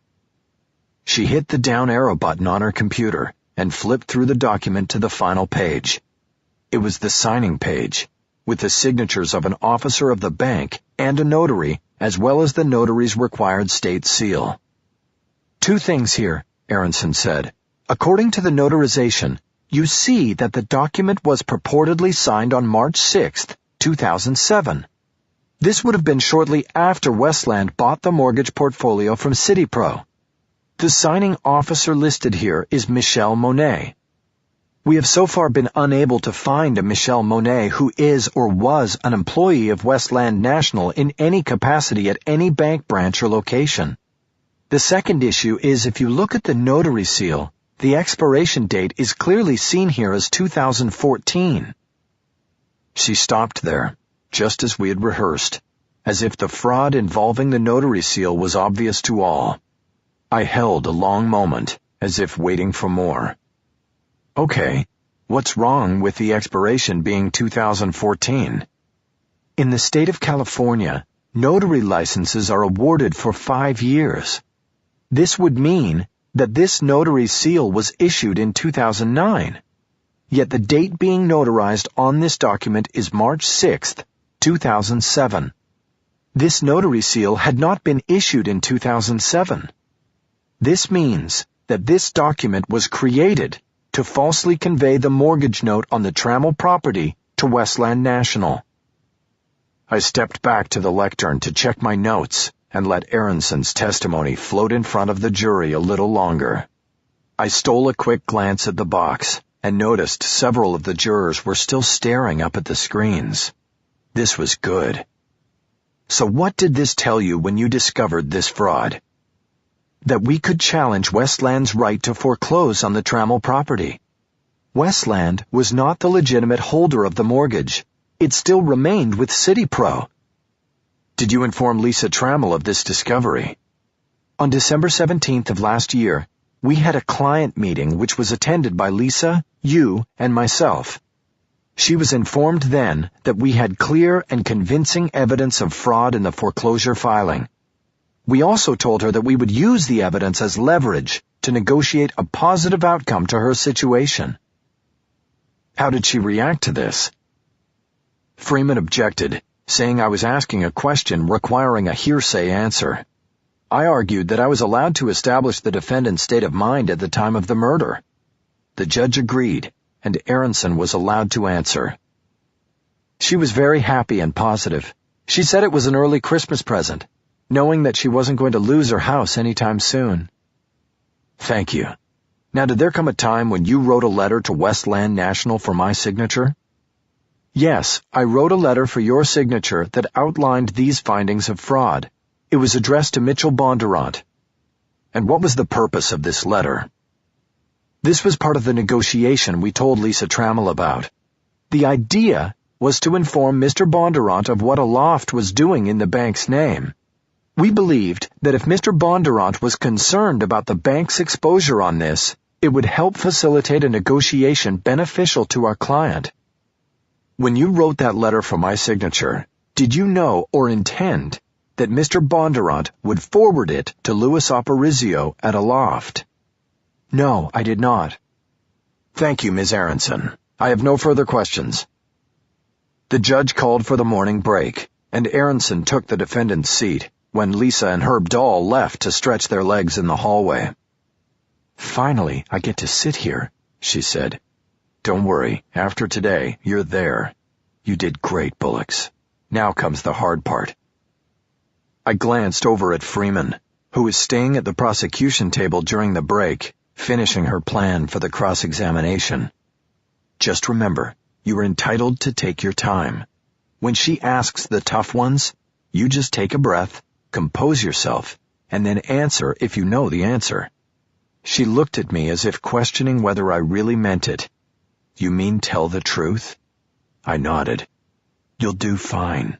She hit the down arrow button on her computer and flipped through the document to the final page. It was the signing page, with the signatures of an officer of the bank and a notary, as well as the notary's required state seal. "Two things here," Aronson said. "According to the notarization, you see that the document was purportedly signed on March 6th, 2007. This would have been shortly after Westland bought the mortgage portfolio from CitiPro. The signing officer listed here is Michelle Monet. We have so far been unable to find a Michelle Monet who is or was an employee of Westland National in any capacity at any bank branch or location. The second issue is if you look at the notary seal, the expiration date is clearly seen here as 2014. She stopped there, just as we had rehearsed, as if the fraud involving the notary seal was obvious to all. I held a long moment, as if waiting for more. Okay, what's wrong with the expiration being 2014? In the state of California, notary licenses are awarded for 5 years. This would mean that this notary seal was issued in 2009. Yet the date being notarized on this document is March 6th, 2007. This notary seal had not been issued in 2007. This means that this document was created to falsely convey the mortgage note on the Trammell property to Westland National. I stepped back to the lectern to check my notes and let Aronson's testimony float in front of the jury a little longer. I stole a quick glance at the box and noticed several of the jurors were still staring up at the screens. This was good. So what did this tell you when you discovered this fraud? That we could challenge Westland's right to foreclose on the Trammell property. Westland was not the legitimate holder of the mortgage. It still remained with CitiPro. Did you inform Lisa Trammell of this discovery? On December 17th of last year, we had a client meeting which was attended by Lisa, you, and myself. She was informed then that we had clear and convincing evidence of fraud in the foreclosure filing. We also told her that we would use the evidence as leverage to negotiate a positive outcome to her situation. How did she react to this? Freeman objected, saying I was asking a question requiring a hearsay answer. I argued that I was allowed to establish the defendant's state of mind at the time of the murder. The judge agreed, and Aronson was allowed to answer. She was very happy and positive. She said it was an early Christmas present, knowing that she wasn't going to lose her house anytime soon. Thank you. Now, did there come a time when you wrote a letter to Westland National for my signature? Yes, I wrote a letter for your signature that outlined these findings of fraud. It was addressed to Mitchell Bondurant. And what was the purpose of this letter? This was part of the negotiation we told Lisa Trammell about. The idea was to inform Mr. Bondurant of what Aloft was doing in the bank's name. We believed that if Mr. Bondurant was concerned about the bank's exposure on this, it would help facilitate a negotiation beneficial to our client. When you wrote that letter for my signature, did you know or intend that Mr. Bondurant would forward it to Louis Aparicio at Aloft? No, I did not. Thank you, Ms. Aronson. I have no further questions. The judge called for the morning break, and Aronson took the defendant's seat when Lisa and Herb Dahl left to stretch their legs in the hallway. Finally, I get to sit here, she said. Don't worry, after today, you're there. You did great, Bullocks. Now comes the hard part. I glanced over at Freeman, who was staying at the prosecution table during the break, finishing her plan for the cross-examination. Just remember, you are entitled to take your time. When she asks the tough ones, you just take a breath, compose yourself, and then answer if you know the answer. She looked at me as if questioning whether I really meant it. You mean tell the truth? I nodded. You'll do fine.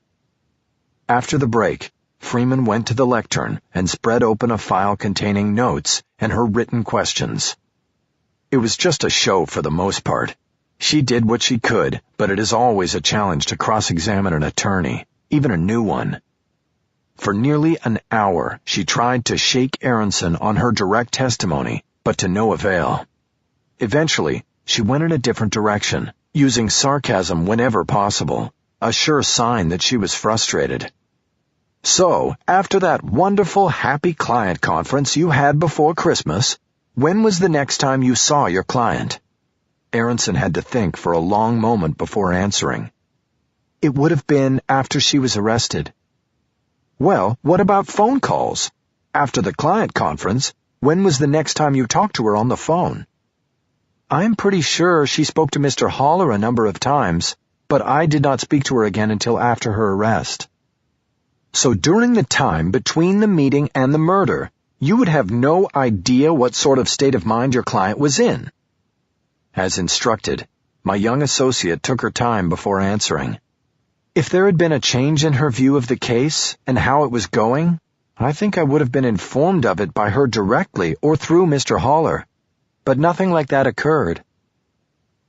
After the break, Freeman went to the lectern and spread open a file containing notes and her written questions. It was just a show for the most part. She did what she could, but it is always a challenge to cross-examine an attorney, even a new one. For nearly an hour, she tried to shake Aronson on her direct testimony, but to no avail. Eventually, she went in a different direction, using sarcasm whenever possible, a sure sign that she was frustrated. "So, after that wonderful happy client conference you had before Christmas, when was the next time you saw your client?" Aronson had to think for a long moment before answering. "It would have been after she was arrested." "Well, what about phone calls? After the client conference, when was the next time you talked to her on the phone?" "I'm pretty sure she spoke to Mr. Haller a number of times, but I did not speak to her again until after her arrest." "So during the time between the meeting and the murder, you would have no idea what sort of state of mind your client was in?" As instructed, my young associate took her time before answering. "If there had been a change in her view of the case and how it was going, I think I would have been informed of it by her directly or through Mr. Haller. But nothing like that occurred."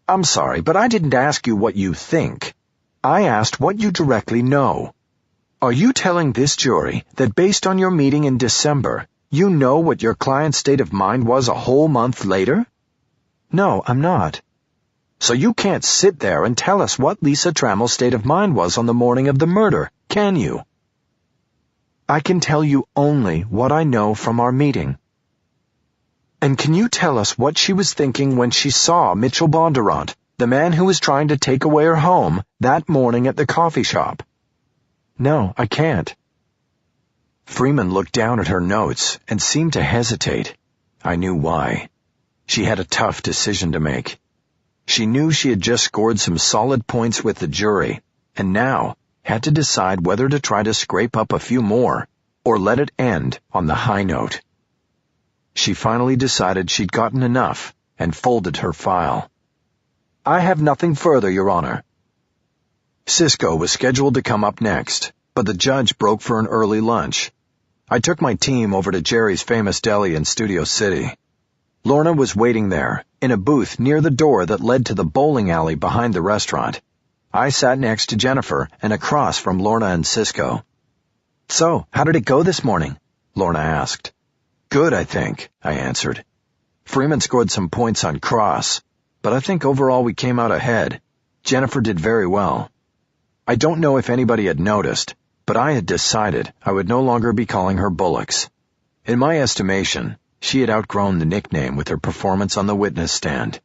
"I'm sorry, but I didn't ask you what you think. I asked what you directly know. Are you telling this jury that based on your meeting in December, you know what your client's state of mind was a whole month later?" "No, I'm not." "So you can't sit there and tell us what Lisa Trammell's state of mind was on the morning of the murder, can you?" "I can tell you only what I know from our meeting." "And can you tell us what she was thinking when she saw Mitchell Bondurant, the man who was trying to take away her home, that morning at the coffee shop?" "No, I can't." Freeman looked down at her notes and seemed to hesitate. I knew why. She had a tough decision to make. She knew she had just scored some solid points with the jury, and now had to decide whether to try to scrape up a few more, or let it end on the high note. She finally decided she'd gotten enough and folded her file. "I have nothing further, Your Honor." Cisco was scheduled to come up next, but the judge broke for an early lunch. I took my team over to Jerry's famous deli in Studio City. Lorna was waiting there, in a booth near the door that led to the bowling alley behind the restaurant. I sat next to Jennifer and across from Lorna and Cisco. "So, how did it go this morning?" Lorna asked. "Good, I think," I answered. Freeman scored some points on cross, but I think overall we came out ahead. Jennifer did very well. I don't know if anybody had noticed, but I had decided I would no longer be calling her Bullocks. In my estimation, she had outgrown the nickname with her performance on the witness stand.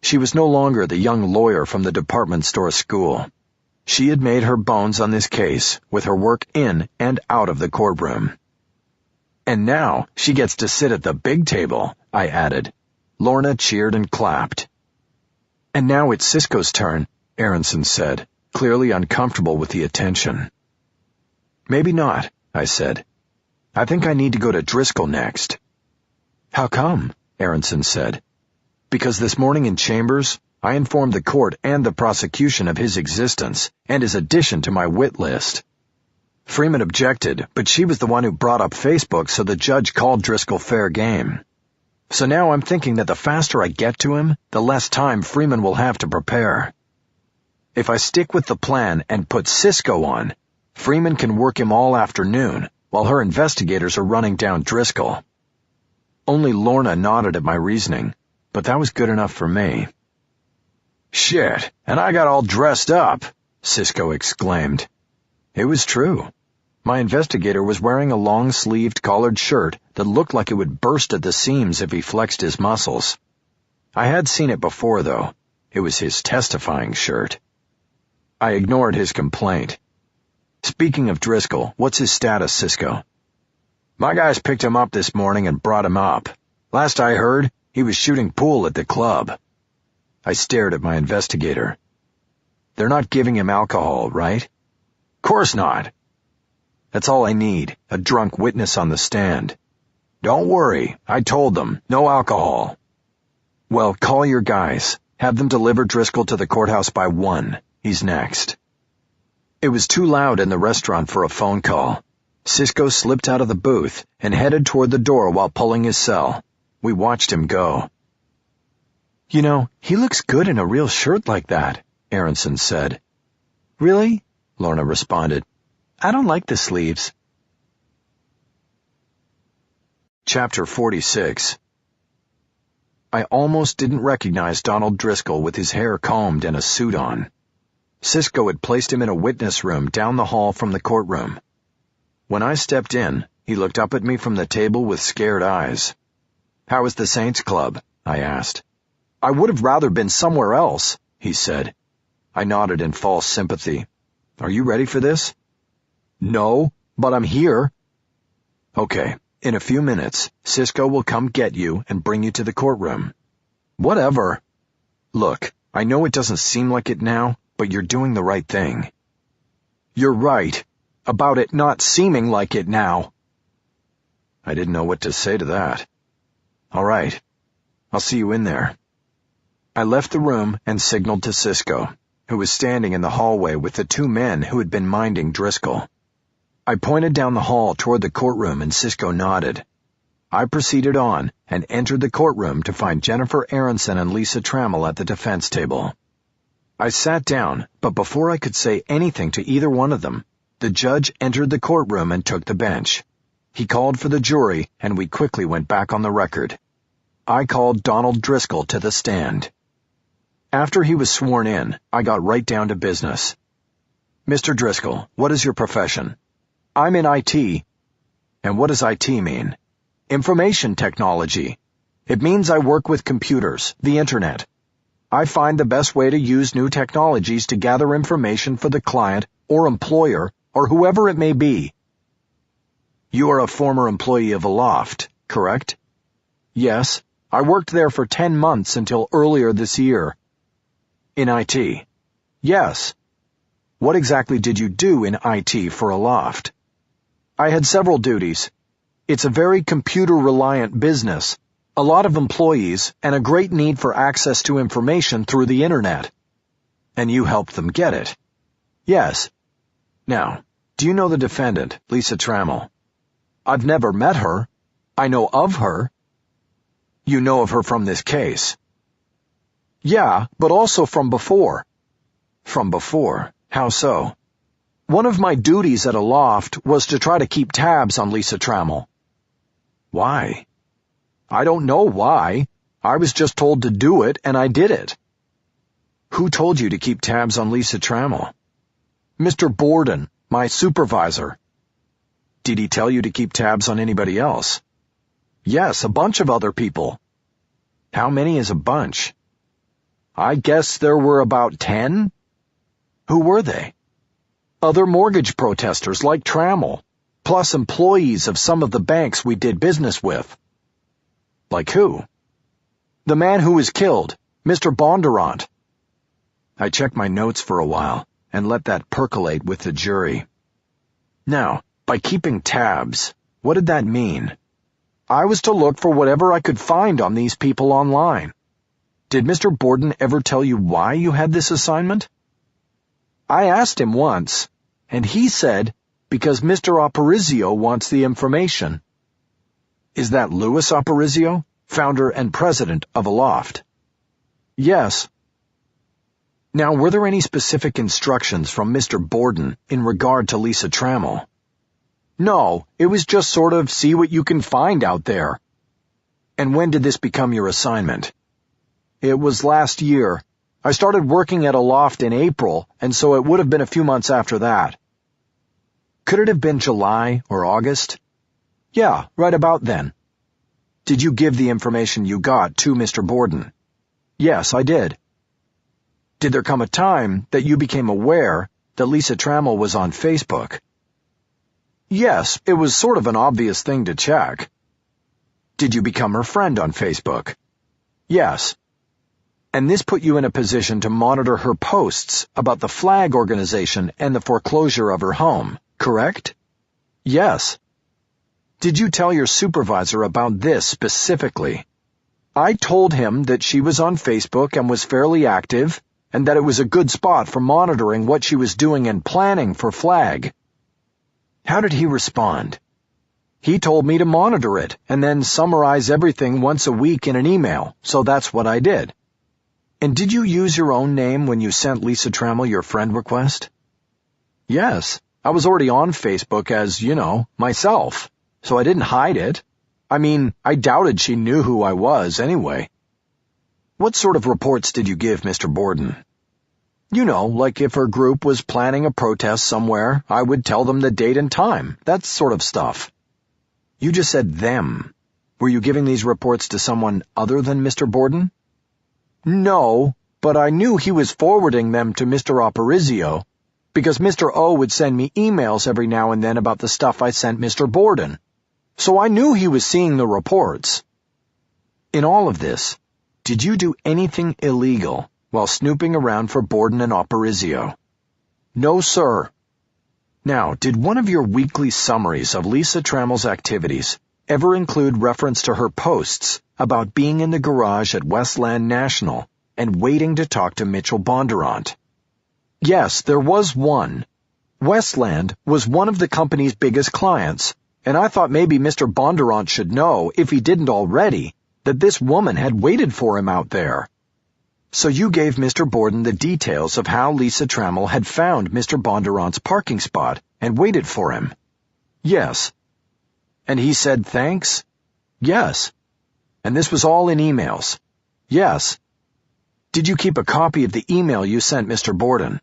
She was no longer the young lawyer from the department store school. She had made her bones on this case with her work in and out of the courtroom. "And now she gets to sit at the big table," I added. Lorna cheered and clapped. "And now it's Cisco's turn," Aronson said, clearly uncomfortable with the attention. "Maybe not," I said. "I think I need to go to Driscoll next." "How come?" Aronson said. "Because this morning in chambers, I informed the court and the prosecution of his existence and his addition to my wit list." Freeman objected, but she was the one who brought up Facebook, so the judge called Driscoll fair game. So now I'm thinking that the faster I get to him, the less time Freeman will have to prepare. If I stick with the plan and put Cisco on, Freeman can work him all afternoon, while her investigators are running down Driscoll. Only Lorna nodded at my reasoning, but that was good enough for me. "Shit, and I got all dressed up," Cisco exclaimed. It was true. My investigator was wearing a long-sleeved collared shirt that looked like it would burst at the seams if he flexed his muscles. I had seen it before, though. It was his testifying shirt. I ignored his complaint. "Speaking of Driscoll, what's his status, Cisco?" "My guys picked him up this morning and brought him up. Last I heard, he was shooting pool at the club." I stared at my investigator. "They're not giving him alcohol, right?" "Course not." "That's all I need, a drunk witness on the stand." "Don't worry, I told them, no alcohol." "Well, call your guys. Have them deliver Driscoll to the courthouse by 1. He's next." It was too loud in the restaurant for a phone call. Cisco slipped out of the booth and headed toward the door while pulling his cell. We watched him go. You know, he looks good in a real shirt like that, Aronson said. Really? Lorna responded. I don't like the sleeves. Chapter 46. I almost didn't recognize Donald Driscoll with his hair combed and a suit on. Cisco had placed him in a witness room down the hall from the courtroom. When I stepped in, he looked up at me from the table with scared eyes. How was the Saints Club? I asked. I would have rather been somewhere else, he said. I nodded in false sympathy. Are you ready for this? No, but I'm here. Okay, in a few minutes, Cisco will come get you and bring you to the courtroom. Whatever. Look, I know it doesn't seem like it now, but you're doing the right thing. You're right, about it not seeming like it now. I didn't know what to say to that. All right, I'll see you in there. I left the room and signaled to Cisco, who was standing in the hallway with the two men who had been minding Driscoll. I pointed down the hall toward the courtroom and Cisco nodded. I proceeded on and entered the courtroom to find Jennifer Aronson and Lisa Trammell at the defense table. I sat down, but before I could say anything to either one of them, the judge entered the courtroom and took the bench. He called for the jury, and we quickly went back on the record. I called Donald Driscoll to the stand. After he was sworn in, I got right down to business. Mr. Driscoll, what is your profession? I'm in IT. And what does IT mean? Information technology. It means I work with computers, the internet. I find the best way to use new technologies to gather information for the client or employer or whoever it may be. You are a former employee of Aloft, correct? Yes, I worked there for 10 months until earlier this year. In IT? Yes. What exactly did you do in IT for Aloft? I had several duties. It's a very computer-reliant business, a lot of employees, and a great need for access to information through the internet. And you helped them get it? Yes. Now, do you know the defendant, Lisa Trammell? I've never met her. I know of her. You know of her from this case? Yeah, but also from before. From before? How so? One of my duties at Aloft was to try to keep tabs on Lisa Trammell. Why? I don't know why. I was just told to do it, and I did it. Who told you to keep tabs on Lisa Trammell? Mr. Borden, my supervisor. Did he tell you to keep tabs on anybody else? Yes, a bunch of other people. How many is a bunch? I guess there were about 10. Who were they? Other mortgage protesters like Trammell, plus employees of some of the banks we did business with. Like who? The man who was killed, Mr. Bondurant. I checked my notes for a while and let that percolate with the jury. Now, by keeping tabs, what did that mean? I was to look for whatever I could find on these people online. Did Mr. Borden ever tell you why you had this assignment? I asked him once, and he said, because Mr. Aparicio wants the information. Is that Louis Aparicio, founder and president of Aloft? Yes. Now, were there any specific instructions from Mr. Borden in regard to Lisa Trammell? No, it was just sort of see what you can find out there. And when did this become your assignment? It was last year. I started working at Aloft in April, and so it would have been a few months after that. Could it have been July or August? Yeah, right about then. Did you give the information you got to Mr. Borden? Yes, I did. Did there come a time that you became aware that Lisa Trammell was on Facebook? Yes, it was sort of an obvious thing to check. Did you become her friend on Facebook? Yes. And this put you in a position to monitor her posts about the flag organization and the foreclosure of her home, correct? Yes. Did you tell your supervisor about this specifically? I told him that she was on Facebook and was fairly active, and that it was a good spot for monitoring what she was doing and planning for flag. How did he respond? He told me to monitor it and then summarize everything once a week in an email, so that's what I did. And did you use your own name when you sent Lisa Trammell your friend request? Yes, I was already on Facebook as, myself, so I didn't hide it. I mean, I doubted she knew who I was anyway. What sort of reports did you give Mr. Borden? Like if her group was planning a protest somewhere, I would tell them the date and time, that sort of stuff. You just said them. Were you giving these reports to someone other than Mr. Borden? No, but I knew he was forwarding them to Mr. Aparicio, because Mr. O would send me emails every now and then about the stuff I sent Mr. Borden. So I knew he was seeing the reports. In all of this, did you do anything illegal while snooping around for Borden and Aparicio? No, sir. Now, did one of your weekly summaries of Lisa Trammell's activities ever include reference to her posts about being in the garage at Westland National and waiting to talk to Mitchell Bondurant? Yes, there was one. Westland was one of the company's biggest clients, and I thought maybe Mr. Bondurant should know, if he didn't already, that this woman had waited for him out there. So you gave Mr. Borden the details of how Lisa Trammell had found Mr. Bondurant's parking spot and waited for him? Yes. And he said thanks? Yes. And this was all in emails? Yes. Did you keep a copy of the email you sent Mr. Borden?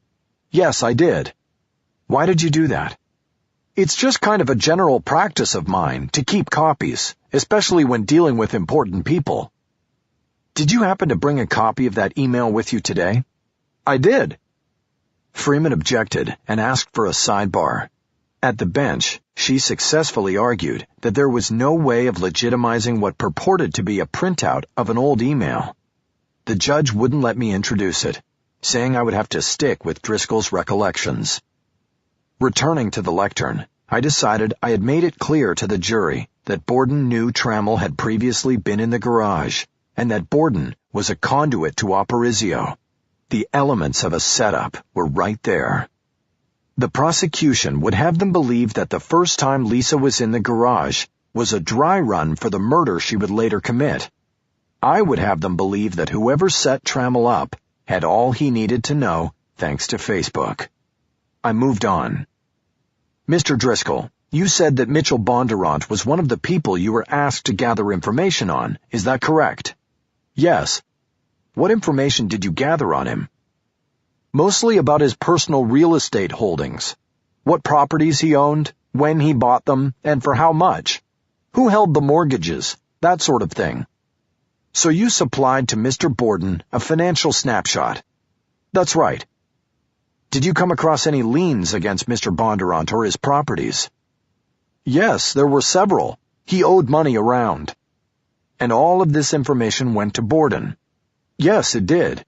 Yes, I did. Why did you do that? It's just kind of a general practice of mine to keep copies, especially when dealing with important people. Did you happen to bring a copy of that email with you today? I did. Freeman objected and asked for a sidebar. At the bench, she successfully argued that there was no way of legitimizing what purported to be a printout of an old email. The judge wouldn't let me introduce it, saying I would have to stick with Driscoll's recollections. Returning to the lectern, I decided I had made it clear to the jury that Borden knew Trammell had previously been in the garage, and that Borden was a conduit to Aparicio. The elements of a setup were right there. The prosecution would have them believe that the first time Lisa was in the garage was a dry run for the murder she would later commit. I would have them believe that whoever set Trammell up had all he needed to know thanks to Facebook. I moved on. Mr. Driscoll, you said that Mitchell Bondurant was one of the people you were asked to gather information on. Is that correct? Yes. What information did you gather on him? Mostly about his personal real estate holdings. What properties he owned, when he bought them, and for how much. Who held the mortgages, that sort of thing. So you supplied to Mr. Borden a financial snapshot. That's right. Did you come across any liens against Mr. Bondurant or his properties? Yes, there were several. He owed money around. And all of this information went to Borden. Yes, it did.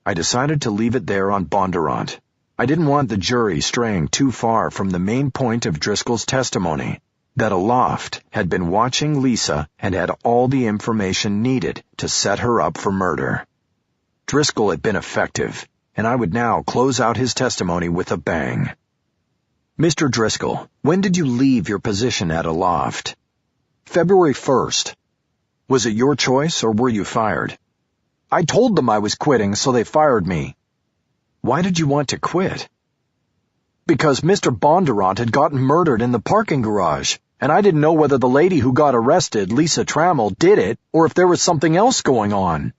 I decided to leave it there on Bondurant. I didn't want the jury straying too far from the main point of Driscoll's testimony, that Aloft had been watching Lisa and had all the information needed to set her up for murder. Driscoll had been effective, and I would now close out his testimony with a bang. Mr. Driscoll, when did you leave your position at Aloft? February 1st. Was it your choice, or were you fired? I told them I was quitting, so they fired me. Why did you want to quit? Because Mr. Bondurant had gotten murdered in the parking garage, and I didn't know whether the lady who got arrested, Lisa Trammell, did it, or if there was something else going on.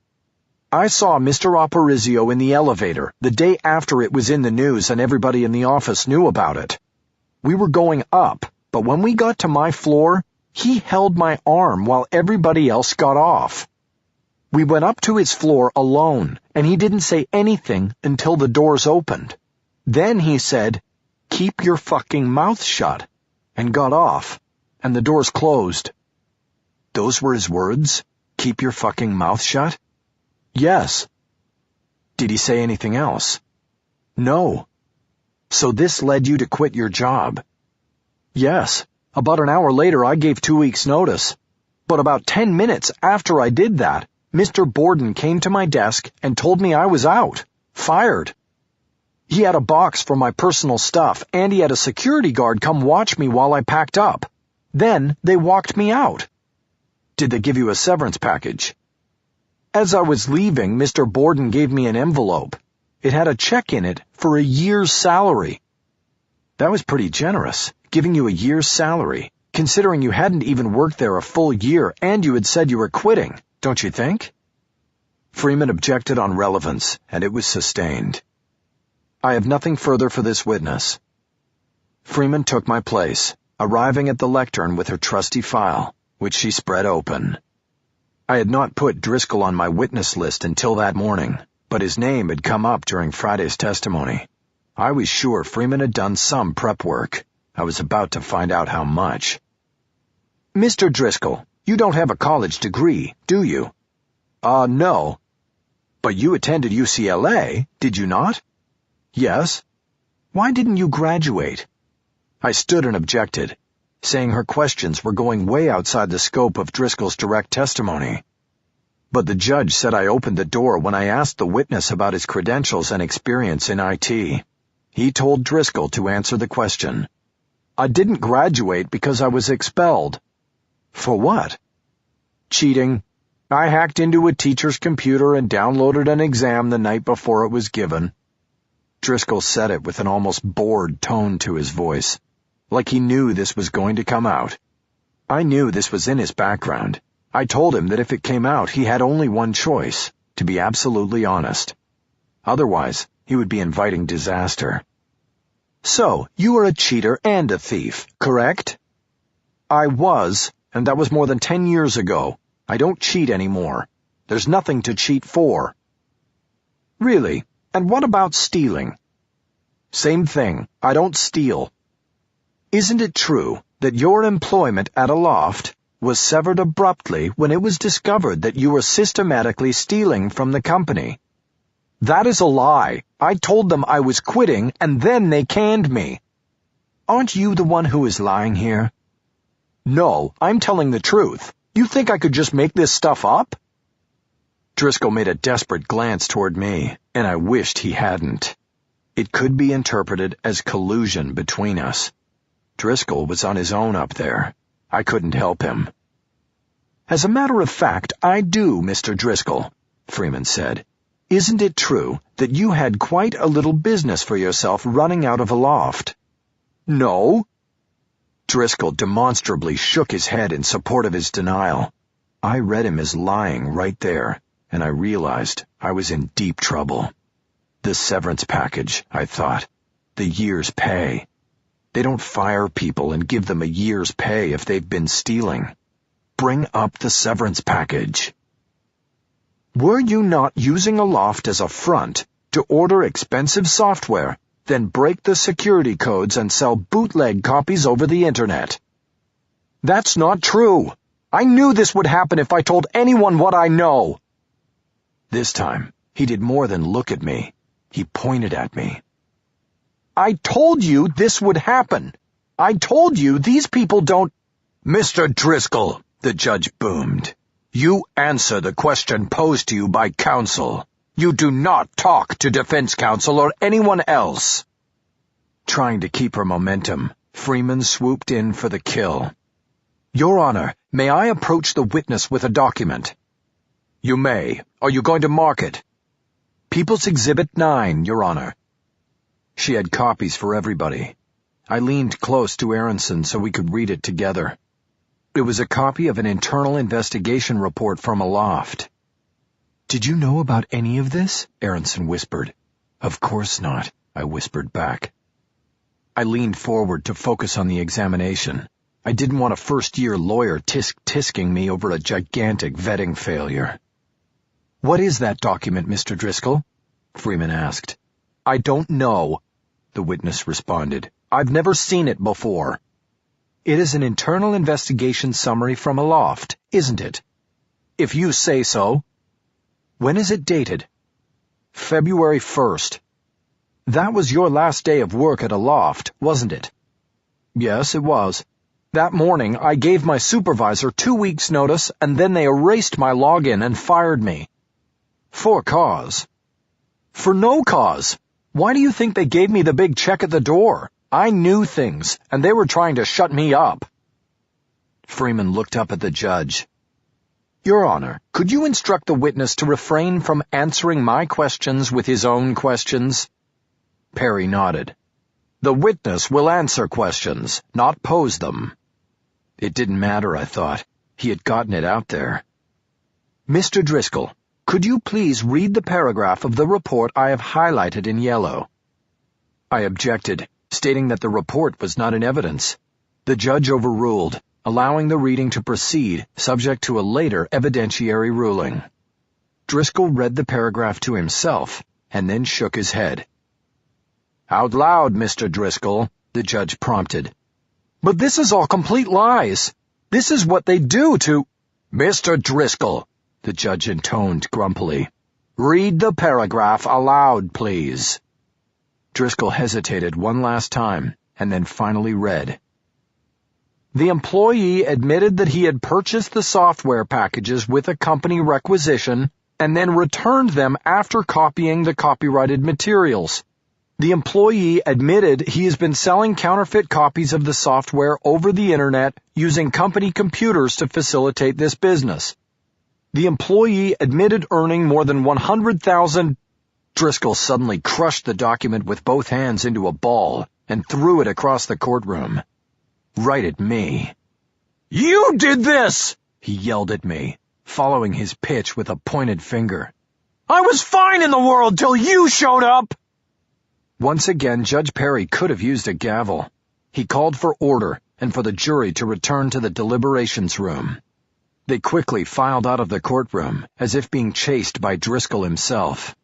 I saw Mr. Aparicio in the elevator the day after it was in the news and everybody in the office knew about it. We were going up, but when we got to my floor, he held my arm while everybody else got off. We went up to his floor alone, and he didn't say anything until the doors opened. Then he said, "Keep your fucking mouth shut," and got off, and the doors closed. Those were his words? Keep your fucking mouth shut? Yes. Did he say anything else? No. So this led you to quit your job? Yes. About an hour later, I gave 2 weeks' notice. But about 10 minutes after I did that, Mr. Borden came to my desk and told me I was out, fired. He had a box for my personal stuff, and he had a security guard come watch me while I packed up. Then they walked me out. Did they give you a severance package? As I was leaving, Mr. Borden gave me an envelope. It had a check in it for a year's salary. That was pretty generous, giving you a year's salary, considering you hadn't even worked there a full year and you had said you were quitting, don't you think? Freeman objected on relevance, and it was sustained. I have nothing further for this witness. Freeman took my place, arriving at the lectern with her trusty file, which she spread open. I had not put Driscoll on my witness list until that morning, but his name had come up during Friday's testimony. I was sure Freeman had done some prep work. I was about to find out how much. Mr. Driscoll, you don't have a college degree, do you? No. But you attended UCLA, did you not? Yes. Why didn't you graduate? I stood and objected, saying her questions were going way outside the scope of Driscoll's direct testimony. But the judge said I opened the door when I asked the witness about his credentials and experience in IT. He told Driscoll to answer the question. I didn't graduate because I was expelled. For what? Cheating. I hacked into a teacher's computer and downloaded an exam the night before it was given. Driscoll said it with an almost bored tone to his voice, like he knew this was going to come out. I knew this was in his background. I told him that if it came out, he had only one choice, to be absolutely honest. Otherwise, he would be inviting disaster. So, you are a cheater and a thief, correct? I was, and that was more than 10 years ago. I don't cheat anymore. There's nothing to cheat for. Really? And what about stealing? Same thing. I don't steal. Isn't it true that your employment at a loft was severed abruptly when it was discovered that you were systematically stealing from the company? That is a lie. I told them I was quitting, and then they canned me. Aren't you the one who is lying here? No, I'm telling the truth. You think I could just make this stuff up? Driscoll made a desperate glance toward me, and I wished he hadn't. It could be interpreted as collusion between us. Driscoll was on his own up there. I couldn't help him. As a matter of fact, I do, Mr. Driscoll, Freeman said. Isn't it true that you had quite a little business for yourself running out of a loft? No. Driscoll demonstrably shook his head in support of his denial. I read him as lying right there, and I realized I was in deep trouble. The severance package, I thought. The year's pay. They don't fire people and give them a year's pay if they've been stealing. Bring up the severance package. Were you not using a loft as a front to order expensive software, then break the security codes and sell bootleg copies over the internet? That's not true. I knew this would happen if I told anyone what I know. This time, he did more than look at me. He pointed at me. I told you this would happen. I told you these people don't— Mr. Driscoll, the judge boomed. You answer the question posed to you by counsel. You do not talk to defense counsel or anyone else. Trying to keep her momentum, Freeman swooped in for the kill. Your Honor, may I approach the witness with a document? You may. Are you going to mark it? People's Exhibit 9, Your Honor. She had copies for everybody. I leaned close to Aronson so we could read it together. It was a copy of an internal investigation report from a loft. Did you know about any of this? Aronson whispered. Of course not, I whispered back. I leaned forward to focus on the examination. I didn't want a first-year lawyer tisk-tisking me over a gigantic vetting failure. What is that document, Mr. Driscoll? Freeman asked. I don't know, the witness responded. I've never seen it before. It is an internal investigation summary from a loft, isn't it? If you say so. When is it dated? February 1st. That was your last day of work at a loft, wasn't it? Yes, it was. That morning, I gave my supervisor 2 weeks' notice, and then they erased my login and fired me. For cause. For no cause. Why do you think they gave me the big check at the door? I knew things, and they were trying to shut me up. Freeman looked up at the judge. Your Honor, could you instruct the witness to refrain from answering my questions with his own questions? Perry nodded. The witness will answer questions, not pose them. It didn't matter, I thought. He had gotten it out there. Mr. Driscoll, could you please read the paragraph of the report I have highlighted in yellow? I objected, stating that the report was not in evidence. The judge overruled, allowing the reading to proceed, subject to a later evidentiary ruling. Driscoll read the paragraph to himself, and then shook his head. Out loud, Mr. Driscoll, the judge prompted. But this is all complete lies. This is what they do to— Mr. Driscoll, the judge intoned grumpily. Read the paragraph aloud, please. Driscoll hesitated one last time, and then finally read. The employee admitted that he had purchased the software packages with a company requisition and then returned them after copying the copyrighted materials. The employee admitted he has been selling counterfeit copies of the software over the internet using company computers to facilitate this business. The employee admitted earning more than $100,000. Driscoll suddenly crushed the document with both hands into a ball and threw it across the courtroom. Right at me. You did this! He yelled at me, following his pitch with a pointed finger. I was fine in the world till you showed up! Once again, Judge Perry could have used a gavel. He called for order and for the jury to return to the deliberations room. They quickly filed out of the courtroom, as if being chased by Driscoll himself.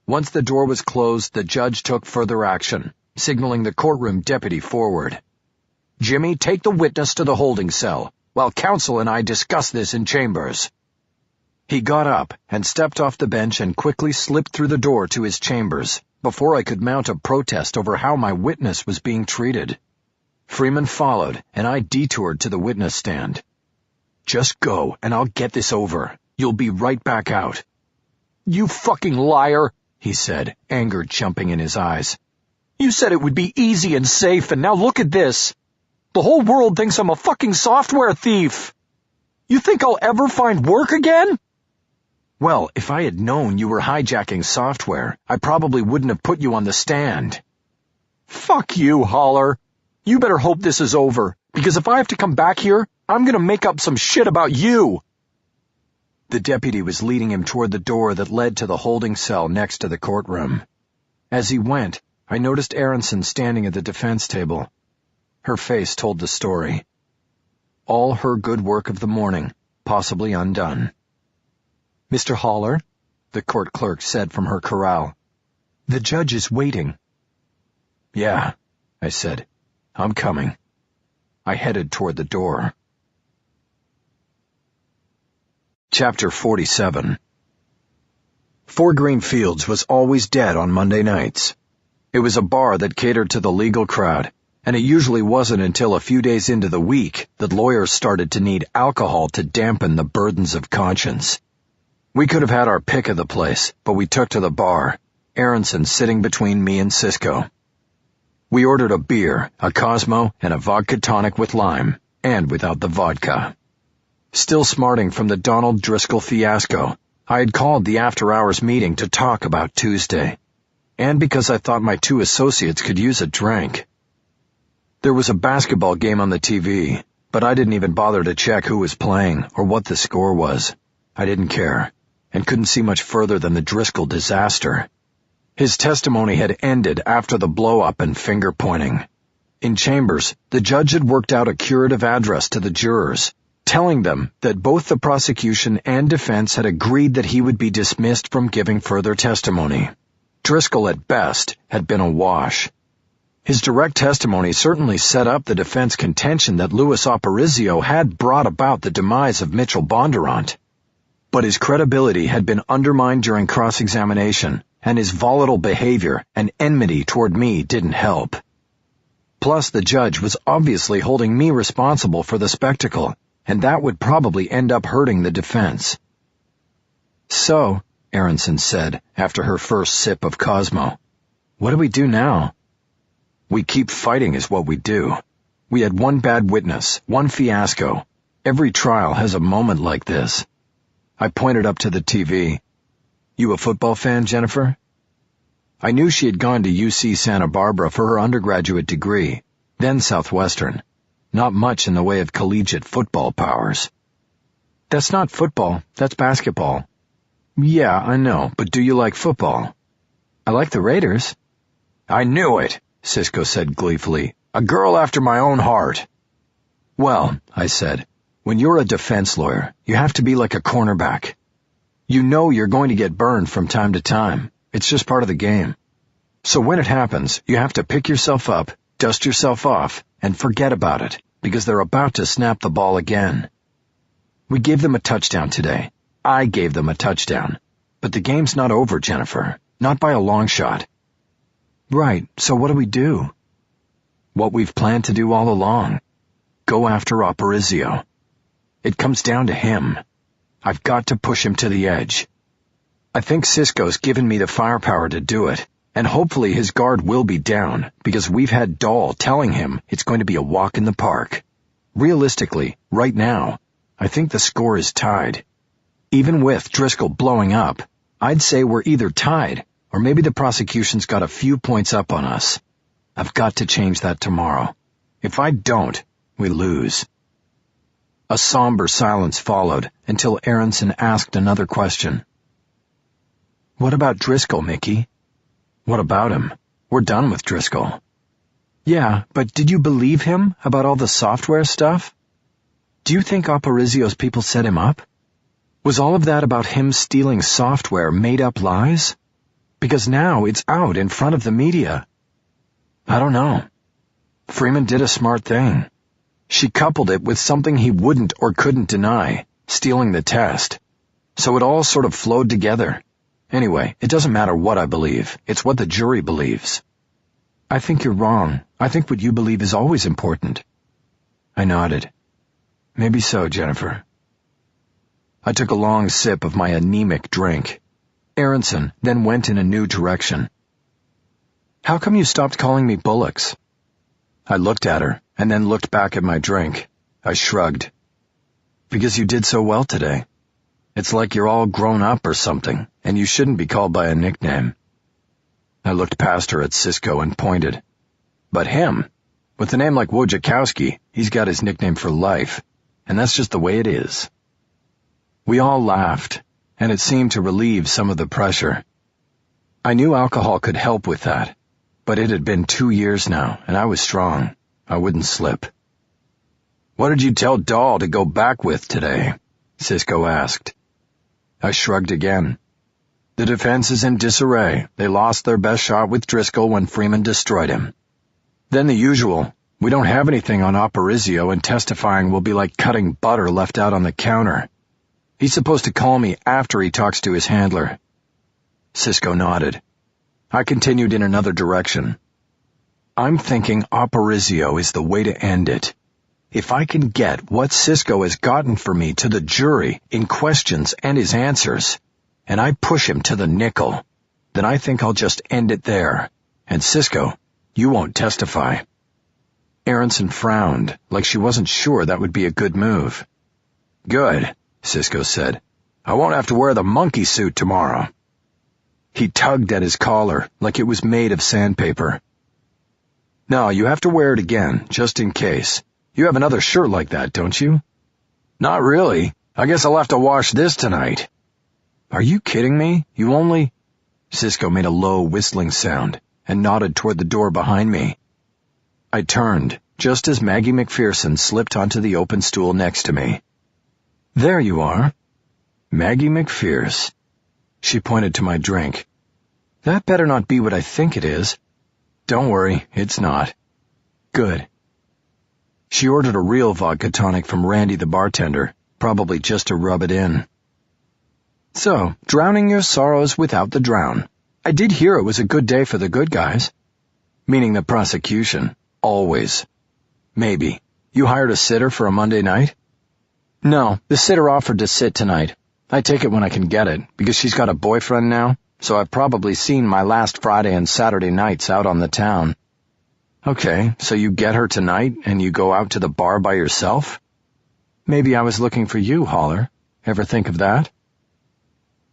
Once the door was closed, the judge took further action, signaling the courtroom deputy forward. Jimmy, take the witness to the holding cell, while counsel and I discuss this in chambers. He got up and stepped off the bench and quickly slipped through the door to his chambers, before I could mount a protest over how my witness was being treated. Freeman followed, and I detoured to the witness stand. Just go, and I'll get this over. You'll be right back out. You fucking liar, he said, anger jumping in his eyes. You said it would be easy and safe, and now look at this. The whole world thinks I'm a fucking software thief. You think I'll ever find work again? Well, if I had known you were hijacking software, I probably wouldn't have put you on the stand. Fuck you, Holler. You better hope this is over, because if I have to come back here, I'm gonna make up some shit about you. The deputy was leading him toward the door that led to the holding cell next to the courtroom. As he went, I noticed Aronson standing at the defense table. Her face told the story. All her good work of the morning, possibly undone. Mr. Holler, the court clerk said from her corral. The judge is waiting. Yeah, I said. I'm coming. I headed toward the door. Chapter 47. Fort Green Fields was always dead on Monday nights. It was a bar that catered to the legal crowd, and it usually wasn't until a few days into the week that lawyers started to need alcohol to dampen the burdens of conscience. We could have had our pick of the place, but we took to the bar, Aronson sitting between me and Cisco. We ordered a beer, a Cosmo, and a vodka tonic with lime, and without the vodka. Still smarting from the Donald Driscoll fiasco, I had called the after-hours meeting to talk about Tuesday, and because I thought my two associates could use a drink. There was a basketball game on the TV, but I didn't even bother to check who was playing or what the score was. I didn't care, and couldn't see much further than the Driscoll disaster. His testimony had ended after the blow-up and finger-pointing. In chambers, the judge had worked out a curative address to the jurors, telling them that both the prosecution and defense had agreed that he would be dismissed from giving further testimony. Driscoll, at best, had been a wash. His direct testimony certainly set up the defense contention that Louis Aparicio had brought about the demise of Mitchell Bondurant. But his credibility had been undermined during cross-examination, and his volatile behavior and enmity toward me didn't help. Plus, the judge was obviously holding me responsible for the spectacle, and that would probably end up hurting the defense. So, Aronson said, after her first sip of Cosmo, what do we do now? We keep fighting is what we do. We had one bad witness, one fiasco. Every trial has a moment like this. I pointed up to the TV. You a football fan, Jennifer? I knew she had gone to UC Santa Barbara for her undergraduate degree, then Southwestern. Not much in the way of collegiate football powers. That's not football, that's basketball. Yeah, I know, but do you like football? I like the Raiders. I knew it, Cisco said gleefully. A girl after my own heart. Well, I said, when you're a defense lawyer, you have to be like a cornerback. You know you're going to get burned from time to time. It's just part of the game. So when it happens, you have to pick yourself up, dust yourself off, and forget about it, because they're about to snap the ball again. We gave them a touchdown today. I gave them a touchdown. But the game's not over, Jennifer. Not by a long shot. Right, so what do we do? What we've planned to do all along. Go after Aparicio. It comes down to him. I've got to push him to the edge. I think Cisco's given me the firepower to do it, and hopefully his guard will be down, because we've had Dahl telling him it's going to be a walk in the park. Realistically, right now, I think the score is tied. Even with Driscoll blowing up, I'd say we're either tied, or maybe the prosecution's got a few points up on us. I've got to change that tomorrow. If I don't, we lose. A somber silence followed until Aronson asked another question. What about Driscoll, Mickey? What about him? We're done with Driscoll. Yeah, but did you believe him about all the software stuff? Do you think Aparicio's people set him up? Was all of that about him stealing software made-up lies? Because now it's out in front of the media. I don't know. Freeman did a smart thing. She coupled it with something he wouldn't or couldn't deny, stealing the test. So it all sort of flowed together. Anyway, it doesn't matter what I believe. It's what the jury believes. I think you're wrong. I think what you believe is always important. I nodded. Maybe so, Jennifer. I took a long sip of my anemic drink. Aronson then went in a new direction. How come you stopped calling me Bullocks? I looked at her, and then looked back at my drink. I shrugged. Because you did so well today. It's like you're all grown up or something, and you shouldn't be called by a nickname. I looked past her at Cisco and pointed. But him, with a name like Wojciechowski, he's got his nickname for life, and that's just the way it is. We all laughed, and it seemed to relieve some of the pressure. I knew alcohol could help with that, but it had been 2 years now, and I was strong. I wouldn't slip. What did you tell Dahl to go back with today? Cisco asked. I shrugged again. The defense is in disarray. They lost their best shot with Driscoll when Freeman destroyed him. Then the usual. We don't have anything on Aparicio, and testifying will be like cutting butter left out on the counter. He's supposed to call me after he talks to his handler. Cisco nodded. I continued in another direction. I'm thinking Aparicio is the way to end it. If I can get what Cisco has gotten for me to the jury in questions and his answers, and I push him to the nickel, then I think I'll just end it there. And Cisco, you won't testify. Aronson frowned, like she wasn't sure that would be a good move. Good, Cisco said. I won't have to wear the monkey suit tomorrow. He tugged at his collar like it was made of sandpaper. No, you have to wear it again, just in case. You have another shirt like that, don't you? Not really. I guess I'll have to wash this tonight. Are you kidding me? You only... Cisco made a low whistling sound and nodded toward the door behind me. I turned, just as Maggie McPherson slipped onto the open stool next to me. There you are. Maggie McPherson. She pointed to my drink. That better not be what I think it is. Don't worry, it's not. Good. She ordered a real vodka tonic from Randy the bartender, probably just to rub it in. So, drowning your sorrows without the drown. I did hear it was a good day for the good guys. Meaning the prosecution. Always. Maybe. You hired a sitter for a Monday night? No, the sitter offered to sit tonight. I take it when I can get it, because she's got a boyfriend now, so I've probably seen my last Friday and Saturday nights out on the town. Okay, so you get her tonight, and you go out to the bar by yourself? Maybe I was looking for you, Holler. Ever think of that?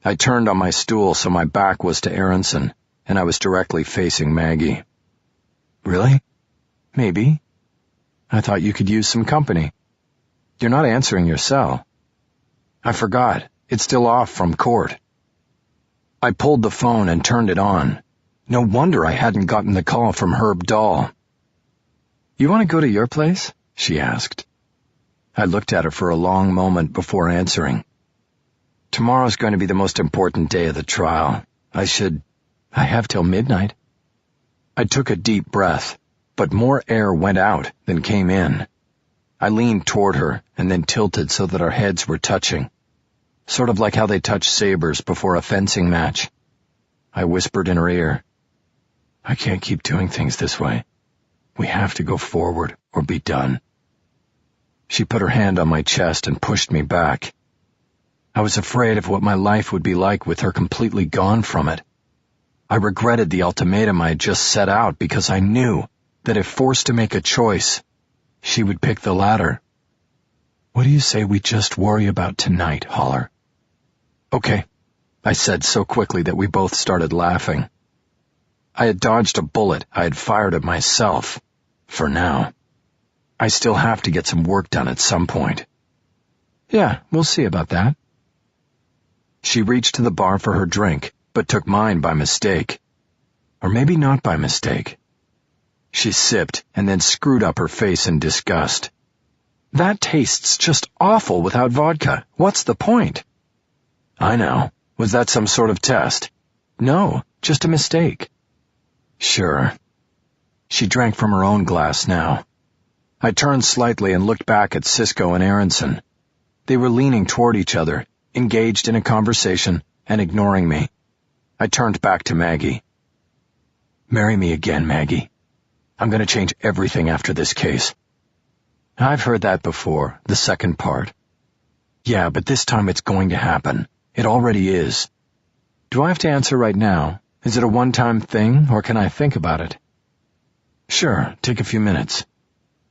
I turned on my stool so my back was to Aronson, and I was directly facing Maggie. Really? Maybe. I thought you could use some company. You're not answering your cell. I forgot. It's still off from court. I pulled the phone and turned it on. No wonder I hadn't gotten the call from Herb Dahl. You want to go to your place? She asked. I looked at her for a long moment before answering. Tomorrow's going to be the most important day of the trial. I have till midnight. I took a deep breath, but more air went out than came in. I leaned toward her and then tilted so that our heads were touching, sort of like how they touch sabers before a fencing match. I whispered in her ear, I can't keep doing things this way. We have to go forward or be done. She put her hand on my chest and pushed me back. I was afraid of what my life would be like with her completely gone from it. I regretted the ultimatum I had just set out because I knew that if forced to make a choice, she would pick the latter. What do you say we just worry about tonight, Holler? Okay, I said so quickly that we both started laughing. I had dodged a bullet I had fired at myself, for now. I still have to get some work done at some point. Yeah, we'll see about that. She reached to the bar for her drink, but took mine by mistake. Or maybe not by mistake. She sipped and then screwed up her face in disgust. That tastes just awful without vodka. What's the point? I know. Was that some sort of test? No, just a mistake. Sure. She drank from her own glass now. I turned slightly and looked back at Cisco and Aronson. They were leaning toward each other, engaged in a conversation and ignoring me. I turned back to Maggie. Marry me again, Maggie. I'm going to change everything after this case. I've heard that before, the second part. Yeah, but this time it's going to happen. It already is. Do I have to answer right now? Is it a one-time thing, or can I think about it? Sure, take a few minutes.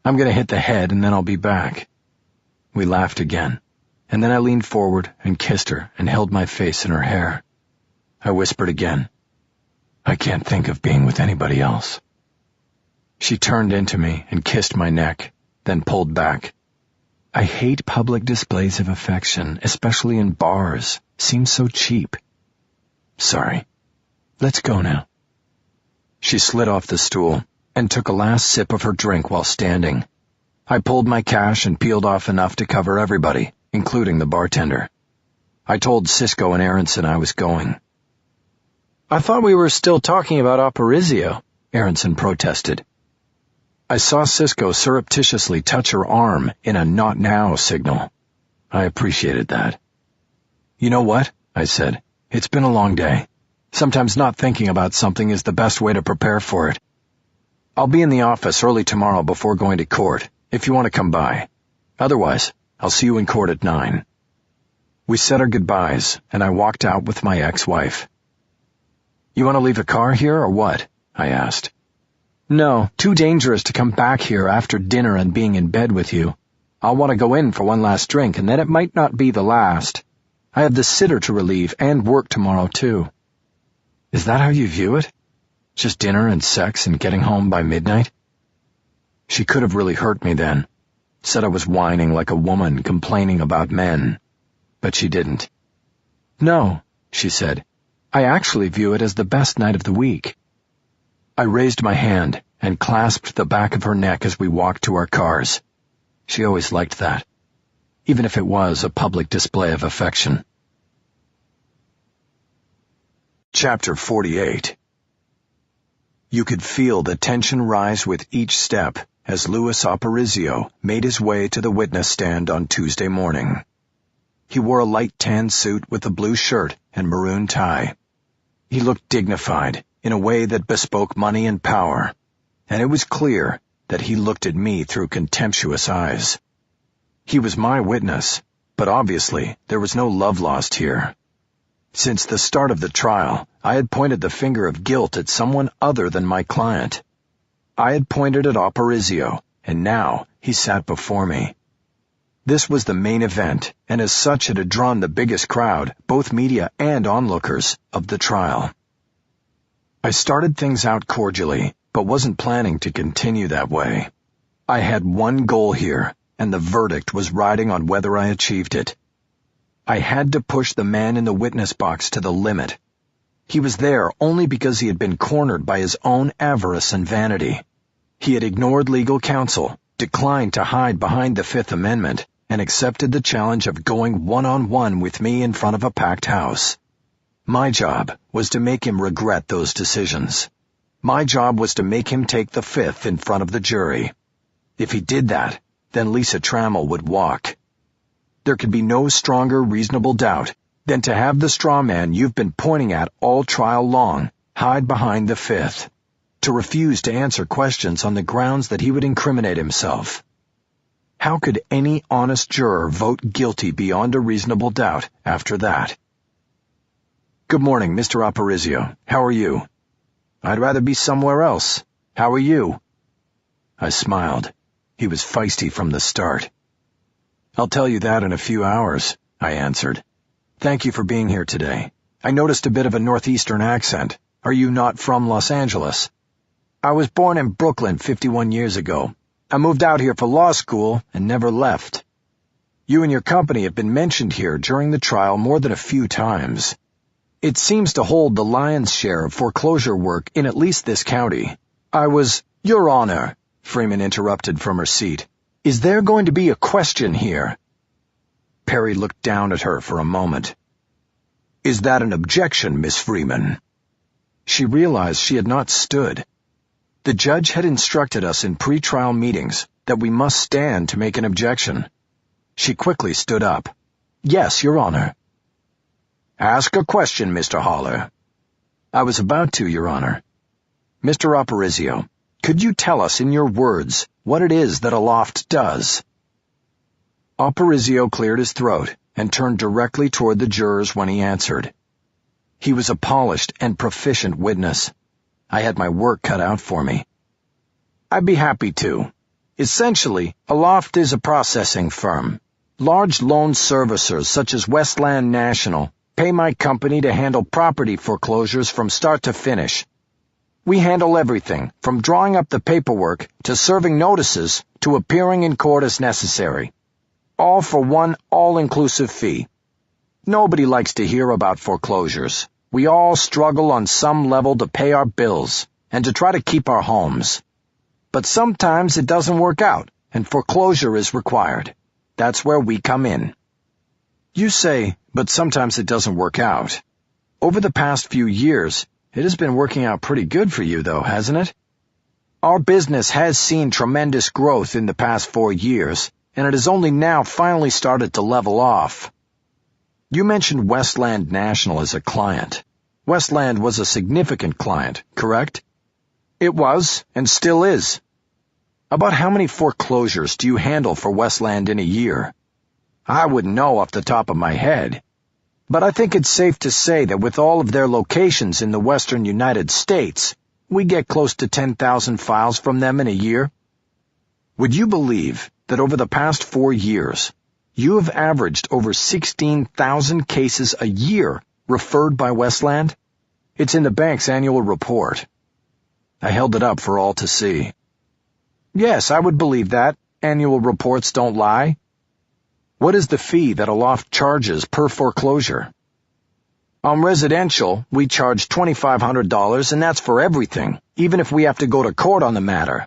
I'm going to hit the head and then I'll be back. We laughed again, and then I leaned forward and kissed her and held my face in her hair. I whispered again, I can't think of being with anybody else. She turned into me and kissed my neck, then pulled back. I hate public displays of affection, especially in bars. Seems so cheap. Sorry. Let's go now. She slid off the stool and took a last sip of her drink while standing. I pulled my cash and peeled off enough to cover everybody, including the bartender. I told Cisco and Aronson I was going. I thought we were still talking about Aparicio, Aronson protested. I saw Cisco surreptitiously touch her arm in a not now signal. I appreciated that. You know what? I said. It's been a long day. Sometimes not thinking about something is the best way to prepare for it. I'll be in the office early tomorrow before going to court, if you want to come by. Otherwise, I'll see you in court at 9. We said our goodbyes, and I walked out with my ex-wife. You want to leave a car here or what? I asked. No, too dangerous to come back here after dinner and being in bed with you. I'll want to go in for one last drink, and then it might not be the last. I have the sitter to relieve and work tomorrow, too. Is that how you view it? Just dinner and sex and getting home by midnight? She could have really hurt me then. Said I was whining like a woman complaining about men. But she didn't. No, she said. I actually view it as the best night of the week. I raised my hand and clasped the back of her neck as we walked to our cars. She always liked that, even if it was a public display of affection. Chapter 48. You could feel the tension rise with each step as Louis Aparicio made his way to the witness stand on Tuesday morning. He wore a light tan suit with a blue shirt and maroon tie. He looked dignified in a way that bespoke money and power, and it was clear that he looked at me through contemptuous eyes. He was my witness, but obviously there was no love lost here. Since the start of the trial, I had pointed the finger of guilt at someone other than my client. I had pointed at Aparicio, and now he sat before me. This was the main event, and as such it had drawn the biggest crowd, both media and onlookers, of the trial. I started things out cordially, but wasn't planning to continue that way. I had one goal here, and the verdict was riding on whether I achieved it. I had to push the man in the witness box to the limit. He was there only because he had been cornered by his own avarice and vanity. He had ignored legal counsel, declined to hide behind the Fifth Amendment, and accepted the challenge of going one-on-one with me in front of a packed house. My job was to make him regret those decisions. My job was to make him take the Fifth in front of the jury. If he did that, then Lisa Trammell would walk. There could be no stronger reasonable doubt than to have the straw man you've been pointing at all trial long hide behind the Fifth, to refuse to answer questions on the grounds that he would incriminate himself. How could any honest juror vote guilty beyond a reasonable doubt after that? "Good morning, Mr. Aparicio. How are you?" "I'd rather be somewhere else. How are you?" I smiled. He was feisty from the start. "I'll tell you that in a few hours," I answered. "Thank you for being here today. I noticed a bit of a northeastern accent. Are you not from Los Angeles?" "I was born in Brooklyn 51 years ago. I moved out here for law school and never left." "You and your company have been mentioned here during the trial more than a few times. It seems to hold the lion's share of foreclosure work in at least this county. Your Honor," Freeman interrupted from her seat. "Is there going to be a question here?" Perry looked down at her for a moment. "Is that an objection, Miss Freeman?" She realized she had not stood. The judge had instructed us in pre-trial meetings that we must stand to make an objection. She quickly stood up. "Yes, Your Honor." "Ask a question, Mr. Haller." "I was about to, Your Honor. Mr. Aparicio, could you tell us in your words what it is that a loft does?" Aparicio cleared his throat and turned directly toward the jurors when he answered. He was a polished and proficient witness. I had my work cut out for me. "I'd be happy to. Essentially, a loft is a processing firm. Large loan servicers such as Westland National pay my company to handle property foreclosures from start to finish. We handle everything, from drawing up the paperwork to serving notices to appearing in court as necessary. All for one all-inclusive fee. Nobody likes to hear about foreclosures. We all struggle on some level to pay our bills and to try to keep our homes. But sometimes it doesn't work out, and foreclosure is required. That's where we come in." You say, "But sometimes it doesn't work out." Over the past few years, it has been working out pretty good for you, though, hasn't it? Our business has seen tremendous growth in the past 4 years, and it has only now finally started to level off. You mentioned Westland National as a client. Westland was a significant client, correct? It was, and still is. About how many foreclosures do you handle for Westland in a year? I wouldn't know off the top of my head. But I think it's safe to say that with all of their locations in the western United States, we get close to 10,000 files from them in a year. Would you believe that over the past 4 years, you have averaged over 16,000 cases a year referred by Westland? It's in the bank's annual report. I held it up for all to see. Yes, I would believe that. Annual reports don't lie. What is the fee that a loft charges per foreclosure? On residential, we charge $2,500, and that's for everything, even if we have to go to court on the matter.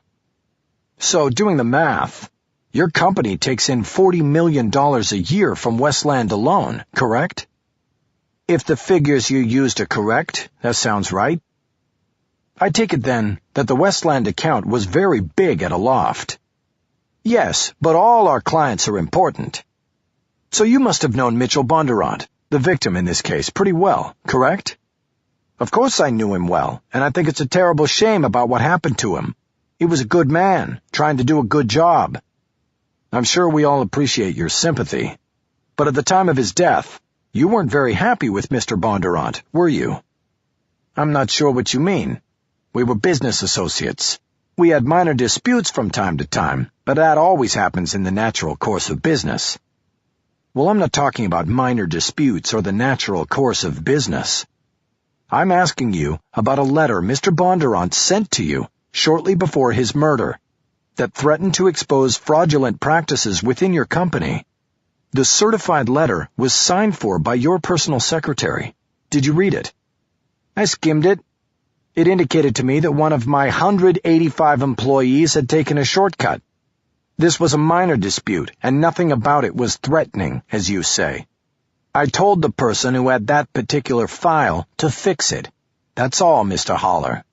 So, doing the math, your company takes in $40 million a year from Westland alone, correct? If the figures you used are correct, that sounds right. I take it then that the Westland account was very big at a loft. Yes, but all our clients are important. So you must have known Mitchell Bondurant, the victim in this case, pretty well, correct? Of course I knew him well, and I think it's a terrible shame about what happened to him. He was a good man, trying to do a good job. I'm sure we all appreciate your sympathy. But at the time of his death, you weren't very happy with Mr. Bondurant, were you? I'm not sure what you mean. We were business associates. We had minor disputes from time to time, but that always happens in the natural course of business. Well, I'm not talking about minor disputes or the natural course of business. I'm asking you about a letter Mr. Bondurant sent to you shortly before his murder that threatened to expose fraudulent practices within your company. The certified letter was signed for by your personal secretary. Did you read it? I skimmed it. It indicated to me that one of my 185 employees had taken a shortcut. This was a minor dispute, and nothing about it was threatening, as you say. I told the person who had that particular file to fix it. That's all, Mr. Holler.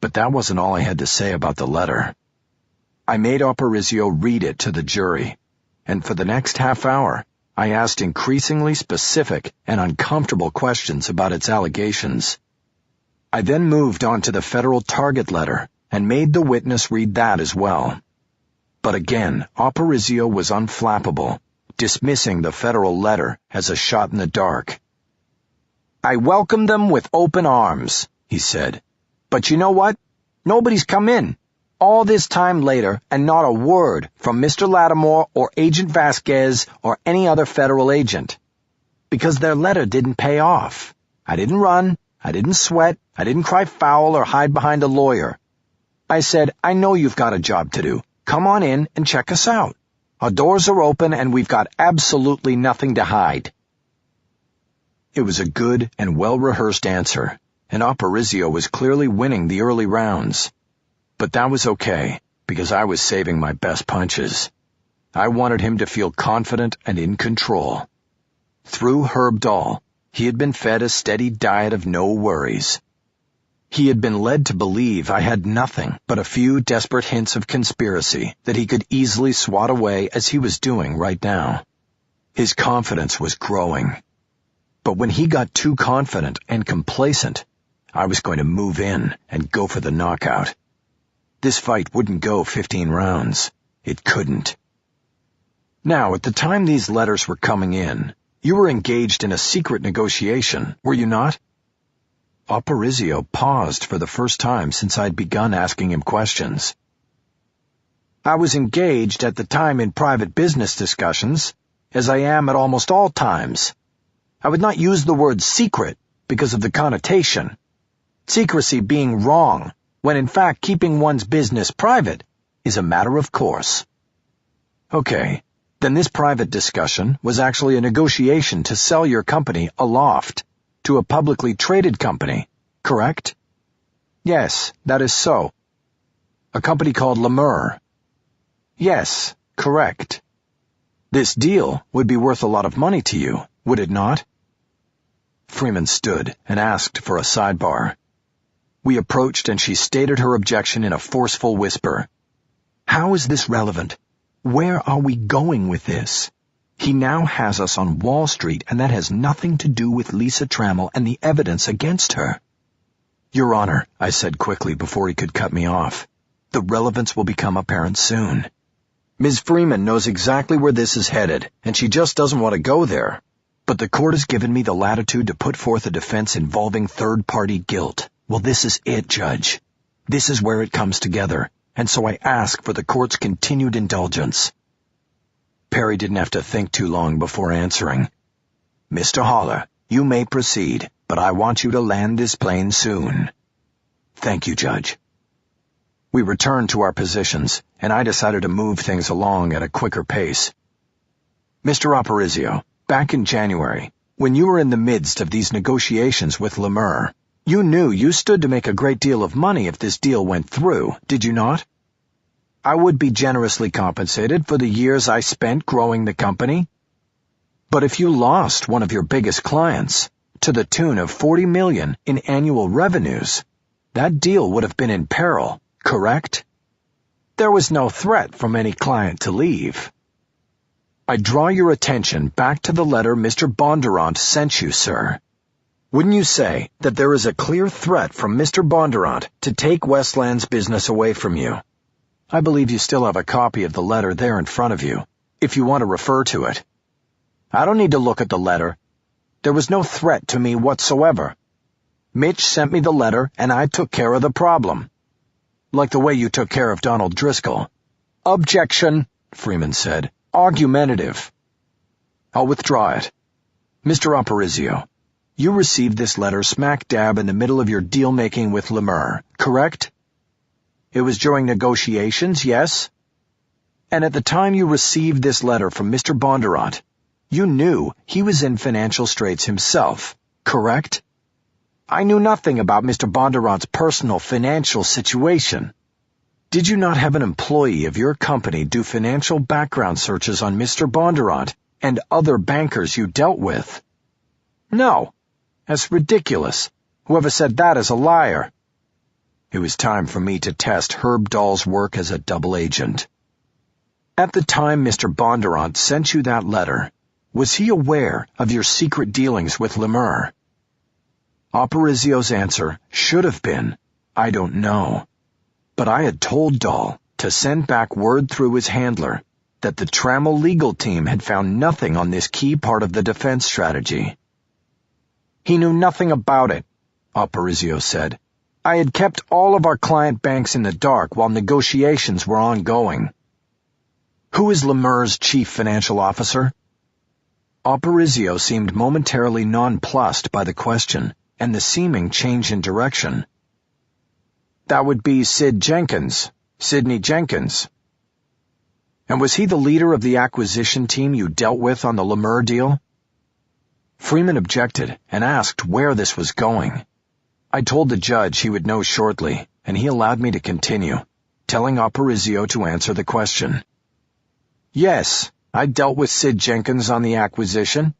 But that wasn't all I had to say about the letter. I made Aparicio read it to the jury, and for the next half hour, I asked increasingly specific and uncomfortable questions about its allegations. I then moved on to the federal target letter and made the witness read that as well. But again, Aparicio was unflappable, dismissing the federal letter as a shot in the dark. I welcome them with open arms, he said. But you know what? Nobody's come in. All this time later, and not a word from Mr. Lattimore or Agent Vasquez or any other federal agent. Because their letter didn't pay off. I didn't run. I didn't sweat. I didn't cry foul or hide behind a lawyer. I said, I know you've got a job to do. Come on in and check us out. Our doors are open and we've got absolutely nothing to hide. It was a good and well-rehearsed answer, and Aparicio was clearly winning the early rounds. But that was okay, because I was saving my best punches. I wanted him to feel confident and in control. Through Herb Dahl, he had been fed a steady diet of no worries. He had been led to believe I had nothing but a few desperate hints of conspiracy that he could easily swat away as he was doing right now. His confidence was growing. But when he got too confident and complacent, I was going to move in and go for the knockout. This fight wouldn't go 15 rounds. It couldn't. Now, at the time these letters were coming in, you were engaged in a secret negotiation, were you not? Aparicio paused for the first time since I'd begun asking him questions. I was engaged at the time in private business discussions, as I am at almost all times. I would not use the word secret because of the connotation. Secrecy being wrong, when in fact keeping one's business private is a matter of course. Okay, then this private discussion was actually a negotiation to sell your company aloft to a publicly traded company, correct? Yes, that is so. A company called Lemur. Yes, correct. This deal would be worth a lot of money to you, would it not? Freeman stood and asked for a sidebar. We approached and she stated her objection in a forceful whisper. How is this relevant? Where are we going with this? He now has us on Wall Street, and that has nothing to do with Lisa Trammell and the evidence against her. Your Honor, I said quickly before he could cut me off, the relevance will become apparent soon. Ms. Freeman knows exactly where this is headed, and she just doesn't want to go there. But the court has given me the latitude to put forth a defense involving third-party guilt. Well, this is it, Judge. This is where it comes together, and so I ask for the court's continued indulgence. Perry didn't have to think too long before answering. Mr. Holler, you may proceed, but I want you to land this plane soon. Thank you, Judge. We returned to our positions, and I decided to move things along at a quicker pace. Mr. Aparicio, back in January, when you were in the midst of these negotiations with Lemur, you knew you stood to make a great deal of money if this deal went through, did you not? I would be generously compensated for the years I spent growing the company. But if you lost one of your biggest clients, to the tune of $40 million in annual revenues, that deal would have been in peril, correct? There was no threat from any client to leave. I draw your attention back to the letter Mr. Bondurant sent you, sir. Wouldn't you say that there is a clear threat from Mr. Bondurant to take Westland's business away from you? I believe you still have a copy of the letter there in front of you, if you want to refer to it. I don't need to look at the letter. There was no threat to me whatsoever. Mitch sent me the letter, and I took care of the problem. Like the way you took care of Donald Driscoll." "Objection," Freeman said. "Argumentative." "I'll withdraw it. Mr. Aparicio, you received this letter smack dab in the middle of your deal-making with Lemur, correct?" "It was during negotiations, yes." "And at the time you received this letter from Mr. Bondurant, you knew he was in financial straits himself, correct?" "I knew nothing about Mr. Bondurant's personal financial situation." "Did you not have an employee of your company do financial background searches on Mr. Bondurant and other bankers you dealt with?" "No. That's ridiculous. Whoever said that is a liar." It was time for me to test Herb Dahl's work as a double agent. "At the time Mr. Bondurant sent you that letter, was he aware of your secret dealings with Lemur?" Aparicio's answer should have been, "I don't know." But I had told Dahl to send back word through his handler that the Trammell legal team had found nothing on this key part of the defense strategy. "He knew nothing about it," Aparicio said. "I had kept all of our client banks in the dark while negotiations were ongoing." "Who is Lemur's chief financial officer?" Aparicio seemed momentarily nonplussed by the question and the seeming change in direction. "That would be Sidney Jenkins." "And was he the leader of the acquisition team you dealt with on the Lemur deal?" Freeman objected and asked where this was going. I told the judge he would know shortly, and he allowed me to continue, telling Aparicio to answer the question. "Yes, I dealt with Sid Jenkins on the acquisition."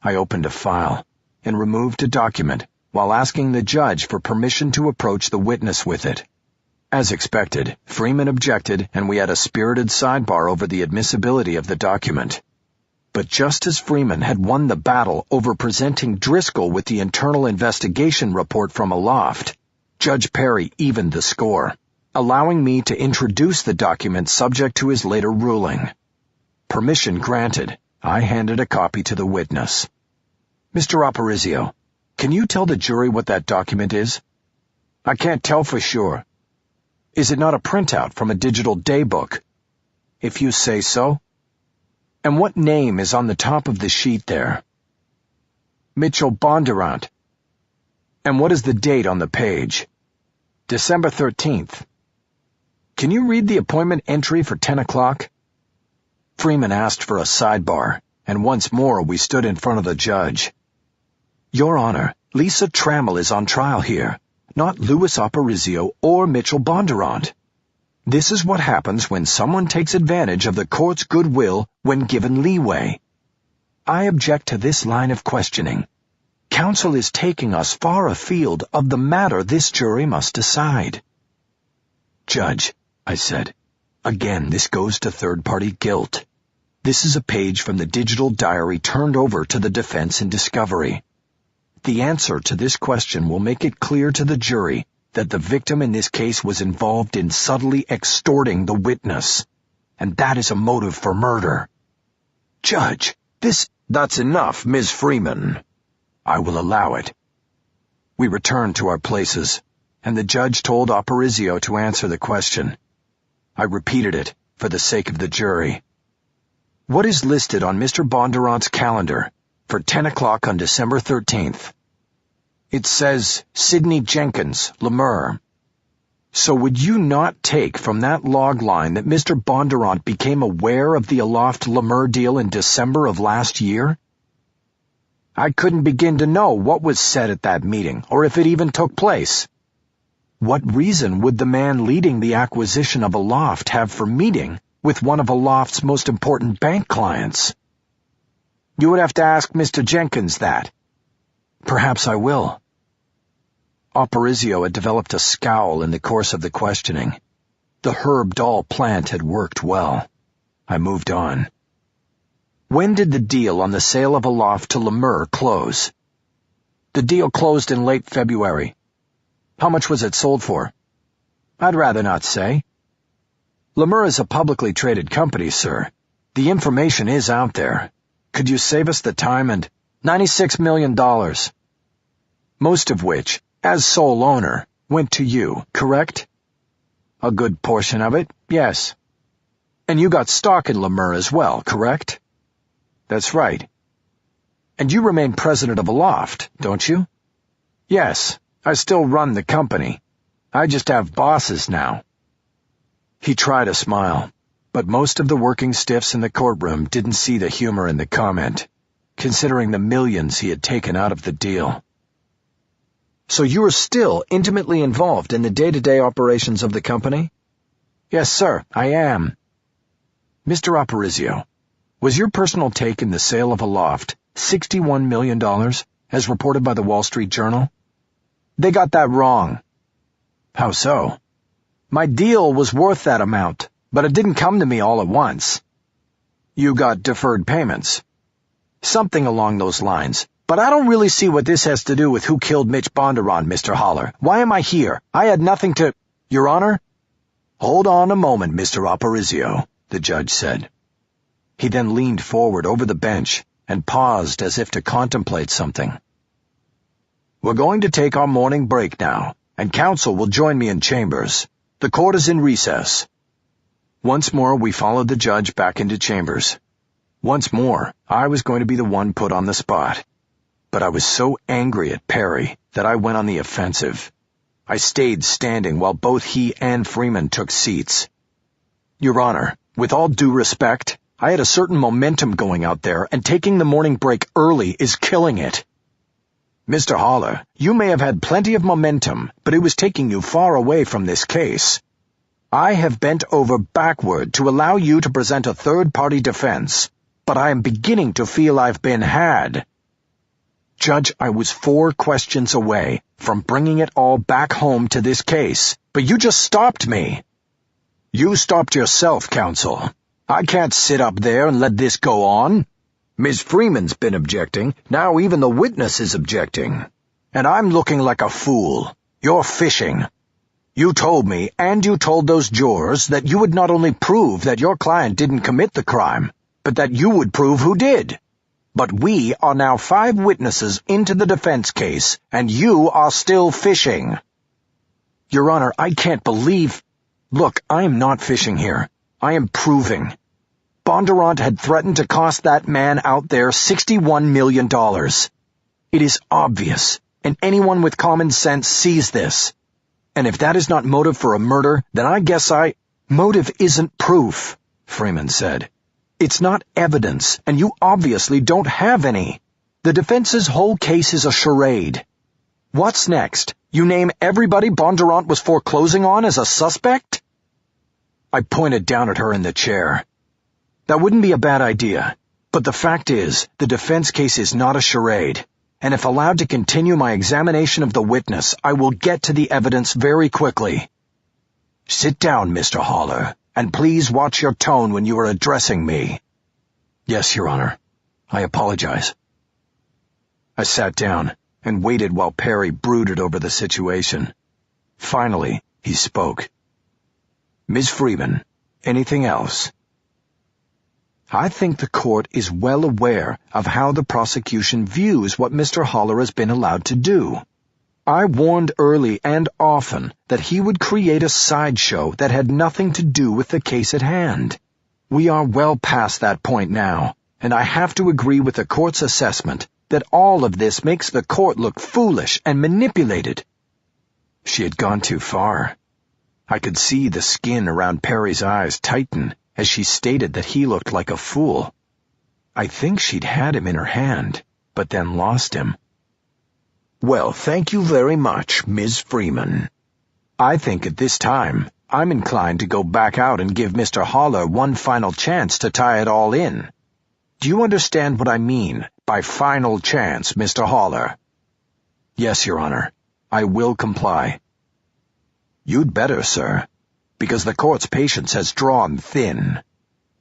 I opened a file and removed a document while asking the judge for permission to approach the witness with it. As expected, Freeman objected, and we had a spirited sidebar over the admissibility of the document. But just as Freeman had won the battle over presenting Driscoll with the internal investigation report from Aloft, Judge Perry evened the score, allowing me to introduce the document subject to his later ruling. Permission granted, I handed a copy to the witness. "Mr. Aparicio, can you tell the jury what that document is?" "I can't tell for sure." "Is it not a printout from a digital daybook?" "If you say so." "And what name is on the top of the sheet there?" "Mitchell Bondurant." "And what is the date on the page?" "December 13th. "Can you read the appointment entry for 10 o'clock? Freeman asked for a sidebar, and once more we stood in front of the judge. "Your Honor, Lisa Trammell is on trial here, not Louis Aparicio or Mitchell Bondurant. This is what happens when someone takes advantage of the court's goodwill when given leeway. I object to this line of questioning. Counsel is taking us far afield of the matter this jury must decide." "Judge," I said, "again this goes to third-party guilt. This is a page from the digital diary turned over to the defense in discovery. The answer to this question will make it clear to the jury that the victim in this case was involved in subtly extorting the witness, and that is a motive for murder." "Judge, that's enough, Ms. Freeman." "I will allow it." We returned to our places, and the judge told Aparicio to answer the question. I repeated it for the sake of the jury. "What is listed on Mr. Bondurant's calendar for 10 o'clock on December 13th? "It says Sidney Jenkins, Lemur." "So would you not take from that log line that Mr. Bondurant became aware of the Aloft Lemur deal in December of last year?" "I couldn't begin to know what was said at that meeting, or if it even took place." "What reason would the man leading the acquisition of Aloft have for meeting with one of Aloft's most important bank clients?" "You would have to ask Mr. Jenkins that." "Perhaps I will." Aparicio had developed a scowl in the course of the questioning. The Herb Dahl plant had worked well. I moved on. "When did the deal on the sale of Aloft to Lemur close?" "The deal closed in late February." "How much was it sold for?" "I'd rather not say." "Lemur is a publicly traded company, sir. The information is out there. Could you save us the time and $96 million. Most of which, as sole owner, went to you, correct?" A good portion of it, yes. And you got stock in Lemur as well, correct? That's right. And you remain president of Aloft, don't you? Yes, I still run the company. I just have bosses now. He tried a smile, but most of the working stiffs in the courtroom didn't see the humor in the comment, considering the millions he had taken out of the deal. So you are still intimately involved in the day-to-day operations of the company? Yes, sir, I am. Mr. Aparicio, was your personal take in the sale of Aloft $61 million, as reported by the Wall Street Journal? They got that wrong. How so? My deal was worth that amount, but it didn't come to me all at once. You got deferred payments. Something along those lines. But I don't really see what this has to do with who killed Mitch Bondurant, Mr. Holler. Why am I here? I had nothing to— Your Honor? Hold on a moment, Mr. Aparicio, the judge said. He then leaned forward over the bench and paused as if to contemplate something. We're going to take our morning break now, and counsel will join me in chambers. The court is in recess. Once more we followed the judge back into chambers. Once more, I was going to be the one put on the spot. But I was so angry at Perry that I went on the offensive. I stayed standing while both he and Freeman took seats. Your Honor, with all due respect, I had a certain momentum going out there, and taking the morning break early is killing it. Mr. Holler, you may have had plenty of momentum, but it was taking you far away from this case. I have bent over backward to allow you to present a third-party defense, but I am beginning to feel I've been had. Judge, I was 4 questions away from bringing it all back home to this case, but you just stopped me. You stopped yourself, counsel. I can't sit up there and let this go on. Ms. Freeman's been objecting, now even the witness is objecting. And I'm looking like a fool. You're fishing. You told me, and you told those jurors, that you would not only prove that your client didn't commit the crime, but that you would prove who did. But we are now 5 witnesses into the defense case, and you are still fishing. Your Honor, I can't believe— Look, I am not fishing here. I am proving. Bondurant had threatened to cost that man out there $61 million. It is obvious, and anyone with common sense sees this. And if that is not motive for a murder, then I guess Motive isn't proof, Freeman said. It's not evidence, and you obviously don't have any. The defense's whole case is a charade. What's next? You name everybody Bondurant was foreclosing on as a suspect? I pointed down at her in the chair. That wouldn't be a bad idea, but the fact is, the defense case is not a charade, and if allowed to continue my examination of the witness, I will get to the evidence very quickly. Sit down, Mr. Holler, and please watch your tone when you are addressing me. Yes, Your Honor. I apologize. I sat down and waited while Perry brooded over the situation. Finally, he spoke. Ms. Freeman, anything else? I think the court is well aware of how the prosecution views what Mr. Holler has been allowed to do. I warned early and often that he would create a sideshow that had nothing to do with the case at hand. We are well past that point now, and I have to agree with the court's assessment that all of this makes the court look foolish and manipulated. She had gone too far. I could see the skin around Perry's eyes tighten as she stated that he looked like a fool. I think she'd had him in her hand, but then lost him. Well, thank you very much, Ms. Freeman. I think at this time, I'm inclined to go back out and give Mr. Holler one final chance to tie it all in. Do you understand what I mean by final chance, Mr. Holler? Yes, Your Honor. I will comply. You'd better, sir, because the court's patience has drawn thin.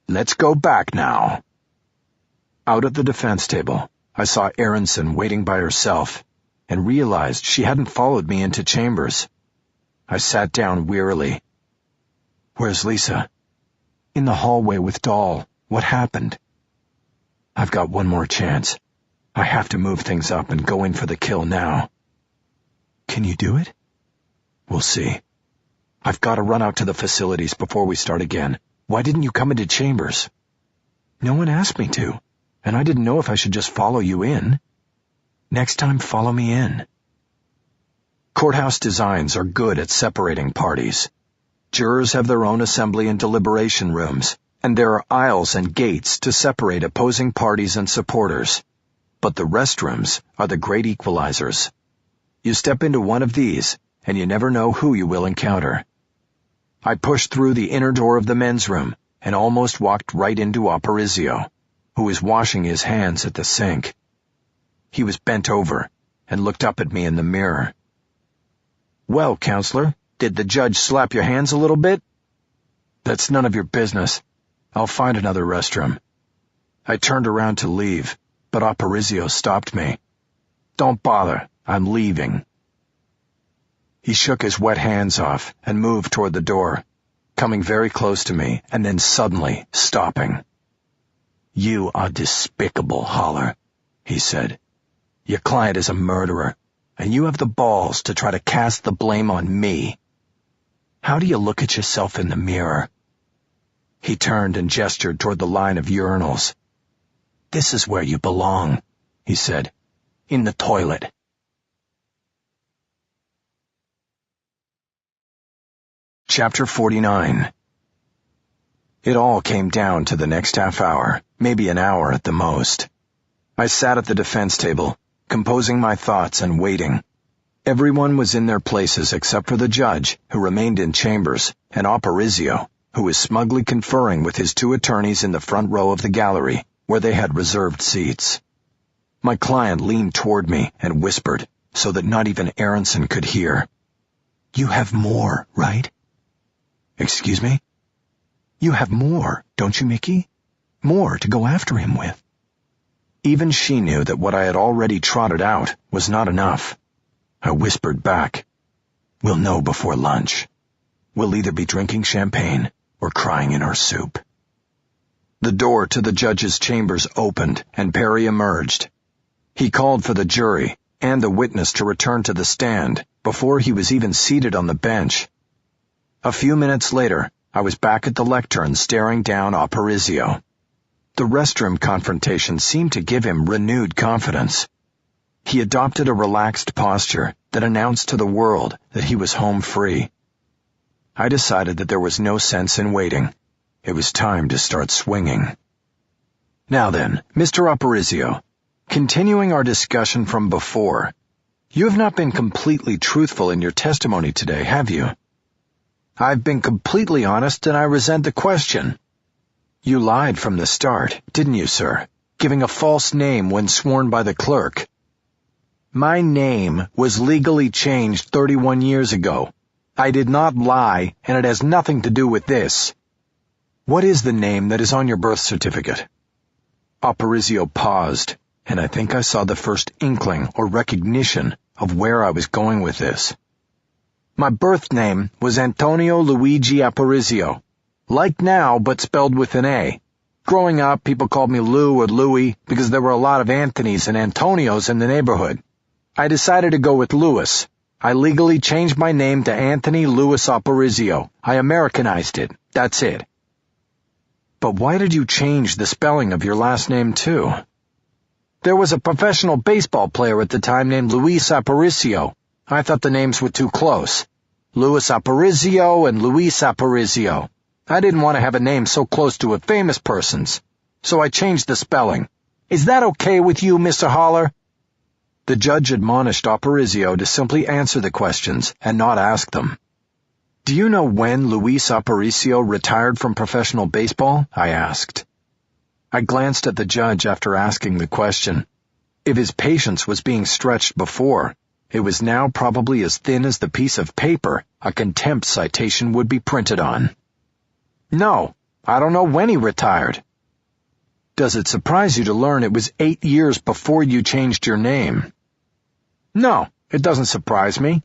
Let's go back now. Out at the defense table, I saw Aronson waiting by herself and realized she hadn't followed me into chambers. I sat down wearily. Where's Lisa? In the hallway with Doll. What happened? I've got one more chance. I have to move things up and go in for the kill now. Can you do it? We'll see. I've got to run out to the facilities before we start again. Why didn't you come into chambers? No one asked me to, and I didn't know if I should just follow you in. Next time, follow me in. Courthouse designs are good at separating parties. Jurors have their own assembly and deliberation rooms, and there are aisles and gates to separate opposing parties and supporters. But the restrooms are the great equalizers. You step into one of these, and you never know who you will encounter. I pushed through the inner door of the men's room and almost walked right into Aparicio, who was washing his hands at the sink. He was bent over and looked up at me in the mirror. Well, counselor, did the judge slap your hands a little bit? That's none of your business. I'll find another restroom. I turned around to leave, but Aparicio stopped me. Don't bother, I'm leaving. He shook his wet hands off and moved toward the door, coming very close to me and then suddenly stopping. You are despicable, Holler, he said. Your client is a murderer, and you have the balls to try to cast the blame on me. How do you look at yourself in the mirror? He turned and gestured toward the line of urinals. This is where you belong, he said. In the toilet. Chapter 49. It all came down to the next half hour, maybe an hour at the most. I sat at the defense table, composing my thoughts and waiting. Everyone was in their places except for the judge, who remained in chambers, and Aparicio, who was smugly conferring with his two attorneys in the front row of the gallery, where they had reserved seats. My client leaned toward me and whispered, so that not even Aronson could hear. You have more, right? Excuse me? You have more, don't you, Mickey? More to go after him with. Even she knew that what I had already trotted out was not enough. I whispered back, We'll know before lunch. We'll either be drinking champagne or crying in our soup. The door to the judge's chambers opened and Perry emerged. He called for the jury and the witness to return to the stand before he was even seated on the bench. A few minutes later, I was back at the lectern staring down Aparicio. The restroom confrontation seemed to give him renewed confidence. He adopted a relaxed posture that announced to the world that he was home free. I decided that there was no sense in waiting. It was time to start swinging. Now then, Mr. Aparicio, continuing our discussion from before, you have not been completely truthful in your testimony today, have you? I've been completely honest, and I resent the question. You lied from the start, didn't you, sir, giving a false name when sworn by the clerk? My name was legally changed 31 years ago. I did not lie, and it has nothing to do with this. What is the name that is on your birth certificate? Aparicio paused, and I think I saw the first inkling or recognition of where I was going with this. My birth name was Antonio Luigi Aparicio. Like now, but spelled with an A. Growing up, people called me Lou or Louie because there were a lot of Anthonys and Antonios in the neighborhood. I decided to go with Louis. I legally changed my name to Anthony Louis Aparicio. I Americanized it. That's it. But why did you change the spelling of your last name, too? There was a professional baseball player at the time named Luis Aparicio. I thought the names were too close. Louis Aparicio and Luis Aparicio. I didn't want to have a name so close to a famous person's, so I changed the spelling. Is that okay with you, Mr. Holler? The judge admonished Aparicio to simply answer the questions and not ask them. Do you know when Luis Aparicio retired from professional baseball? I asked. I glanced at the judge after asking the question. If his patience was being stretched before, it was now probably as thin as the piece of paper a contempt citation would be printed on. No, I don't know when he retired. Does it surprise you to learn it was 8 years before you changed your name? No, it doesn't surprise me.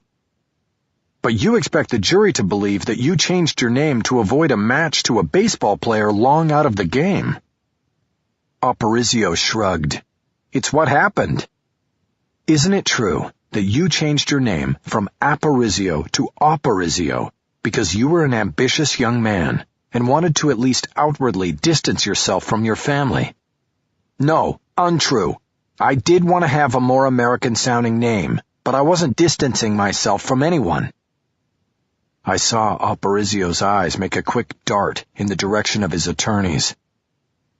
But you expect the jury to believe that you changed your name to avoid a match to a baseball player long out of the game. Aparicio shrugged. It's what happened. Isn't it true that you changed your name from Aparicio to Aparicio because you were an ambitious young man and wanted to at least outwardly distance yourself from your family. No, untrue. I did want to have a more American-sounding name, but I wasn't distancing myself from anyone. I saw Aparisio's eyes make a quick dart in the direction of his attorneys.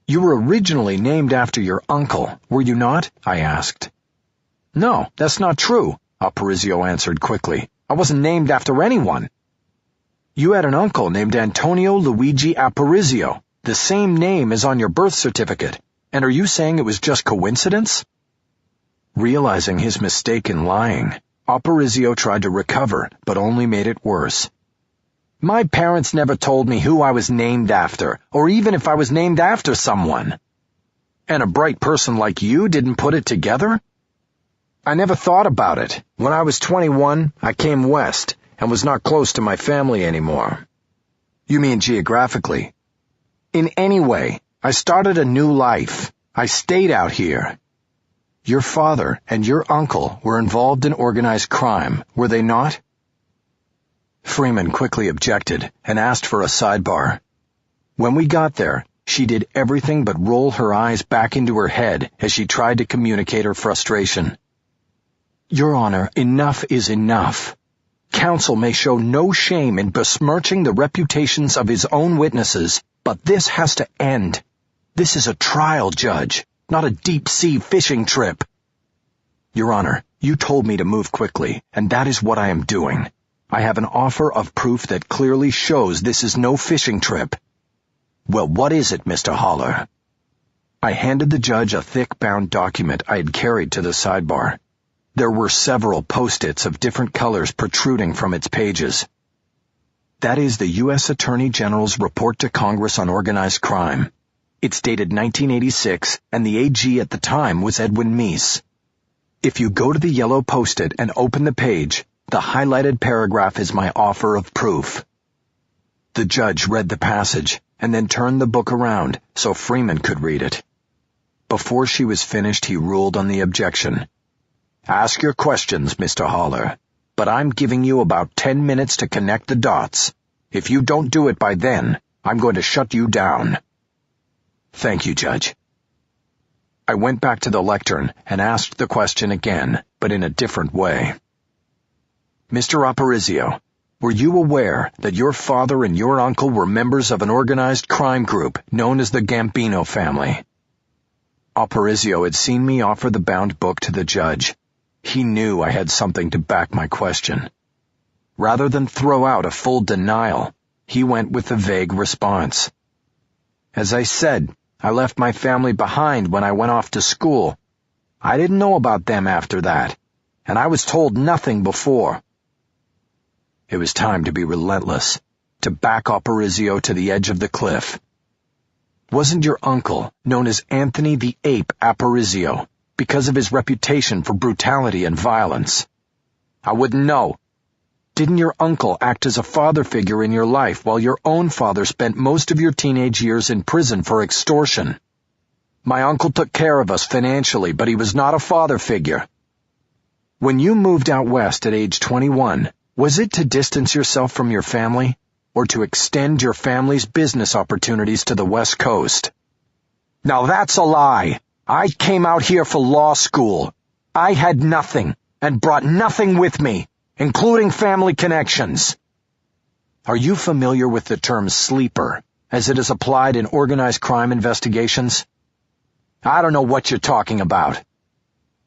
You were originally named after your uncle, were you not? I asked. No, that's not true, Aparicio answered quickly. I wasn't named after anyone. You had an uncle named Antonio Luigi Aparicio, the same name as on your birth certificate. And are you saying it was just coincidence? Realizing his mistake in lying, Aparicio tried to recover, but only made it worse. My parents never told me who I was named after, or even if I was named after someone. And a bright person like you didn't put it together? I never thought about it. When I was 21, I came west and was not close to my family anymore. You mean geographically? In any way. I started a new life. I stayed out here. Your father and your uncle were involved in organized crime, were they not? Freeman quickly objected and asked for a sidebar. When we got there, she did everything but roll her eyes back into her head as she tried to communicate her frustration. Your Honor, enough is enough. Counsel may show no shame in besmirching the reputations of his own witnesses, but this has to end. This is a trial, Judge, not a deep-sea fishing trip. Your Honor, you told me to move quickly, and that is what I am doing. I have an offer of proof that clearly shows this is no fishing trip. Well, what is it, Mr. Haller? I handed the judge a thick-bound document I had carried to the sidebar. There were several post-its of different colors protruding from its pages. That is the U.S. Attorney General's report to Congress on organized crime. It's dated 1986, and the AG at the time was Edwin Meese. If you go to the yellow post-it and open the page, the highlighted paragraph is my offer of proof. The judge read the passage, and then turned the book around so Freeman could read it. Before she was finished, he ruled on the objection. Ask your questions, Mr. Haller, but I'm giving you about 10 minutes to connect the dots. If you don't do it by then, I'm going to shut you down. Thank you, Judge. I went back to the lectern and asked the question again, but in a different way. Mr. Aparicio, were you aware that your father and your uncle were members of an organized crime group known as the Gambino family? Aparicio had seen me offer the bound book to the judge. He knew I had something to back my question. Rather than throw out a full denial, he went with a vague response. As I said, I left my family behind when I went off to school. I didn't know about them after that, and I was told nothing before. It was time to be relentless, to back Aparicio to the edge of the cliff. Wasn't your uncle known as Anthony the Ape Aparicio because of his reputation for brutality and violence? I wouldn't know. Didn't your uncle act as a father figure in your life while your own father spent most of your teenage years in prison for extortion? My uncle took care of us financially, but he was not a father figure. When you moved out west at age 21, was it to distance yourself from your family, or to extend your family's business opportunities to the West Coast? Now that's a lie. I came out here for law school. I had nothing, and brought nothing with me, including family connections. Are you familiar with the term sleeper, as it is applied in organized crime investigations? I don't know what you're talking about.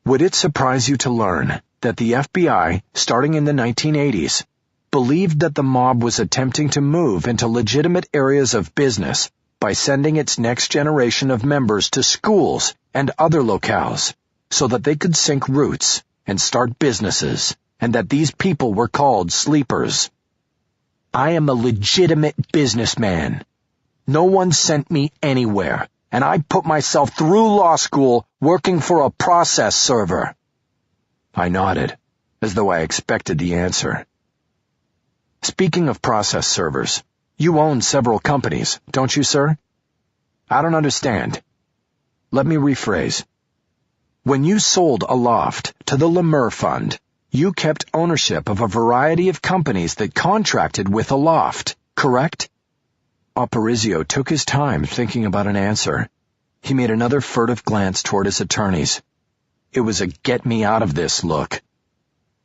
Would it surprise you to learn that the FBI, starting in the 1980s, believed that the mob was attempting to move into legitimate areas of business by sending its next generation of members to schools and other locales so that they could sink roots and start businesses, and that these people were called sleepers? I am a legitimate businessman. No one sent me anywhere, and I put myself through law school working for a process server. I nodded, as though I expected the answer. Speaking of process servers, you own several companies, don't you, sir? I don't understand. Let me rephrase. When you sold a loft to the Lemur Fund, You kept ownership of a variety of companies that contracted with Aloft, correct? Aparicio took his time thinking about an answer. He made another furtive glance toward his attorneys. It was a get-me-out-of-this look.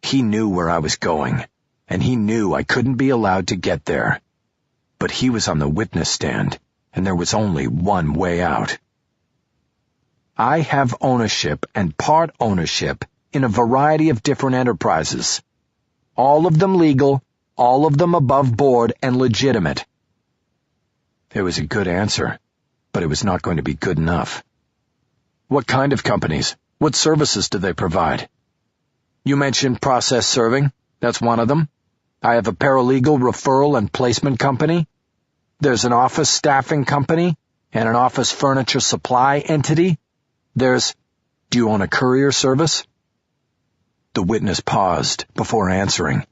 He knew where I was going, and he knew I couldn't be allowed to get there. But he was on the witness stand, and there was only one way out. I have ownership and part ownership in a variety of different enterprises. All of them legal, all of them above board and legitimate. It was a good answer, but it was not going to be good enough. What kind of companies? What services do they provide? You mentioned process serving. That's one of them. I have a paralegal referral and placement company. There's an office staffing company and an office furniture supply entity. Do you own a courier service? The witness paused before answering.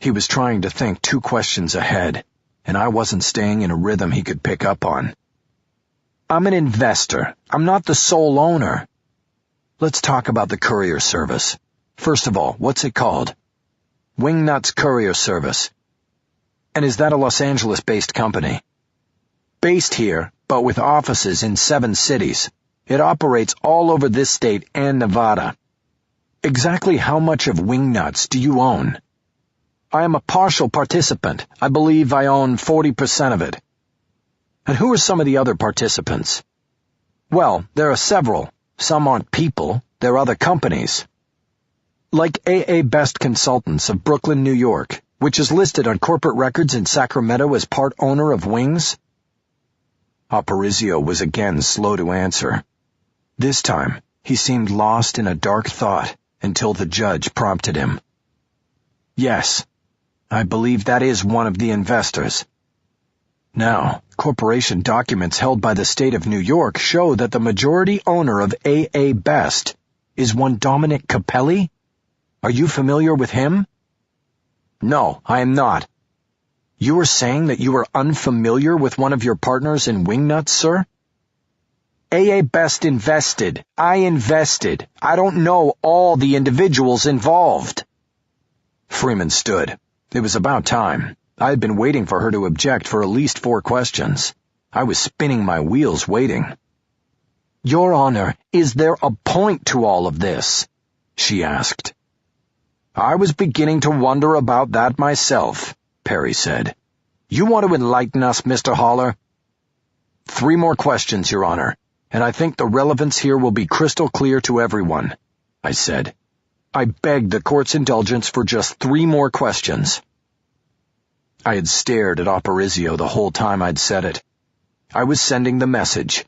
He was trying to think 2 questions ahead, and I wasn't staying in a rhythm he could pick up on. I'm an investor. I'm not the sole owner. Let's talk about the courier service. First of all, what's it called? Wingnuts Courier Service. And is that a Los Angeles-based company? Based here, but with offices in 7 cities. It operates all over this state and Nevada. Exactly how much of Wingnuts do you own? I am a partial participant. I believe I own 40% of it. And who are some of the other participants? Well, there are several. Some aren't people. They're other companies. Like AA Best Consultants of Brooklyn, New York, which is listed on corporate records in Sacramento as part owner of Wings. Aparicio was again slow to answer. This time, he seemed lost in a dark thought until the judge prompted him. Yes, I believe that is one of the investors. Now, corporation documents held by the state of New York show that the majority owner of AA Best is one Dominic Capelli? Are you familiar with him? No, I am not. You are saying that you are unfamiliar with one of your partners in Wingnuts, sir? AA Best invested. I invested. I don't know all the individuals involved. Freeman stood. It was about time. I had been waiting for her to object for at least 4 questions. I was spinning my wheels waiting. Your Honor, is there a point to all of this? She asked. I was beginning to wonder about that myself, Perry said. You want to enlighten us, Mr. Haller? 3 more questions, Your Honor, and I think the relevance here will be crystal clear to everyone, I said. I begged the court's indulgence for just 3 more questions. I had stared at Aparicio the whole time I'd said it. I was sending the message.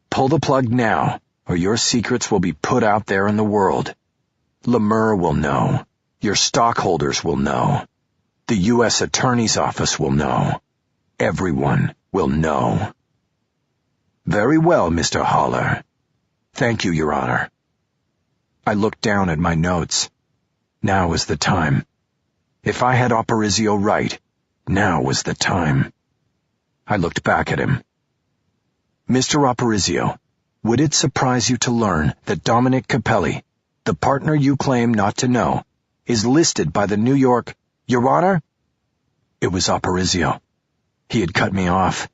Pull the plug now, or your secrets will be put out there in the world. Lemur will know. Your stockholders will know. The U.S. Attorney's Office will know. Everyone will know. Very well, Mr. Haller. Thank you, Your Honor. I looked down at my notes. Now was the time. If I had Aparicio right, now was the time. I looked back at him. Mr. Aparicio, would it surprise you to learn that Dominic Capelli, the partner you claim not to know, is listed by the New York... Your Honor? It was Aparicio. He had cut me off.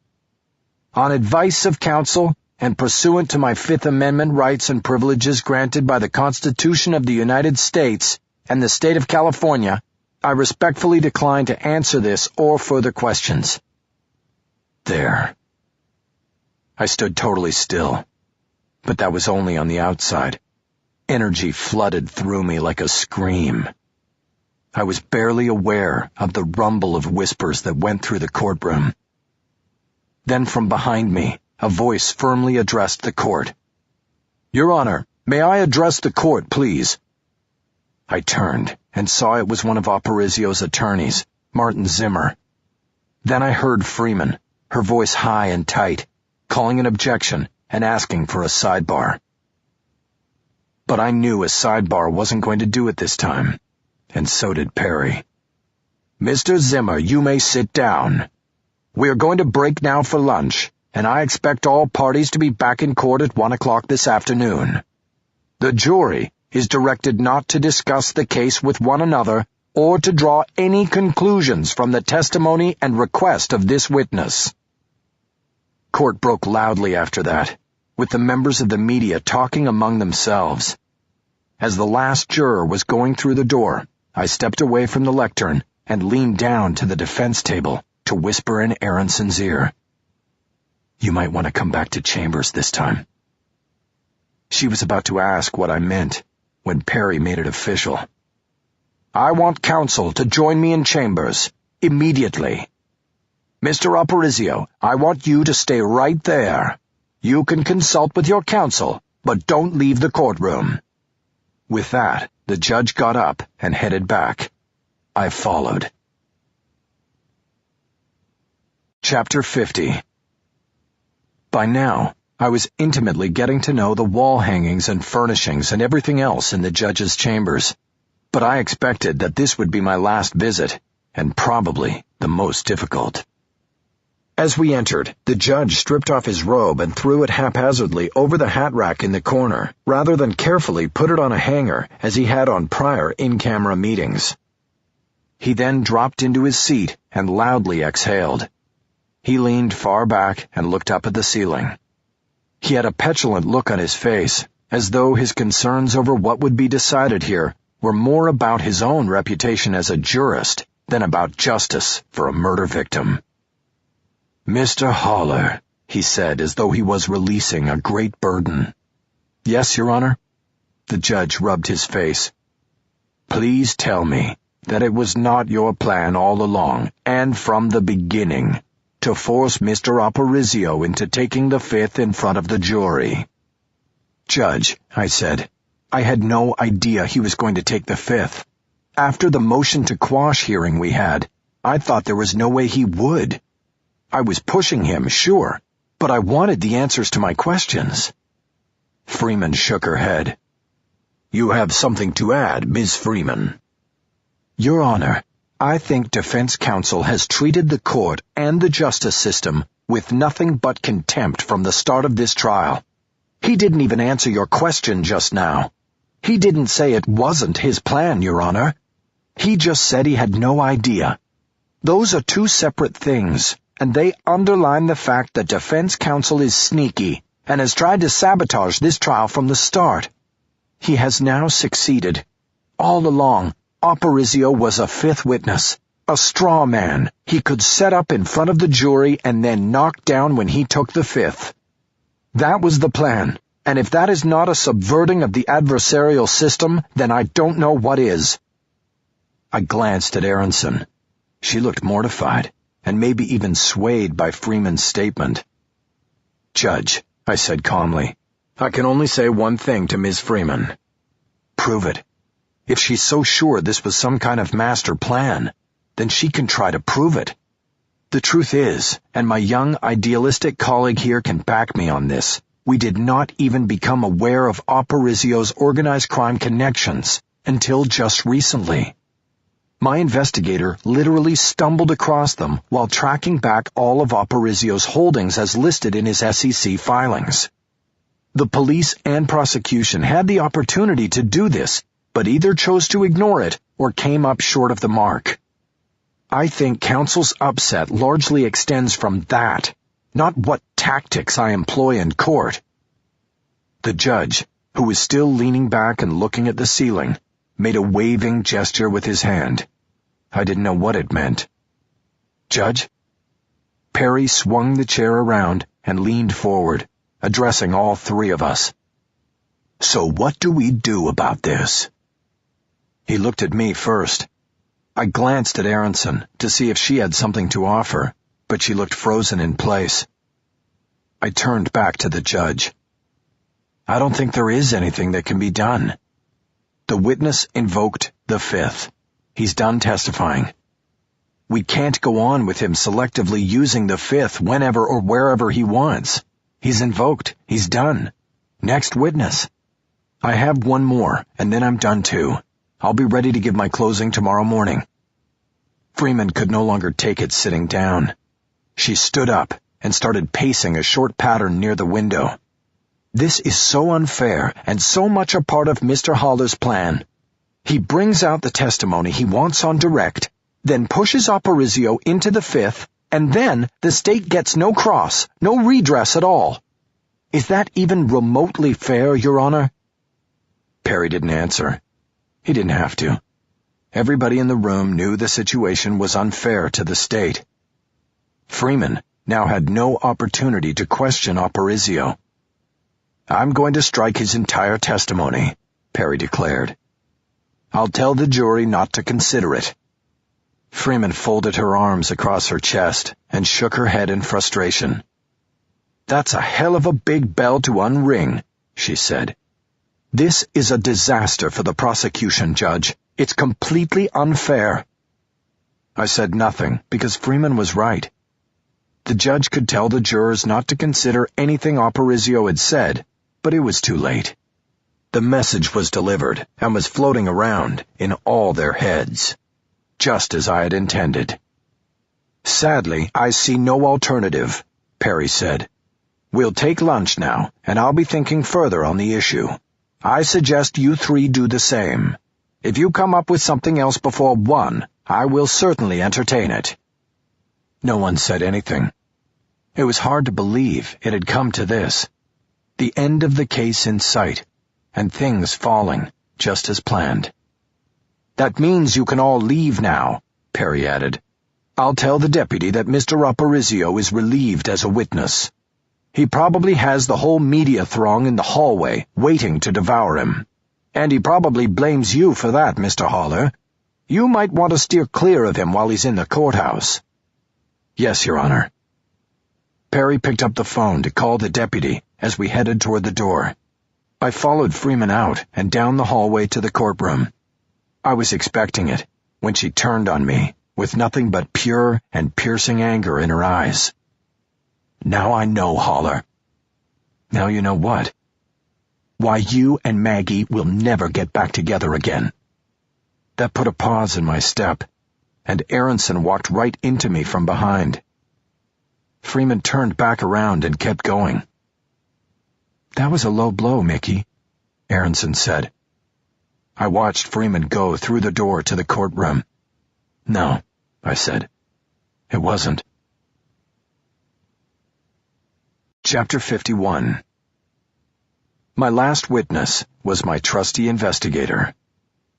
On advice of counsel, and pursuant to my Fifth Amendment rights and privileges granted by the Constitution of the United States and the State of California, I respectfully decline to answer this or further questions. There. I stood totally still, but that was only on the outside. Energy flooded through me like a scream. I was barely aware of the rumble of whispers that went through the courtroom. Then from behind me, a voice firmly addressed the court. Your Honor, may I address the court, please? I turned and saw it was one of Aparicio's attorneys, Martin Zimmer. Then I heard Freeman, her voice high and tight, calling an objection and asking for a sidebar. But I knew a sidebar wasn't going to do it this time, and so did Perry. Mr. Zimmer, you may sit down. We are going to break now for lunch, and I expect all parties to be back in court at 1 o'clock this afternoon. The jury is directed not to discuss the case with one another or to draw any conclusions from the testimony and request of this witness." Court broke loudly after that, with the members of the media talking among themselves. As the last juror was going through the door, I stepped away from the lectern and leaned down to the defense table to whisper in Aronson's ear, "You might want to come back to chambers this time." She was about to ask what I meant when Perry made it official. "I want counsel to join me in chambers, immediately. Mr. Aparicio, I want you to stay right there. You can consult with your counsel, but don't leave the courtroom." With that, the judge got up and headed back. I followed. Chapter 50. By now, I was intimately getting to know the wall hangings and furnishings and everything else in the judge's chambers, but I expected that this would be my last visit, and probably the most difficult. As we entered, the judge stripped off his robe and threw it haphazardly over the hat rack in the corner, rather than carefully put it on a hanger as he had on prior in-camera meetings. He then dropped into his seat and loudly exhaled. He leaned far back and looked up at the ceiling. He had a petulant look on his face, as though his concerns over what would be decided here were more about his own reputation as a jurist than about justice for a murder victim. "Mr. Haller," he said, as though he was releasing a great burden. "Yes, Your Honor?" The judge rubbed his face. "Please tell me that it was not your plan all along, and from the beginning, to force Mr. Aparicio into taking the fifth in front of the jury." "Judge," I said, "I had no idea he was going to take the fifth. After the motion to quash hearing we had, I thought there was no way he would. I was pushing him, sure, but I wanted the answers to my questions." Freeman shook her head. "You have something to add, Ms. Freeman?" "Your Honor, I think defense counsel has treated the court and the justice system with nothing but contempt from the start of this trial. He didn't even answer your question just now. He didn't say it wasn't his plan, Your Honor. He just said he had no idea. Those are two separate things, and they underline the fact that defense counsel is sneaky and has tried to sabotage this trial from the start. He has now succeeded. All along, Aparicio was a fifth witness, a straw man he could set up in front of the jury and then knock down when he took the fifth. That was the plan, and if that is not a subverting of the adversarial system, then I don't know what is." I glanced at Aronson. She looked mortified, and maybe even swayed by Freeman's statement. "Judge," I said calmly, "I can only say one thing to Ms. Freeman. Prove it. If she's so sure this was some kind of master plan, then she can try to prove it. The truth is, and my young idealistic colleague here can back me on this, we did not even become aware of Aparicio's organized crime connections until just recently. My investigator literally stumbled across them while tracking back all of Aparicio's holdings as listed in his SEC filings. The police and prosecution had the opportunity to do this, but either chose to ignore it or came up short of the mark. I think counsel's upset largely extends from that, not what tactics I employ in court." The judge, who was still leaning back and looking at the ceiling, made a waving gesture with his hand. I didn't know what it meant. "Judge?" Perry swung the chair around and leaned forward, addressing all three of us. "So what do we do about this?" He looked at me first. I glanced at Aronson to see if she had something to offer, but she looked frozen in place. I turned back to the judge. "I don't think there is anything that can be done. The witness invoked the fifth. He's done testifying. We can't go on with him selectively using the fifth whenever or wherever he wants. He's invoked. He's done. Next witness. I have one more, and then I'm done too. I'll be ready to give my closing tomorrow morning." Freeman could no longer take it sitting down. She stood up and started pacing a short pattern near the window. This is so unfair and so much a part of Mr. Holler's plan. He brings out the testimony he wants on direct, then pushes Aparicio into the Fifth, and then the state gets no cross, no redress at all. Is that even remotely fair, Your Honor? Perry didn't answer. He didn't have to. Everybody in the room knew the situation was unfair to the state. Freeman now had no opportunity to question Aparicio. I'm going to strike his entire testimony, Perry declared. I'll tell the jury not to consider it. Freeman folded her arms across her chest and shook her head in frustration. That's a hell of a big bell to unring, she said. This is a disaster for the prosecution, Judge. It's completely unfair. I said nothing because Freeman was right. The judge could tell the jurors not to consider anything Aparicio had said, but it was too late. The message was delivered and was floating around in all their heads, just as I had intended. Sadly, I see no alternative, Perry said. We'll take lunch now, and I'll be thinking further on the issue. I suggest you three do the same. If you come up with something else before 1, I will certainly entertain it. No one said anything. It was hard to believe it had come to this. The end of the case in sight, and things falling just as planned. That means you can all leave now, Perry added. I'll tell the deputy that Mr. Aparicio is relieved as a witness. He probably has the whole media throng in the hallway waiting to devour him. And he probably blames you for that, Mr. Haller. You might want to steer clear of him while he's in the courthouse. Yes, Your Honor. Perry picked up the phone to call the deputy as we headed toward the door. I followed Freeman out and down the hallway to the courtroom. I was expecting it when she turned on me with nothing but pure and piercing anger in her eyes. Now I know, Haller. Now you know what? Why you and Maggie will never get back together again. That put a pause in my step, and Aronson walked right into me from behind. Freeman turned back around and kept going. That was a low blow, Mickey, Aronson said. I watched Freeman go through the door to the courtroom. No, I said. It wasn't. Chapter 51. My last witness was my trusty investigator.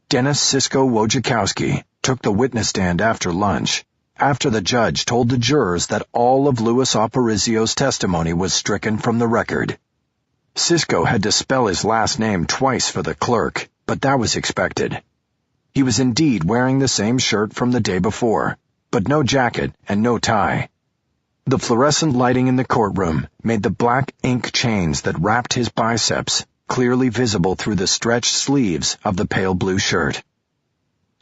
Dennis Cisco Wojciechowski took the witness stand after lunch, after the judge told the jurors that all of Louis Aparicio's testimony was stricken from the record. Cisco had to spell his last name twice for the clerk, but that was expected. He was indeed wearing the same shirt from the day before, but no jacket and no tie. The fluorescent lighting in the courtroom made the black ink chains that wrapped his biceps clearly visible through the stretched sleeves of the pale blue shirt.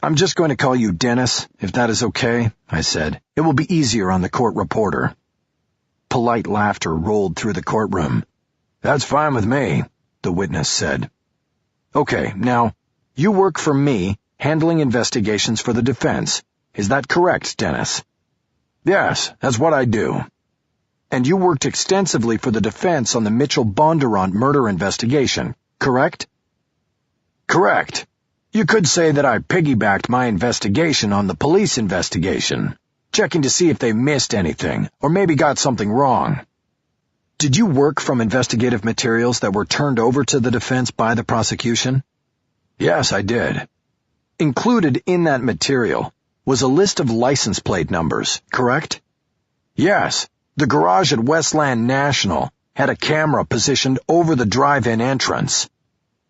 I'm just going to call you Dennis, if that is okay, I said. It will be easier on the court reporter. Polite laughter rolled through the courtroom. That's fine with me, the witness said. Okay, now, you work for me, handling investigations for the defense. Is that correct, Dennis? Yes, that's what I do. And you worked extensively for the defense on the Mitchell Bondurant murder investigation, correct? Correct. You could say that I piggybacked my investigation on the police investigation, checking to see if they missed anything, or maybe got something wrong. Did you work from investigative materials that were turned over to the defense by the prosecution? Yes, I did. Included in that material was a list of license plate numbers, correct? Yes. The garage at Westland National had a camera positioned over the drive-in entrance.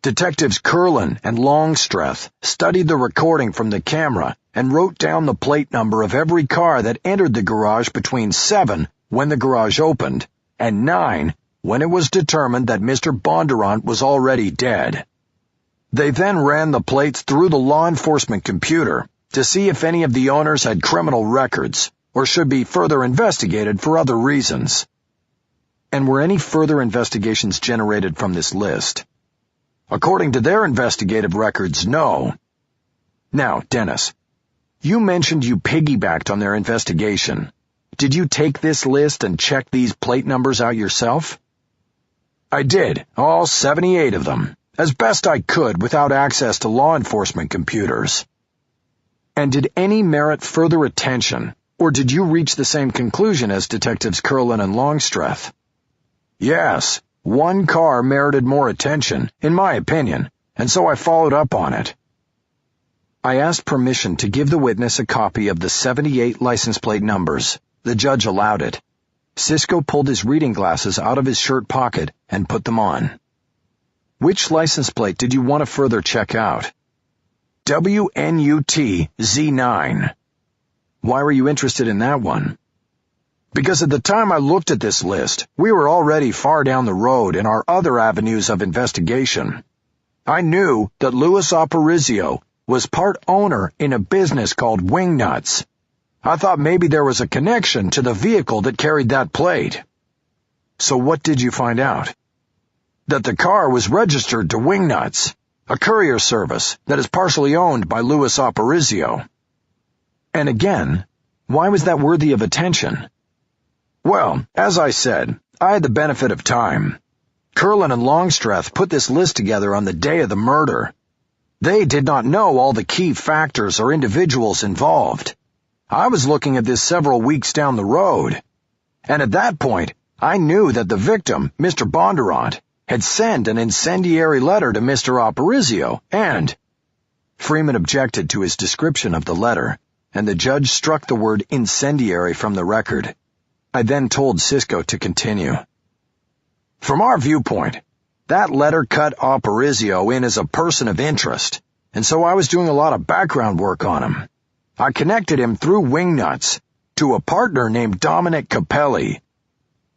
Detectives Curlin and Longstreth studied the recording from the camera and wrote down the plate number of every car that entered the garage between 7, when the garage opened, and 9, when it was determined that Mr. Bondurant was already dead. They then ran the plates through the law enforcement computer to see if any of the owners had criminal records or should be further investigated for other reasons. And were any further investigations generated from this list? According to their investigative records, no. Now, Dennis, you mentioned you piggybacked on their investigation. Did you take this list and check these plate numbers out yourself? I did, all 78 of them, as best I could without access to law enforcement computers. And did any merit further attention, or did you reach the same conclusion as Detectives Curlin and Longstreth? Yes, one car merited more attention, in my opinion, and so I followed up on it. I asked permission to give the witness a copy of the 78 license plate numbers. The judge allowed it. Cisco pulled his reading glasses out of his shirt pocket and put them on. Which license plate did you want to further check out? WNUT Z9. Why were you interested in that one? Because at the time I looked at this list, we were already far down the road in our other avenues of investigation. I knew that Louis Aparicio was part owner in a business called Wingnuts. I thought maybe there was a connection to the vehicle that carried that plate. So what did you find out? That the car was registered to Wingnuts, a courier service that is partially owned by Louis Aparicio. And again, why was that worthy of attention? Well, as I said, I had the benefit of time. Curlin and Longstreth put this list together on the day of the murder. They did not know all the key factors or individuals involved. I was looking at this several weeks down the road. And at that point, I knew that the victim, Mr. Bondurant, had sent an incendiary letter to Mr. Aparicio and... Freeman objected to his description of the letter, and the judge struck the word incendiary from the record. I then told Cisco to continue. From our viewpoint, that letter cut Aparicio in as a person of interest, and so I was doing a lot of background work on him. I connected him through Wingnuts to a partner named Dominic Capelli.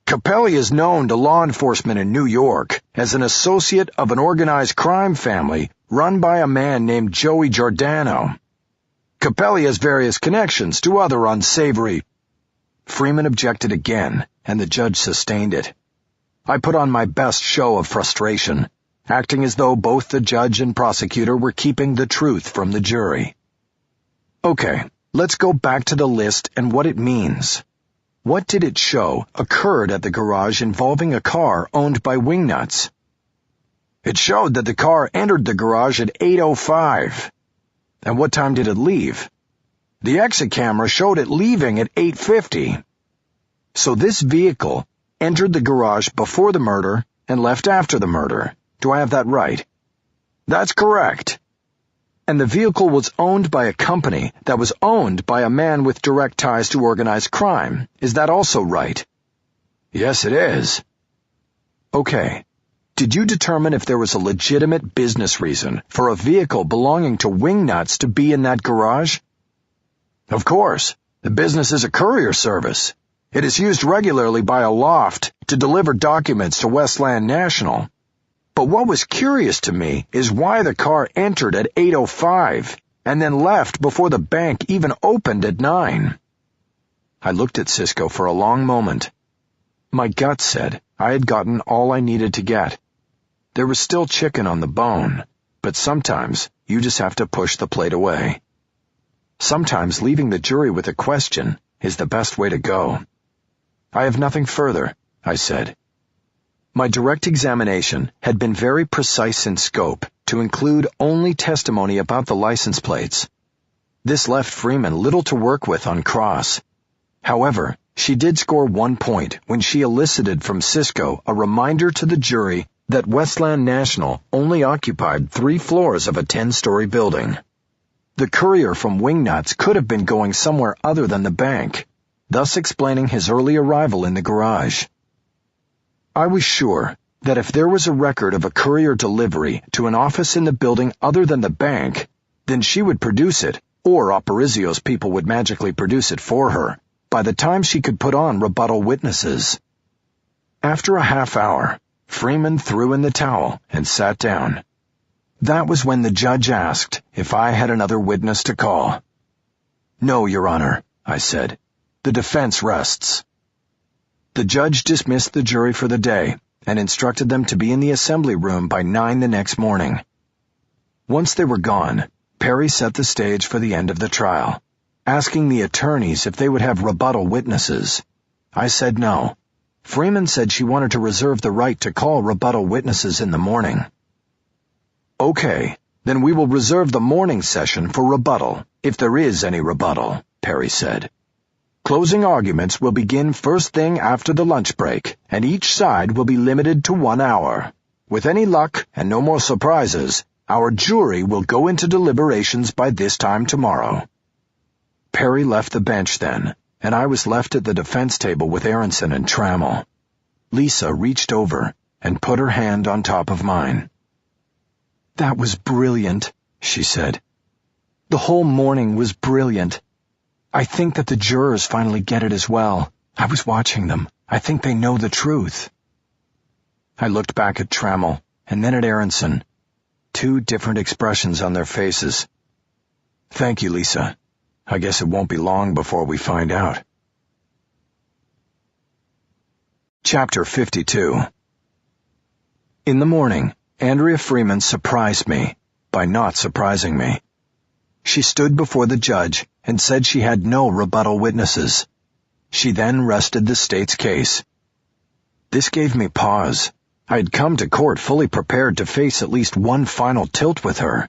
Capelli is known to law enforcement in New York as an associate of an organized crime family run by a man named Joey Giordano. Capelli has various connections to other unsavory... Freeman objected again, and the judge sustained it. I put on my best show of frustration, acting as though both the judge and prosecutor were keeping the truth from the jury. Okay, let's go back to the list and what it means. What did it show occurred at the garage involving a car owned by Wingnuts? It showed that the car entered the garage at 8:05. And what time did it leave? The exit camera showed it leaving at 8:50. So this vehicle entered the garage before the murder and left after the murder. Do I have that right? That's correct. And the vehicle was owned by a company that was owned by a man with direct ties to organized crime. Is that also right? Yes, it is. Okay. Did you determine if there was a legitimate business reason for a vehicle belonging to Wingnuts to be in that garage? Of course. The business is a courier service. It is used regularly by a loft to deliver documents to Westland National. But what was curious to me is why the car entered at 8:05 and then left before the bank even opened at 9. I looked at Cisco for a long moment. My gut said I had gotten all I needed to get. There was still chicken on the bone, but sometimes you just have to push the plate away. Sometimes leaving the jury with a question is the best way to go. I have nothing further, I said. My direct examination had been very precise in scope to include only testimony about the license plates. This left Freeman little to work with on cross. However, she did score 1 point when she elicited from Cisco a reminder to the jury that Westland National only occupied 3 floors of a 10-story building. The courier from Wingnuts could have been going somewhere other than the bank, thus explaining his early arrival in the garage. I was sure that if there was a record of a courier delivery to an office in the building other than the bank, then she would produce it, or Aparicio's people would magically produce it for her, by the time she could put on rebuttal witnesses. After a half hour, Freeman threw in the towel and sat down. That was when the judge asked if I had another witness to call. "No, Your Honor," I said. "The defense rests." The judge dismissed the jury for the day and instructed them to be in the assembly room by 9 the next morning. Once they were gone, Perry set the stage for the end of the trial, asking the attorneys if they would have rebuttal witnesses. I said no. Freeman said she wanted to reserve the right to call rebuttal witnesses in the morning. Okay, then we will reserve the morning session for rebuttal, if there is any rebuttal, Perry said. Closing arguments will begin first thing after the lunch break, and each side will be limited to 1 hour. With any luck and no more surprises, our jury will go into deliberations by this time tomorrow. Perry left the bench then, and I was left at the defense table with Aronson and Trammell. Lisa reached over and put her hand on top of mine. "That was brilliant," she said. "The whole morning was brilliant. I think that the jurors finally get it as well. I was watching them. I think they know the truth." I looked back at Trammell and then at Aronson. 2 different expressions on their faces. "Thank you, Lisa. I guess it won't be long before we find out." Chapter 52. In the morning, Andrea Freeman surprised me by not surprising me. She stood before the judge and said she had no rebuttal witnesses. She then rested the state's case. This gave me pause. I had come to court fully prepared to face at least one final tilt with her.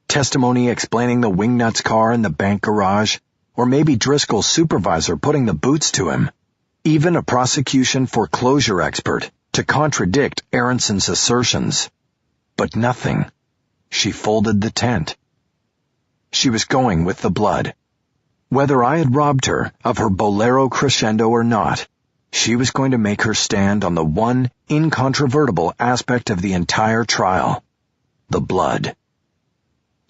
Testimony explaining the Wingnuts car in the bank garage, or maybe Driscoll's supervisor putting the boots to him. Even a prosecution foreclosure expert to contradict Aronson's assertions. But nothing. She folded the tent. She was going with the blood. Whether I had robbed her of her bolero crescendo or not, she was going to make her stand on the one incontrovertible aspect of the entire trial: the blood.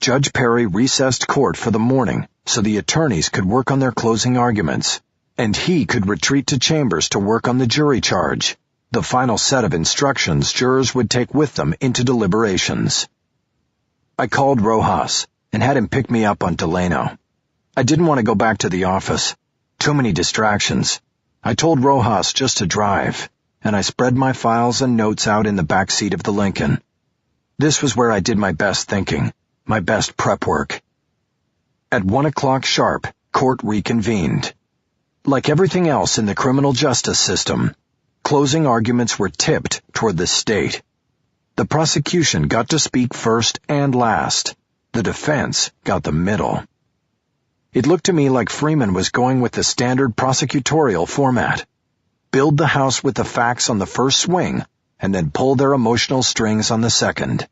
Judge Perry recessed court for the morning so the attorneys could work on their closing arguments, and he could retreat to chambers to work on the jury charge, the final set of instructions jurors would take with them into deliberations. I called Rojas and had him pick me up on Delano. I didn't want to go back to the office. Too many distractions. I told Rojas just to drive, and I spread my files and notes out in the back seat of the Lincoln. This was where I did my best thinking, my best prep work. At 1 o'clock sharp, court reconvened. Like everything else in the criminal justice system, closing arguments were tipped toward the state. The prosecution got to speak first and last. The defense got the middle. It looked to me like Freeman was going with the standard prosecutorial format. Build the house with the facts on the first swing, and then pull their emotional strings on the second.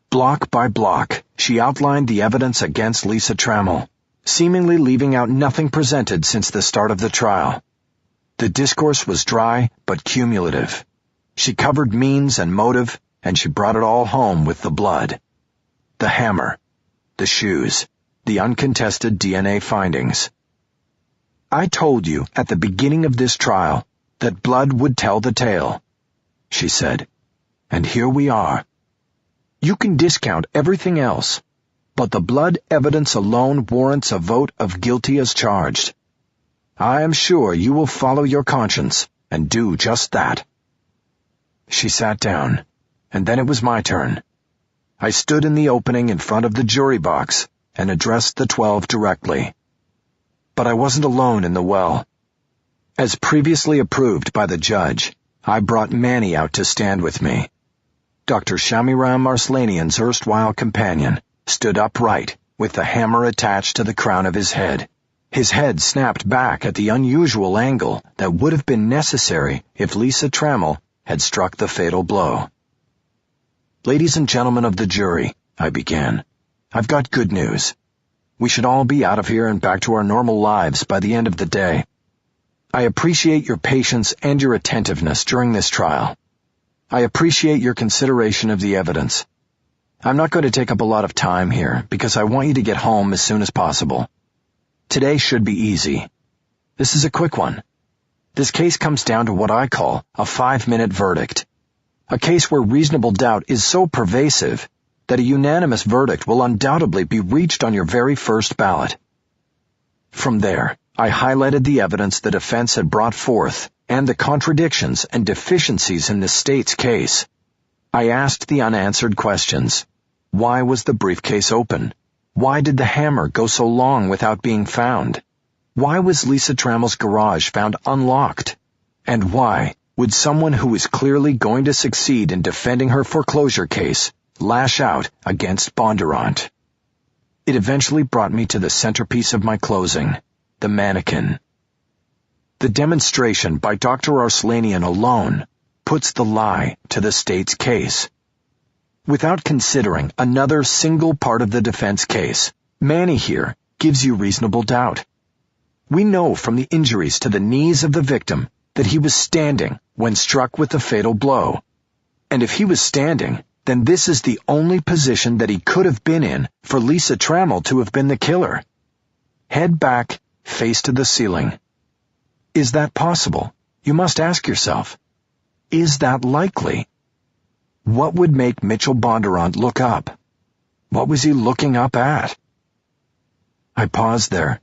Block by block, she outlined the evidence against Lisa Trammell, seemingly leaving out nothing presented since the start of the trial. The discourse was dry but cumulative. She covered means and motive, and she brought it all home with the blood. The hammer, the shoes, the uncontested DNA findings. "I told you at the beginning of this trial that blood would tell the tale," she said, "and here we are. You can discount everything else, but the blood evidence alone warrants a vote of guilty as charged. I am sure you will follow your conscience and do just that." She sat down, and then it was my turn. I stood in the opening in front of the jury box and addressed the 12 directly. But I wasn't alone in the well. As previously approved by the judge, I brought Manny out to stand with me. Dr. Shamiram Arslanian's erstwhile companion stood upright with the hammer attached to the crown of his head. His head snapped back at the unusual angle that would have been necessary if Lisa Trammell had struck the fatal blow. "Ladies and gentlemen of the jury," I began, "I've got good news. We should all be out of here and back to our normal lives by the end of the day. I appreciate your patience and your attentiveness during this trial. I appreciate your consideration of the evidence. I'm not going to take up a lot of time here because I want you to get home as soon as possible. Today should be easy. This is a quick one. This case comes down to what I call a 5-minute verdict. A case where reasonable doubt is so pervasive that a unanimous verdict will undoubtedly be reached on your very first ballot." From there, I highlighted the evidence the defense had brought forth and the contradictions and deficiencies in the state's case. I asked the unanswered questions. Why was the briefcase open? Why did the hammer go so long without being found? Why was Lisa Trammell's garage found unlocked? And why would someone who was clearly going to succeed in defending her foreclosure case lash out against Bondurant? It eventually brought me to the centerpiece of my closing, the mannequin. The demonstration by Dr. Arslanian alone puts the lie to the state's case. Without considering another single part of the defense case, Manny here gives you reasonable doubt. We know from the injuries to the knees of the victim that he was standing when struck with the fatal blow. And if he was standing, then this is the only position that he could have been in for Lisa Trammell to have been the killer. Head back, face to the ceiling. Is that possible? You must ask yourself. Is that likely? What would make Mitchell Bondurant look up? What was he looking up at? I paused there,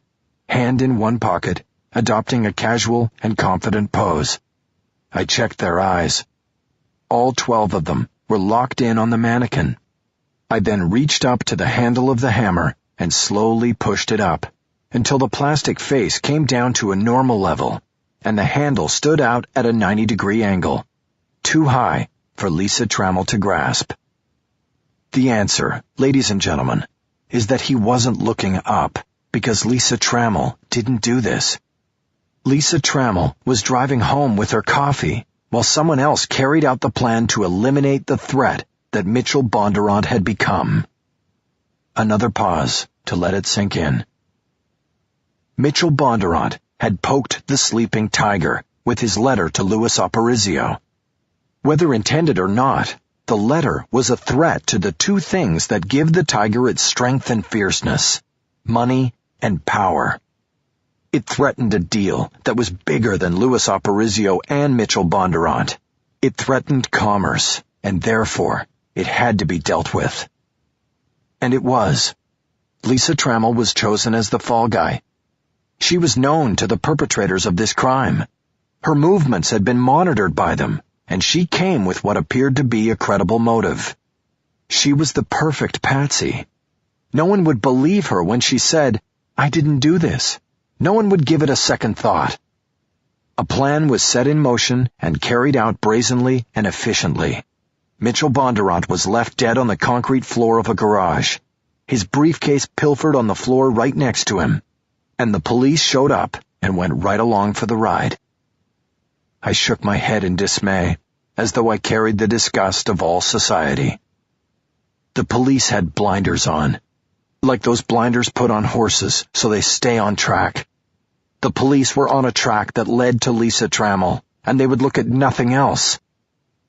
hand in one pocket, adopting a casual and confident pose. I checked their eyes. All 12 of them were locked in on the mannequin. I then reached up to the handle of the hammer and slowly pushed it up until the plastic face came down to a normal level and the handle stood out at a 90-degree angle, too high for Lisa Trammell to grasp. The answer, ladies and gentlemen, is that he wasn't looking up because Lisa Trammell didn't do this. Lisa Trammell was driving home with her coffee while someone else carried out the plan to eliminate the threat that Mitchell Bondurant had become. Another pause to let it sink in. Mitchell Bondurant had poked the sleeping tiger with his letter to Louis Aparicio. Whether intended or not, the letter was a threat to the two things that give the tiger its strength and fierceness: money and power. It threatened a deal that was bigger than Louis Aparicio and Mitchell Bondurant. It threatened commerce, and therefore it had to be dealt with. And it was. Lisa Trammell was chosen as the fall guy. She was known to the perpetrators of this crime. Her movements had been monitored by them, and she came with what appeared to be a credible motive. She was the perfect patsy. No one would believe her when she said, "I didn't do this." No one would give it a second thought. A plan was set in motion and carried out brazenly and efficiently. Mitchell Bondurant was left dead on the concrete floor of a garage, his briefcase pilfered on the floor right next to him, and the police showed up and went right along for the ride. I shook my head in dismay, as though I carried the disgust of all society. The police had blinders on, like those blinders put on horses so they stay on track. The police were on a track that led to Lisa Trammell, and they would look at nothing else.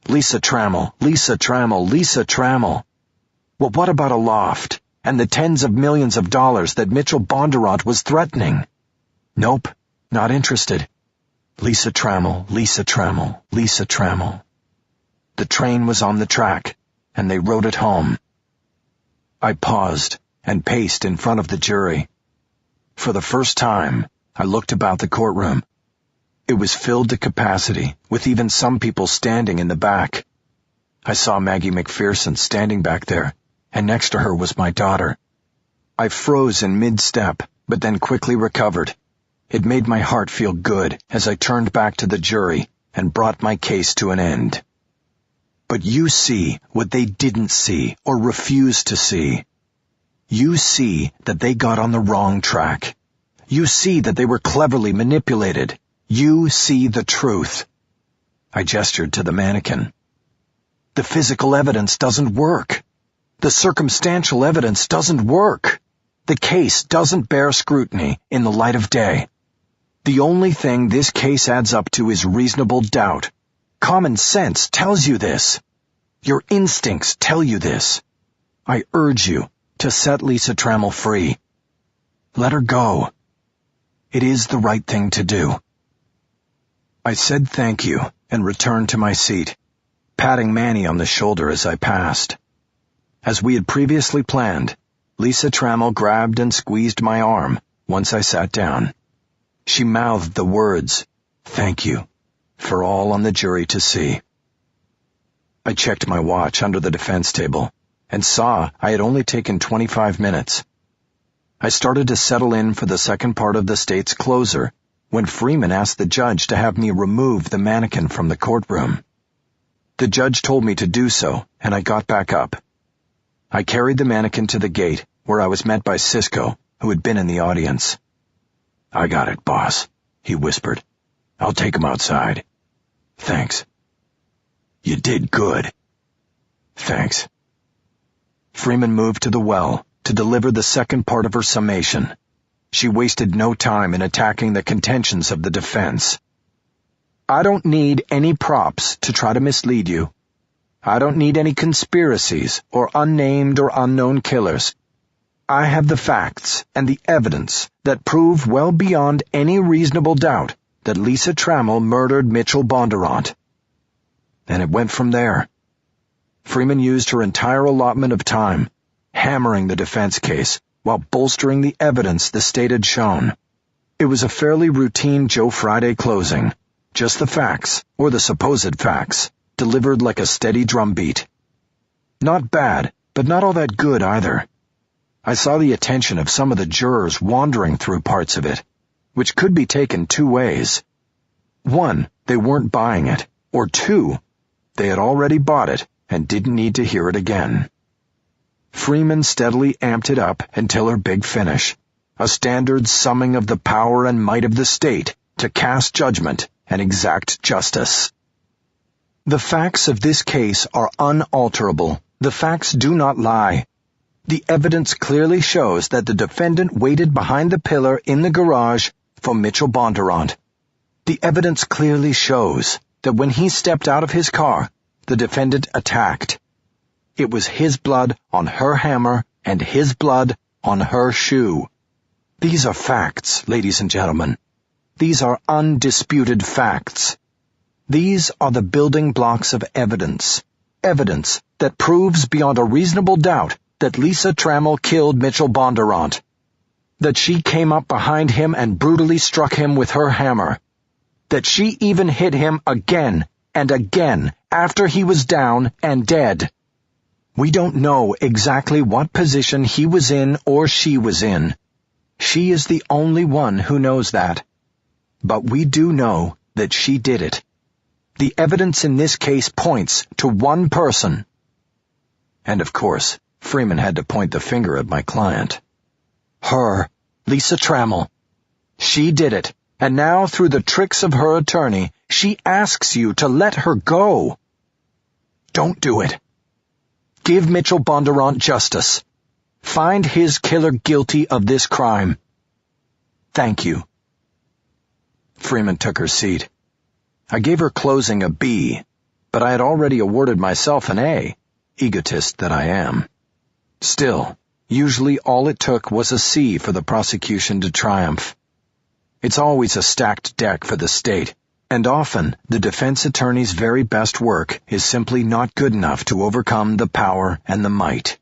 Lisa Trammell, Lisa Trammell, Lisa Trammell. Well, what about a loft and the tens of millions of dollars that Mitchell Bondurant was threatening? Nope, not interested. Lisa Trammell, Lisa Trammell, Lisa Trammell. The train was on the track, and they rode it home. I paused and paced in front of the jury. For the first time, I looked about the courtroom. It was filled to capacity, with even some people standing in the back. I saw Maggie McPherson standing back there, and next to her was my daughter. I froze in mid-step, but then quickly recovered. It made my heart feel good as I turned back to the jury and brought my case to an end. But you see what they didn't see or refused to see. You see that they got on the wrong track. You see that they were cleverly manipulated. You see the truth. I gestured to the mannequin. The physical evidence doesn't work. The circumstantial evidence doesn't work. The case doesn't bear scrutiny in the light of day. The only thing this case adds up to is reasonable doubt. Common sense tells you this. Your instincts tell you this. I urge you to set Lisa Trammell free. Let her go. It is the right thing to do. I said thank you and returned to my seat, patting Manny on the shoulder as I passed. As we had previously planned, Lisa Trammell grabbed and squeezed my arm once I sat down. She mouthed the words, "Thank you," for all on the jury to see. I checked my watch under the defense table and saw I had only taken 25 minutes. I started to settle in for the second part of the state's closer when Freeman asked the judge to have me remove the mannequin from the courtroom. The judge told me to do so, and I got back up. I carried the mannequin to the gate, where I was met by Cisco, who had been in the audience. "I got it, boss," he whispered. "I'll take him outside." "Thanks." "You did good." "Thanks." Freeman moved to the well to deliver the second part of her summation. She wasted no time in attacking the contentions of the defense. "I don't need any props to try to mislead you. I don't need any conspiracies or unnamed or unknown killers. I have the facts and the evidence that prove well beyond any reasonable doubt that Lisa Trammell murdered Mitchell Bondurant." And it went from there. Freeman used her entire allotment of time, hammering the defense case while bolstering the evidence the state had shown. It was a fairly routine Joe Friday closing, just the facts, or the supposed facts, delivered like a steady drumbeat. Not bad, but not all that good either. I saw the attention of some of the jurors wandering through parts of it, which could be taken two ways. One, they weren't buying it, or two, they had already bought it and didn't need to hear it again. Freeman steadily amped it up until her big finish, a standard summing of the power and might of the state to cast judgment and exact justice. The facts of this case are unalterable. The facts do not lie. The evidence clearly shows that the defendant waited behind the pillar in the garage for Mitchell Bondurant. The evidence clearly shows that when he stepped out of his car, the defendant attacked. It was his blood on her hammer and his blood on her shoe. These are facts, ladies and gentlemen. These are undisputed facts. These are the building blocks of evidence. Evidence that proves beyond a reasonable doubt that Lisa Trammell killed Mitchell Bondurant. That she came up behind him and brutally struck him with her hammer. That she even hit him again and again after he was down and dead. We don't know exactly what position he was in or she was in. She is the only one who knows that. But we do know that she did it. The evidence in this case points to one person. And of course, Freeman had to point the finger at my client. Her, Lisa Trammell. She did it, and now through the tricks of her attorney, she asks you to let her go. Don't do it. Give Mitchell Bondurant justice. Find his killer guilty of this crime. Thank you. Freeman took her seat. I gave her closing a B, but I had already awarded myself an A, egotist that I am. Still, usually all it took was a C for the prosecution to triumph. It's always a stacked deck for the state, and often the defense attorney's very best work is simply not good enough to overcome the power and the might.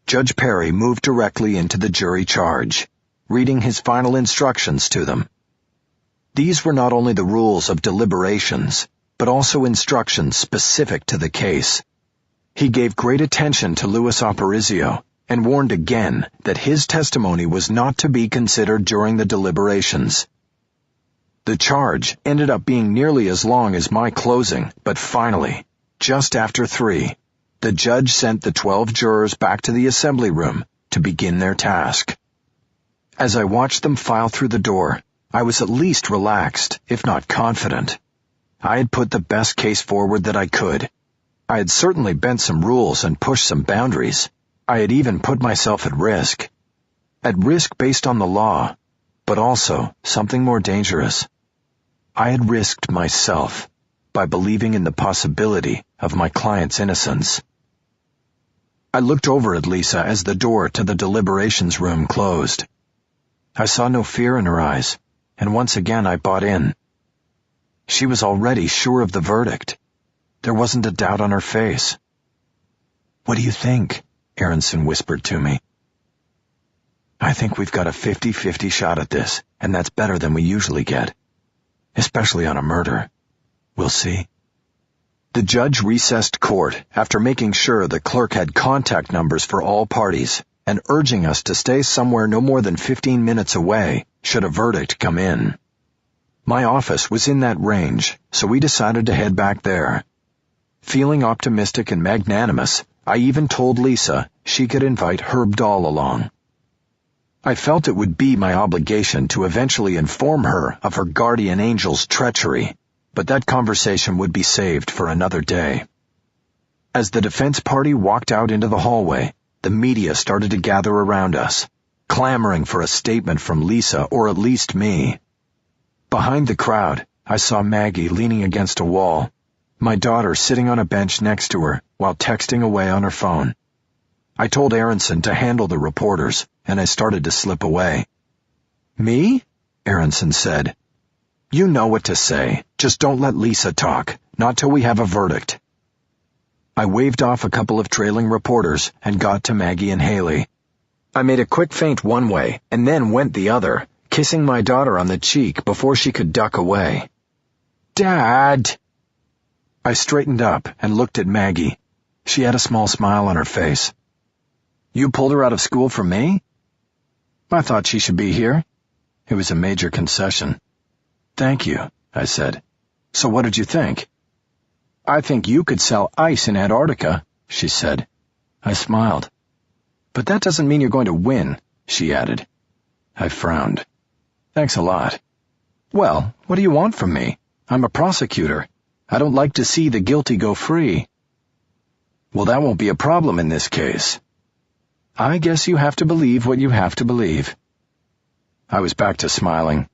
Judge Perry moved directly into the jury charge, reading his final instructions to them. These were not only the rules of deliberations, but also instructions specific to the case. He gave great attention to Louis Aparicio and warned again that his testimony was not to be considered during the deliberations. The charge ended up being nearly as long as my closing, but finally, just after 3, the judge sent the 12 jurors back to the assembly room to begin their task. As I watched them file through the door, I was at least relaxed, if not confident. I had put the best case forward that I could. I had certainly bent some rules and pushed some boundaries. I had even put myself at risk. At risk based on the law, but also something more dangerous. I had risked myself by believing in the possibility of my client's innocence. I looked over at Lisa as the door to the deliberations room closed. I saw no fear in her eyes, and once again I bought in. She was already sure of the verdict. There wasn't a doubt on her face. "What do you think?" Aronson whispered to me. "I think we've got a 50-50 shot at this, and that's better than we usually get. Especially on a murder. We'll see." The judge recessed court after making sure the clerk had contact numbers for all parties and urging us to stay somewhere no more than 15 minutes away should a verdict come in. My office was in that range, so we decided to head back there. Feeling optimistic and magnanimous, I even told Lisa she could invite Herb Dahl along. I felt it would be my obligation to eventually inform her of her guardian angel's treachery, but that conversation would be saved for another day. As the defense party walked out into the hallway, the media started to gather around us, clamoring for a statement from Lisa or at least me. Behind the crowd, I saw Maggie leaning against a wall, my daughter sitting on a bench next to her while texting away on her phone. I told Aronson to handle the reporters, and I started to slip away. "Me?" Aronson said. "You know what to say. Just don't let Lisa talk, not till we have a verdict." I waved off a couple of trailing reporters and got to Maggie and Haley. I made a quick feint one way and then went the other, kissing my daughter on the cheek before she could duck away. "Dad!" I straightened up and looked at Maggie. She had a small smile on her face. "You pulled her out of school for me?" "I thought she should be here." It was a major concession. "Thank you," I said. "So what did you think?" "I think you could sell ice in Antarctica," she said. I smiled. "But that doesn't mean you're going to win," she added. I frowned. "Thanks a lot." "Well, what do you want from me? I'm a prosecutor. I don't like to see the guilty go free." "Well, that won't be a problem in this case." "I guess you have to believe what you have to believe." I was back to smiling.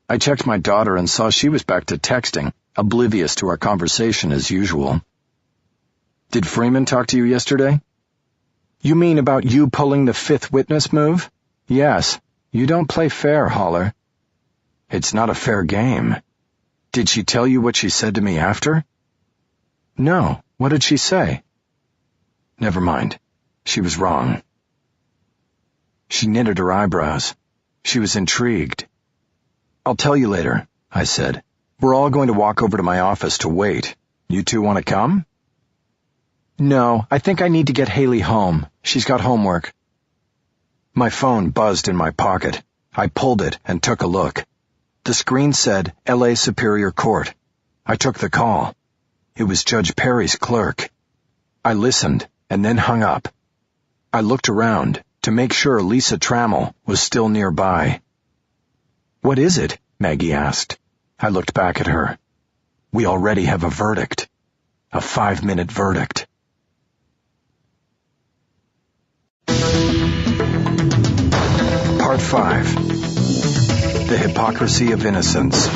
I checked my daughter and saw she was back to texting, oblivious to our conversation as usual. "Did Freeman talk to you yesterday?" "You mean about you pulling the fifth witness move?" "Yes. You don't play fair, Holler." "It's not a fair game." "Did she tell you what she said to me after?" "No. What did she say?" "Never mind. She was wrong." She knitted her eyebrows. She was intrigued. "I'll tell you later," I said. "We're all going to walk over to my office to wait. You two want to come?" "No, I think I need to get Haley home. She's got homework." My phone buzzed in my pocket. I pulled it and took a look. The screen said L.A. Superior Court. I took the call. It was Judge Perry's clerk. I listened and then hung up. I looked around to make sure Lisa Trammell was still nearby. "What is it?" Maggie asked. I looked back at her. "We already have a verdict. A 5-minute verdict." Part 5. The Hypocrisy of Innocence.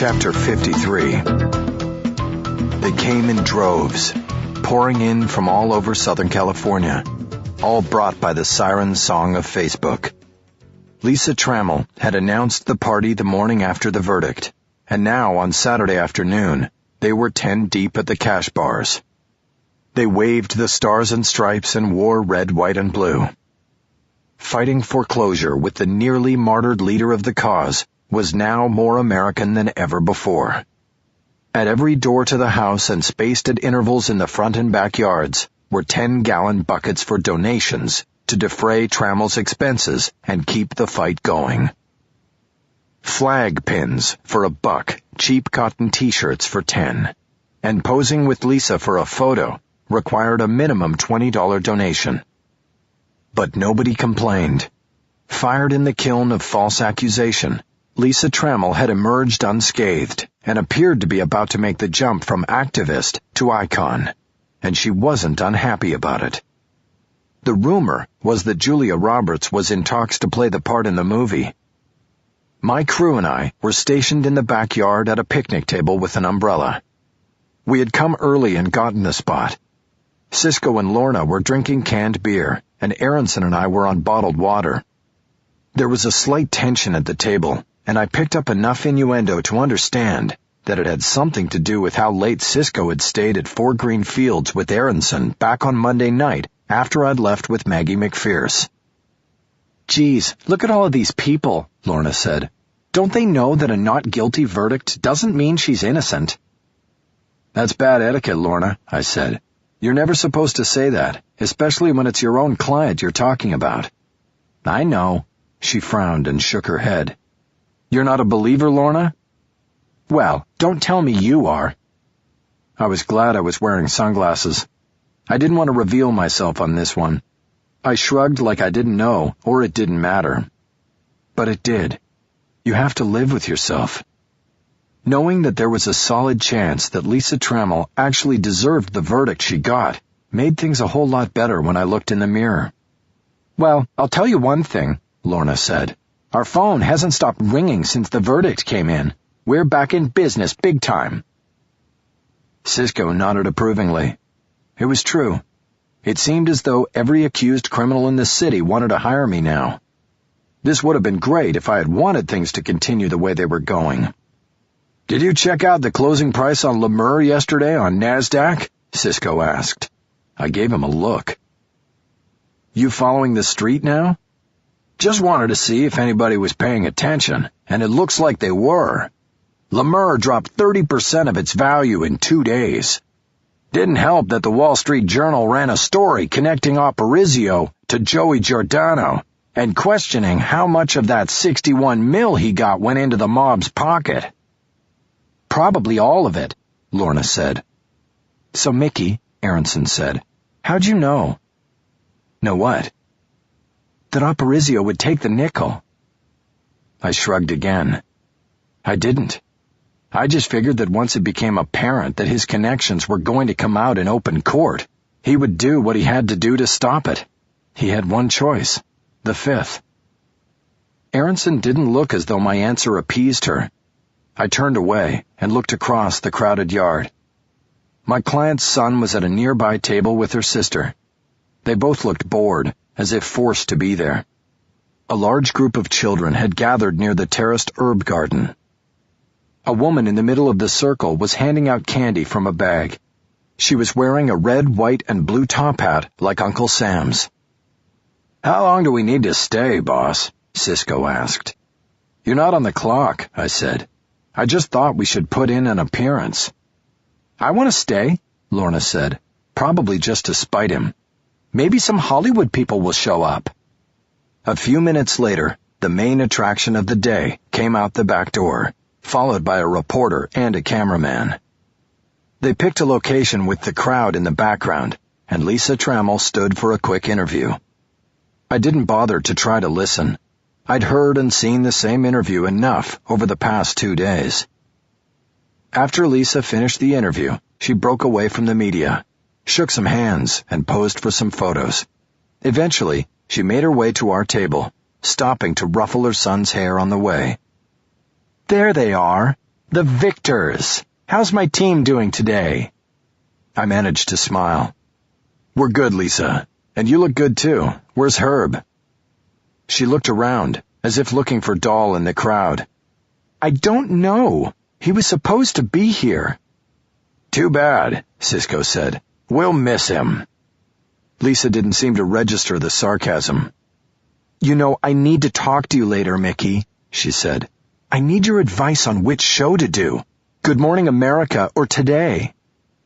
Chapter 53. They came in droves, pouring in from all over Southern California, all brought by the siren song of Facebook. Lisa Trammell had announced the party the morning after the verdict, and now on Saturday afternoon, they were 10 deep at the cash bars. They waved the stars and stripes and wore red, white, and blue. Fighting foreclosure with the nearly martyred leader of the cause was now more American than ever before. At every door to the house and spaced at intervals in the front and backyards were 10-gallon buckets for donations to defray Trammell's expenses and keep the fight going. Flag pins for $1, cheap cotton t-shirts for 10, and posing with Lisa for a photo required a minimum $20 donation. But nobody complained. Fired in the kiln of false accusation, Lisa Trammell had emerged unscathed and appeared to be about to make the jump from activist to icon, and she wasn't unhappy about it. The rumor was that Julia Roberts was in talks to play the part in the movie. My crew and I were stationed in the backyard at a picnic table with an umbrella. We had come early and gotten the spot. Cisco and Lorna were drinking canned beer, and Aronson and I were on bottled water. There was a slight tension at the table, and I picked up enough innuendo to understand that it had something to do with how late Cisco had stayed at 4 Green Fields with Aronson back on Monday night after I'd left with Maggie McPherce. "Geez, look at all of these people," Lorna said. "Don't they know that a not guilty verdict doesn't mean she's innocent?" "That's bad etiquette, Lorna," I said. "You're never supposed to say that, especially when it's your own client you're talking about." "I know. She frowned and shook her head. You're not a believer, Lorna? Well, don't tell me you are. I was glad I was wearing sunglasses. I didn't want to reveal myself on this one. I shrugged like I didn't know, or it didn't matter. But it did. You have to live with yourself. Knowing that there was a solid chance that Lisa Trammell actually deserved the verdict she got made things a whole lot better when I looked in the mirror. Well, I'll tell you one thing, Lorna said. Our phone hasn't stopped ringing since the verdict came in. We're back in business big time. Cisco nodded approvingly. It was true. It seemed as though every accused criminal in the city wanted to hire me now. This would have been great if I had wanted things to continue the way they were going. Did you check out the closing price on Lemur yesterday on NASDAQ? Cisco asked. I gave him a look. You following the street now? Just wanted to see if anybody was paying attention, and it looks like they were. Lemur dropped 30% of its value in 2 days. Didn't help that the Wall Street Journal ran a story connecting Aparicio to Joey Giordano and questioning how much of that $61 million he got went into the mob's pocket. Probably all of it, Lorna said. So Mickey, Aronson said, how'd you know? Know what? That Aparicio would take the nickel. I shrugged again. I didn't. I just figured that once it became apparent that his connections were going to come out in open court, he would do what he had to do to stop it. He had one choice, the fifth. Aronson didn't look as though my answer appeased her. I turned away and looked across the crowded yard. My client's son was at a nearby table with her sister. They both looked bored, as if forced to be there. A large group of children had gathered near the terraced herb garden. A woman in the middle of the circle was handing out candy from a bag. She was wearing a red, white, and blue top hat like Uncle Sam's. How long do we need to stay, boss? Cisco asked. You're not on the clock, I said. I just thought we should put in an appearance. I want to stay, Lorna said, probably just to spite him. Maybe some Hollywood people will show up. A few minutes later, the main attraction of the day came out the back door, followed by a reporter and a cameraman. They picked a location with the crowd in the background, and Lisa Trammell stood for a quick interview. I didn't bother to try to listen. I'd heard and seen the same interview enough over the past 2 days. After Lisa finished the interview, she broke away from the media, shook some hands, and posed for some photos. Eventually, she made her way to our table, stopping to ruffle her son's hair on the way. There they are, the victors. How's my team doing today? I managed to smile. We're good, Lisa. And you look good, too. Where's Herb? She looked around, as if looking for Doll in the crowd. I don't know. He was supposed to be here. Too bad, Cisco said. We'll miss him. Lisa didn't seem to register the sarcasm. You know, I need to talk to you later, Mickey, she said. I need your advice on which show to do. Good Morning America or Today.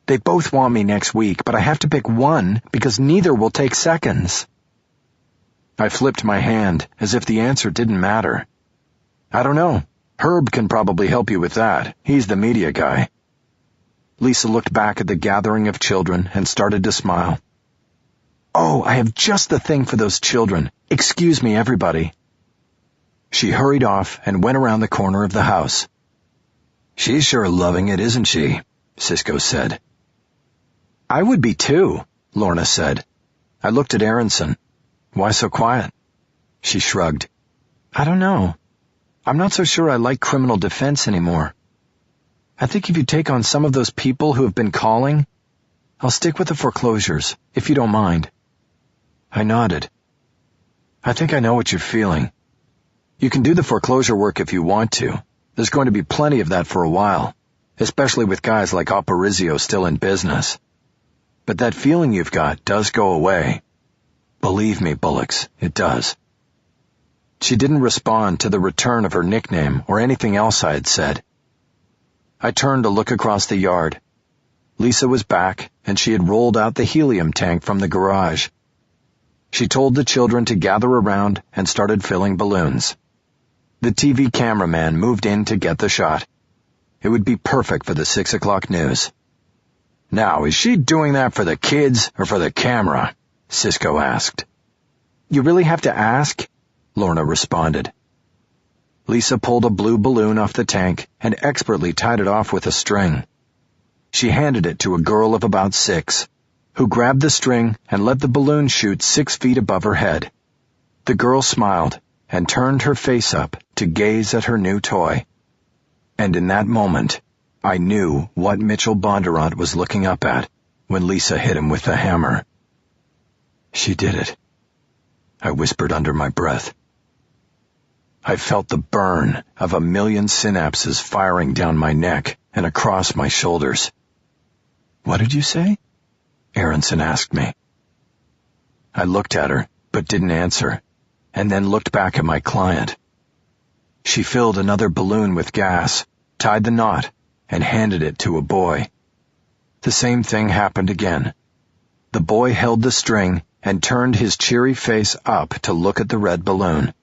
They both want me next week, but I have to pick one because neither will take seconds. I flipped my hand as if the answer didn't matter. I don't know. Herb can probably help you with that. He's the media guy. Lisa looked back at the gathering of children and started to smile. Oh, I have just the thing for those children. Excuse me, everybody. She hurried off and went around the corner of the house. She's sure loving it, isn't she? Cisco said. I would be too, Lorna said. I looked at Aronson. Why so quiet? She shrugged. I don't know. I'm not so sure I like criminal defense anymore. I think if you take on some of those people who have been calling, I'll stick with the foreclosures, if you don't mind. I nodded. I think I know what you're feeling. You can do the foreclosure work if you want to. There's going to be plenty of that for a while, especially with guys like Aparicio still in business. But that feeling you've got does go away. Believe me, Bullocks, it does. She didn't respond to the return of her nickname or anything else I had said. I turned to look across the yard. Lisa was back, and she had rolled out the helium tank from the garage. She told the children to gather around and started filling balloons. The TV cameraman moved in to get the shot. It would be perfect for the 6 o'clock news. "Now, is she doing that for the kids or for the camera?" Cisco asked. "You really have to ask?" Lorna responded. Lisa pulled a blue balloon off the tank and expertly tied it off with a string. She handed it to a girl of about 6, who grabbed the string and let the balloon shoot 6 feet above her head. The girl smiled and turned her face up to gaze at her new toy. And in that moment, I knew what Mitchell Bondurant was looking up at when Lisa hit him with the hammer. "She did it," I whispered under my breath. I felt the burn of 1,000,000 synapses firing down my neck and across my shoulders. "What did you say?" Aronson asked me. I looked at her, but didn't answer, and then looked back at my client. She filled another balloon with gas, tied the knot, and handed it to a boy. The same thing happened again. The boy held the string and turned his cheery face up to look at the red balloon.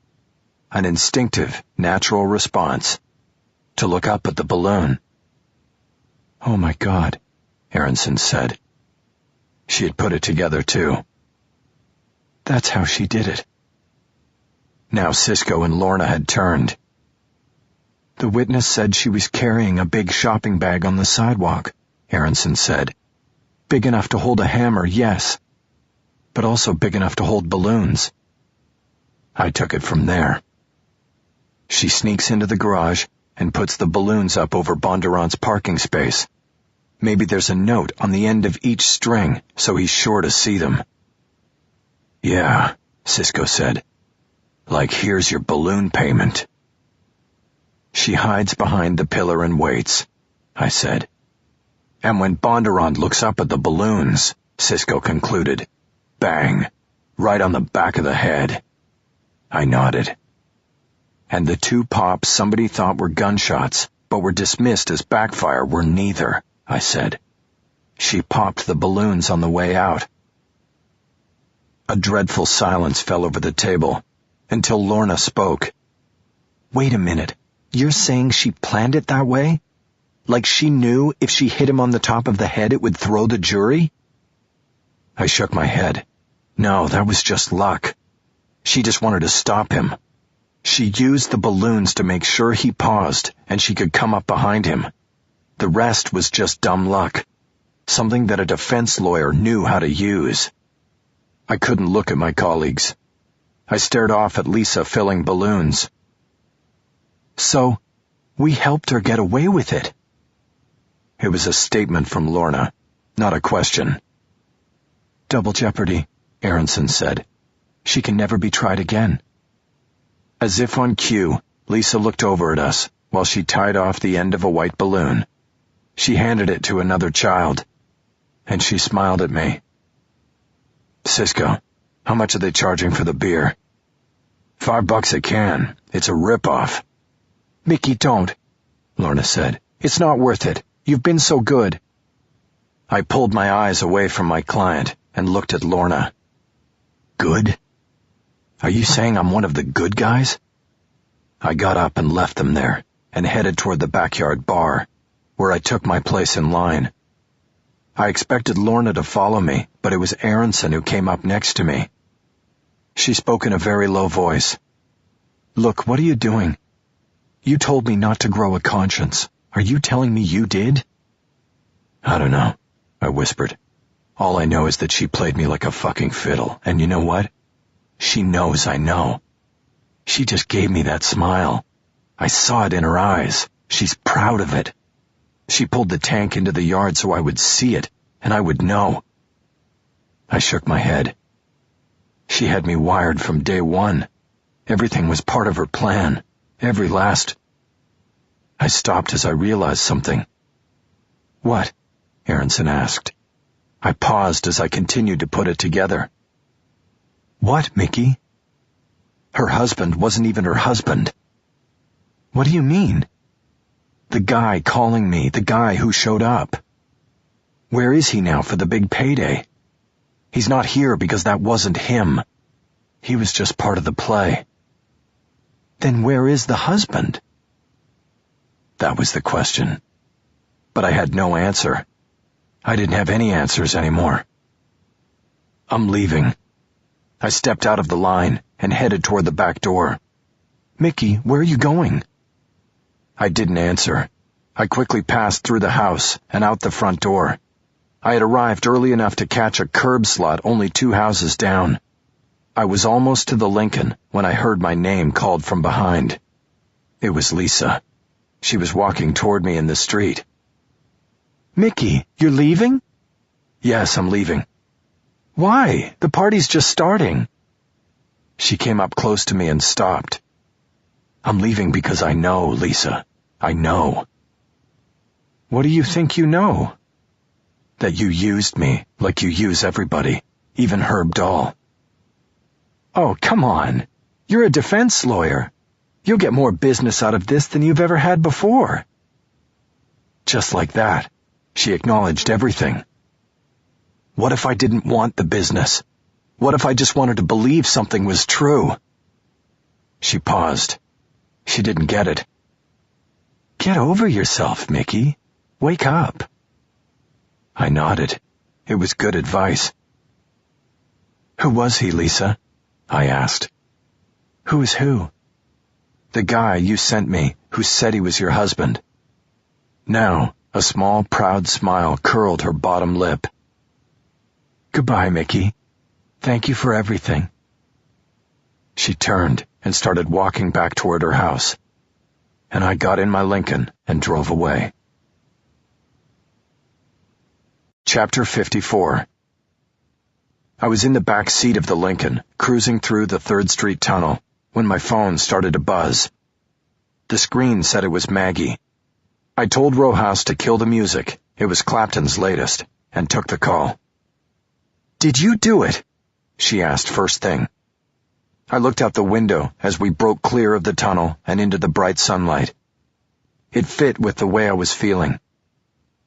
An instinctive, natural response. To look up at the balloon. "Oh my God," Aronson said. She had put it together too. "That's how she did it." Now Cisco and Lorna had turned. "The witness said she was carrying a big shopping bag on the sidewalk," Aronson said. "Big enough to hold a hammer, yes, but also big enough to hold balloons." I took it from there. She sneaks into the garage and puts the balloons up over Bondurant's parking space. Maybe there's a note on the end of each string, so he's sure to see them. "Yeah," Cisco said. "Like, here's your balloon payment." "She hides behind the pillar and waits," I said. "And when Bondurant looks up at the balloons," Cisco concluded, "bang, right on the back of the head." I nodded. "And the 2 pops somebody thought were gunshots, but were dismissed as backfire, were neither," I said. "She popped the balloons on the way out." A dreadful silence fell over the table, until Lorna spoke. "Wait a minute. You're saying she planned it that way? Like she knew if she hit him on the top of the head it would throw the jury?" I shook my head. "No, that was just luck. She just wanted to stop him. She used the balloons to make sure he paused and she could come up behind him. The rest was just dumb luck. Something that a defense lawyer knew how to use." I couldn't look at my colleagues. I stared off at Lisa filling balloons. "So, we helped her get away with it." It was a statement from Lorna, not a question. "Double jeopardy," Aronson said. "She can never be tried again." As if on cue, Lisa looked over at us while she tied off the end of a white balloon. She handed it to another child, and she smiled at me. "Cisco, how much are they charging for the beer?" $5 a can. It's a rip-off." "Mickey, don't," Lorna said. "It's not worth it. You've been so good." I pulled my eyes away from my client and looked at Lorna. "Good? Are you saying I'm one of the good guys?" I got up and left them there and headed toward the backyard bar, where I took my place in line. I expected Lorna to follow me, but it was Aronson who came up next to me. She spoke in a very low voice. "Look, what are you doing? You told me not to grow a conscience. Are you telling me you did?" "I don't know," I whispered. "All I know is that she played me like a fucking fiddle, and you know what? She knows I know. She just gave me that smile. I saw it in her eyes. She's proud of it. She pulled the tank into the yard so I would see it, and I would know." I shook my head. She had me wired from day one. Everything was part of her plan. Every last... I stopped as I realized something. "What?" Aronson asked. I paused as I continued to put it together. "What, Mickey?" Her husband wasn't even her husband. "What do you mean?" "The guy calling me, the guy who showed up. Where is he now for the big payday? He's not here because that wasn't him. He was just part of the play. Then where is the husband? That was the question. But I had no answer. I didn't have any answers anymore. I'm leaving. I stepped out of the line and headed toward the back door. Mickey, where are you going? I didn't answer. I quickly passed through the house and out the front door. I had arrived early enough to catch a curb slot only 2 houses down. I was almost to the Lincoln when I heard my name called from behind. It was Lisa. She was walking toward me in the street. Mickey, you're leaving? Yes, I'm leaving. Why? The party's just starting. She came up close to me and stopped. I'm leaving because I know, Lisa. I know. What do you think you know? That you used me like you use everybody, even Herb Dahl. Oh, come on. You're a defense lawyer. You'll get more business out of this than you've ever had before. Just like that, she acknowledged everything. What if I didn't want the business? What if I just wanted to believe something was true? She paused. She didn't get it. Get over yourself, Mickey. Wake up. I nodded. It was good advice. Who was he, Lisa? I asked. Who is who? The guy you sent me who said he was your husband. Now, a small, proud smile curled her bottom lip. Goodbye, Mickey. Thank you for everything. She turned and started walking back toward her house, and I got in my Lincoln and drove away. Chapter 54. I was in the back seat of the Lincoln, cruising through the 3rd Street tunnel, when my phone started to buzz. The screen said it was Maggie. I told Rojas to kill the music, it was Clapton's latest, and took the call. Did you do it? She asked first thing. I looked out the window as we broke clear of the tunnel and into the bright sunlight. It fit with the way I was feeling.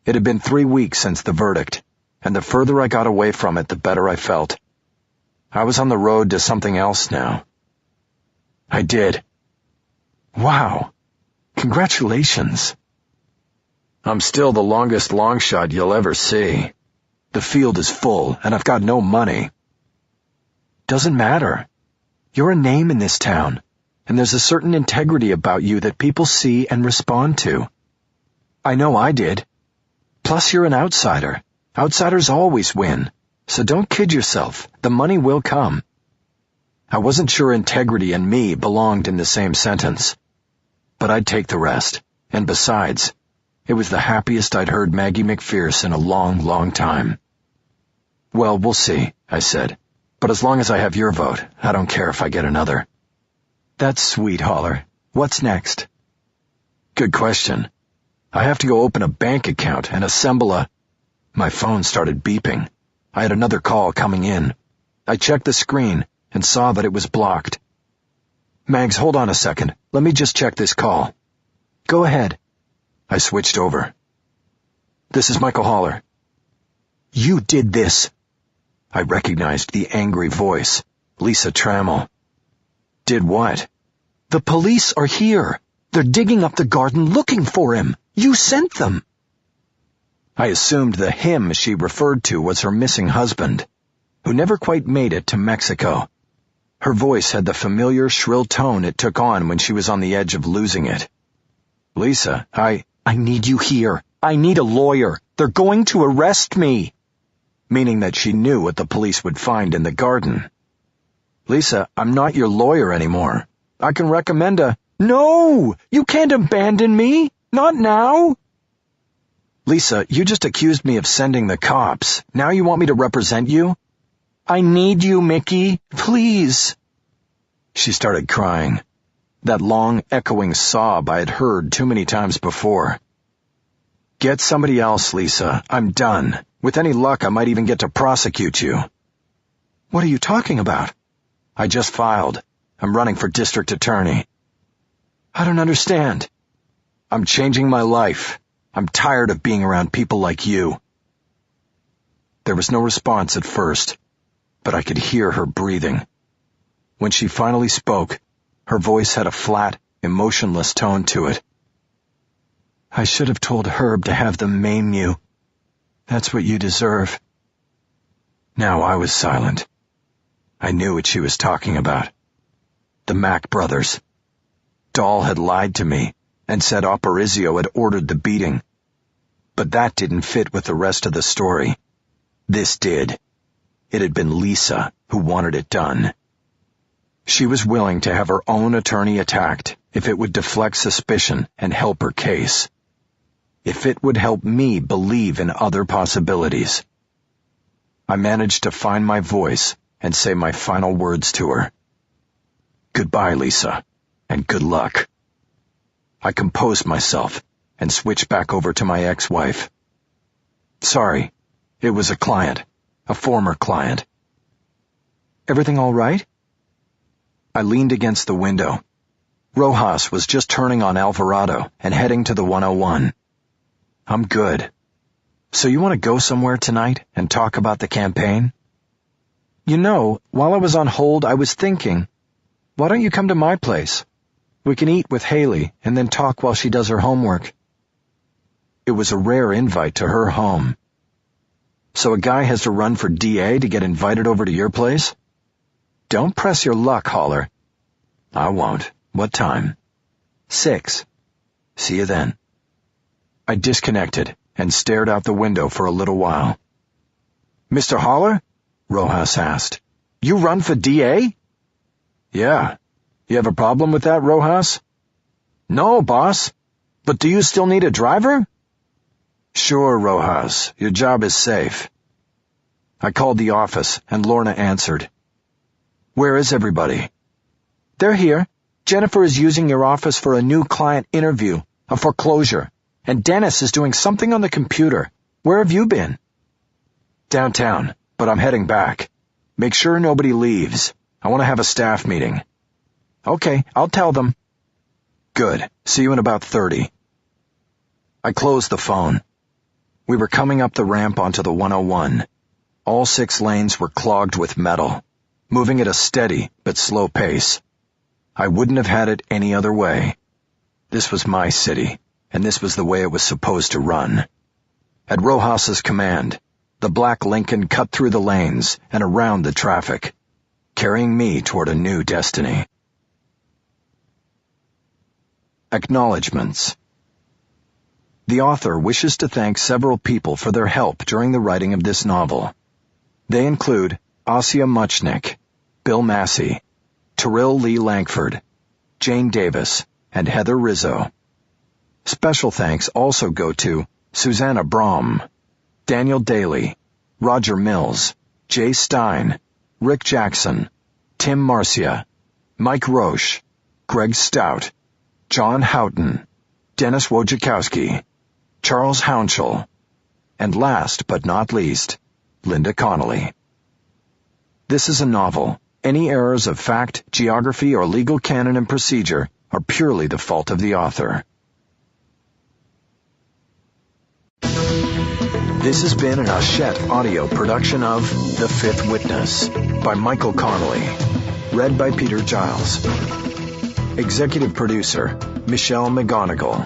It had been 3 weeks since the verdict, and the further I got away from it, the better I felt. I was on the road to something else now. I did. Wow. Congratulations. I'm still the longest long shot you'll ever see. The field is full, and I've got no money. Doesn't matter. You're a name in this town, and there's a certain integrity about you that people see and respond to. I know I did. Plus, you're an outsider. Outsiders always win. So don't kid yourself. The money will come. I wasn't sure integrity and me belonged in the same sentence. But I'd take the rest. And besides, it was the happiest I'd heard Maggie McPherson in a long, long time. Well, we'll see, I said. But as long as I have your vote, I don't care if I get another. That's sweet, Holler. What's next? Good question. I have to go open a bank account and assemble a... My phone started beeping. I had another call coming in. I checked the screen and saw that it was blocked. Mags, hold on a second. Let me just check this call. Go ahead. I switched over. This is Michael Holler. You did this. I recognized the angry voice. Lisa Trammell. Did what? The police are here. They're digging up the garden looking for him. You sent them. I assumed the him she referred to was her missing husband, who never quite made it to Mexico. Her voice had the familiar shrill tone it took on when she was on the edge of losing it. Lisa, I need you here. I need a lawyer. They're going to arrest me. Meaning that she knew what the police would find in the garden. Lisa, I'm not your lawyer anymore. I can recommend a... No! You can't abandon me! Not now! Lisa, you just accused me of sending the cops. Now you want me to represent you? I need you, Mickey. Please. She started crying. That long, echoing sob I had heard too many times before. Get somebody else, Lisa. I'm done. With any luck, I might even get to prosecute you. What are you talking about? I just filed. I'm running for district attorney. I don't understand. I'm changing my life. I'm tired of being around people like you. There was no response at first, but I could hear her breathing. When she finally spoke, her voice had a flat, emotionless tone to it. "I should have told Herb to have them maim you. That's what you deserve." Now I was silent. I knew what she was talking about. The Mack brothers. Dahl had lied to me and said Aparicio had ordered the beating. But that didn't fit with the rest of the story. This did. It had been Lisa who wanted it done. She was willing to have her own attorney attacked if it would deflect suspicion and help her case. If it would help me believe in other possibilities. I managed to find my voice and say my final words to her. "Goodbye, Lisa, and good luck." I composed myself and switched back over to my ex-wife. "Sorry, it was a client, a former client." "Everything all right?" I leaned against the window. Rojas was just turning on Alvarado and heading to the 101. "I'm good. So you want to go somewhere tonight and talk about the campaign?" "You know, while I was on hold, I was thinking, why don't you come to my place? We can eat with Haley and then talk while she does her homework." It was a rare invite to her home. "So a guy has to run for DA to get invited over to your place?" "Don't press your luck, Holler." "I won't. What time?" 6. "See you then." I disconnected and stared out the window for a little while. "Mr. Holler?" Rojas asked. "You run for DA?" "Yeah. You have a problem with that, Rojas?" "No, boss. But do you still need a driver?" "Sure, Rojas. Your job is safe." I called the office, and Lorna answered. "Where is everybody?" "They're here. Jennifer is using your office for a new client interview, a foreclosure, and Dennis is doing something on the computer. Where have you been?" "Downtown, but I'm heading back. Make sure nobody leaves. I want to have a staff meeting." "Okay, I'll tell them." "Good. See you in about 30. I closed the phone. We were coming up the ramp onto the 101. All 6 lanes were clogged with metal, moving at a steady but slow pace. I wouldn't have had it any other way. This was my city, and this was the way it was supposed to run. At Rojas's command, the black Lincoln cut through the lanes and around the traffic, carrying me toward a new destiny. Acknowledgements. The author wishes to thank several people for their help during the writing of this novel. They include Asia Muchnick, Bill Massey, Terrell Lee Langford, Jane Davis, and Heather Rizzo. Special thanks also go to Susanna Braum, Daniel Daly, Roger Mills, Jay Stein, Rick Jackson, Tim Marcia, Mike Roche, Greg Stout, John Houghton, Dennis Wojciechowski, Charles Hounshell, and last but not least, Linda Connelly. This is a novel. Any errors of fact, geography, or legal canon and procedure are purely the fault of the author. This has been an Hachette audio production of The Fifth Witness by Michael Connelly. Read by Peter Giles. Executive producer, Michelle McGonigal.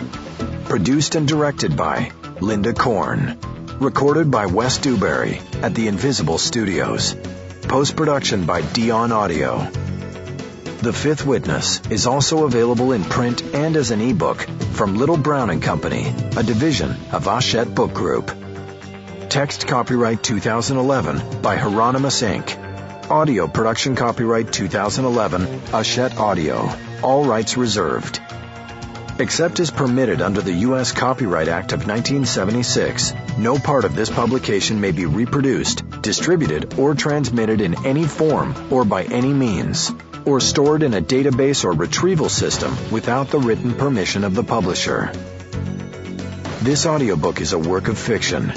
Produced and directed by Linda Korn. Recorded by Wes Dewberry at the Invisible Studios. Post-production by Dion Audio. The Fifth Witness is also available in print and as an ebook from Little Brown & Company, a division of Hachette Book Group. Text copyright 2011 by Hieronymus Inc. Audio production copyright 2011, Hachette Audio. All rights reserved. Except as permitted under the U.S. Copyright Act of 1976, no part of this publication may be reproduced, distributed, or transmitted in any form or by any means, or stored in a database or retrieval system without the written permission of the publisher. This audiobook is a work of fiction.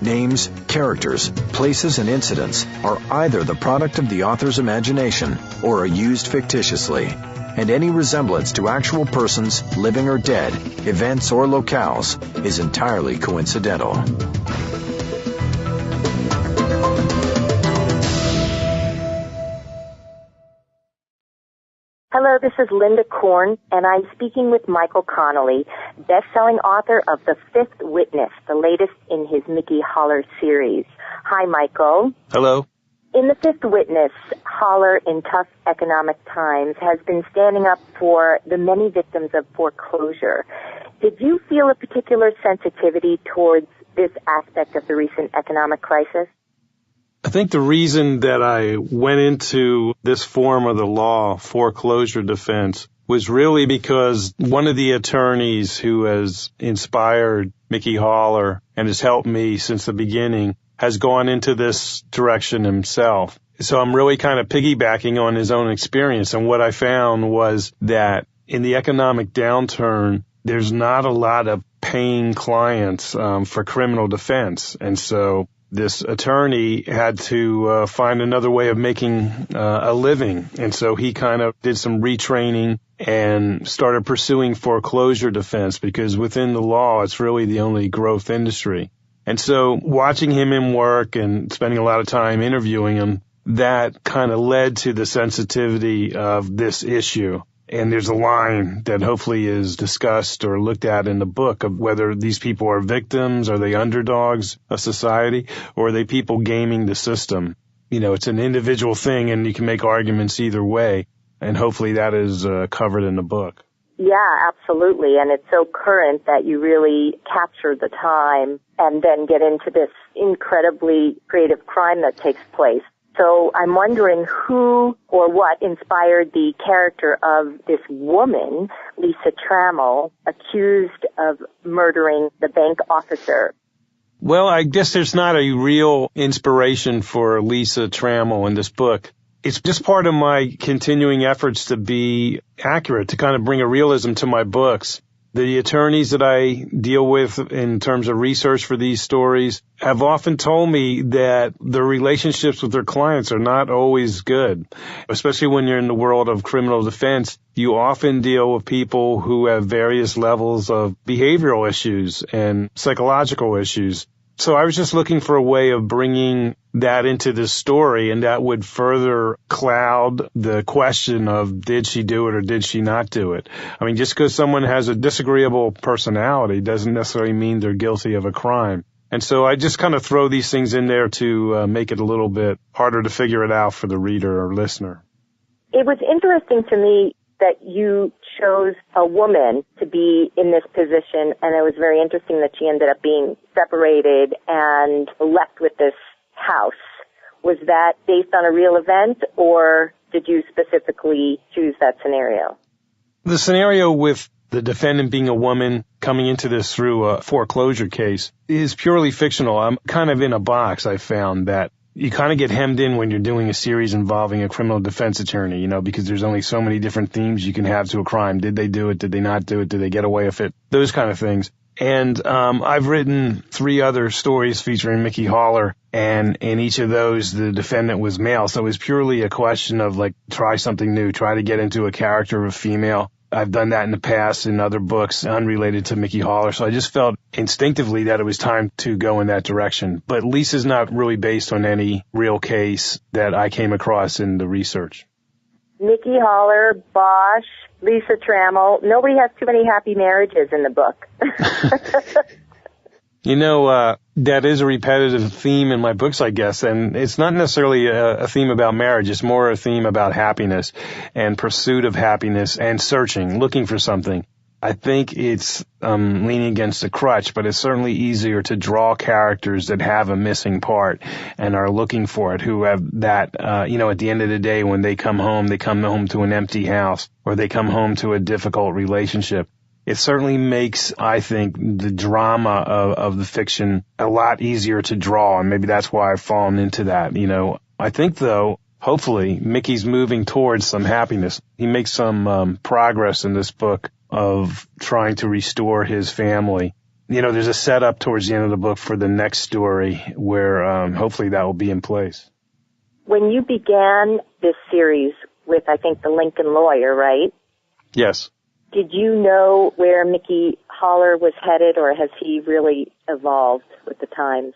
Names, characters, places, and incidents are either the product of the author's imagination or are used fictitiously, and any resemblance to actual persons, living or dead, events or locales, is entirely coincidental. Hello, this is Linda Korn, and I'm speaking with Michael Connelly, best-selling author of The Fifth Witness, the latest in his Mickey Holler series. Hi, Michael. Hello. In The Fifth Witness, Holler, in tough economic times, has been standing up for the many victims of foreclosure. Did you feel a particular sensitivity towards this aspect of the recent economic crisis? I think the reason that I went into this form of the law, foreclosure defense, was really because one of the attorneys who has inspired Mickey Holler and has helped me since the beginning has gone into this direction himself. So I'm really kind of piggybacking on his own experience. And what I found was that in the economic downturn, there's not a lot of paying clients for criminal defense. And so this attorney had to find another way of making a living. And so he kind of did some retraining and started pursuing foreclosure defense because within the law, it's really the only growth industry. And so watching him in work and spending a lot of time interviewing him, that kind of led to the sensitivity of this issue. And there's a line that hopefully is discussed or looked at in the book of whether these people are victims, are they underdogs of society, or are they people gaming the system? You know, it's an individual thing and you can make arguments either way. And hopefully that is covered in the book. Yeah, absolutely. And it's so current that you really capture the time and then get into this incredibly creative crime that takes place. So I'm wondering who or what inspired the character of this woman, Lisa Trammell, accused of murdering the bank officer. Well, I guess there's not a real inspiration for Lisa Trammell in this book. It's just part of my continuing efforts to be accurate, to kind of bring a realism to my books. The attorneys that I deal with in terms of research for these stories have often told me that the relationships with their clients are not always good. Especially when you're in the world of criminal defense, you often deal with people who have various levels of behavioral issues and psychological issues. So I was just looking for a way of bringing that into this story, and that would further cloud the question of did she do it or did she not do it? I mean, just because someone has a disagreeable personality doesn't necessarily mean they're guilty of a crime. And so I just kind of throw these things in there to make it a little bit harder to figure it out for the reader or listener. It was interesting to me that you chose a woman to be in this position, and it was very interesting that she ended up being separated and left with this house. Was that based on a real event, or did you specifically choose that scenario? The scenario with the defendant being a woman coming into this through a foreclosure case is purely fictional. I'm kind of in a box. I found that you kind of get hemmed in when you're doing a series involving a criminal defense attorney, you know, because there's only so many different themes you can have to a crime. Did they do it? Did they not do it? Did they get away with it? Those kind of things. And I've written 3 other stories featuring Mickey Holler, and in each of those, the defendant was male. So it was purely a question of, like, try something new, try to get into a character of a female. I've done that in the past in other books unrelated to Mickey Holler, so I just felt instinctively that it was time to go in that direction. But Lisa's not really based on any real case that I came across in the research. Mickey Holler, Bosch, Lisa Trammell. Nobody has too many happy marriages in the book. You know, that is a repetitive theme in my books, I guess, and it's not necessarily a theme about marriage. It's more a theme about happiness and pursuit of happiness and searching, looking for something. I think it's leaning against a crutch, but it's certainly easier to draw characters that have a missing part and are looking for it, who have that, you know, at the end of the day when they come home to an empty house, or they come home to a difficult relationship. It certainly makes, I think, the drama of the fiction a lot easier to draw, and maybe that's why I've fallen into that. You know, I think, though, hopefully, Mickey's moving towards some happiness. He makes some progress in this book of trying to restore his family. You know, there's a setup towards the end of the book for the next story where hopefully that will be in place. When you began this series with, I think, the Lincoln Lawyer, right? Yes. Did you know where Mickey Holler was headed, or has he really evolved with the times?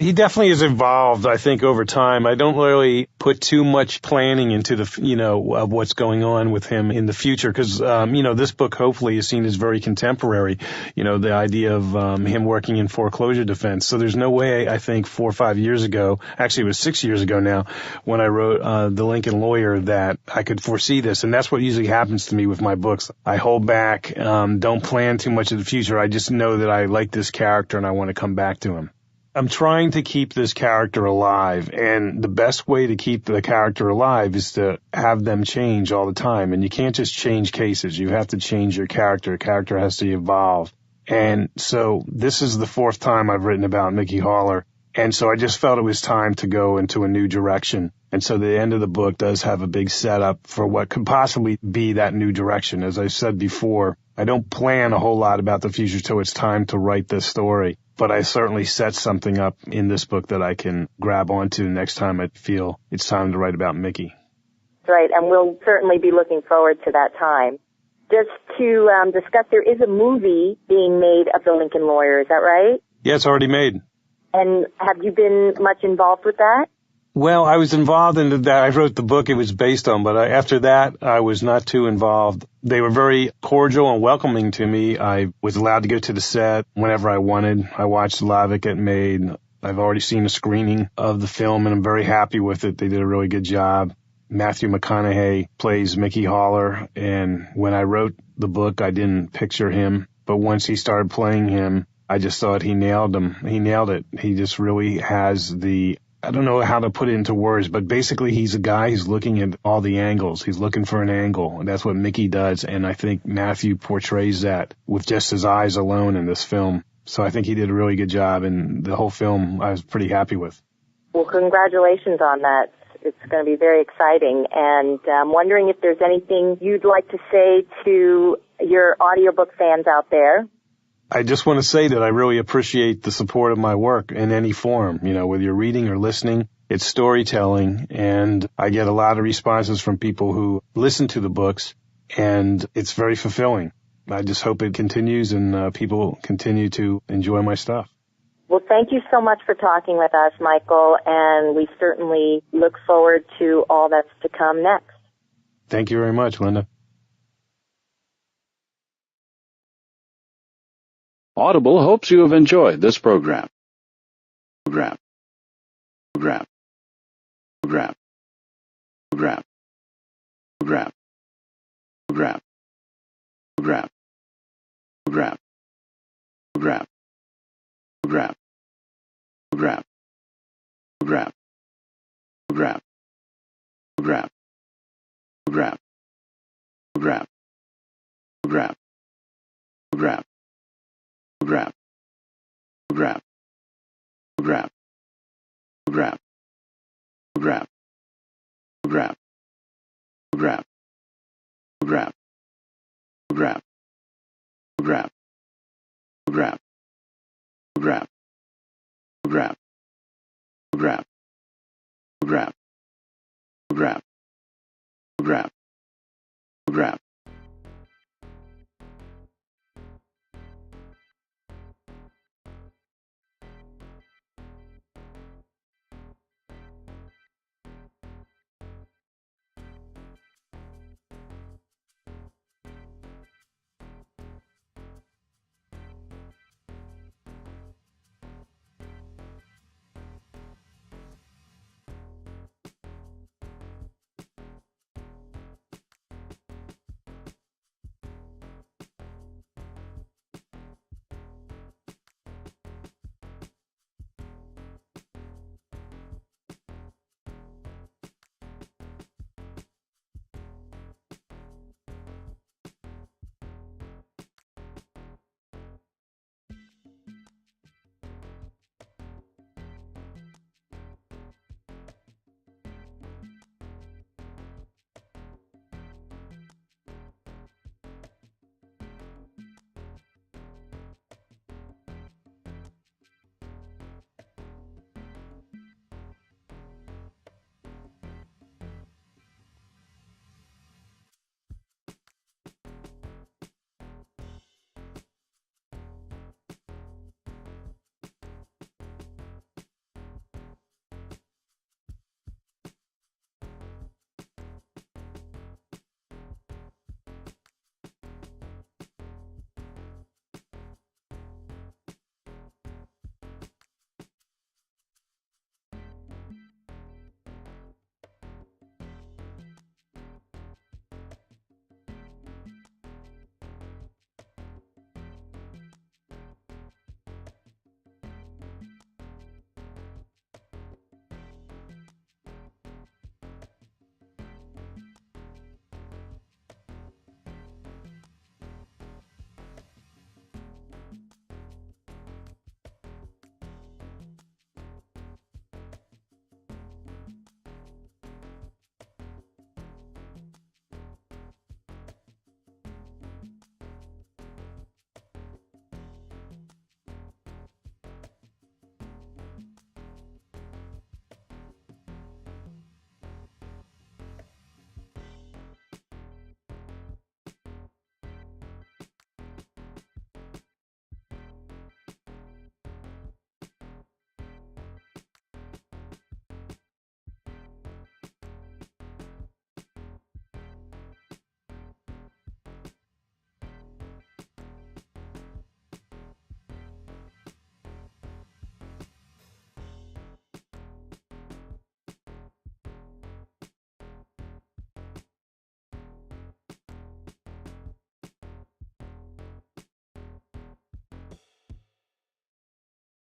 He definitely has evolved, I think, over time. I don't really put too much planning into of what's going on with him in the future because, this book hopefully is seen as very contemporary, the idea of him working in foreclosure defense. So there's no way, I think, 4 or 5 years ago, actually it was 6 years ago now, when I wrote The Lincoln Lawyer, that I could foresee this. And that's what usually happens to me with my books. I hold back, don't plan too much of the future. I just know that I like this character and I want to come back to him. I'm trying to keep this character alive, and the best way to keep the character alive is to have them change all the time. And you can't just change cases. You have to change your character. A character has to evolve. And so this is the 4th time I've written about Mickey Haller. And so I just felt it was time to go into a new direction. And so the end of the book does have a big setup for what could possibly be that new direction. As I said before, I don't plan a whole lot about the future till it's time to write this story. But I certainly set something up in this book that I can grab onto next time I feel it's time to write about Mickey. Right, and we'll certainly be looking forward to that time. Just to discuss, there is a movie being made of The Lincoln Lawyer, is that right? Yeah, it's already made. And have you been much involved with that? Well, I was involved in that. I wrote the book it was based on, but after that, I was not too involved. They were very cordial and welcoming to me. I was allowed to go to the set whenever I wanted. I watched a lot of it get made. I've already seen a screening of the film, and I'm very happy with it. They did a really good job. Matthew McConaughey plays Mickey Haller, and when I wrote the book, I didn't picture him. But once he started playing him, I just thought he nailed him. He nailed it. He just really has I don't know how to put it into words, but basically he's a guy who's looking at all the angles. He's looking for an angle, and that's what Mickey does. And I think Matthew portrays that with just his eyes alone in this film. So I think he did a really good job, and the whole film I was pretty happy with. Well, congratulations on that. It's going to be very exciting. And I'm wondering if there's anything you'd like to say to your audiobook fans out there. I just want to say that I really appreciate the support of my work in any form, whether you're reading or listening. It's storytelling, and I get a lot of responses from people who listen to the books, and it's very fulfilling. I just hope it continues and people continue to enjoy my stuff. Well, thank you so much for talking with us, Michael, and we certainly look forward to all that's to come next. Thank you very much, Linda. Audible hopes you have enjoyed this program.